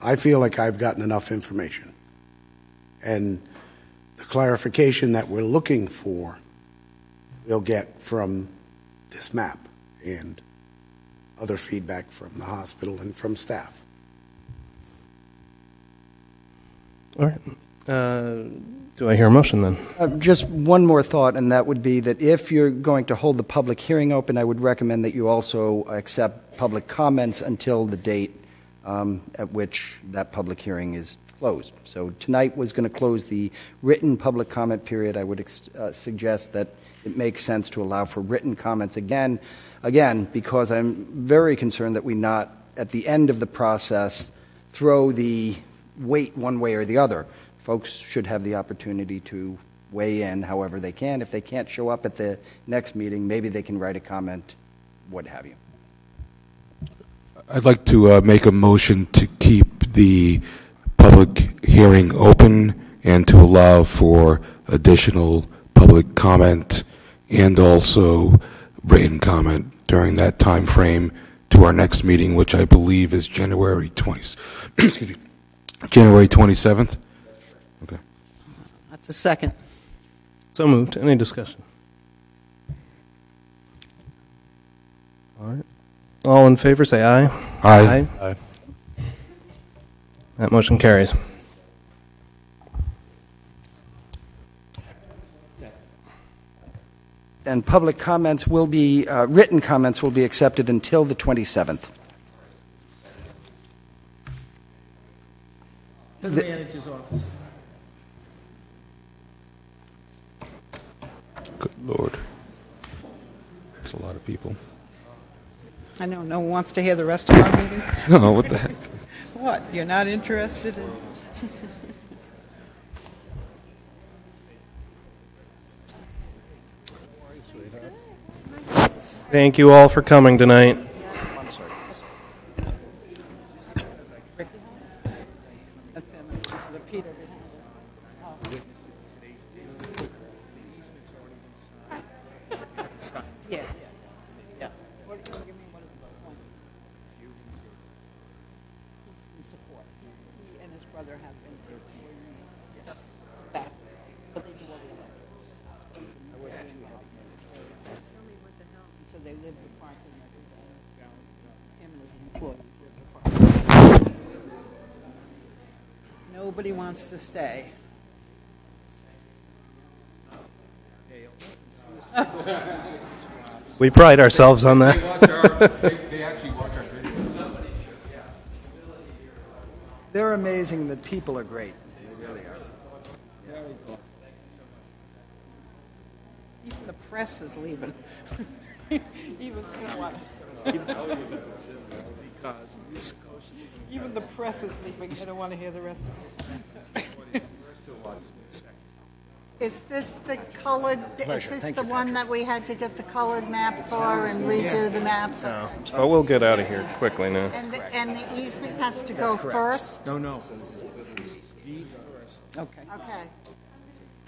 I feel like I've gotten enough information. And the clarification that we're looking for, we'll get from this map and other feedback from the hospital and from staff. All right. Do I hear a motion then? Just one more thought, and that would be that if you're going to hold the public hearing open, I would recommend that you also accept public comments until the date at which that public hearing is closed. So tonight was going to close the written public comment period. I would suggest that it makes sense to allow for written comments again, because I'm very concerned that we not, at the end of the process, throw the weight one way or the other. Folks should have the opportunity to weigh in however they can. If they can't show up at the next meeting, maybe they can write a comment, what have you. I'd like to make a motion to keep the public hearing open and to allow for additional public comment and also written comment during that time frame to our next meeting, which I believe is January 27th. Okay. That's a second. So moved. Any discussion? All right. All in favor, say aye. Aye. Aye. That motion carries. And public comments will be, written comments will be accepted until the 27th. To the manager's office. Good Lord. There's a lot of people. I know, no one wants to hear the rest of our meeting? No, what the heck? What, you're not interested in? Thank you all for coming tonight. Nobody wants to stay. We pride ourselves on that. They actually watch our videos. They're amazing. The people are great. They really are. Even the press is leaving. Even the press is leaving. I don't want to hear the rest of this. Is this the colored, is this the one that we had to get the colored map for and redo the maps? No, but we'll get out of here quickly now. And the easement has to go first? No. Okay. Okay.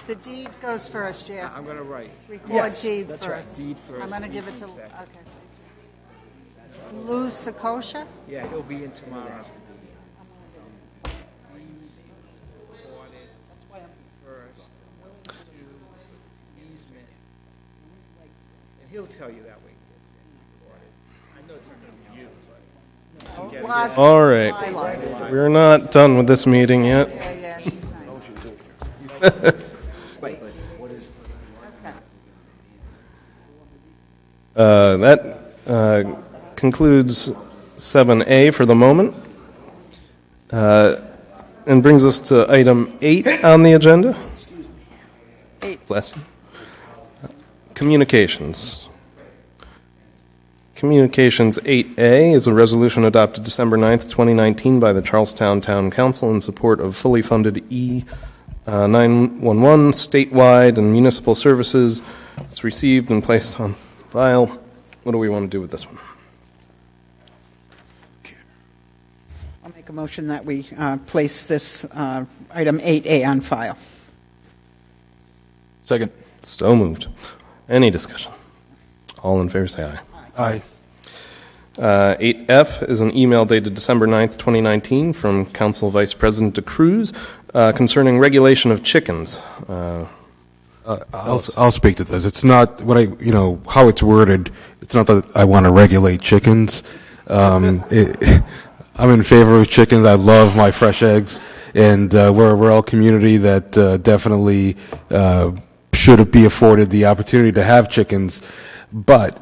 The deed goes first, yeah. I'm going to write. Record deed that's first. right. Deed first. I'm going to give it to, deed second. okay. Lou Sakosha? Yeah, he'll be in tomorrow. He'll tell you that way. I know it's not going to be you, but All right. We're not done with this meeting yet. That concludes 7A for the moment, and brings us to item 8 on the agenda. 8. Bless you. Communications. Communications 8A is a resolution adopted December 9th, 2019 by the Charlestown Town Council in support of fully funded E911 statewide and municipal services. It's received and placed on file. What do we want to do with this one? I'll make a motion that we place this item 8A on file. Second. So moved. Any discussion? All in favor say aye. Aye. 8F is an email dated December 9th, 2019 from Council Vice President DeCruz concerning regulation of chickens. I'll speak to this. It's not what how it's worded. It's not that I want to regulate chickens. I'm in favor of chickens. I love my fresh eggs, and we're a rural community that definitely should be afforded the opportunity to have chickens. But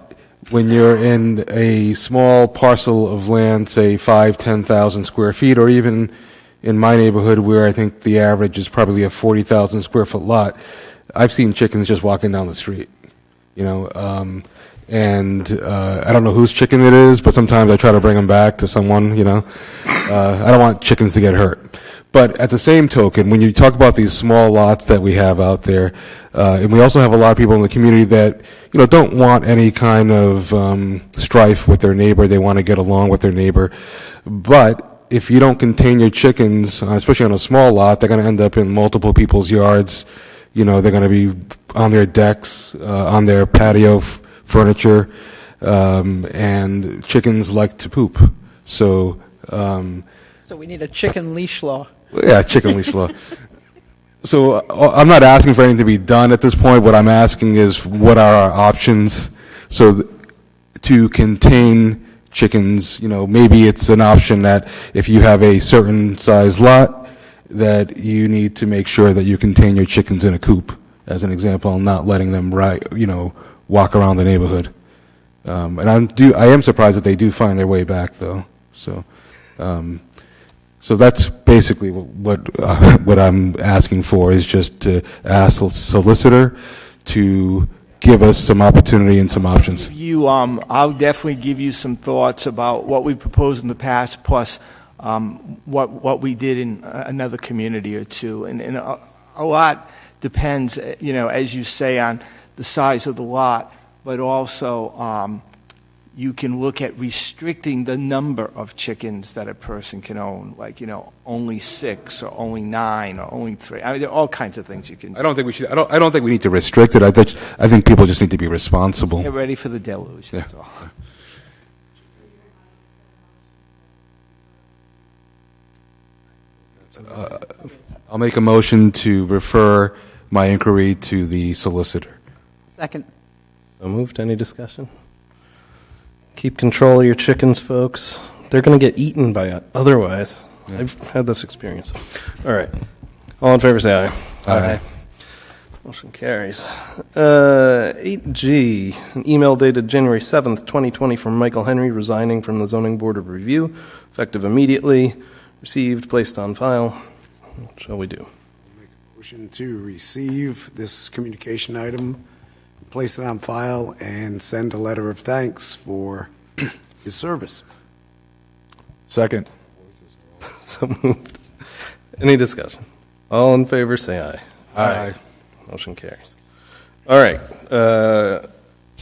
when you're in a small parcel of land, say 10,000 square feet, or even in my neighborhood where I think the average is probably a 40,000 square foot lot, I've seen chickens just walking down the street, and I don't know whose chicken it is, but sometimes I try to bring them back to someone, I don't want chickens to get hurt. But at the same token, when you talk about these small lots that we have out there, and we also have a lot of people in the community that, don't want any kind of strife with their neighbor. They want to get along with their neighbor. But if you don't contain your chickens, especially on a small lot, they're going to end up in multiple people's yards. They're going to be on their decks, on their patio furniture, and chickens like to poop. So we need a chicken leash law. Yeah, chicken leash law. So I'm not asking for anything to be done at this point. What I'm asking is, what are our options to contain chickens? Maybe it's an option that if you have a certain size lot, that you need to make sure that you contain your chickens in a coop, as an example, and not letting them walk around the neighborhood. And I am surprised that they do find their way back, though. So that's basically what I'm asking for, is just to ask the solicitor to give us some opportunity and some options. I'll definitely give you some thoughts about what we proposed in the past, plus what we did in another community or two, and a lot depends, as you say, on the size of the lot, but also you can look at restricting the number of chickens that a person can own, like, only 6 or only 9 or only 3. I mean, there are all kinds of things you can do. I don't think we should. I don't think we need to restrict it. I think people just need to be responsible. Get ready for the deluge. That's all. I'll make a motion to refer my inquiry to the solicitor. Second. So moved. Any discussion? Keep control of your chickens, folks. They're going to get eaten by it otherwise. Yeah. I've had this experience. All right. All in favor, say aye. Aye. Motion carries. 8G, an email dated January 7th, 2020 from Michael Henry, resigning from the Zoning Board of Review, effective immediately. Received, placed on file. What shall we do? Make a motion to receive this communication item, place it on file, and send a letter of thanks for his service. Second. So moved. Any discussion? All in favor, say aye. Aye. Motion carries. All right.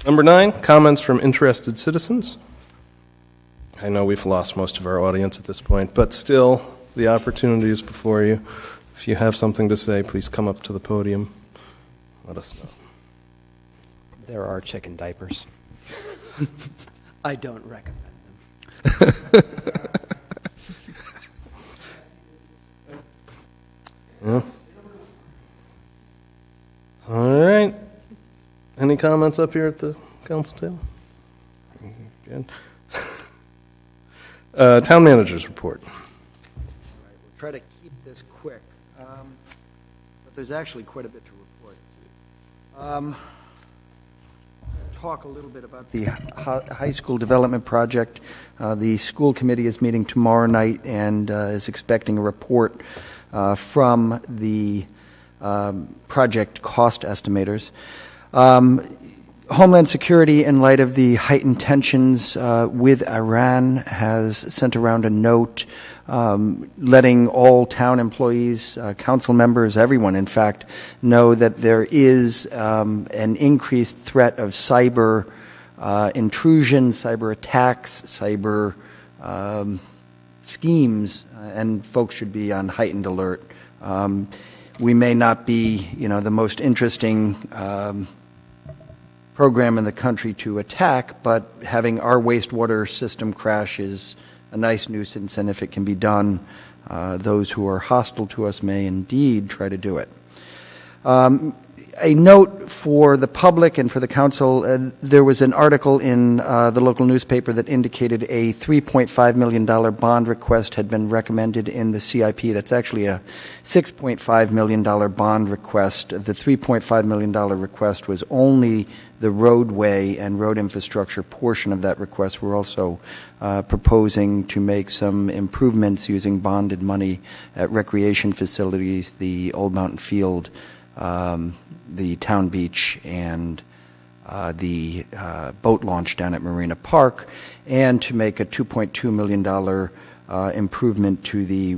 Number 9, comments from interested citizens. I know we've lost most of our audience at this point, but still, the opportunity is before you. If you have something to say, please come up to the podium. Let us know. There are chicken diapers. I don't recommend them. Yeah. All right. Any comments up here at the council table? Good. Town manager's report. We'll try to keep this quick. But There's actually quite a bit to report. Talk a little bit about the high school development project. The school committee is meeting tomorrow night and is expecting a report from the project cost estimators. Homeland Security, in light of the heightened tensions with Iran, has sent around a note letting all town employees, council members, everyone, in fact, know that there is an increased threat of cyber intrusion, cyber attacks, cyber schemes, and folks should be on heightened alert. We may not be, the most interesting program in the country to attack, but having our wastewater system crash is a nice nuisance, and if it can be done, those who are hostile to us may indeed try to do it. A note for the public and for the council, there was an article in the local newspaper that indicated a $3.5 million bond request had been recommended in the CIP. That's actually a $6.5 million bond request. The $3.5 million request was only the roadway and road infrastructure portion of that request. We're also proposing to make some improvements using bonded money at recreation facilities, the Old Mountain Field, the Town Beach, and the boat launch down at Marina Park, and to make a $2.2 million improvement to the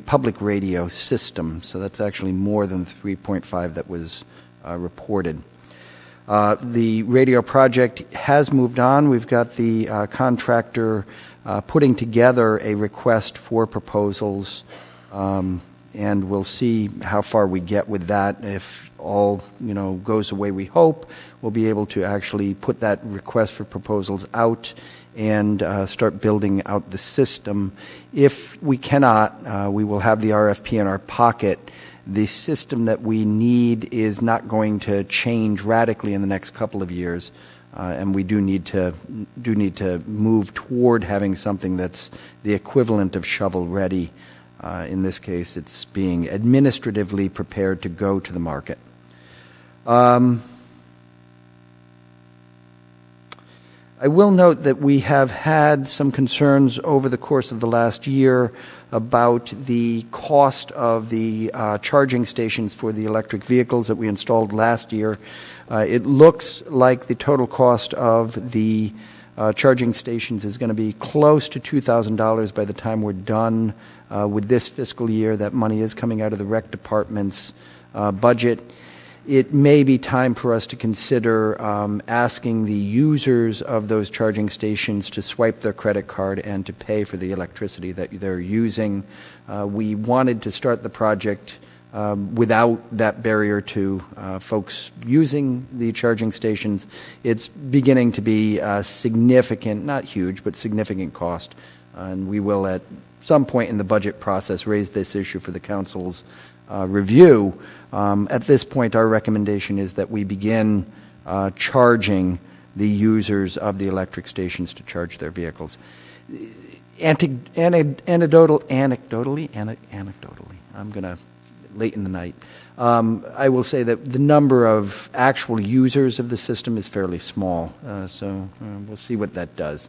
public radio system. So that's actually more than the 3.5 that was reported. The radio project has moved on. We've got the contractor putting together a request for proposals, and we'll see how far we get with that. If all goes the way we hope, we'll be able to actually put that request for proposals out and start building out the system. If we cannot, we will have the RFP in our pocket. The system that we need is not going to change radically in the next couple of years, and we do need to move toward having something that's the equivalent of shovel-ready. In this case, it's being administratively prepared to go to the market. I will note that we have had some concerns over the course of the last year about the cost of the charging stations for the electric vehicles that we installed last year. It looks like the total cost of the charging stations is going to be close to $2,000 by the time we're done with this fiscal year. That money is coming out of the rec department's budget. It may be time for us to consider asking the users of those charging stations to swipe their credit card and to pay for the electricity that they're using. We wanted to start the project without that barrier to folks using the charging stations. It's beginning to be a significant, not huge, but significant cost. And we will at some point in the budget process raise this issue for the council's review. At this point, our recommendation is that we begin charging the users of the electric stations to charge their vehicles. Anecdotally, I'm going to, late in the night, I will say that the number of actual users of the system is fairly small, so we'll see what that does.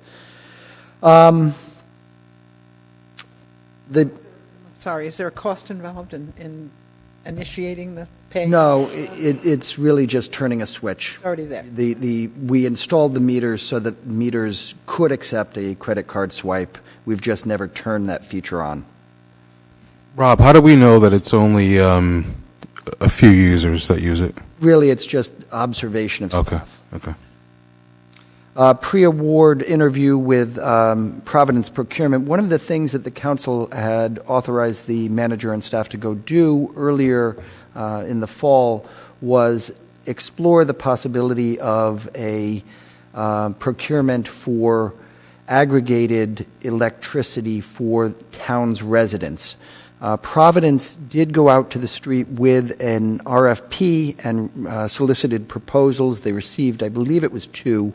Sorry, is there a cost involved in initiating the pay? No, it's really just turning a switch. It's already there. We installed the meters so that meters could accept a credit card swipe. We've just never turned that feature on. Rob, how do we know that it's only a few users that use it? Really, it's just observation of stuff. Okay. Pre-award interview with Providence Procurement. One of the things that the council had authorized the manager and staff to go do earlier in the fall was explore the possibility of a procurement for aggregated electricity for town's residents. Providence did go out to the street with an RFP and solicited proposals. They received, I believe it was 2.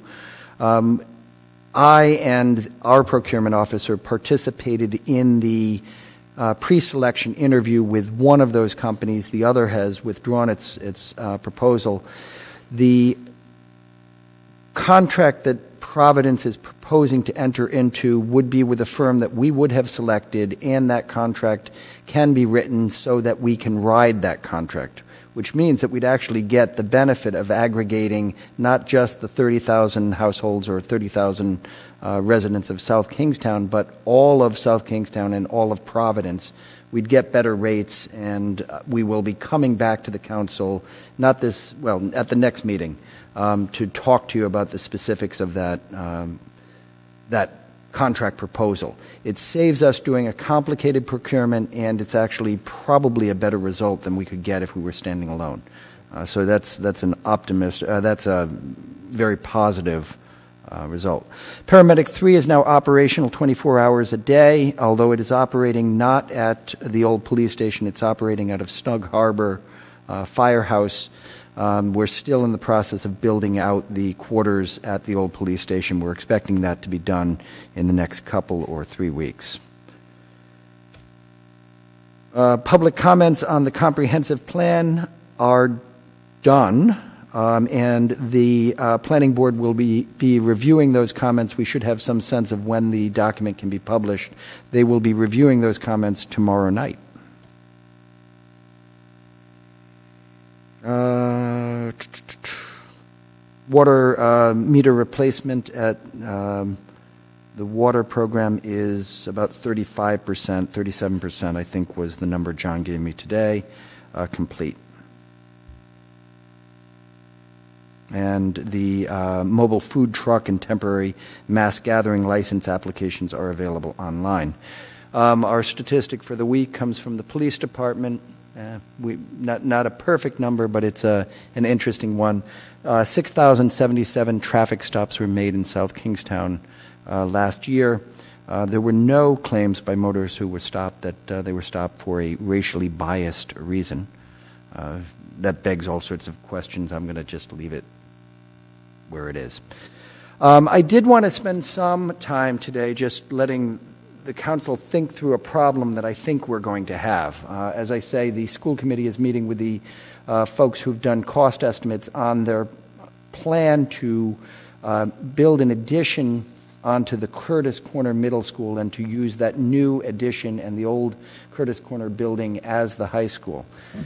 I and our procurement officer participated in the pre-selection interview with one of those companies. The other has withdrawn its proposal. The contract that Providence is proposing to enter into would be with a firm that we would have selected, and that contract can be written so that we can ride that contract, which means that we'd actually get the benefit of aggregating not just the 30,000 households or 30,000 residents of South Kingstown, but all of South Kingstown and all of Providence. We'd get better rates, and we will be coming back to the council, at the next meeting, to talk to you about the specifics of that contract proposal. It saves us doing a complicated procurement, and it's actually probably a better result than we could get if we were standing alone. So that's a very positive result. Paramedic 3 is now operational 24 hours a day, although it is operating not at the old police station. It's operating out of Snug Harbor Firehouse. We're still in the process of building out the quarters at the old police station. We're expecting that to be done in the next couple or 3 weeks. Public comments on the comprehensive plan are done, and the planning board will be reviewing those comments. We should have some sense of when the document can be published. They will be reviewing those comments tomorrow night. Water meter replacement at the water program is about 35%, 37%, I think was the number John gave me today, complete. And the mobile food truck and temporary mass gathering license applications are available online. Our statistic for the week comes from the police department. Not a perfect number, but it's an interesting one. 6,077 traffic stops were made in South Kingstown last year. There were no claims by motorists who were stopped that they were stopped for a racially biased reason. That begs all sorts of questions. I'm going to just leave it where it is. I did want to spend some time today just letting the council think through a problem that I think we're going to have. As I say, the school committee is meeting with the folks who've done cost estimates on their plan to build an addition onto the Curtis Corner Middle School and to use that new addition and the old Curtis Corner building as the high school.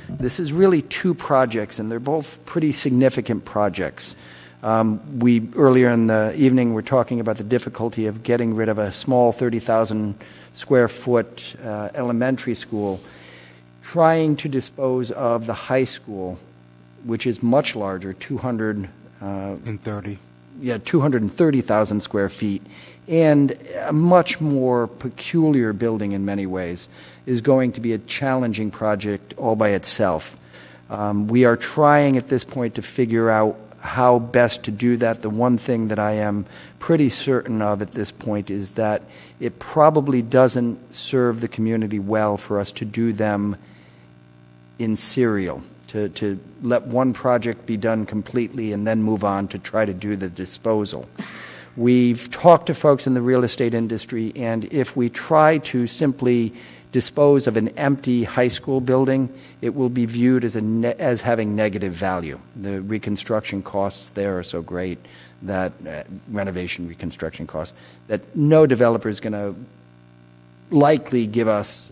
This is really two projects, and they're both pretty significant projects. We, earlier in the evening, were talking about the difficulty of getting rid of a small 30,000 square foot elementary school, trying to dispose of the high school, which is much larger, 230,000 square feet, and a much more peculiar building in many ways, is going to be a challenging project all by itself. We are trying at this point to figure out how best to do that. The one thing that I am pretty certain of at this point is that it probably doesn't serve the community well for us to do them in serial, to let one project be done completely and then move on to try to do the disposal. We've talked to folks in the real estate industry, and if we try to simply dispose of an empty high school building, it will be viewed as having negative value. The reconstruction costs there are so great that renovation reconstruction costs that no developer is going to likely give us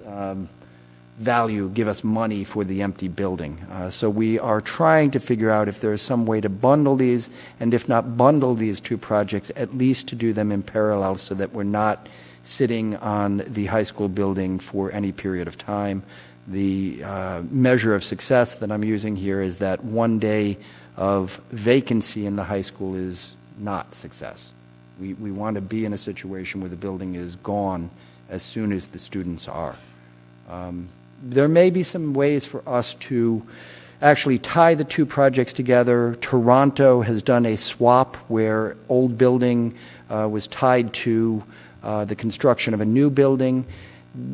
value, give us money for the empty building. So we are trying to figure out if there is some way to bundle these, and if not bundle these two projects, at least to do them in parallel so that we're not sitting on the high school building for any period of time. The measure of success that I'm using here is that 1 day of vacancy in the high school is not success. We want to be in a situation where the building is gone as soon as the students are. There may be some ways for us to actually tie the two projects together. Toronto has done a swap where old building was tied to the construction of a new building.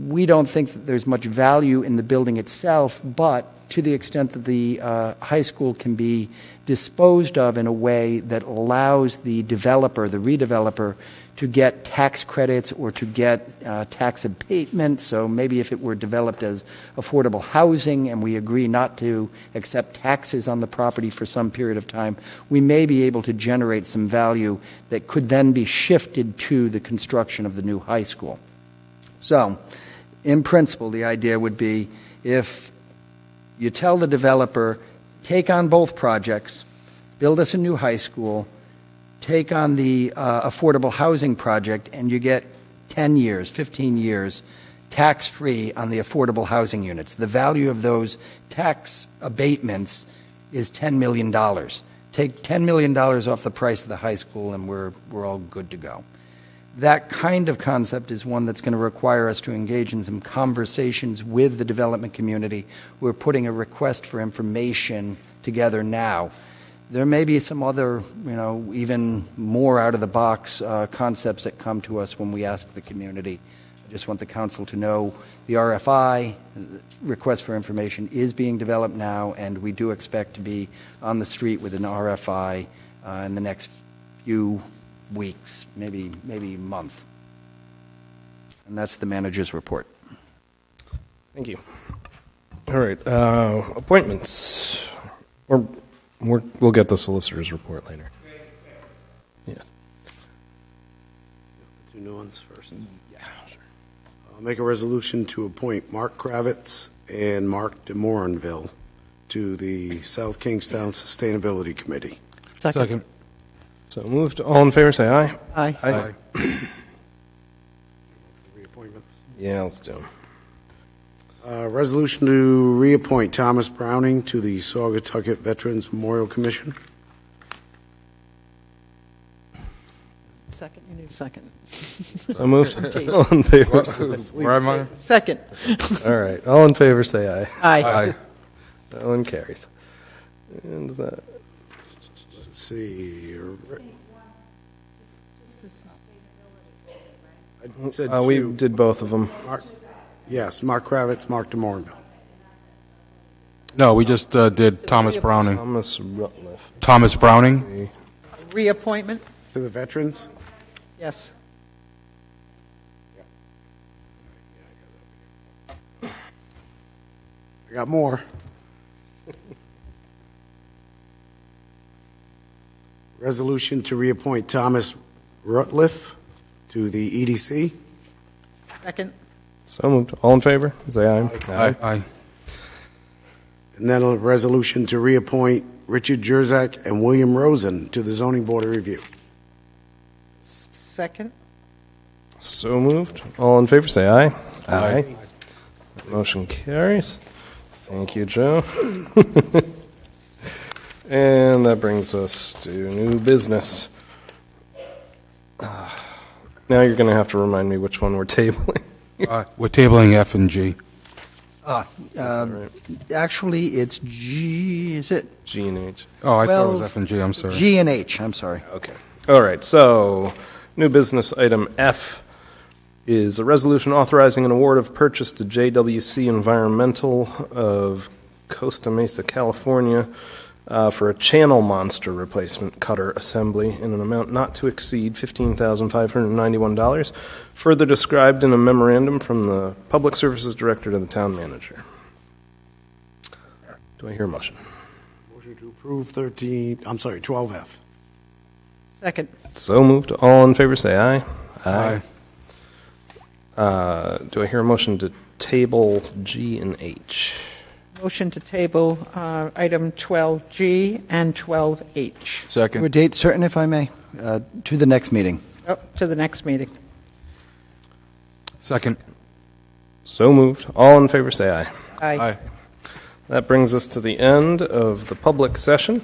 We don't think that there's much value in the building itself, but to the extent that the high school can be disposed of in a way that allows the developer, the redeveloper, to get tax credits or to get tax abatement. So maybe if it were developed as affordable housing and we agree not to accept taxes on the property for some period of time, we may be able to generate some value that could then be shifted to the construction of the new high school. So, in principle, the idea would be if you tell the developer, take on both projects, build us a new high school, take on the affordable housing project, and you get 10 years, 15 years tax-free on the affordable housing units. The value of those tax abatements is $10 million. Take $10 million off the price of the high school, and we're all good to go. That kind of concept is one that's going to require us to engage in some conversations with the development community. We're putting a request for information together now. There may be some other, even more out-of-the-box concepts that come to us when we ask the community. I just want the council to know the RFI, request for information, is being developed now, and we do expect to be on the street with an RFI in the next few weeks, maybe month. And that's the manager's report. Thank you. All right, appointments. We'll get the solicitor's report later. Yes. Two new ones first. Yeah, sure. I'll make a resolution to appoint Mark Kravitz and Mark DeMorinville to the South Kingstown Sustainability Committee. Second. So moved. All in favor, say aye. Aye. Aye. Reappointments. Yeah, let's do them. Resolution to reappoint Thomas Browning to the Saugatucket Veterans Memorial Commission. Second, you need a second. So moved. All in favor. Where am I? Second. All right. All in favor, say aye. Aye. That one carries. And is that? Let's see. I said we two. did both of them. Yes, Mark Kravitz, Mark DeMorinville. No, we just did Thomas Browning. Thomas Rutliff. Thomas Browning? Reappointment? To the veterans? Yes. I got more. Resolution to reappoint Thomas Rutliff to the EDC. Second. So moved. All in favor? Say aye. Aye. And then a resolution to reappoint Richard Jerzak and William Rosen to the Zoning Board of Review. Second. So moved. All in favor, say aye. Aye. Motion carries. Thank you, Joe. And that brings us to new business. Now you're going to have to remind me which one we're tabling. We're tabling F and G. Actually, it's G, is it? G and H. Oh, I thought it was F and G. I'm sorry. G and H, I'm sorry. Okay. All right. So, new business item F is a resolution authorizing an award of purchase to JWC Environmental of Costa Mesa, California, for a channel monster replacement cutter assembly in an amount not to exceed $15,591, further described in a memorandum from the Public Services Director to the Town Manager. Do I hear a motion? Motion to approve 12F. Second. So moved. All in favor say aye. Aye. Do I hear a motion to table G and H? Motion to table item 12G and 12H. Second. To a date certain, if I may, to the next meeting. Oh, to the next meeting. Second. So moved. All in favor say aye. Aye. That brings us to the end of the public session.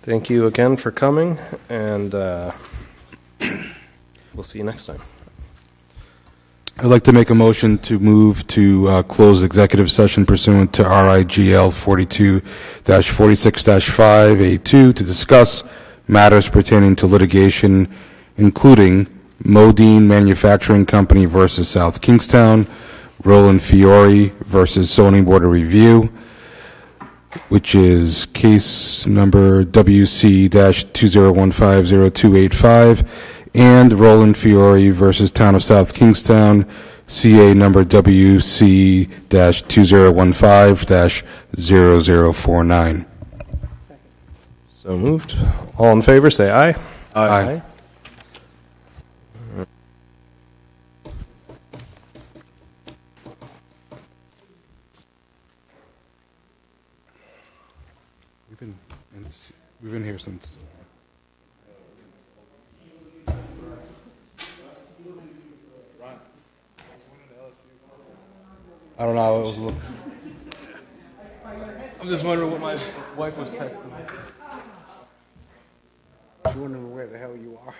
Thank you again for coming, and we'll see you next time. I'd like to make a motion to move to close executive session pursuant to RIGL 42-46-5A2 to discuss matters pertaining to litigation, including Modine Manufacturing Company versus South Kingstown, Roland Fiore versus Zoning Board of Review, which is case number WC-20150285, and Roland Fiore versus Town of South Kingstown, CA number WC-2015-0049. So moved. All in favor, say aye. Aye. We've been here since. I don't know. It was a little. I'm just wondering what my wife was texting me. I was wondering where the hell you are.